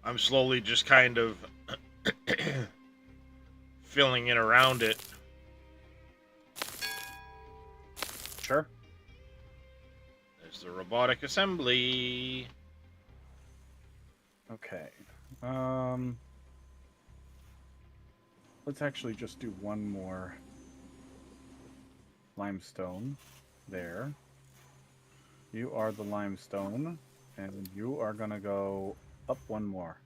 I'm slowly just kind of filling in around it. Sure. There's the robotic assembly. Okay. Let's actually just do one more limestone there. You are the limestone, and you are gonna go Up one more.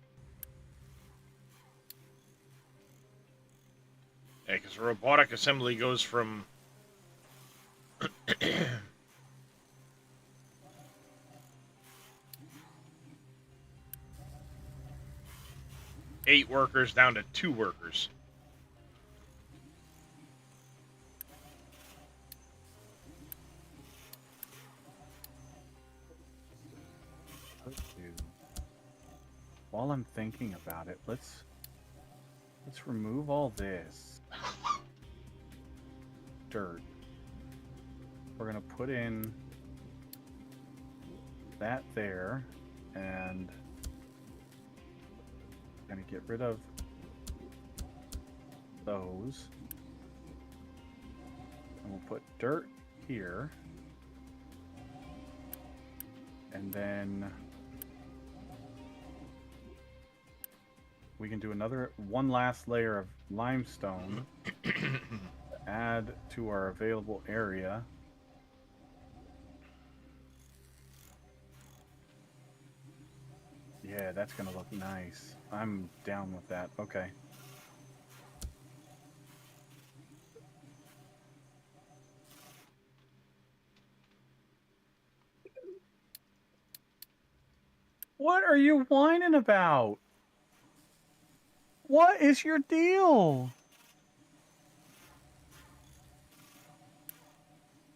Yeah, because robotic assembly goes from 8 workers down to 2 workers. While I'm thinking about it, let's remove all this dirt. We're gonna put in that there, and gonna get rid of those. And we'll put dirt here, and then we can do one last layer of limestone to add to our available area. Yeah, that's gonna look nice. I'm down with that. Okay. What are you whining about? What is your deal?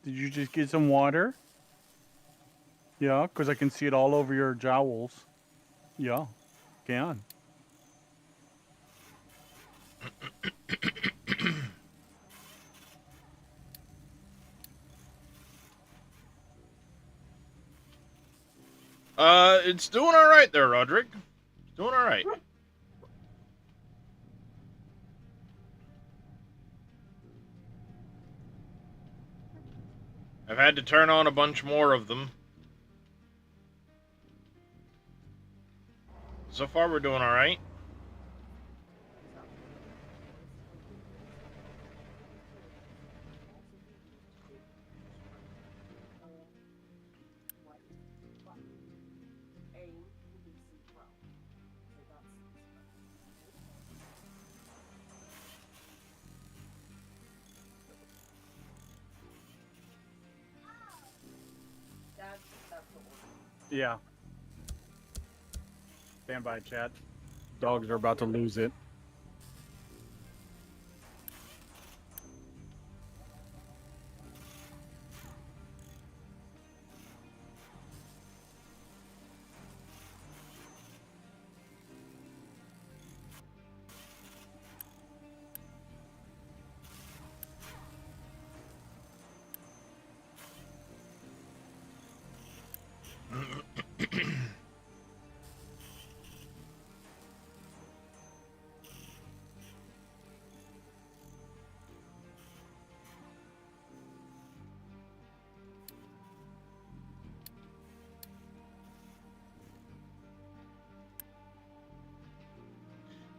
Did you just get some water? Yeah, because I can see it all over your jowls. Yeah, can. It's doing all right there, Roderick. It's doing all right. I've had to turn on a bunch more of them. So far, we're doing all right. Yeah. Stand by, chat. Dogs are about to lose it.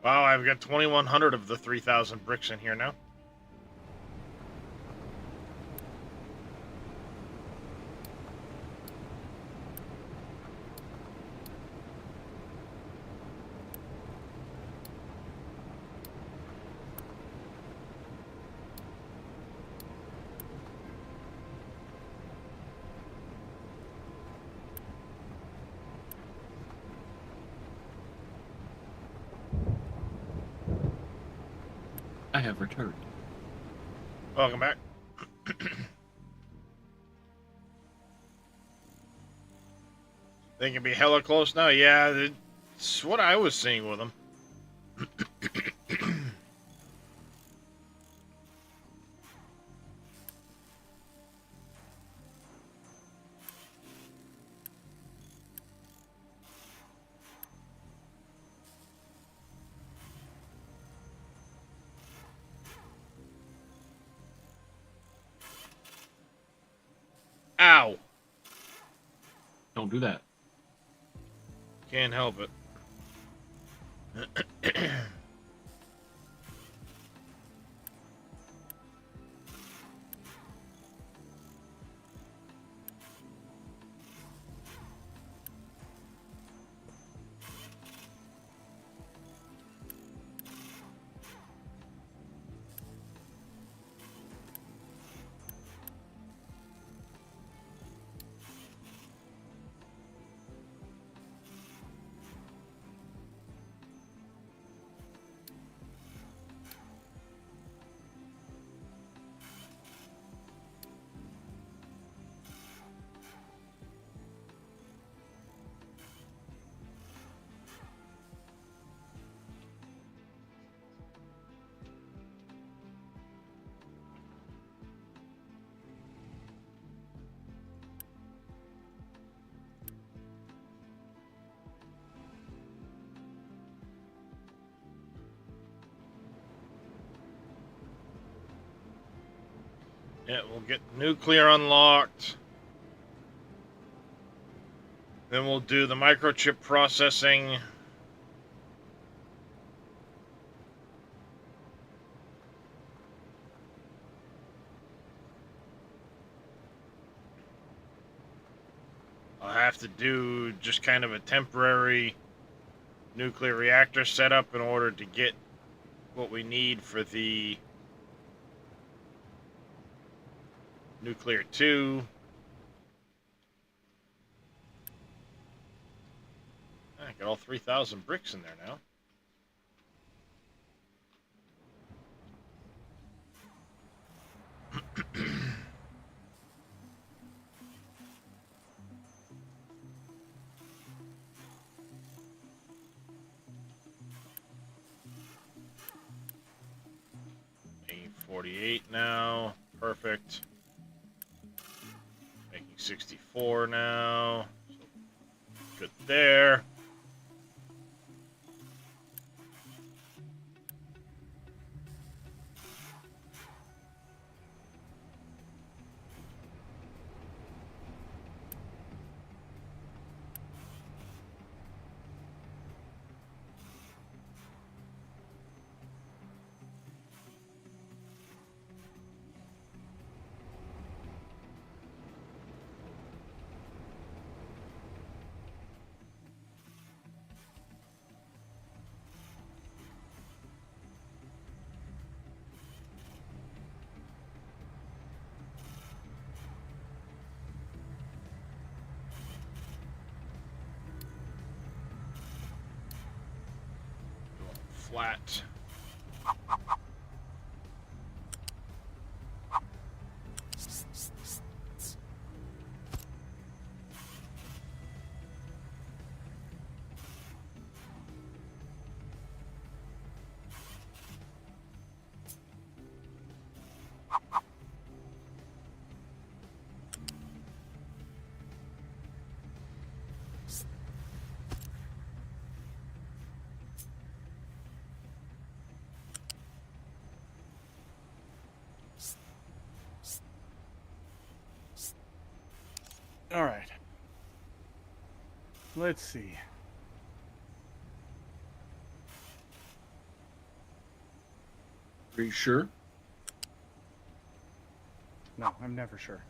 Wow, I've got 2,100 of the 3,000 bricks in here now. I have returned. Welcome back. They can be hella close now. Yeah, it's what I was seeing with them. Ow! Don't do that. Can't help it. Yeah, we'll get nuclear unlocked. Then we'll do the microchip processing. I'll have to do just kind of a temporary nuclear reactor setup in order to get what we need for the nuclear 2. I got all 3,000 bricks in there now. Making 48 now. Perfect. Making 64 now. So good there. Flat. All right. Let's see. Are you sure? No, I'm never sure.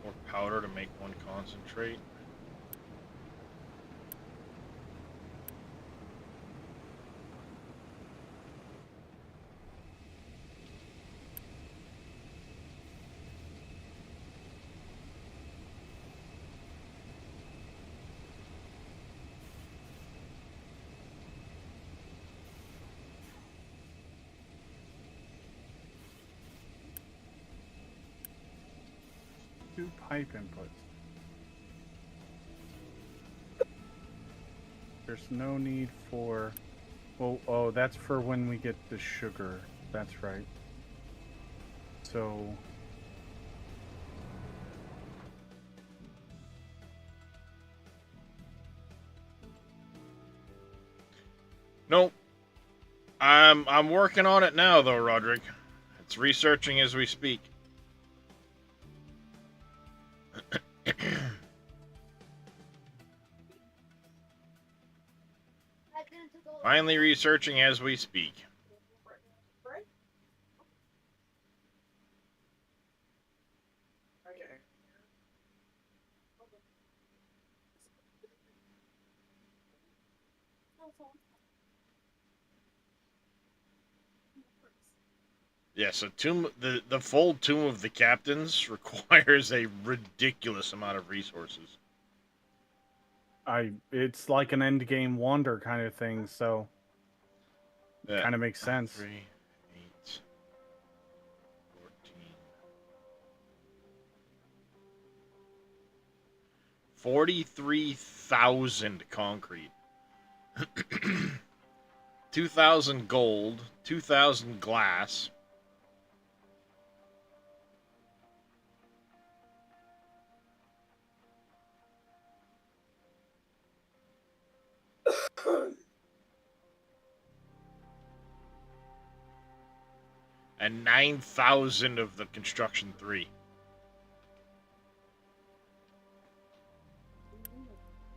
More powder to make one concentrate. Two pipe inputs. There's no need for... Oh, that's for when we get the sugar. That's right. So... Nope. I'm working on it now, though, Roderick. It's researching as we speak. Finally researching as we speak. Yes, the full Tomb of the Captains requires a ridiculous amount of resources. It's like an end game wander kind of thing, so Yeah. kind of makes sense. 3, 8, 14. 43,000 concrete. 2,000 gold, 2,000 glass. And 9,000 of the construction 3.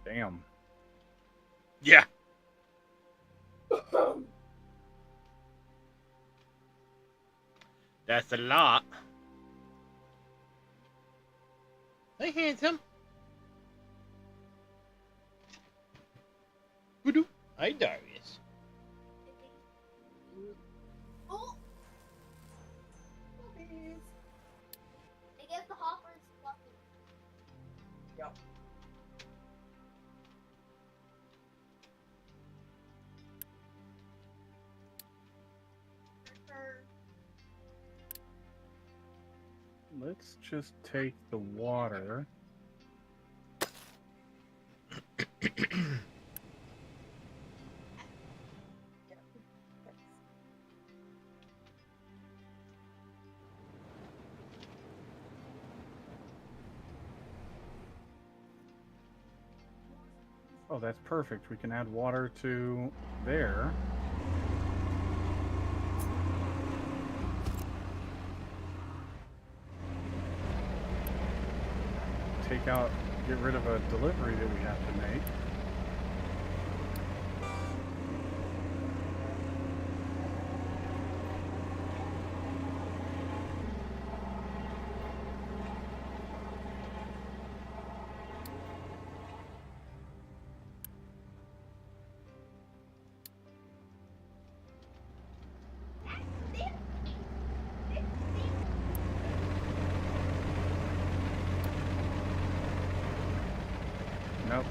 Damn. Yeah. That's a lot. Hey, handsome. Voodoo. Hi, Darius. Oh! Puppies. I guess the hopper's fluffy. Yep. Let's just take the water. Oh, that's perfect. We can add water to there. Get rid of a delivery that we have to make. Nope.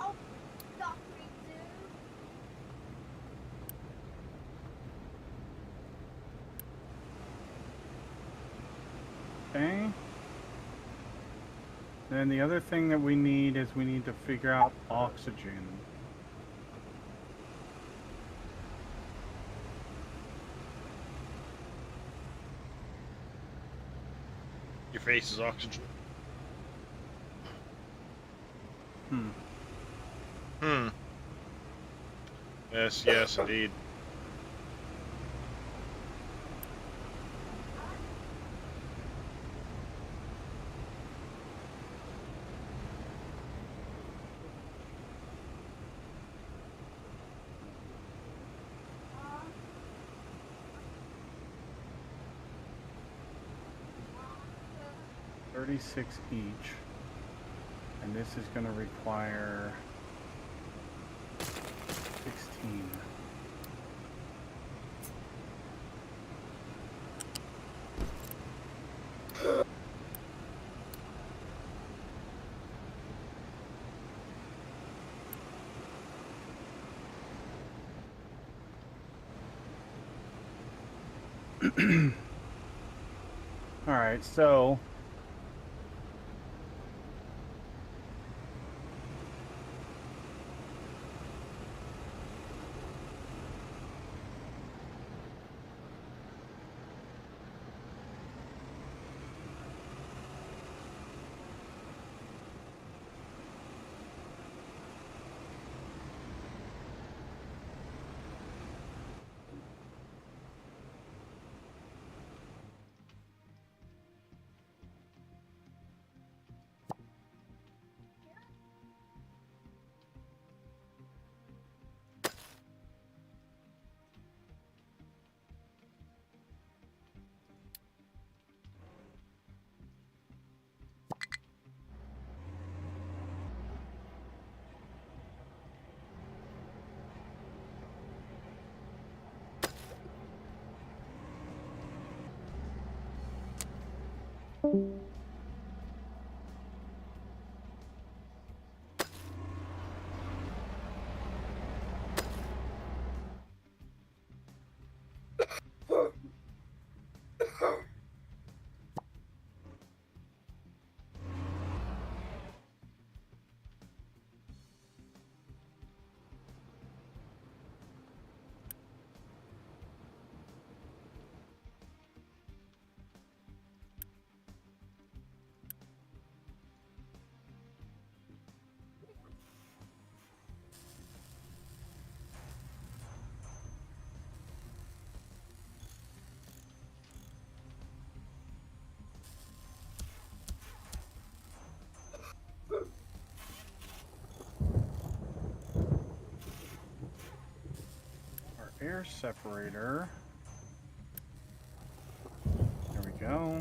Oh, Doctor Zoo. Okay. Then the other thing that we need is we need to figure out oxygen. Your face is oxygen. Yes, indeed. $36 each. And this is going to require 16. All right, so our air separator. There we go.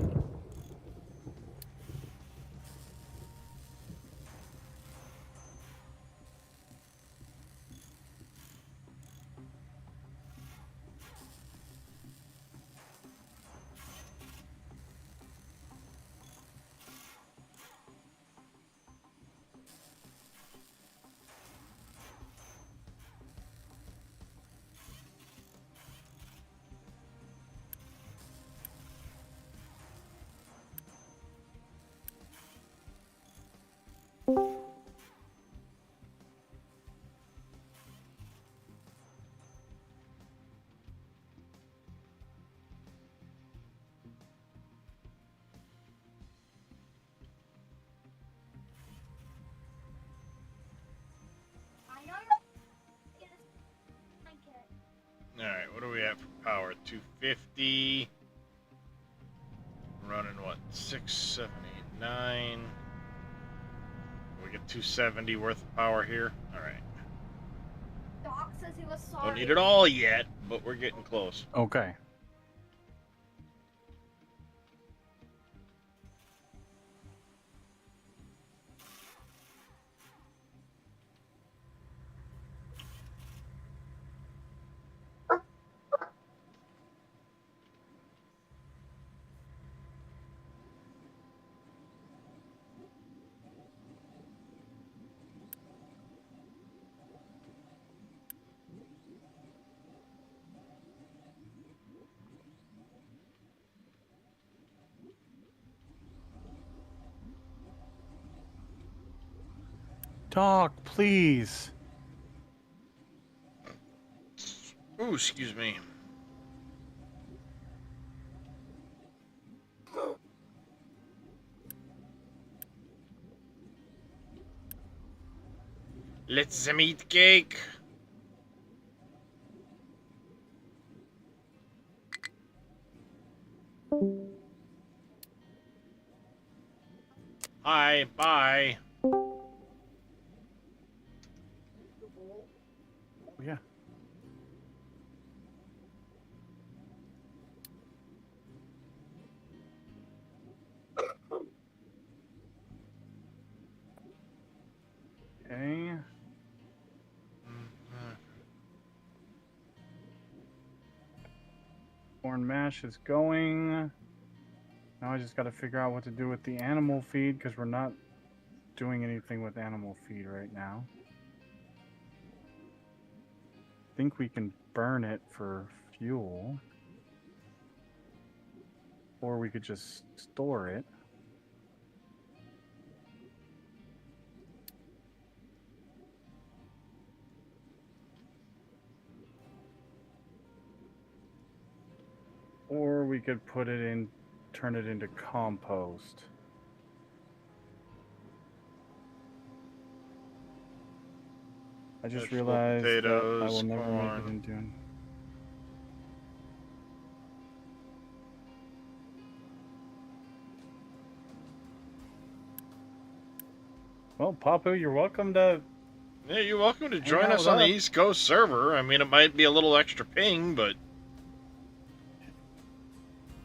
I know you're gonna blanket. Alright, what are we at for power? 250. Running what? 6, 7, 8, 9. We get 270 worth of power here. Alright. Doc says he was sorry. Don't need it all yet, but we're getting close. Okay. Doc, please. Ooh, excuse me. Let's them eat cake. Hi, bye. Yeah. corn mash is going. Now I just got to figure out what to do with the animal feed because we're not doing anything with animal feed right now. I think we can burn it for fuel. Or we could just store it. Or we could put it in, turn it into compost. I just Vegetable realized that I potatoes, will never make corn. it into. Well, Papu, you're welcome to. Yeah, you're welcome to Hang join out us with on the us. East Coast server. I mean, it might be a little extra ping, but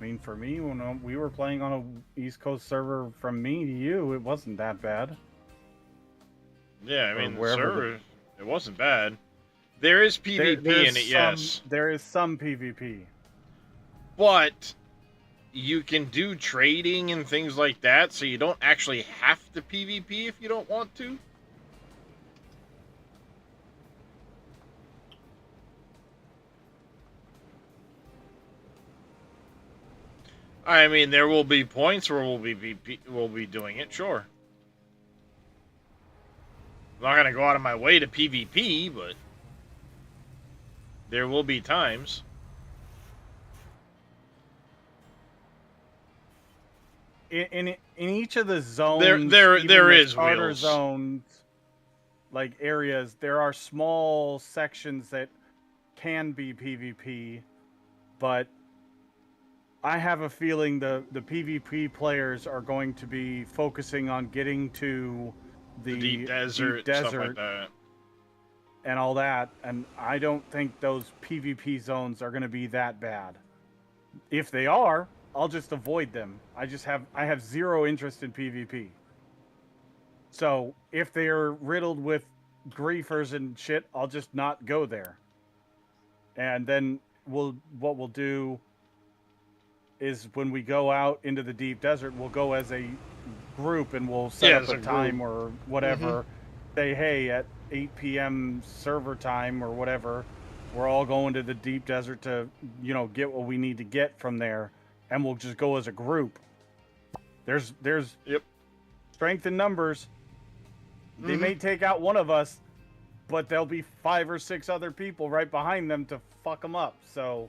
I mean, for me, when we were playing on a East Coast server, from me to you, it wasn't that bad. yeah, I Or mean, the wherever the- server, it wasn't bad. There is PvP in it, yes. There is some PvP. But you can do trading and things like that, so you don't actually have to PvP if you don't want to. I mean, there will be points where we'll be doing it, sure. I'm not gonna go out of my way to PvP, but there will be times. In each of the zones, There even there the is starter wheels. zones, like areas, there are small sections that can be PvP, but I have a feeling the PvP players are going to be focusing on getting to The deep desert, stuff like that. and all that, and I don't think those PvP zones are going to be that bad. If they are, I'll just avoid them. I have zero interest in PvP. So if they're riddled with griefers and shit, I'll just not go there. And then what we'll do is when we go out into the deep desert, we'll go as a group and we'll set Yeah, up as a a time group. or whatever. Say, hey, at 8 p.m. server time or whatever, we're all going to the deep desert to, get what we need to get from there, and we'll just go as a group. There's Yep. strength in numbers. They may take out one of us, but there'll be 5 or 6 other people right behind them to fuck them up. So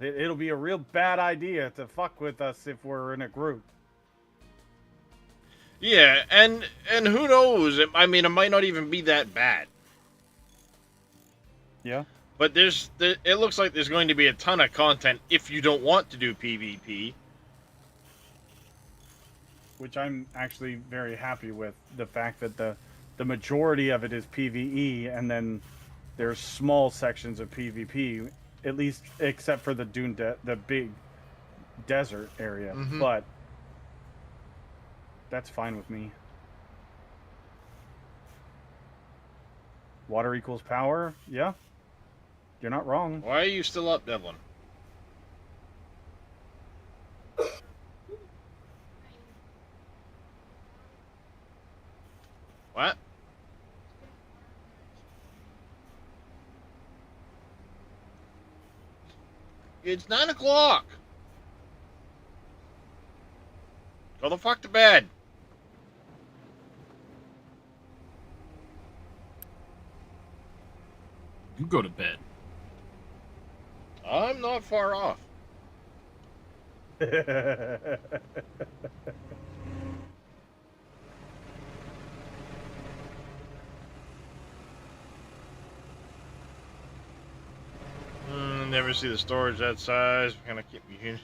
it'll be a real bad idea to fuck with us if we're in a group. Yeah, and who knows? It might not even be that bad. Yeah. But it looks like there's going to be a ton of content if you don't want to do PvP. Which I'm actually very happy with, the fact that the majority of it is PvE, and then there's small sections of PvP, at least except for the the big desert area. Mhm. But that's fine with me. Water equals power? Yeah. You're not wrong. Why are you still up, Devlin? What? It's 9 o'clock. Go the fuck to bed. You go to bed. I'm not far off. Never see the storage that size. Kind of keep me.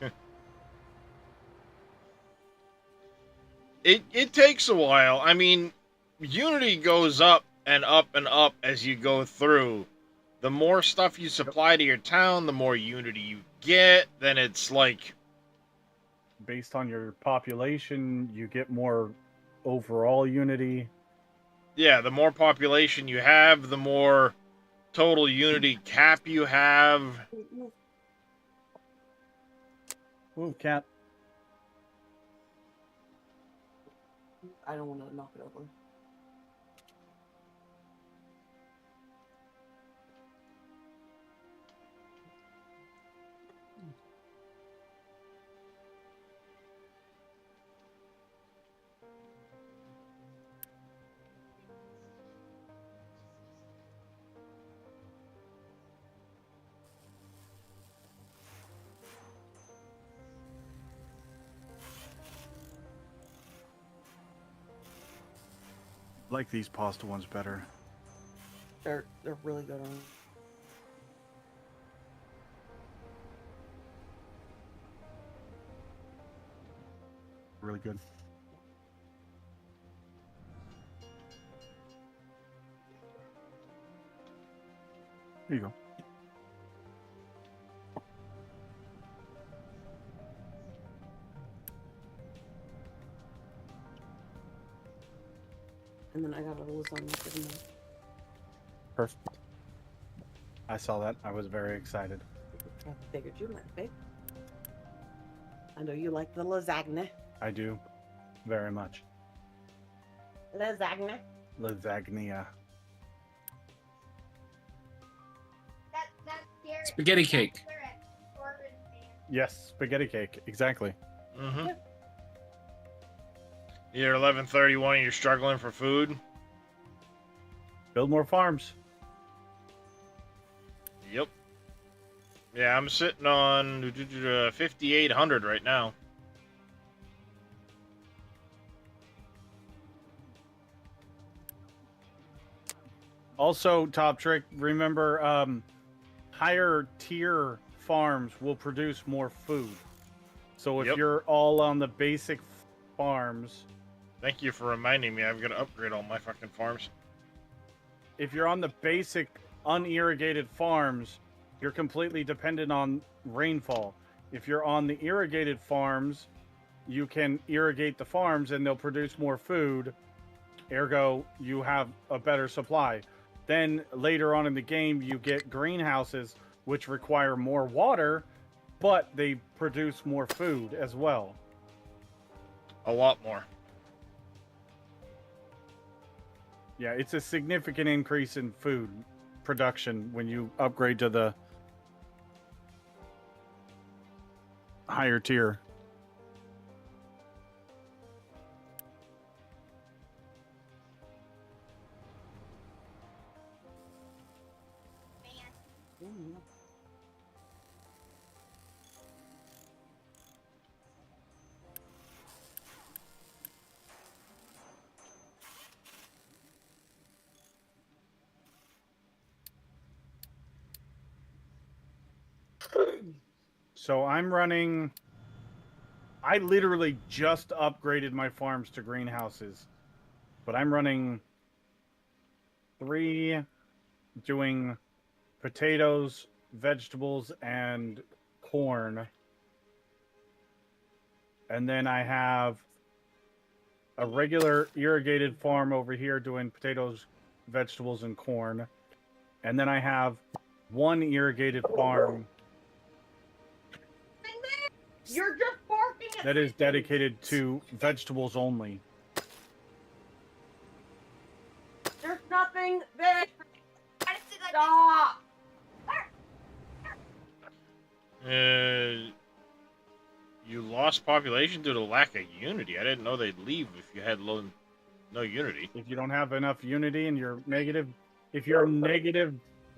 It takes a while. I mean, Unity goes up and up and up as you go through. The more stuff you supply to your town, the more Unity you get. Then it's like, Based on your population, you get more overall Unity. yeah, the more population you have, the more total Unity cap you have. Ooh, cat. I don't want to knock it over. I like these pasta ones better. They're really good on. Really good. There you go. And then I got a lasagna for them. Perfect. I saw that. I was very excited. I figured you might be. I know you like the lasagna. I do. Very much. Lasagna. Lasagna. That's Garrett. Spaghetti cake. That's Garrett. Corbin, man. Yes, spaghetti cake. Exactly. Mm-hmm. You're 11:31 and you're struggling for food. Build more farms. Yep. Yeah, I'm sitting on 5,800 right now. Also, Top Trick, remember, higher tier farms will produce more food. So if Yep. you're all on the basic farms, Thank you for reminding me. I've got to upgrade all my fucking farms. if you're on the basic unirrigated farms, you're completely dependent on rainfall. If you're on the irrigated farms, you can irrigate the farms and they'll produce more food. Ergo, you have a better supply. Then later on in the game, you get greenhouses, which require more water, but they produce more food as well. A lot more. Yeah, it's a significant increase in food production when you upgrade to the higher tier. Man. So I'm running. I literally just upgraded my farms to greenhouses, but I'm running 3, doing potatoes, vegetables, and corn. And then I have a regular irrigated farm over here doing potatoes, vegetables, and corn. And then I have one irrigated farm You're just barking at that is dedicated to vegetables only. There's nothing there. I just think Stop. You lost population due to lack of unity. I didn't know they'd leave if you had no unity. If you don't have enough unity and you're negative, if you're negative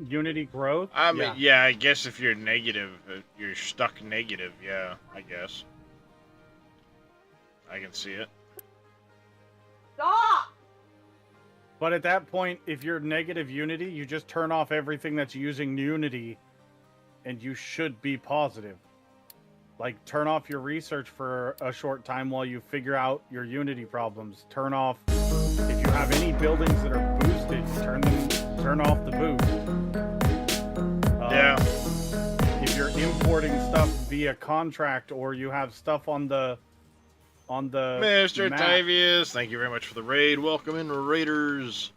unity growth, I mean, yeah, I guess if you're negative, you're stuck negative. Yeah, I guess. I can see it. Stop. But at that point, if you're negative unity, you just turn off everything that's using unity, and you should be positive. Like, turn off your research for a short time while you figure out your unity problems. Turn off, if you have any buildings that are boosted, turn off the boost. Yeah. If you're importing stuff via contract, or you have stuff on the Mr. map, Tivius, thank you very much for the raid. Welcome in, Raiders.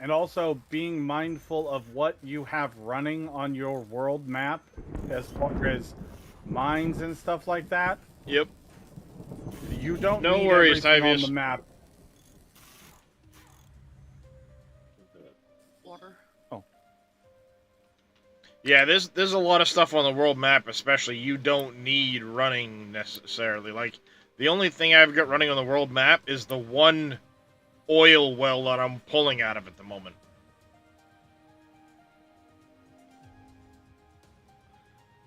And also being mindful of what you have running on your world map as far as mines and stuff like that. Yep. You don't No need worries, everything on Tyvius. the map. Water. Yeah, there's a lot of stuff on the world map, especially you don't need running necessarily. Like, the only thing I've got running on the world map is the one oil well that I'm pulling out of at the moment.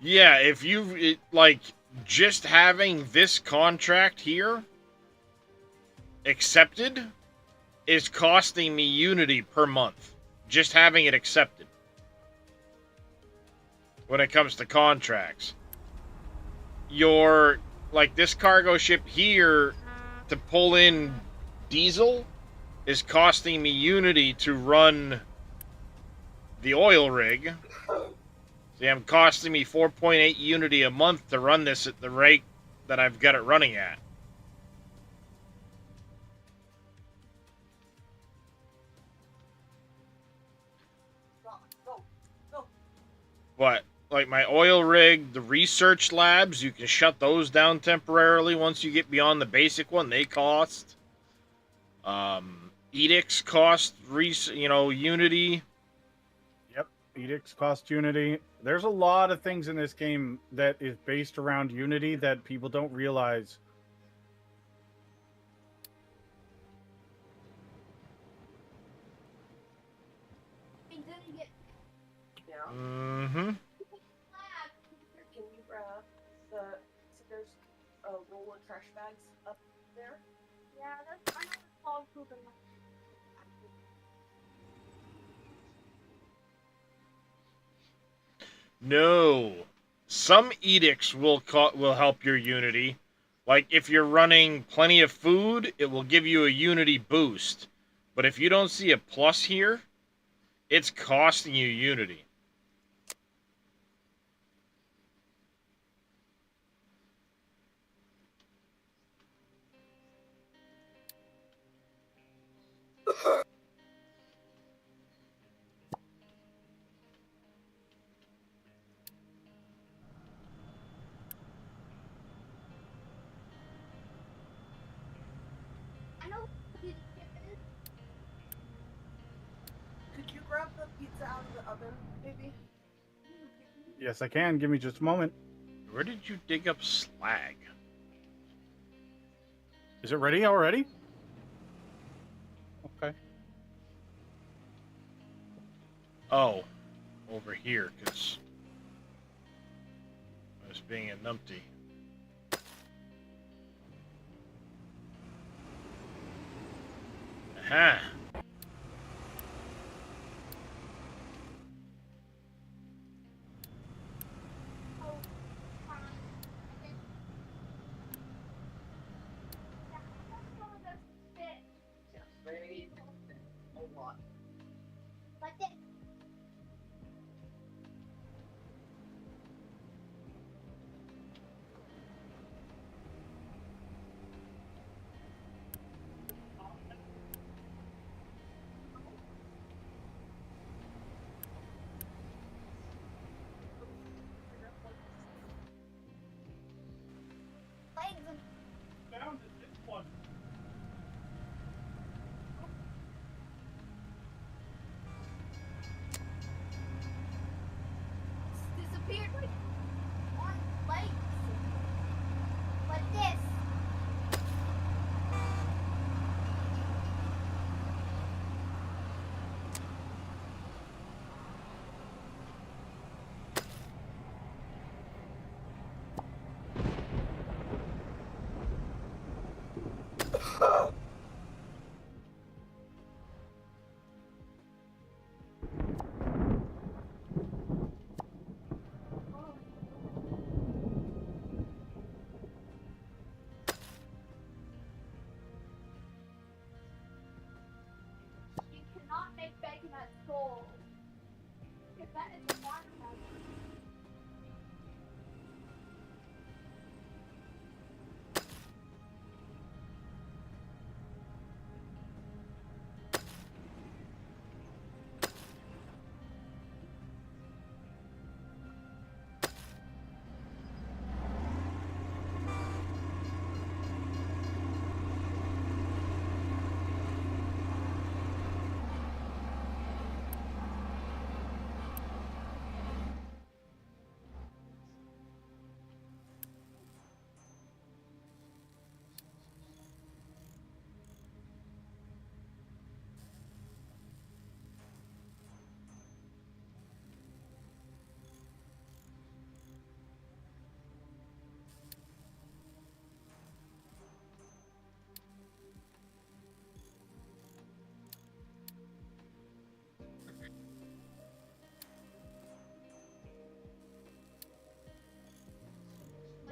Yeah, if like, just having this contract here accepted is costing me Unity per month. Just having it accepted. When it comes to contracts. Like, this cargo ship here, to pull in diesel, is costing me Unity to run the oil rig. See, I'm costing me 4.8 Unity a month to run this at the rate that I've got it running at. Go. But, like, my oil rig, the research labs, you can shut those down temporarily once you get beyond the basic one. They cost. Edicts cost, Unity. Yep, edicts cost Unity. There's a lot of things in this game that is based around Unity that people don't realize. He didn't get Yeah. Mm-hmm. lab. Here, can you grab the? So there's a roll of trash bags up there. Yeah, that's I know it's dog poop in my. No. Some edicts will help your Unity. Like, if you're running plenty of food, it will give you a Unity boost. But if you don't see a plus here, it's costing you Unity. I know who the ship is. Could you grab the pizza out of the oven, maybe? Yes, I can. Give me just a moment. Where did you dig up slag? Is it ready already? Okay. Oh, over here, because I was being a numpty. Aha! Oh, fine. That's one of those bits. Yeah, very a lot. Like this.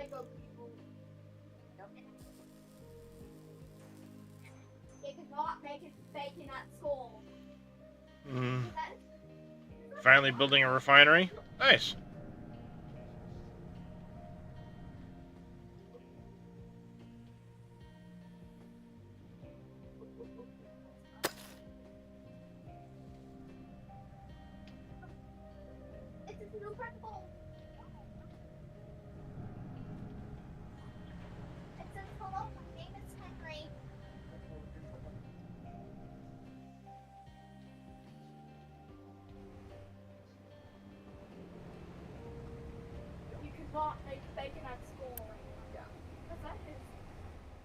Lego people. They could not make it bacon at school. Mm. That- Finally building a refinery. Nice. It's a new principal. It says, hello, my name is Henry. You cannot make bacon at school. Yeah.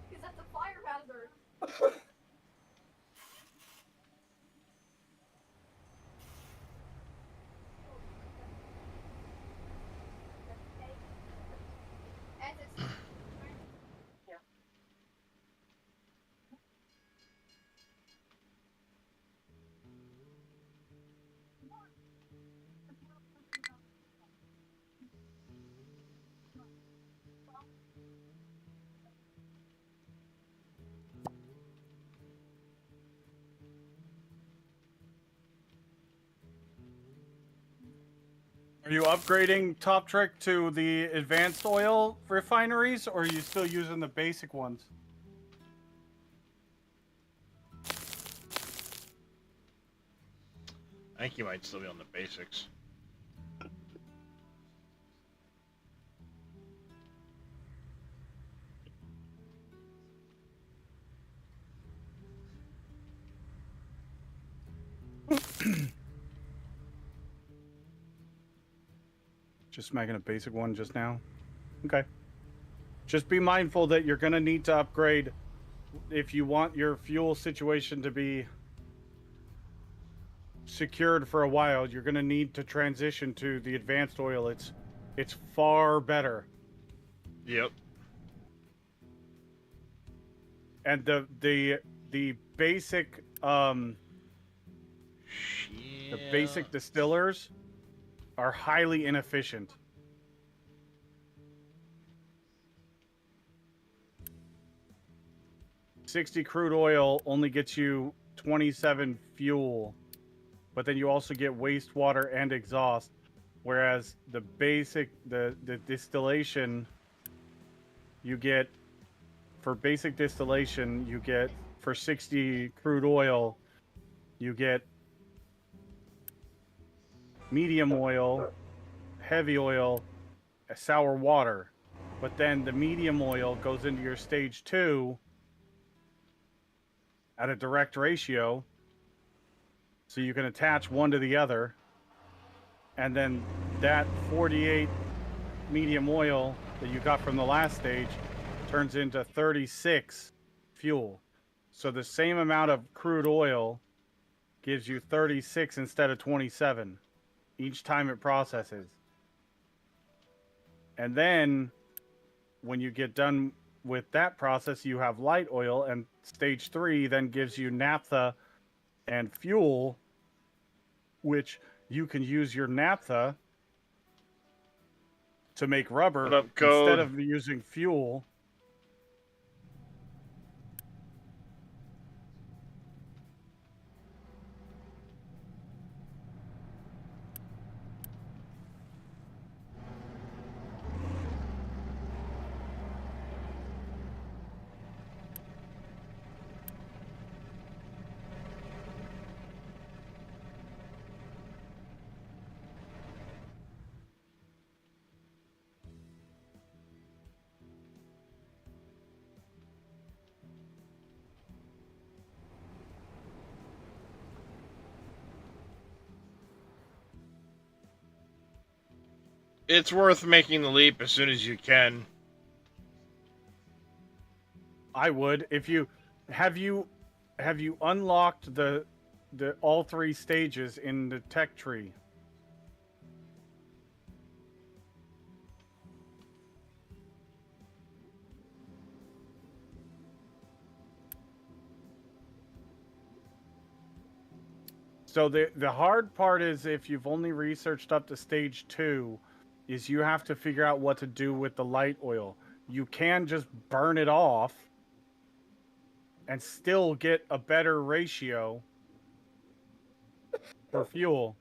Because that's a fire hazard. And it's Are you upgrading Top Trick to the advanced oil refineries, or are you still using the basic ones? I think you might still be on the basics. Just making a basic one just now? Okay. Just be mindful that you're going to need to upgrade if you want your fuel situation to be secured for a while. You're going to need to transition to the advanced oil. It's far better. Yep. And the basic the basic distillers are highly inefficient. $60 crude oil only gets you 27 fuel, but then you also get wastewater and exhaust. Whereas the distillation, you get, for basic distillation, you get, for 60 crude oil, you get medium oil, heavy oil, sour water. But then the medium oil goes into your stage 2 at a direct ratio, so you can attach one to the other, and then that 48 medium oil that you got from the last stage turns into 36 fuel. So the same amount of crude oil gives you 36 instead of 27 each time it processes. And then when you get done with that process, you have light oil, and stage 3 then gives you naphtha and fuel, which you can use your naphtha to make rubber What up, Code? instead of using fuel. It's worth making the leap as soon as you can. I would. If you have you unlocked the all 3 stages in the tech tree? So the hard part is if you've only researched up to stage 2, is you have to figure out what to do with the light oil. You can just burn it off and still get a better ratio for fuel.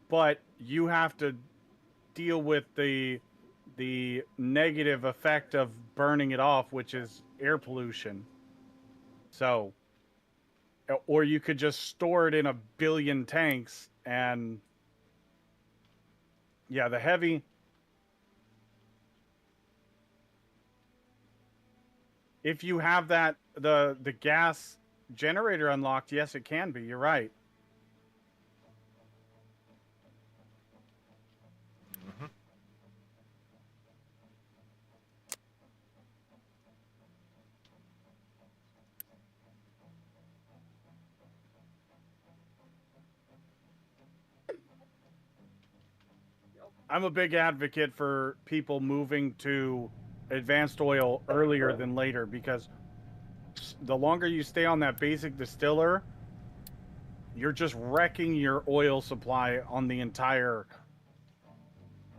But you have to deal with the negative effect of burning it off, which is air pollution. So, or you could just store it in 1 billion tanks and yeah, the heavy. If you have that the gas generator unlocked, yes, it can be. You're right. Mhm. I'm a big advocate for people moving to advanced oil earlier than later, because the longer you stay on that basic distiller, you're just wrecking your oil supply on the entire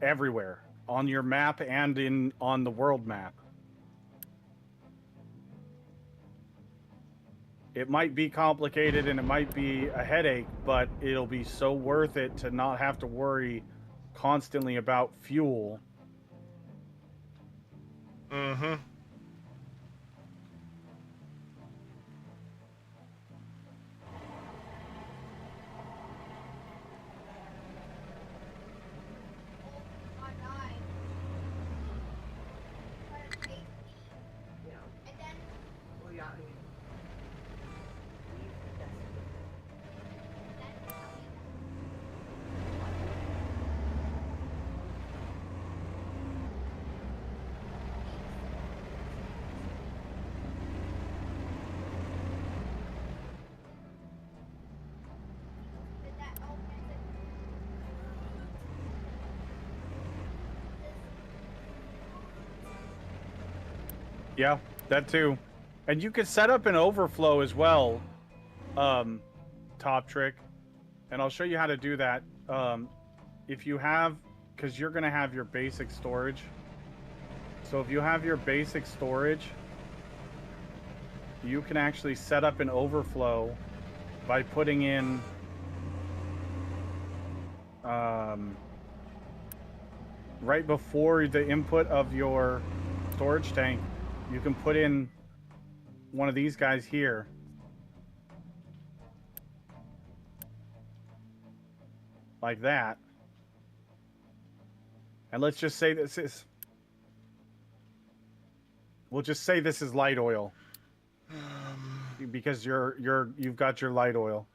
everywhere on your map and on the world map. It might be complicated and it might be a headache, but it'll be so worth it to not have to worry constantly about fuel. Mm-hmm. My God. Yeah. And then Well, yeah, I mean, we've tested that Yeah, that too. And you could set up an overflow as well, Top Trick. And I'll show you how to do that. If you have, because you're going to have your basic storage. So if you have your basic storage, you can actually set up an overflow by putting in right before the input of your storage tank, you can put in one of these guys here. Like that. And let's just say this is, we'll just say this is light oil. Because you've got your light oil.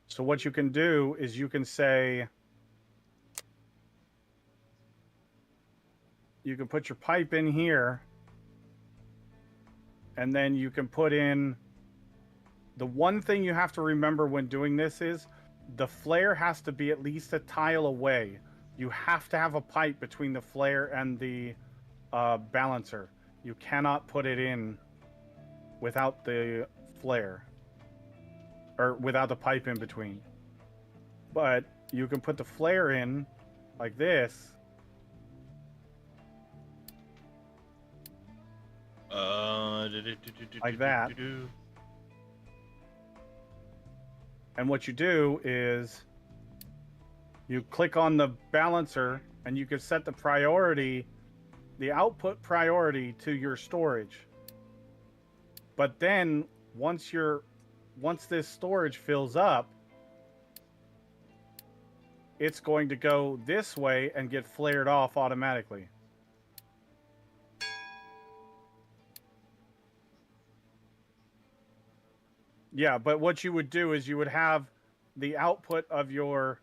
So what you can do is you can say, you can put your pipe in here, and then you can put in, the one thing you have to remember when doing this is the flare has to be at least a tile away. You have to have a pipe between the flare and the balancer. You cannot put it in without the flare, or without the pipe in between. But you can put the flare in like this. Like that. And what you do is you click on the balancer and you can set the priority, the output priority to your storage. But then once this storage fills up, it's going to go this way and get flared off automatically. Yeah, but what you would do is you would have the output of your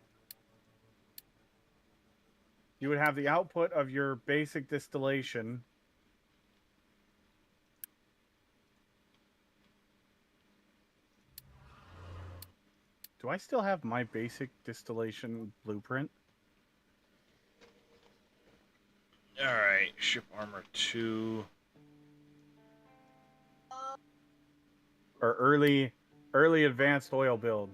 basic distillation. Do I still have my basic distillation blueprint? All right, ship armor 2. Or early advanced oil build.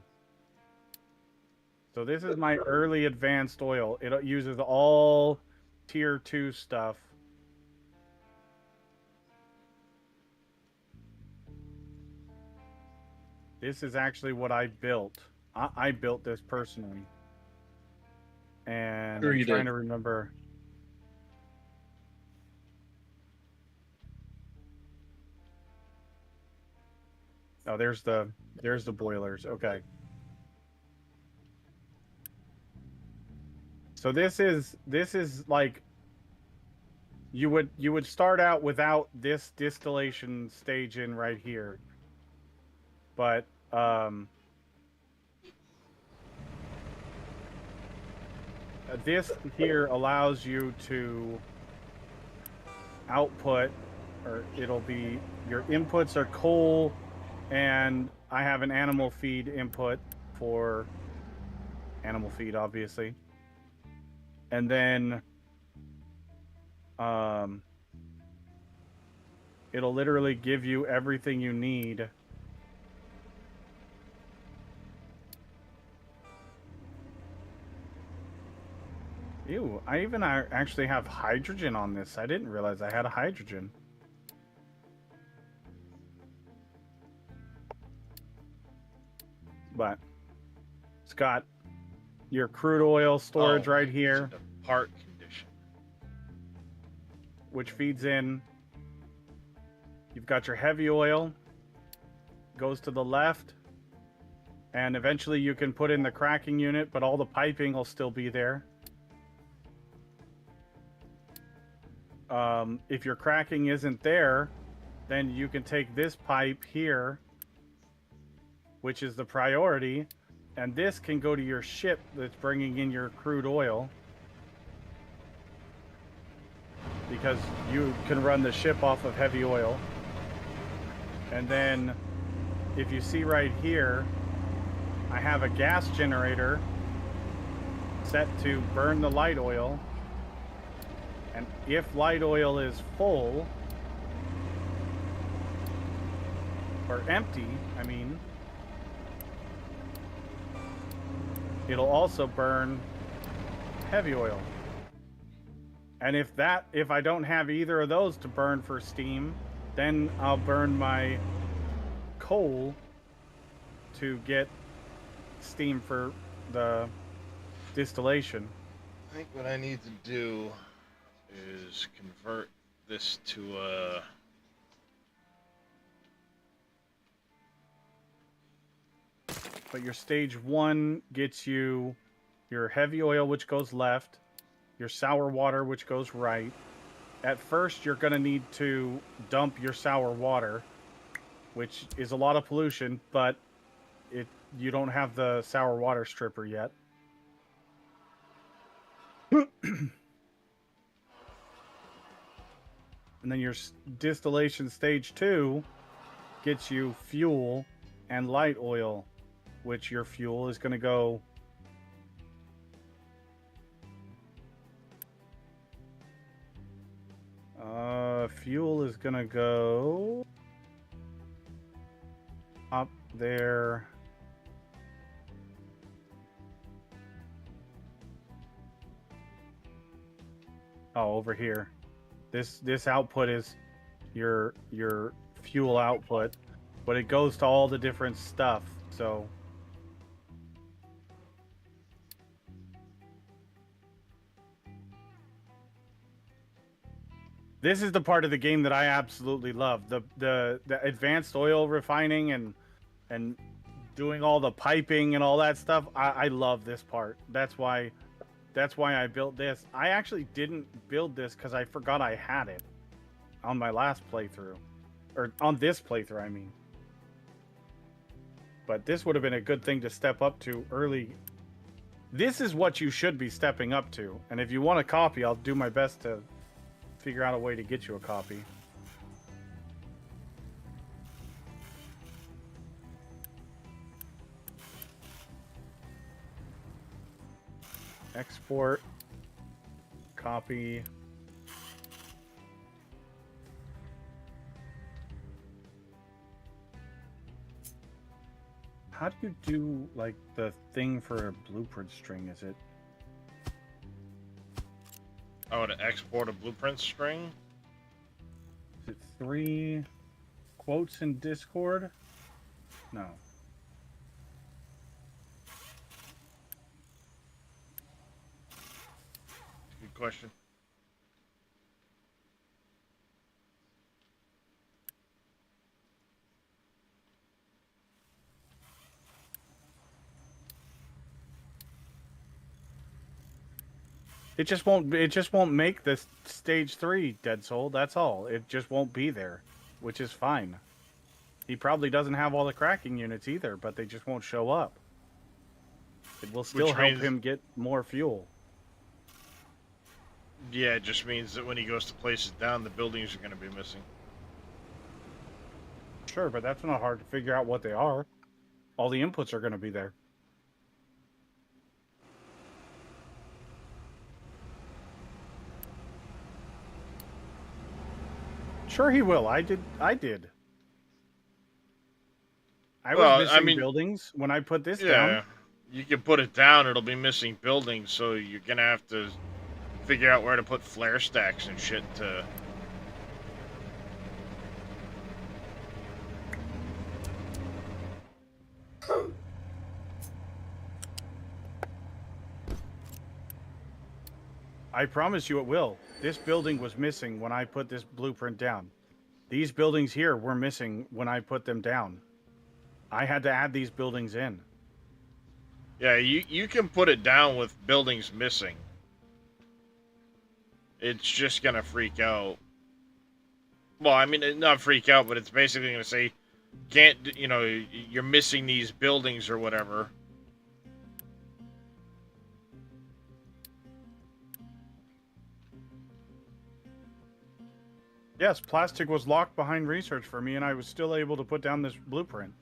So this is my early advanced oil. It uses all tier 2 stuff. This is actually what I built. I built this personally. And Sure I'm you trying did. to remember. Oh, there's the boilers. Okay. So this is like you would start out without this distillation stage in right here. But this here allows you to output, or it'll be your inputs are coal, and I have an animal feed input for animal feed, obviously. And then it'll literally give you everything you need. Ew, I even actually have hydrogen on this. I didn't realize I had a hydrogen. But it's got your crude oil storage right here, Part condition. which feeds in. You've got your heavy oil, goes to the left, and eventually you can put in the cracking unit, but all the piping will still be there. If your cracking isn't there, then you can take this pipe here, which is the priority, and this can go to your ship that's bringing in your crude oil, because you can run the ship off of heavy oil. And then if you see right here, I have a gas generator set to burn the light oil, and if light oil is full, or empty, I mean, it'll also burn heavy oil. And if I don't have either of those to burn for steam, then I'll burn my coal to get steam for the distillation. I think what I need to do is convert this to a... But your stage 1 gets you your heavy oil, which goes left, your sour water, which goes right. At first, you're going to need to dump your sour water, which is a lot of pollution, but you don't have the sour water stripper yet. And then your distillation stage 2 gets you fuel and light oil, which your fuel is going to go... fuel is going to go up there. Oh, over here. This output is your fuel output, but it goes to all the different stuff. So this is the part of the game that I absolutely love. The advanced oil refining and doing all the piping and all that stuff. I love this part. That's why I built this. I actually didn't build this because I forgot I had it on my last playthrough. Or on this playthrough, I mean. But this would have been a good thing to step up to early. This is what you should be stepping up to. And if you want a copy, I'll do my best to figure out a way to get you a copy. Export, copy. How do you do like the thing for a blueprint string? Is it? Oh, to export a blueprint string? Is it 3 quotes in Discord? No. Good question. It just won't. It just won't make this stage 3, Dead Soul. That's all. It just won't be there, which is fine. He probably doesn't have all the cracking units either, but they just won't show up. It will still Which help means- him get more fuel. Yeah, it just means that when he goes to place it down, the buildings are going to be missing. Sure, but that's not hard to figure out what they are. All the inputs are going to be there. Sure, he will. I did. I was Well, missing I mean- buildings when I put this Yeah, down. you can put it down, it'll be missing buildings, so you're going to have to figure out where to put flare stacks and shit to... I promise you it will. This building was missing when I put this blueprint down. These buildings here were missing when I put them down. I had to add these buildings in. Yeah, you can put it down with buildings missing. It's just gonna freak out. Well, I mean, not freak out, but it's basically gonna say, can't, you know, you're missing these buildings or whatever. Yes, plastic was locked behind research for me, and I was still able to put down this blueprint.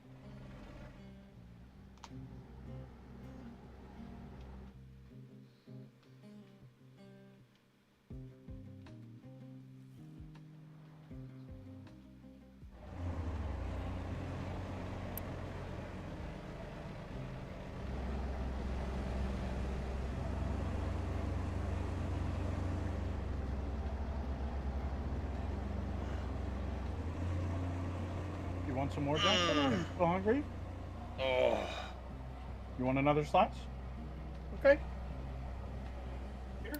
You want some more, Johnson? Are you still hungry? Oh. You want another slice? Okay. Here.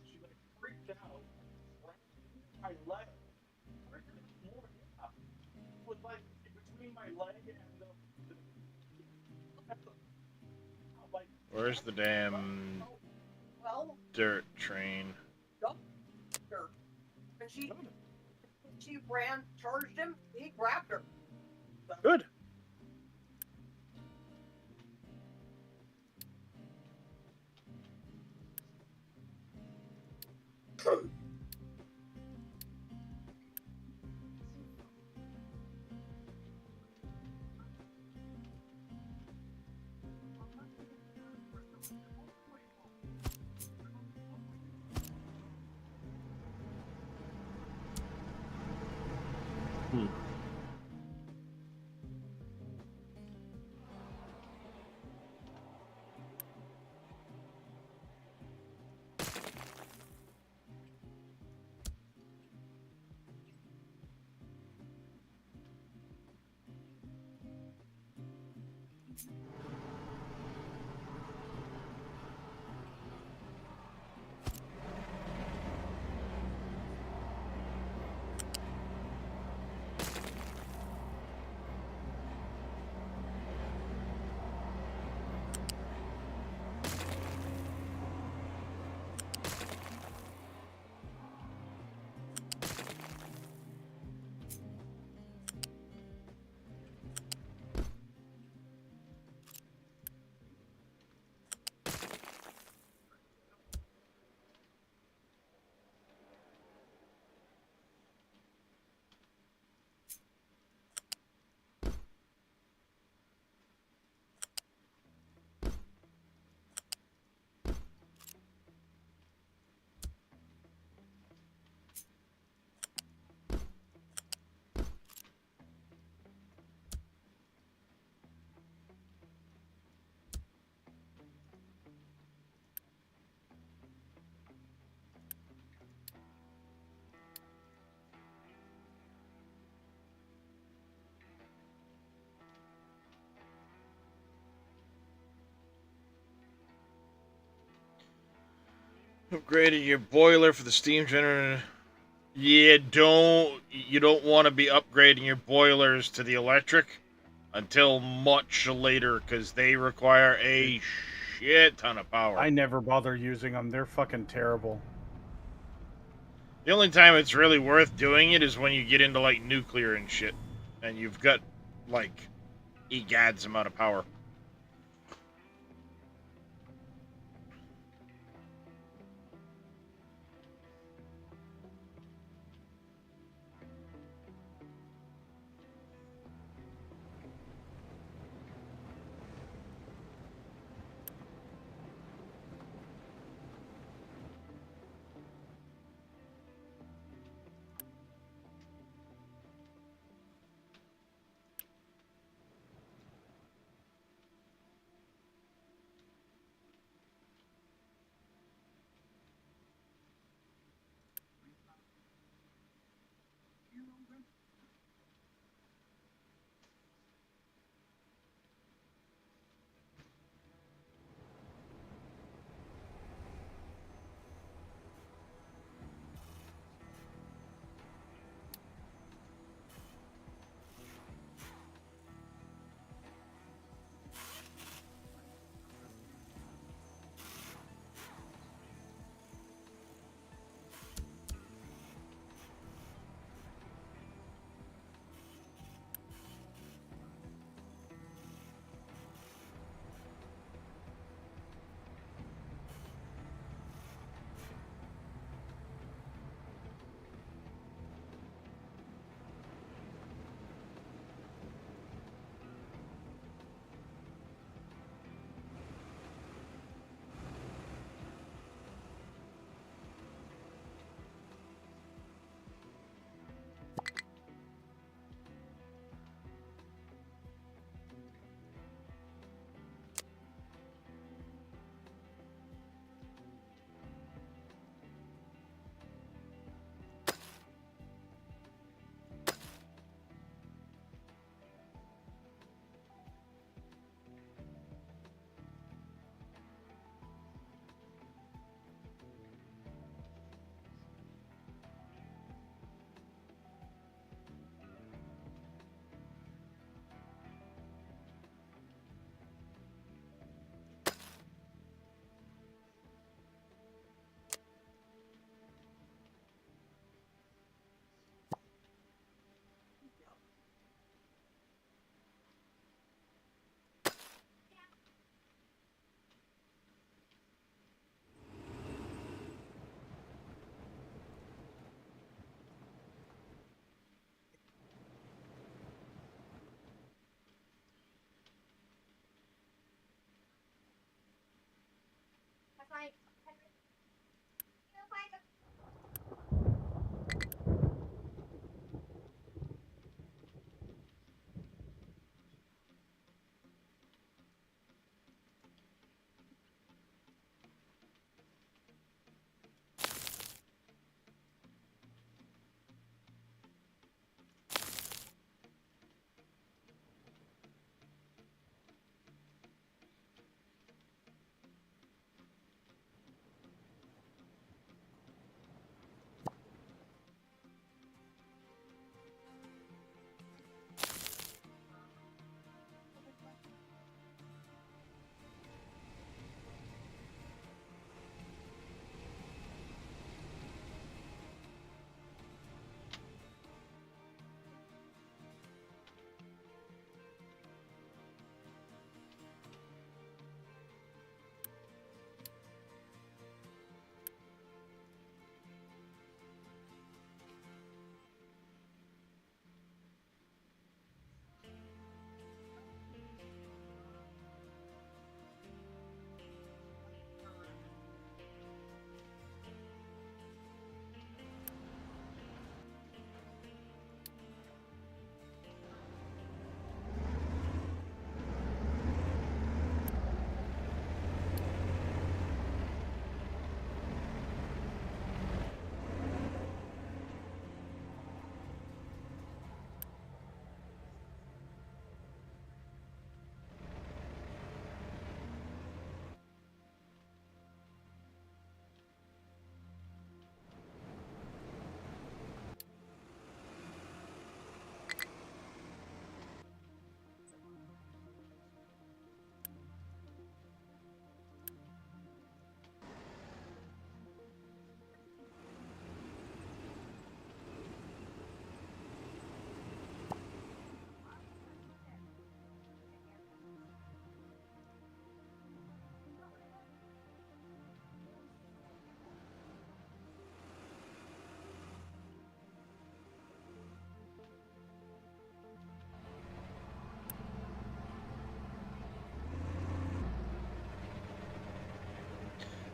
She like freaked out. My leg. Was like between my leg and like. Where's the damn Well, dirt train? her. When she ran, charged him, he grabbed her. Good. Upgrading your boiler for the steam generator. You don't want to be upgrading your boilers to the electric until much later, because they require a shit ton of power. I never bother using them. They're fucking terrible. The only time it's really worth doing it is when you get into, like, nuclear and shit. And you've got, like, egads amount of power.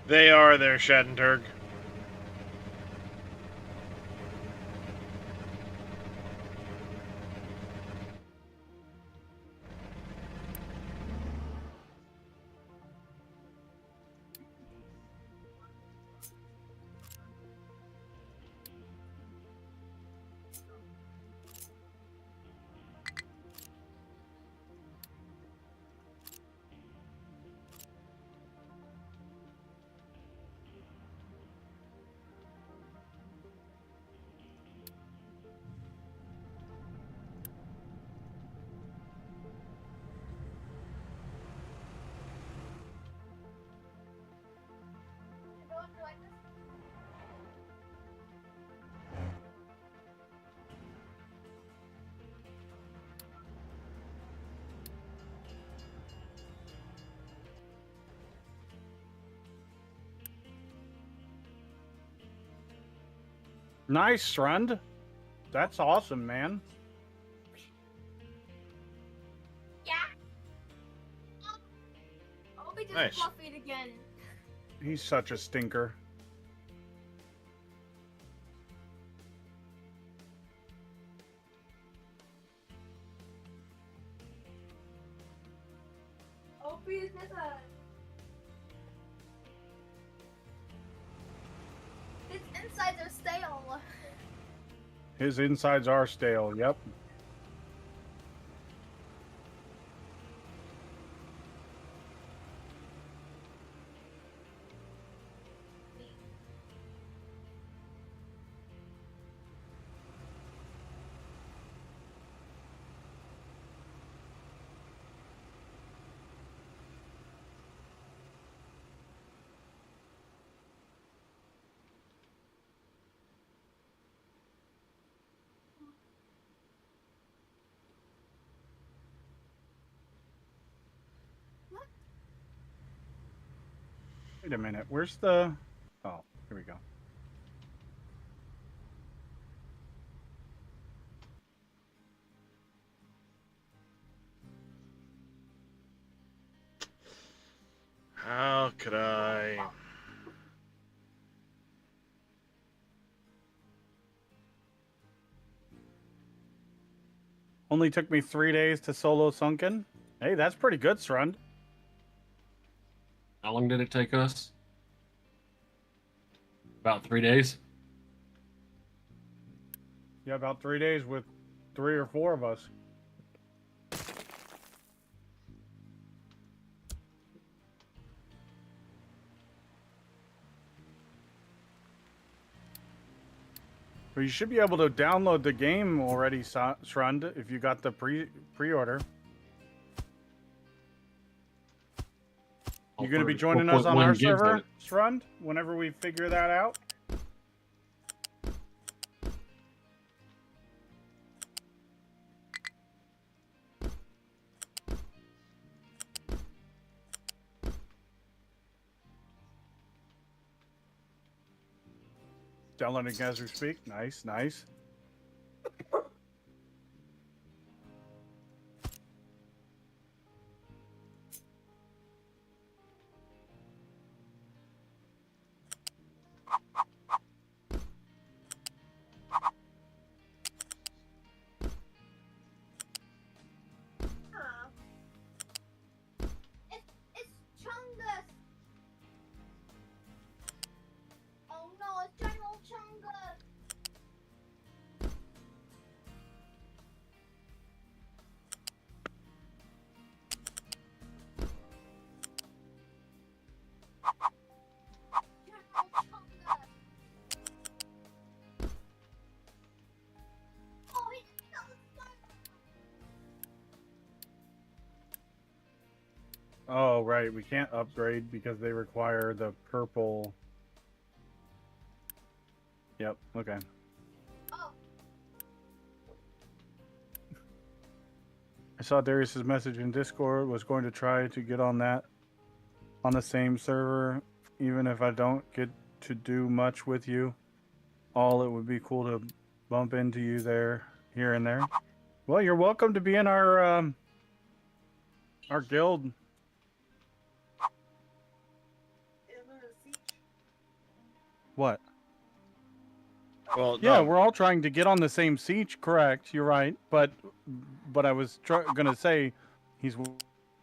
They are there, Shattenturg. Don't you like this? Nice, Shrund. That's awesome, man. Yeah. Obi just Nice. fluffied again. He's such a stinker. Opie is just a. His insides are stale. His insides are stale. Yep. Wait a minute. Where's the? Oh, here we go. How could I? Only took me 3 days to solo Sunken. Hey, that's pretty good, Shrund. How long did it take us? About 3 days. Yeah, about 3 days with 3 or 4 of us. But you should be able to download the game already, Shrund, if you got the pre-order. You gonna be joining us on our server, Shrund, whenever we figure that out? Downloading as we speak. Nice, nice. Huh. It's Chungus. Oh no, it's General Chungus. General Chungus. Oh, he Oh, right. We can't upgrade because they require the purple. Yep, okay. Oh. I saw Darius's message in Discord, was going to try to get on that on the same server, even if I don't get to do much with you. It would be cool to bump into you there, here and there. Well, you're welcome to be in our guild. And the receipt What? Well, Yeah, no. we're all trying to get on the same siege, correct? You're right, but I was gonna say he's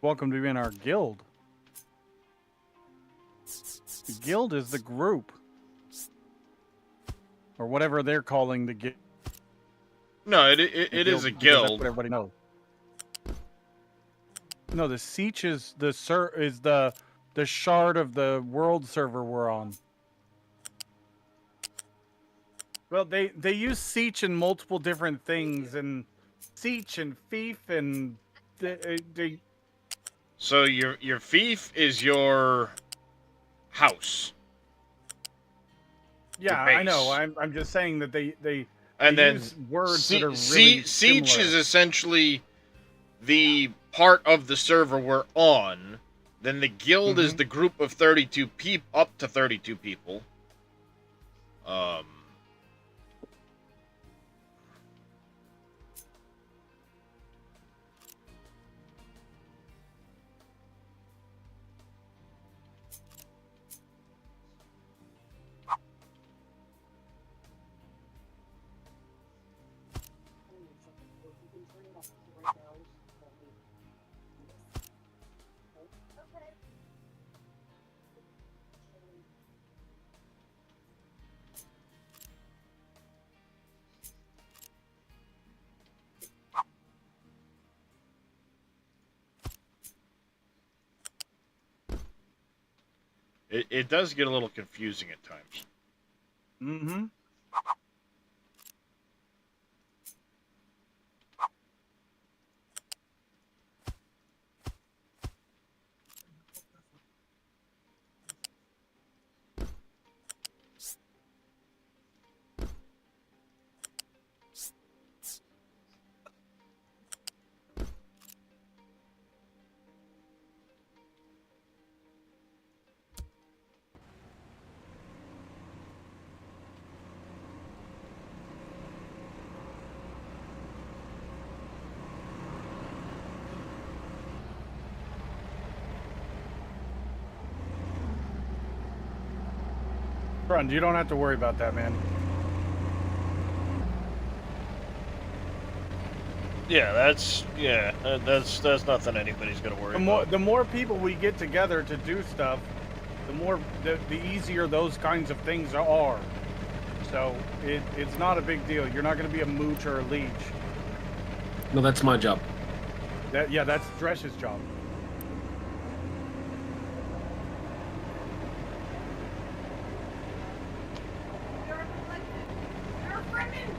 welcome to be in our guild. The guild is the group, or whatever they're calling the guild. No, it is a That's guild. what everybody knows. No, the siege is the shard of the world server we're on. Well, they use siege in multiple different things, and siege and fief, and they So your fief is your house. yeah, I know. base. I'm just saying that they And then use words that are really siege similar. is essentially the part of the server we're on. Then the guild is the group of 32 people, up to 32 people. It does get a little confusing at times. Mm-hmm. Front, you don't have to worry about that, man. Yeah, that's nothing anybody's gonna worry about. The more people we get together to do stuff, the easier those kinds of things are. So it's not a big deal. You're not going to be a mooch or a leech. No, that's my job. That's Dresh's job. You're elected. You're a Fremen.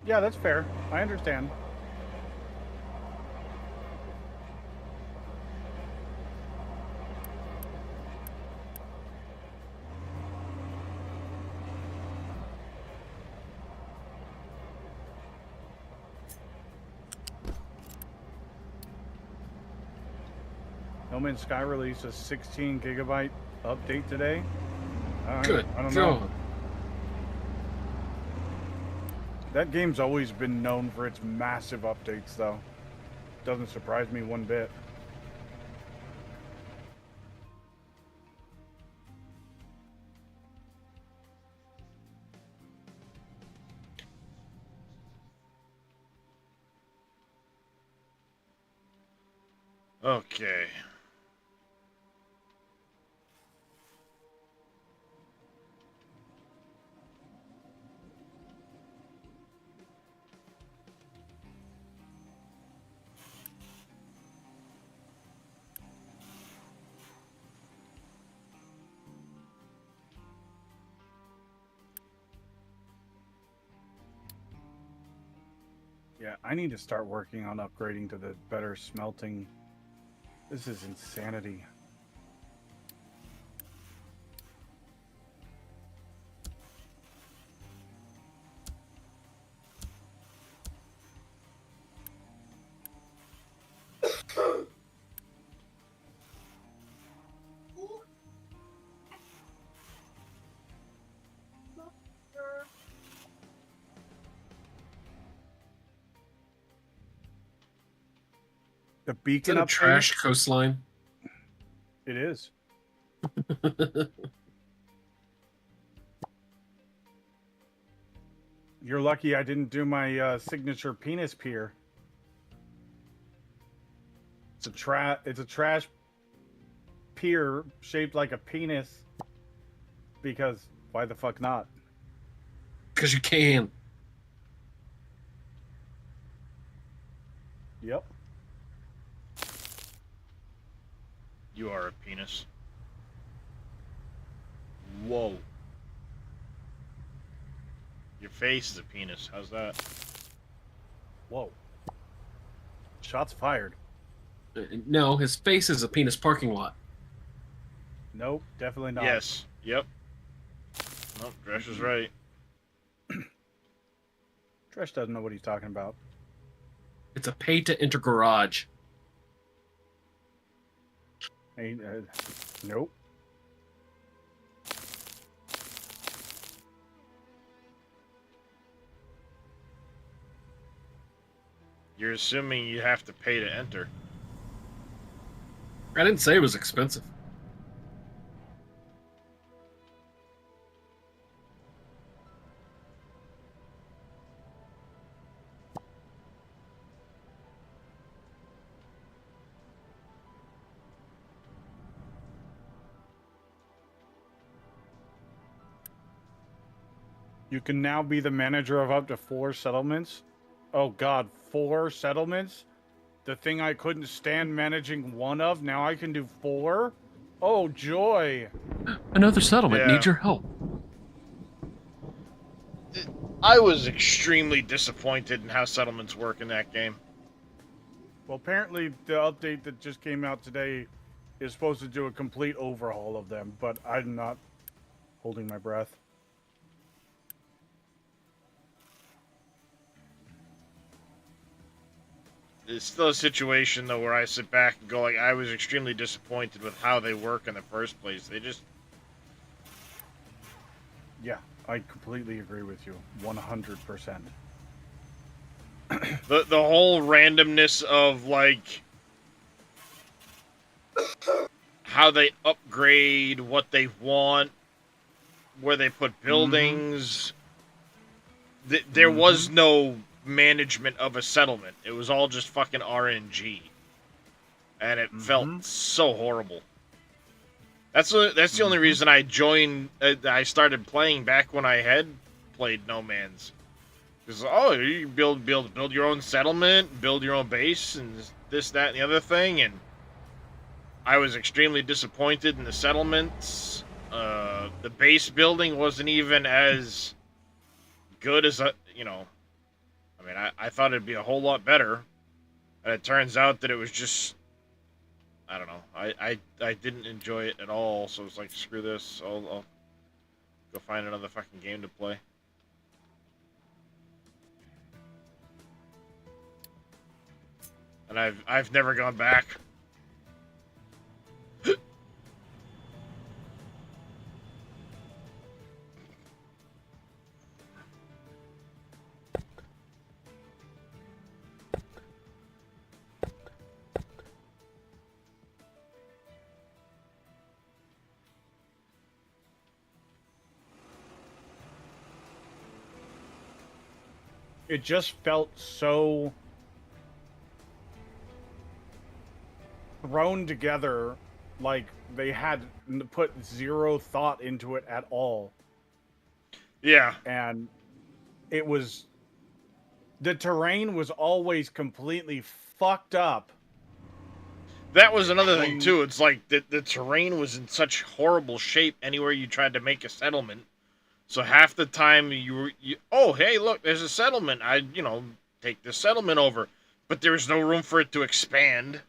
Yeah, that's fair. I understand. No Man's Sky released a 16 gigabyte update today. Good. I don't know. That game's always been known for its massive updates, though. Doesn't surprise me one bit. Okay. Yeah, I need to start working on upgrading to the better smelting. This is insanity. The Is beacon it a update? trash coastline? It is. You're lucky I didn't do my signature penis pier. It's a trash pier shaped like a penis. Because why the fuck not? Because you can. Yep. You are a penis. Whoa. Your face is a penis. How's that? Whoa. Shots fired. No, his face is a penis parking lot. Nope, definitely not. Yes. Yep. Nope, Dresh is right. Trish doesn't know what he's talking about. It's a pay to enter garage. Hey, nope. You're assuming you have to pay to enter. I didn't say it was expensive. You can now be the manager of up to 4 settlements. Oh god, 4 settlements? The thing I couldn't stand managing 1 of, now I can do 4? Oh, joy! Another settlement Yeah. needs your help. I was extremely disappointed in how settlements work in that game. Well, apparently the update that just came out today is supposed to do a complete overhaul of them, but I'm not holding my breath. It's still a situation though where I sit back and go like, I was extremely disappointed with how they work in the first place. They just Yeah, I completely agree with you. 100%. the whole randomness of like how they upgrade what they want, where they put buildings. There was no management of a settlement. It was all just fucking RNG, and it felt so horrible. That's the only reason I joined. I started playing back when I had played No Man's. Because you build your own settlement, build your own base, and this, that, and the other thing. And I was extremely disappointed in the settlements. The base building wasn't even as good as I mean, I thought it'd be a whole lot better, and it turns out that it was just, I don't know. I didn't enjoy it at all. So it's like, screw this. I'll go find another fucking game to play. And I've never gone back. It just felt so thrown together, like they had put 0 thought into it at all. Yeah. And it was, the terrain was always completely fucked up. That was another thing too. It's like the terrain was in such horrible shape anywhere you tried to make a settlement. So half the time oh hey look, there's a settlement. I take this settlement over, but there's no room for it to expand.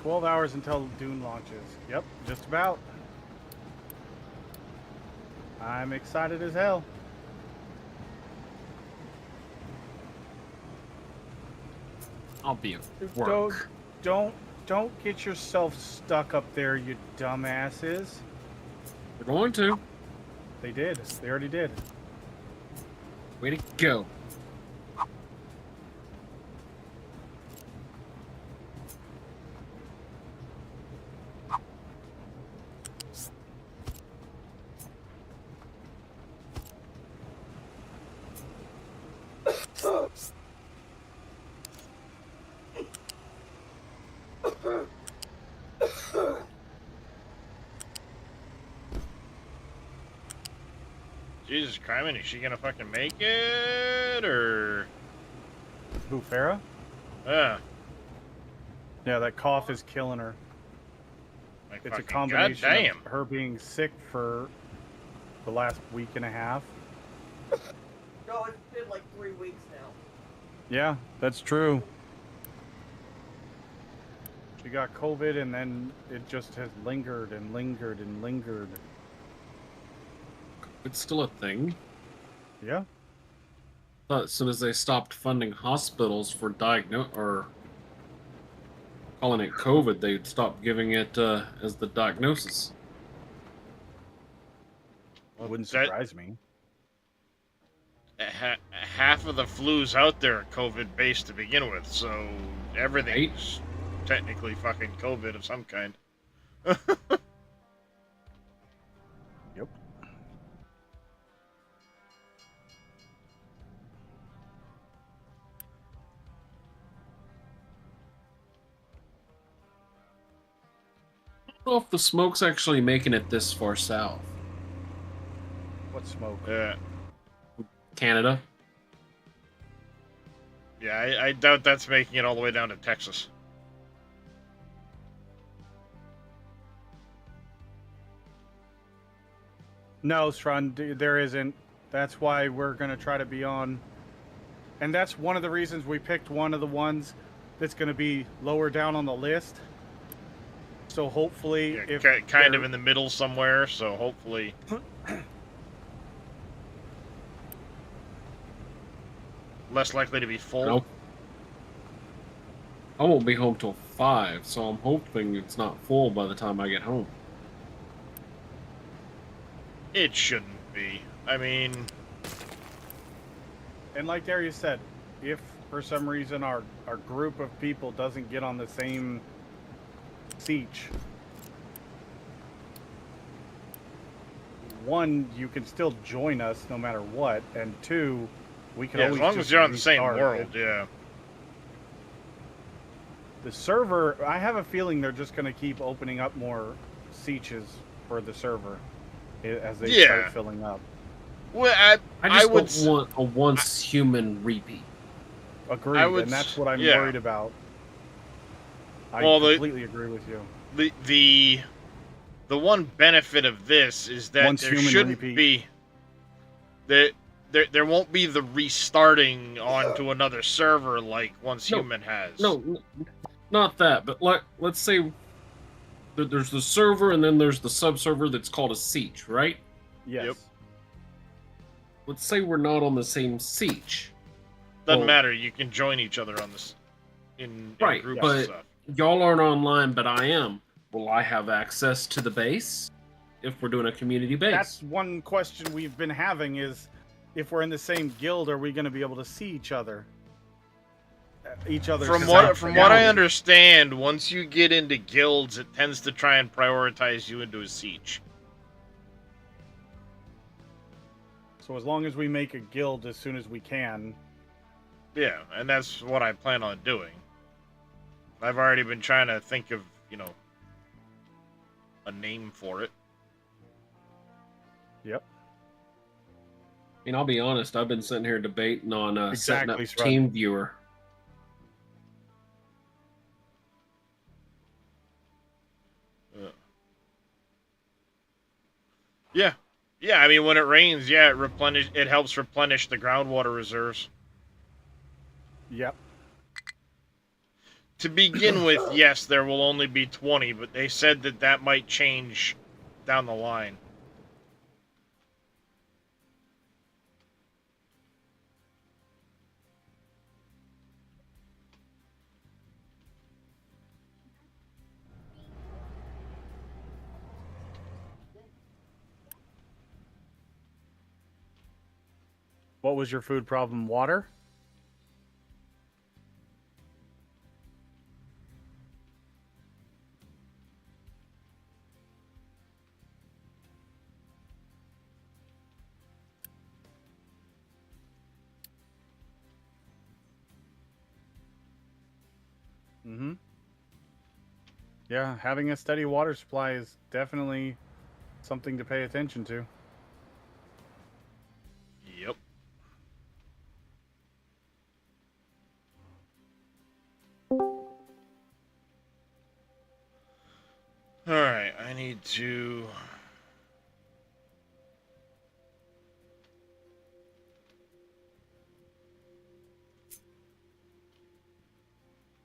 12 hours until Dune launches. Yep, just about. I'm excited as hell. I'll be at work. Don't get yourself stuck up there, you dumbasses. We're going to. They did. They already did. Way to go. Jesus Christ, is she gonna fucking make it, or? Who, Farah? Yeah. Yeah, that cough is killing her. Like It's a fucking combination goddamn. of her being sick for the last week and a half. No, it's been like 3 weeks now. Yeah, that's true. She got COVID and then it just has lingered and lingered and lingered. It's still a thing. Yeah. But as soon as they stopped funding hospitals for or calling it COVID, they'd stop giving it as the diagnosis. It wouldn't That- surprise me. Half of the flus out there are COVID-based to begin with, so everything's technically fucking COVID of some kind. Yep. I don't know if the smoke's actually making it this far south. What smoke? Yeah. Canada. Yeah, I doubt that's making it all the way down to Texas. No, Strand, there isn't. That's why we're going to try to be on. And that's one of the reasons we picked one of the ones that's going to be lower down on the list. So hopefully, Yeah, if kind of they're- in the middle somewhere, so hopefully. Less likely to be full. Nope. I won't be home till 5, so I'm hoping it's not full by the time I get home. It shouldn't be. I mean, And like Darius said, if for some reason our group of people doesn't get on the same siege, one, you can still join us no matter what, and two, we can yeah, as always long just as you're on the same restart world, it. yeah. The server, I have a feeling they're just going to keep opening up more sieges for the server as they Yeah. start filling up. Well, I just would don't want a once human repeat. Agreed, I would and that's what I'm yeah. worried about. I Well, completely agree with you. the one benefit of this is that Once there human shouldn't repeat. be there won't be the restarting onto another server like Once No, Human has. No, not that. But let's say that there's the server and then there's the sub-server that's called a siege, right? Yes. Yep. Let's say we're not on the same siege. Doesn't well- matter. You can join each other on this in Right, groups but- and stuff. Y'all aren't online, but I am. Will I have access to the base if we're doing a community base? That's one question we've been having is if we're in the same guild, are we going to be able to see each other? From what I understand, once you get into guilds, it tends to try and prioritize you into a siege. So as long as we make a guild as soon as we can. Yeah, and that's what I plan on doing. I've already been trying to think of, a name for it. Yep. I mean, I'll be honest. I've been sitting here debating on setting up Exactly, Strut. Team Viewer. Yeah. Yeah, I mean, when it rains, yeah, it helps replenish the groundwater reserves. Yep. To begin with, yes, there will only be 20, but they said that that might change down the line. What was your food problem? Water? Mm-hmm. Yeah, having a steady water supply is definitely something to pay attention to. Yep. Alright, I need to...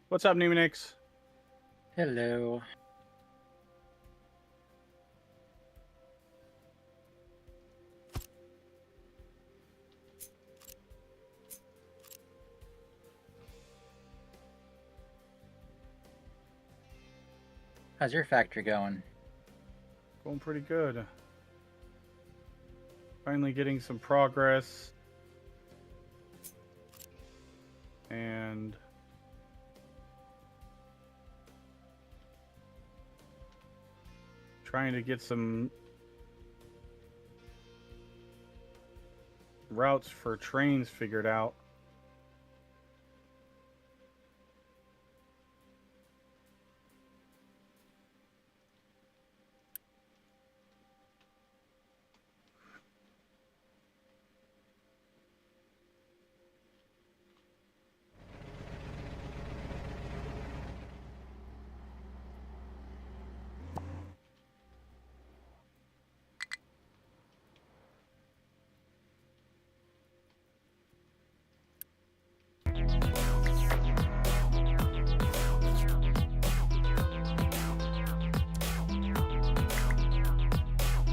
What's up, Numinix? Hello. How's your factory going? Going pretty good. Finally getting some progress. And trying to get some routes for trains figured out.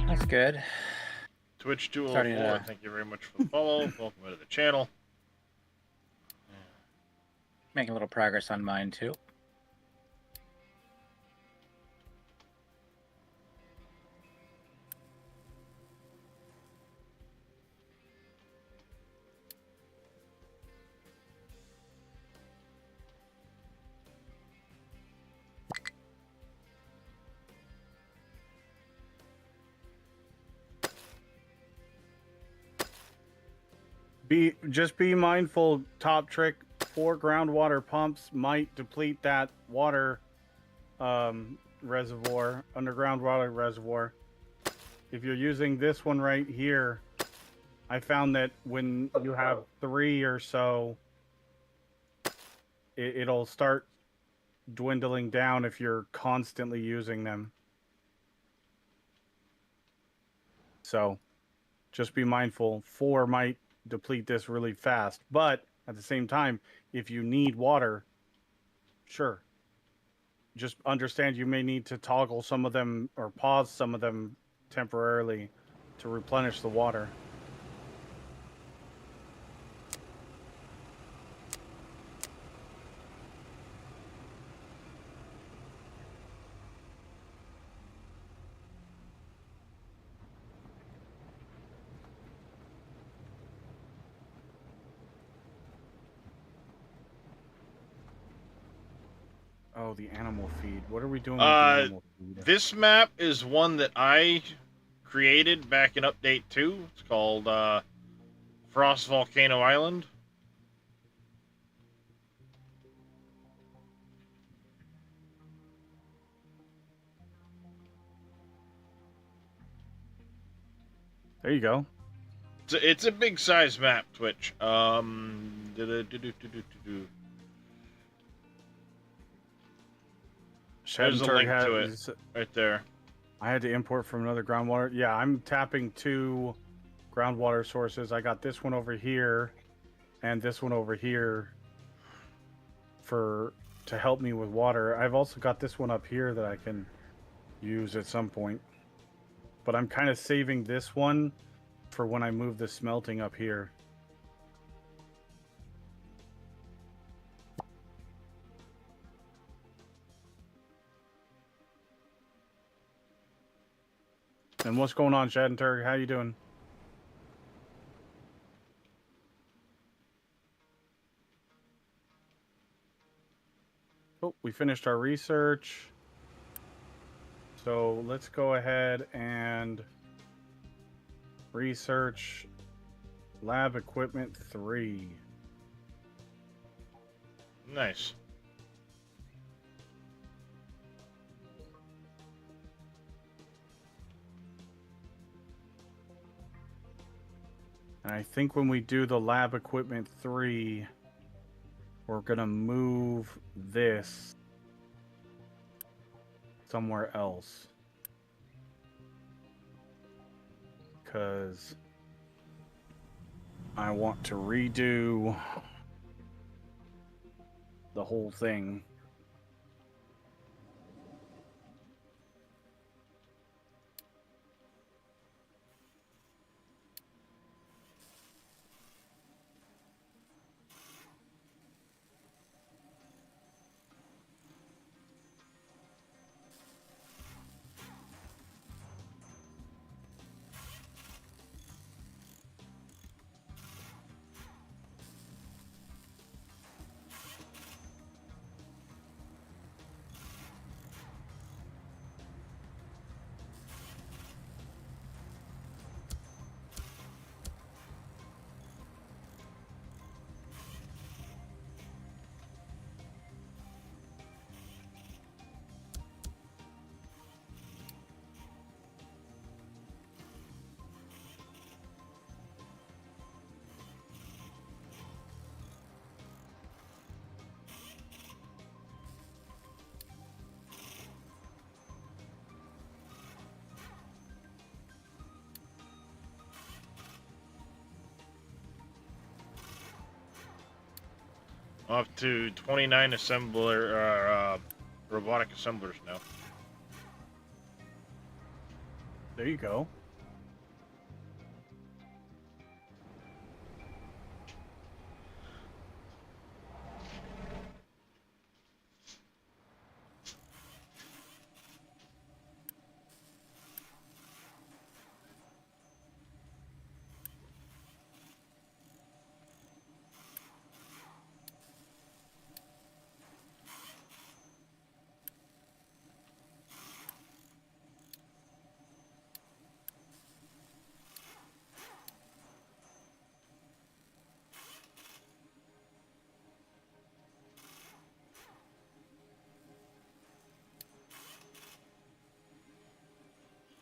That's good. Twitch Starting 204, to- thank you very much for the follow. Welcome to the channel. Making a little progress on mine too. Just be mindful, Top Trick. 4 groundwater pumps might deplete that water reservoir, underground water reservoir. If you're using this one right here, I found that when you have 3 or so, it'll start dwindling down if you're constantly using them. So just be mindful. 4 might deplete this really fast, but at the same time, if you need water, sure, just understand you may need to toggle some of them or pause some of them temporarily to replenish the water. Oh, the animal feed. What are we doing with the animal feed? This map is one that I created back in Update 2. It's called Frost Volcano Island. There you go. It's a big size map, Twitch. There's a link to it right there. I had to import from another groundwater. Yeah, I'm tapping 2 groundwater sources. I got this one over here and this one over here to help me with water. I've also got this one up here that I can use at some point. But I'm kind of saving this one for when I move the smelting up here. And what's going on, Shadenturg? How you doing? Oh, we finished our research. So let's go ahead and research lab equipment 3. Nice. And I think when we do the lab equipment 3, we're gonna move this somewhere else. Because I want to redo the whole thing. Up to 29 robotic assemblers now. There you go.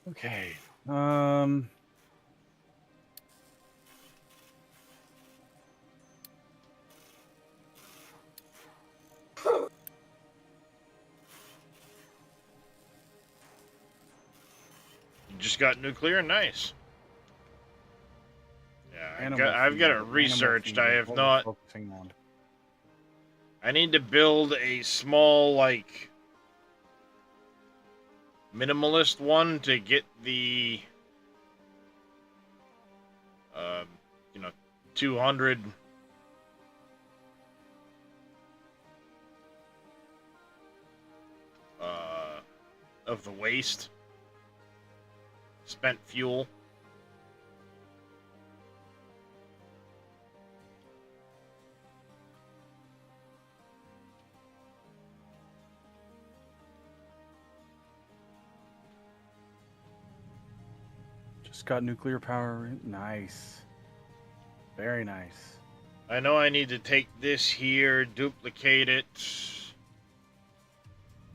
Okay. You just got nuclear? Nice. Yeah, Animal I've got it feed, researched. animal I feed, have what not. we're focusing on. I need to build a small, like, minimalist one to get the, 200 of the waste. Spent fuel. Just got nuclear power. Nice. Very nice. I know I need to take this here, duplicate it,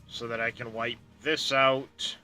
so that I can wipe this out.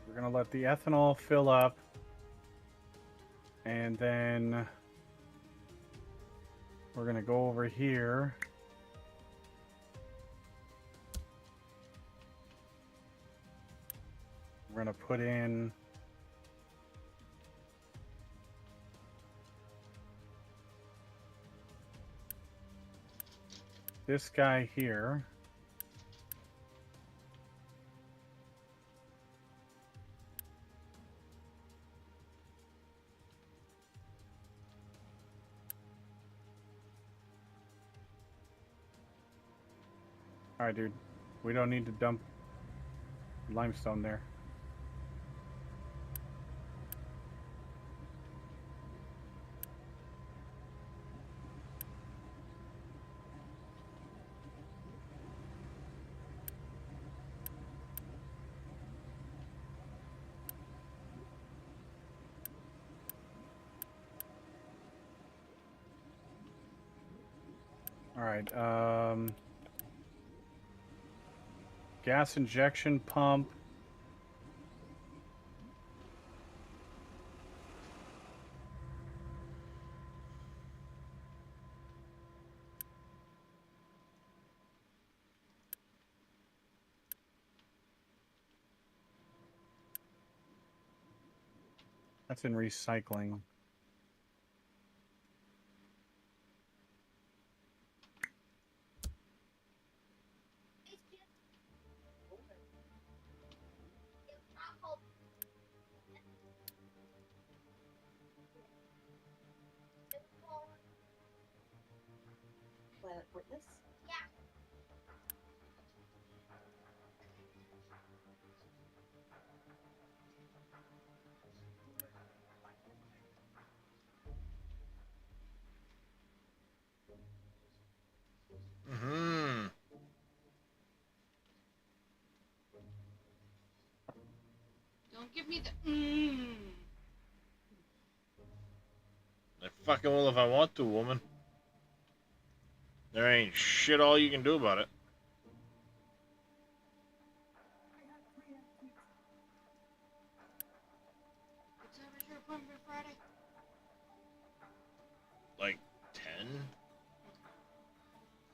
We're gonna let the ethanol fill up, and then we're gonna go over here. We're gonna put in this guy here. All right, dude. We don't need to dump limestone there. All right. Gas injection pump. That's in recycling. Planet Witness. Mm-hmm. Don't give me the mmm. I fucking will if I want to, woman. There ain't shit all you can do about it. What time is your appointment Friday? Like 10?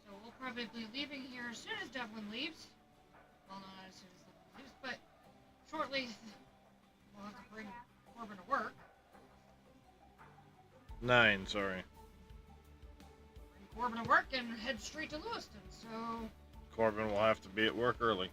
So we'll probably be leaving here as soon as Devlin leaves. Well, not as soon as Devlin leaves, but shortly we'll have to bring Corbin to work. 9, sorry. Bring Corbin to work and head straight to Lewiston, so... Corbin will have to be at work early.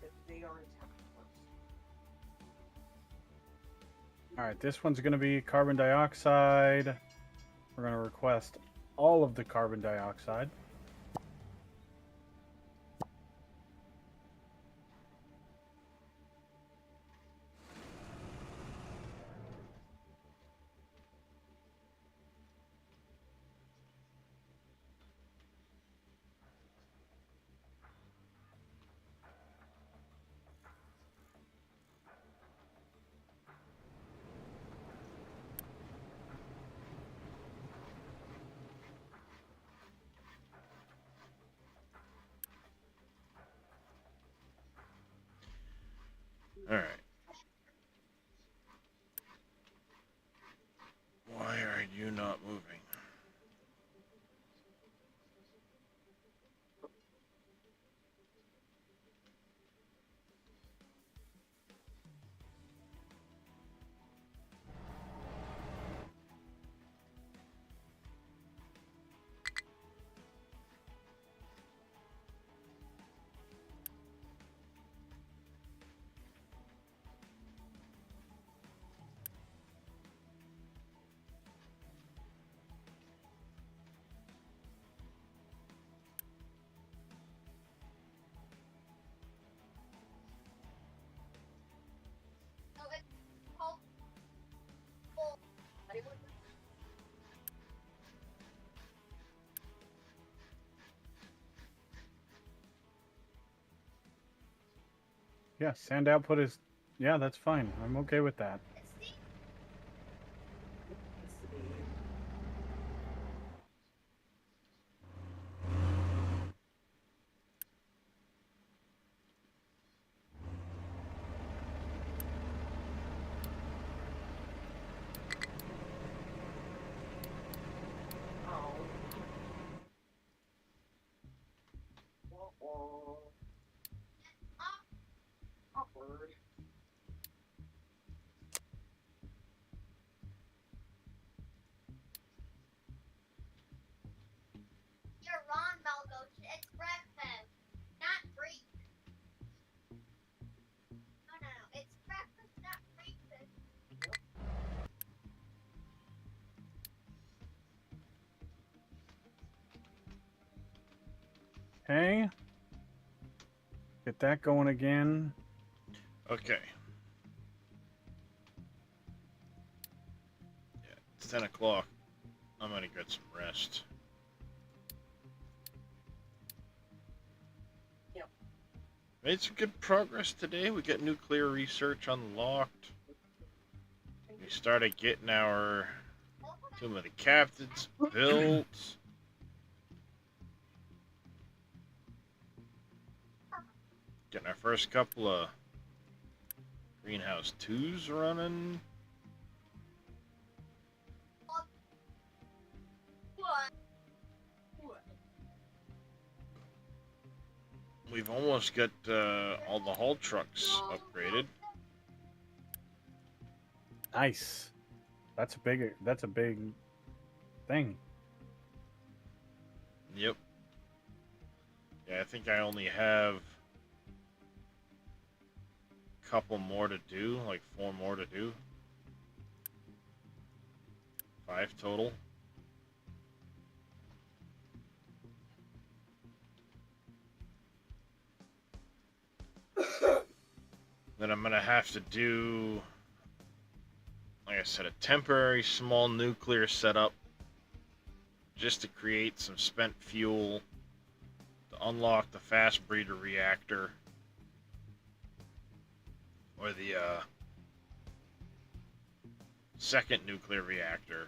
If they are attacked first. All right, this one's going to be carbon dioxide. We're going to request all of the carbon dioxide. Alright. Why are you not moving? Yeah, sand output is Yeah, that's fine. I'm okay with that. Awkward. You're wrong, Malgo. It's breakfast, not Greek. No. It's breakfast, not breakfast. Okay. Get that going again. Okay. Yeah, it's 10 o'clock. I'm gonna get some rest. Yep. Made some good progress today. We got nuclear research unlocked. We started getting our Tomb of the Captains built. Getting our first couple of Greenhouse 2s running. What? We've almost got all the haul trucks upgraded. Nice. That's a big thing. Yep. Yeah, I think I only have a couple more to do, like 4 more to do. 5 total. Then I'm gonna have to do, like I said, a temporary small nuclear setup just to create some spent fuel to unlock the fast breeder reactor, or the second nuclear reactor.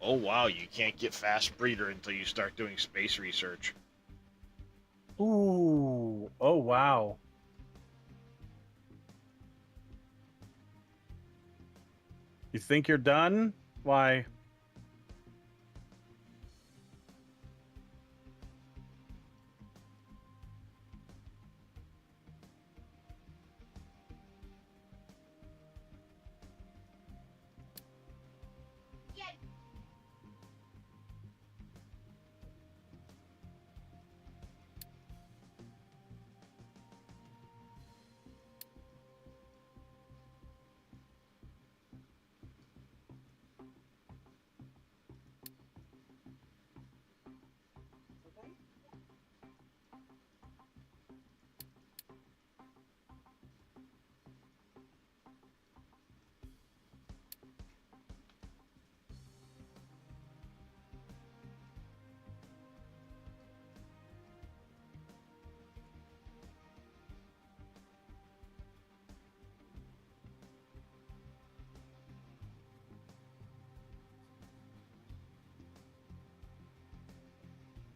Oh wow, you can't get fast breeder until you start doing space research. Ooh. Oh wow. You think you're done? Why? Yeah. Okay.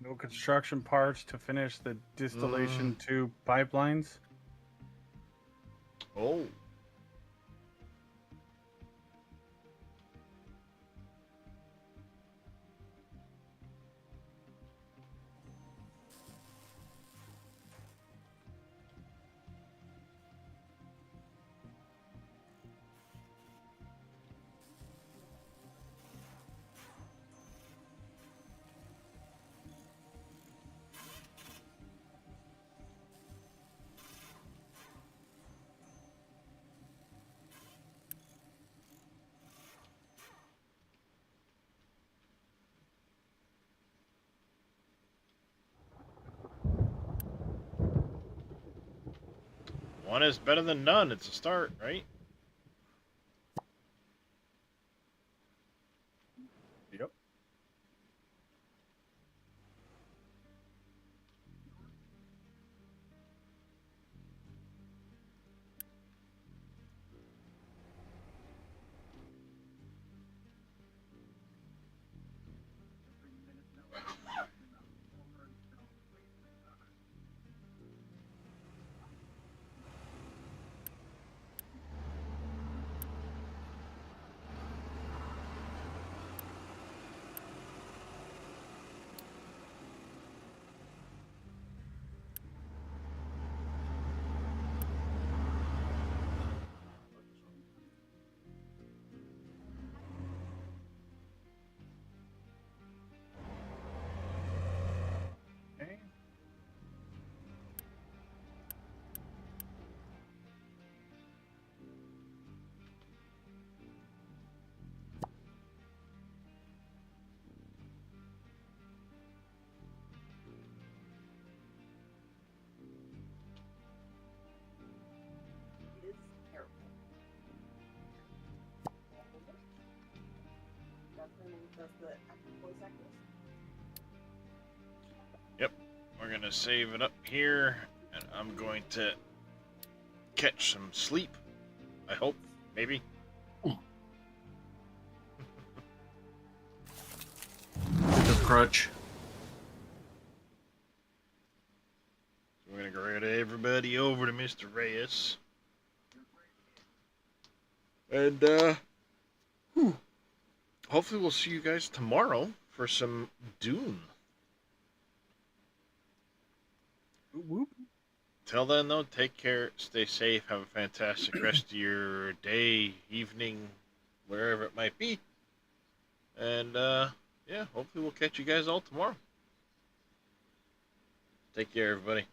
No construction parts to finish the distillation tube pipelines. Oh. One is better than none. It's a start, right? Yep. of the active voice actors. We're gonna save it up here, and I'm going to catch some sleep. I hope, maybe. The crutch. So we're gonna go rid everybody over to Mr. Reyes. And hopefully we'll see you guys tomorrow for some Dune. Whoop. Till then, though, take care, stay safe, have a fantastic rest of your day, evening, wherever it might be. And, yeah, hopefully we'll catch you guys all tomorrow. Take care, everybody.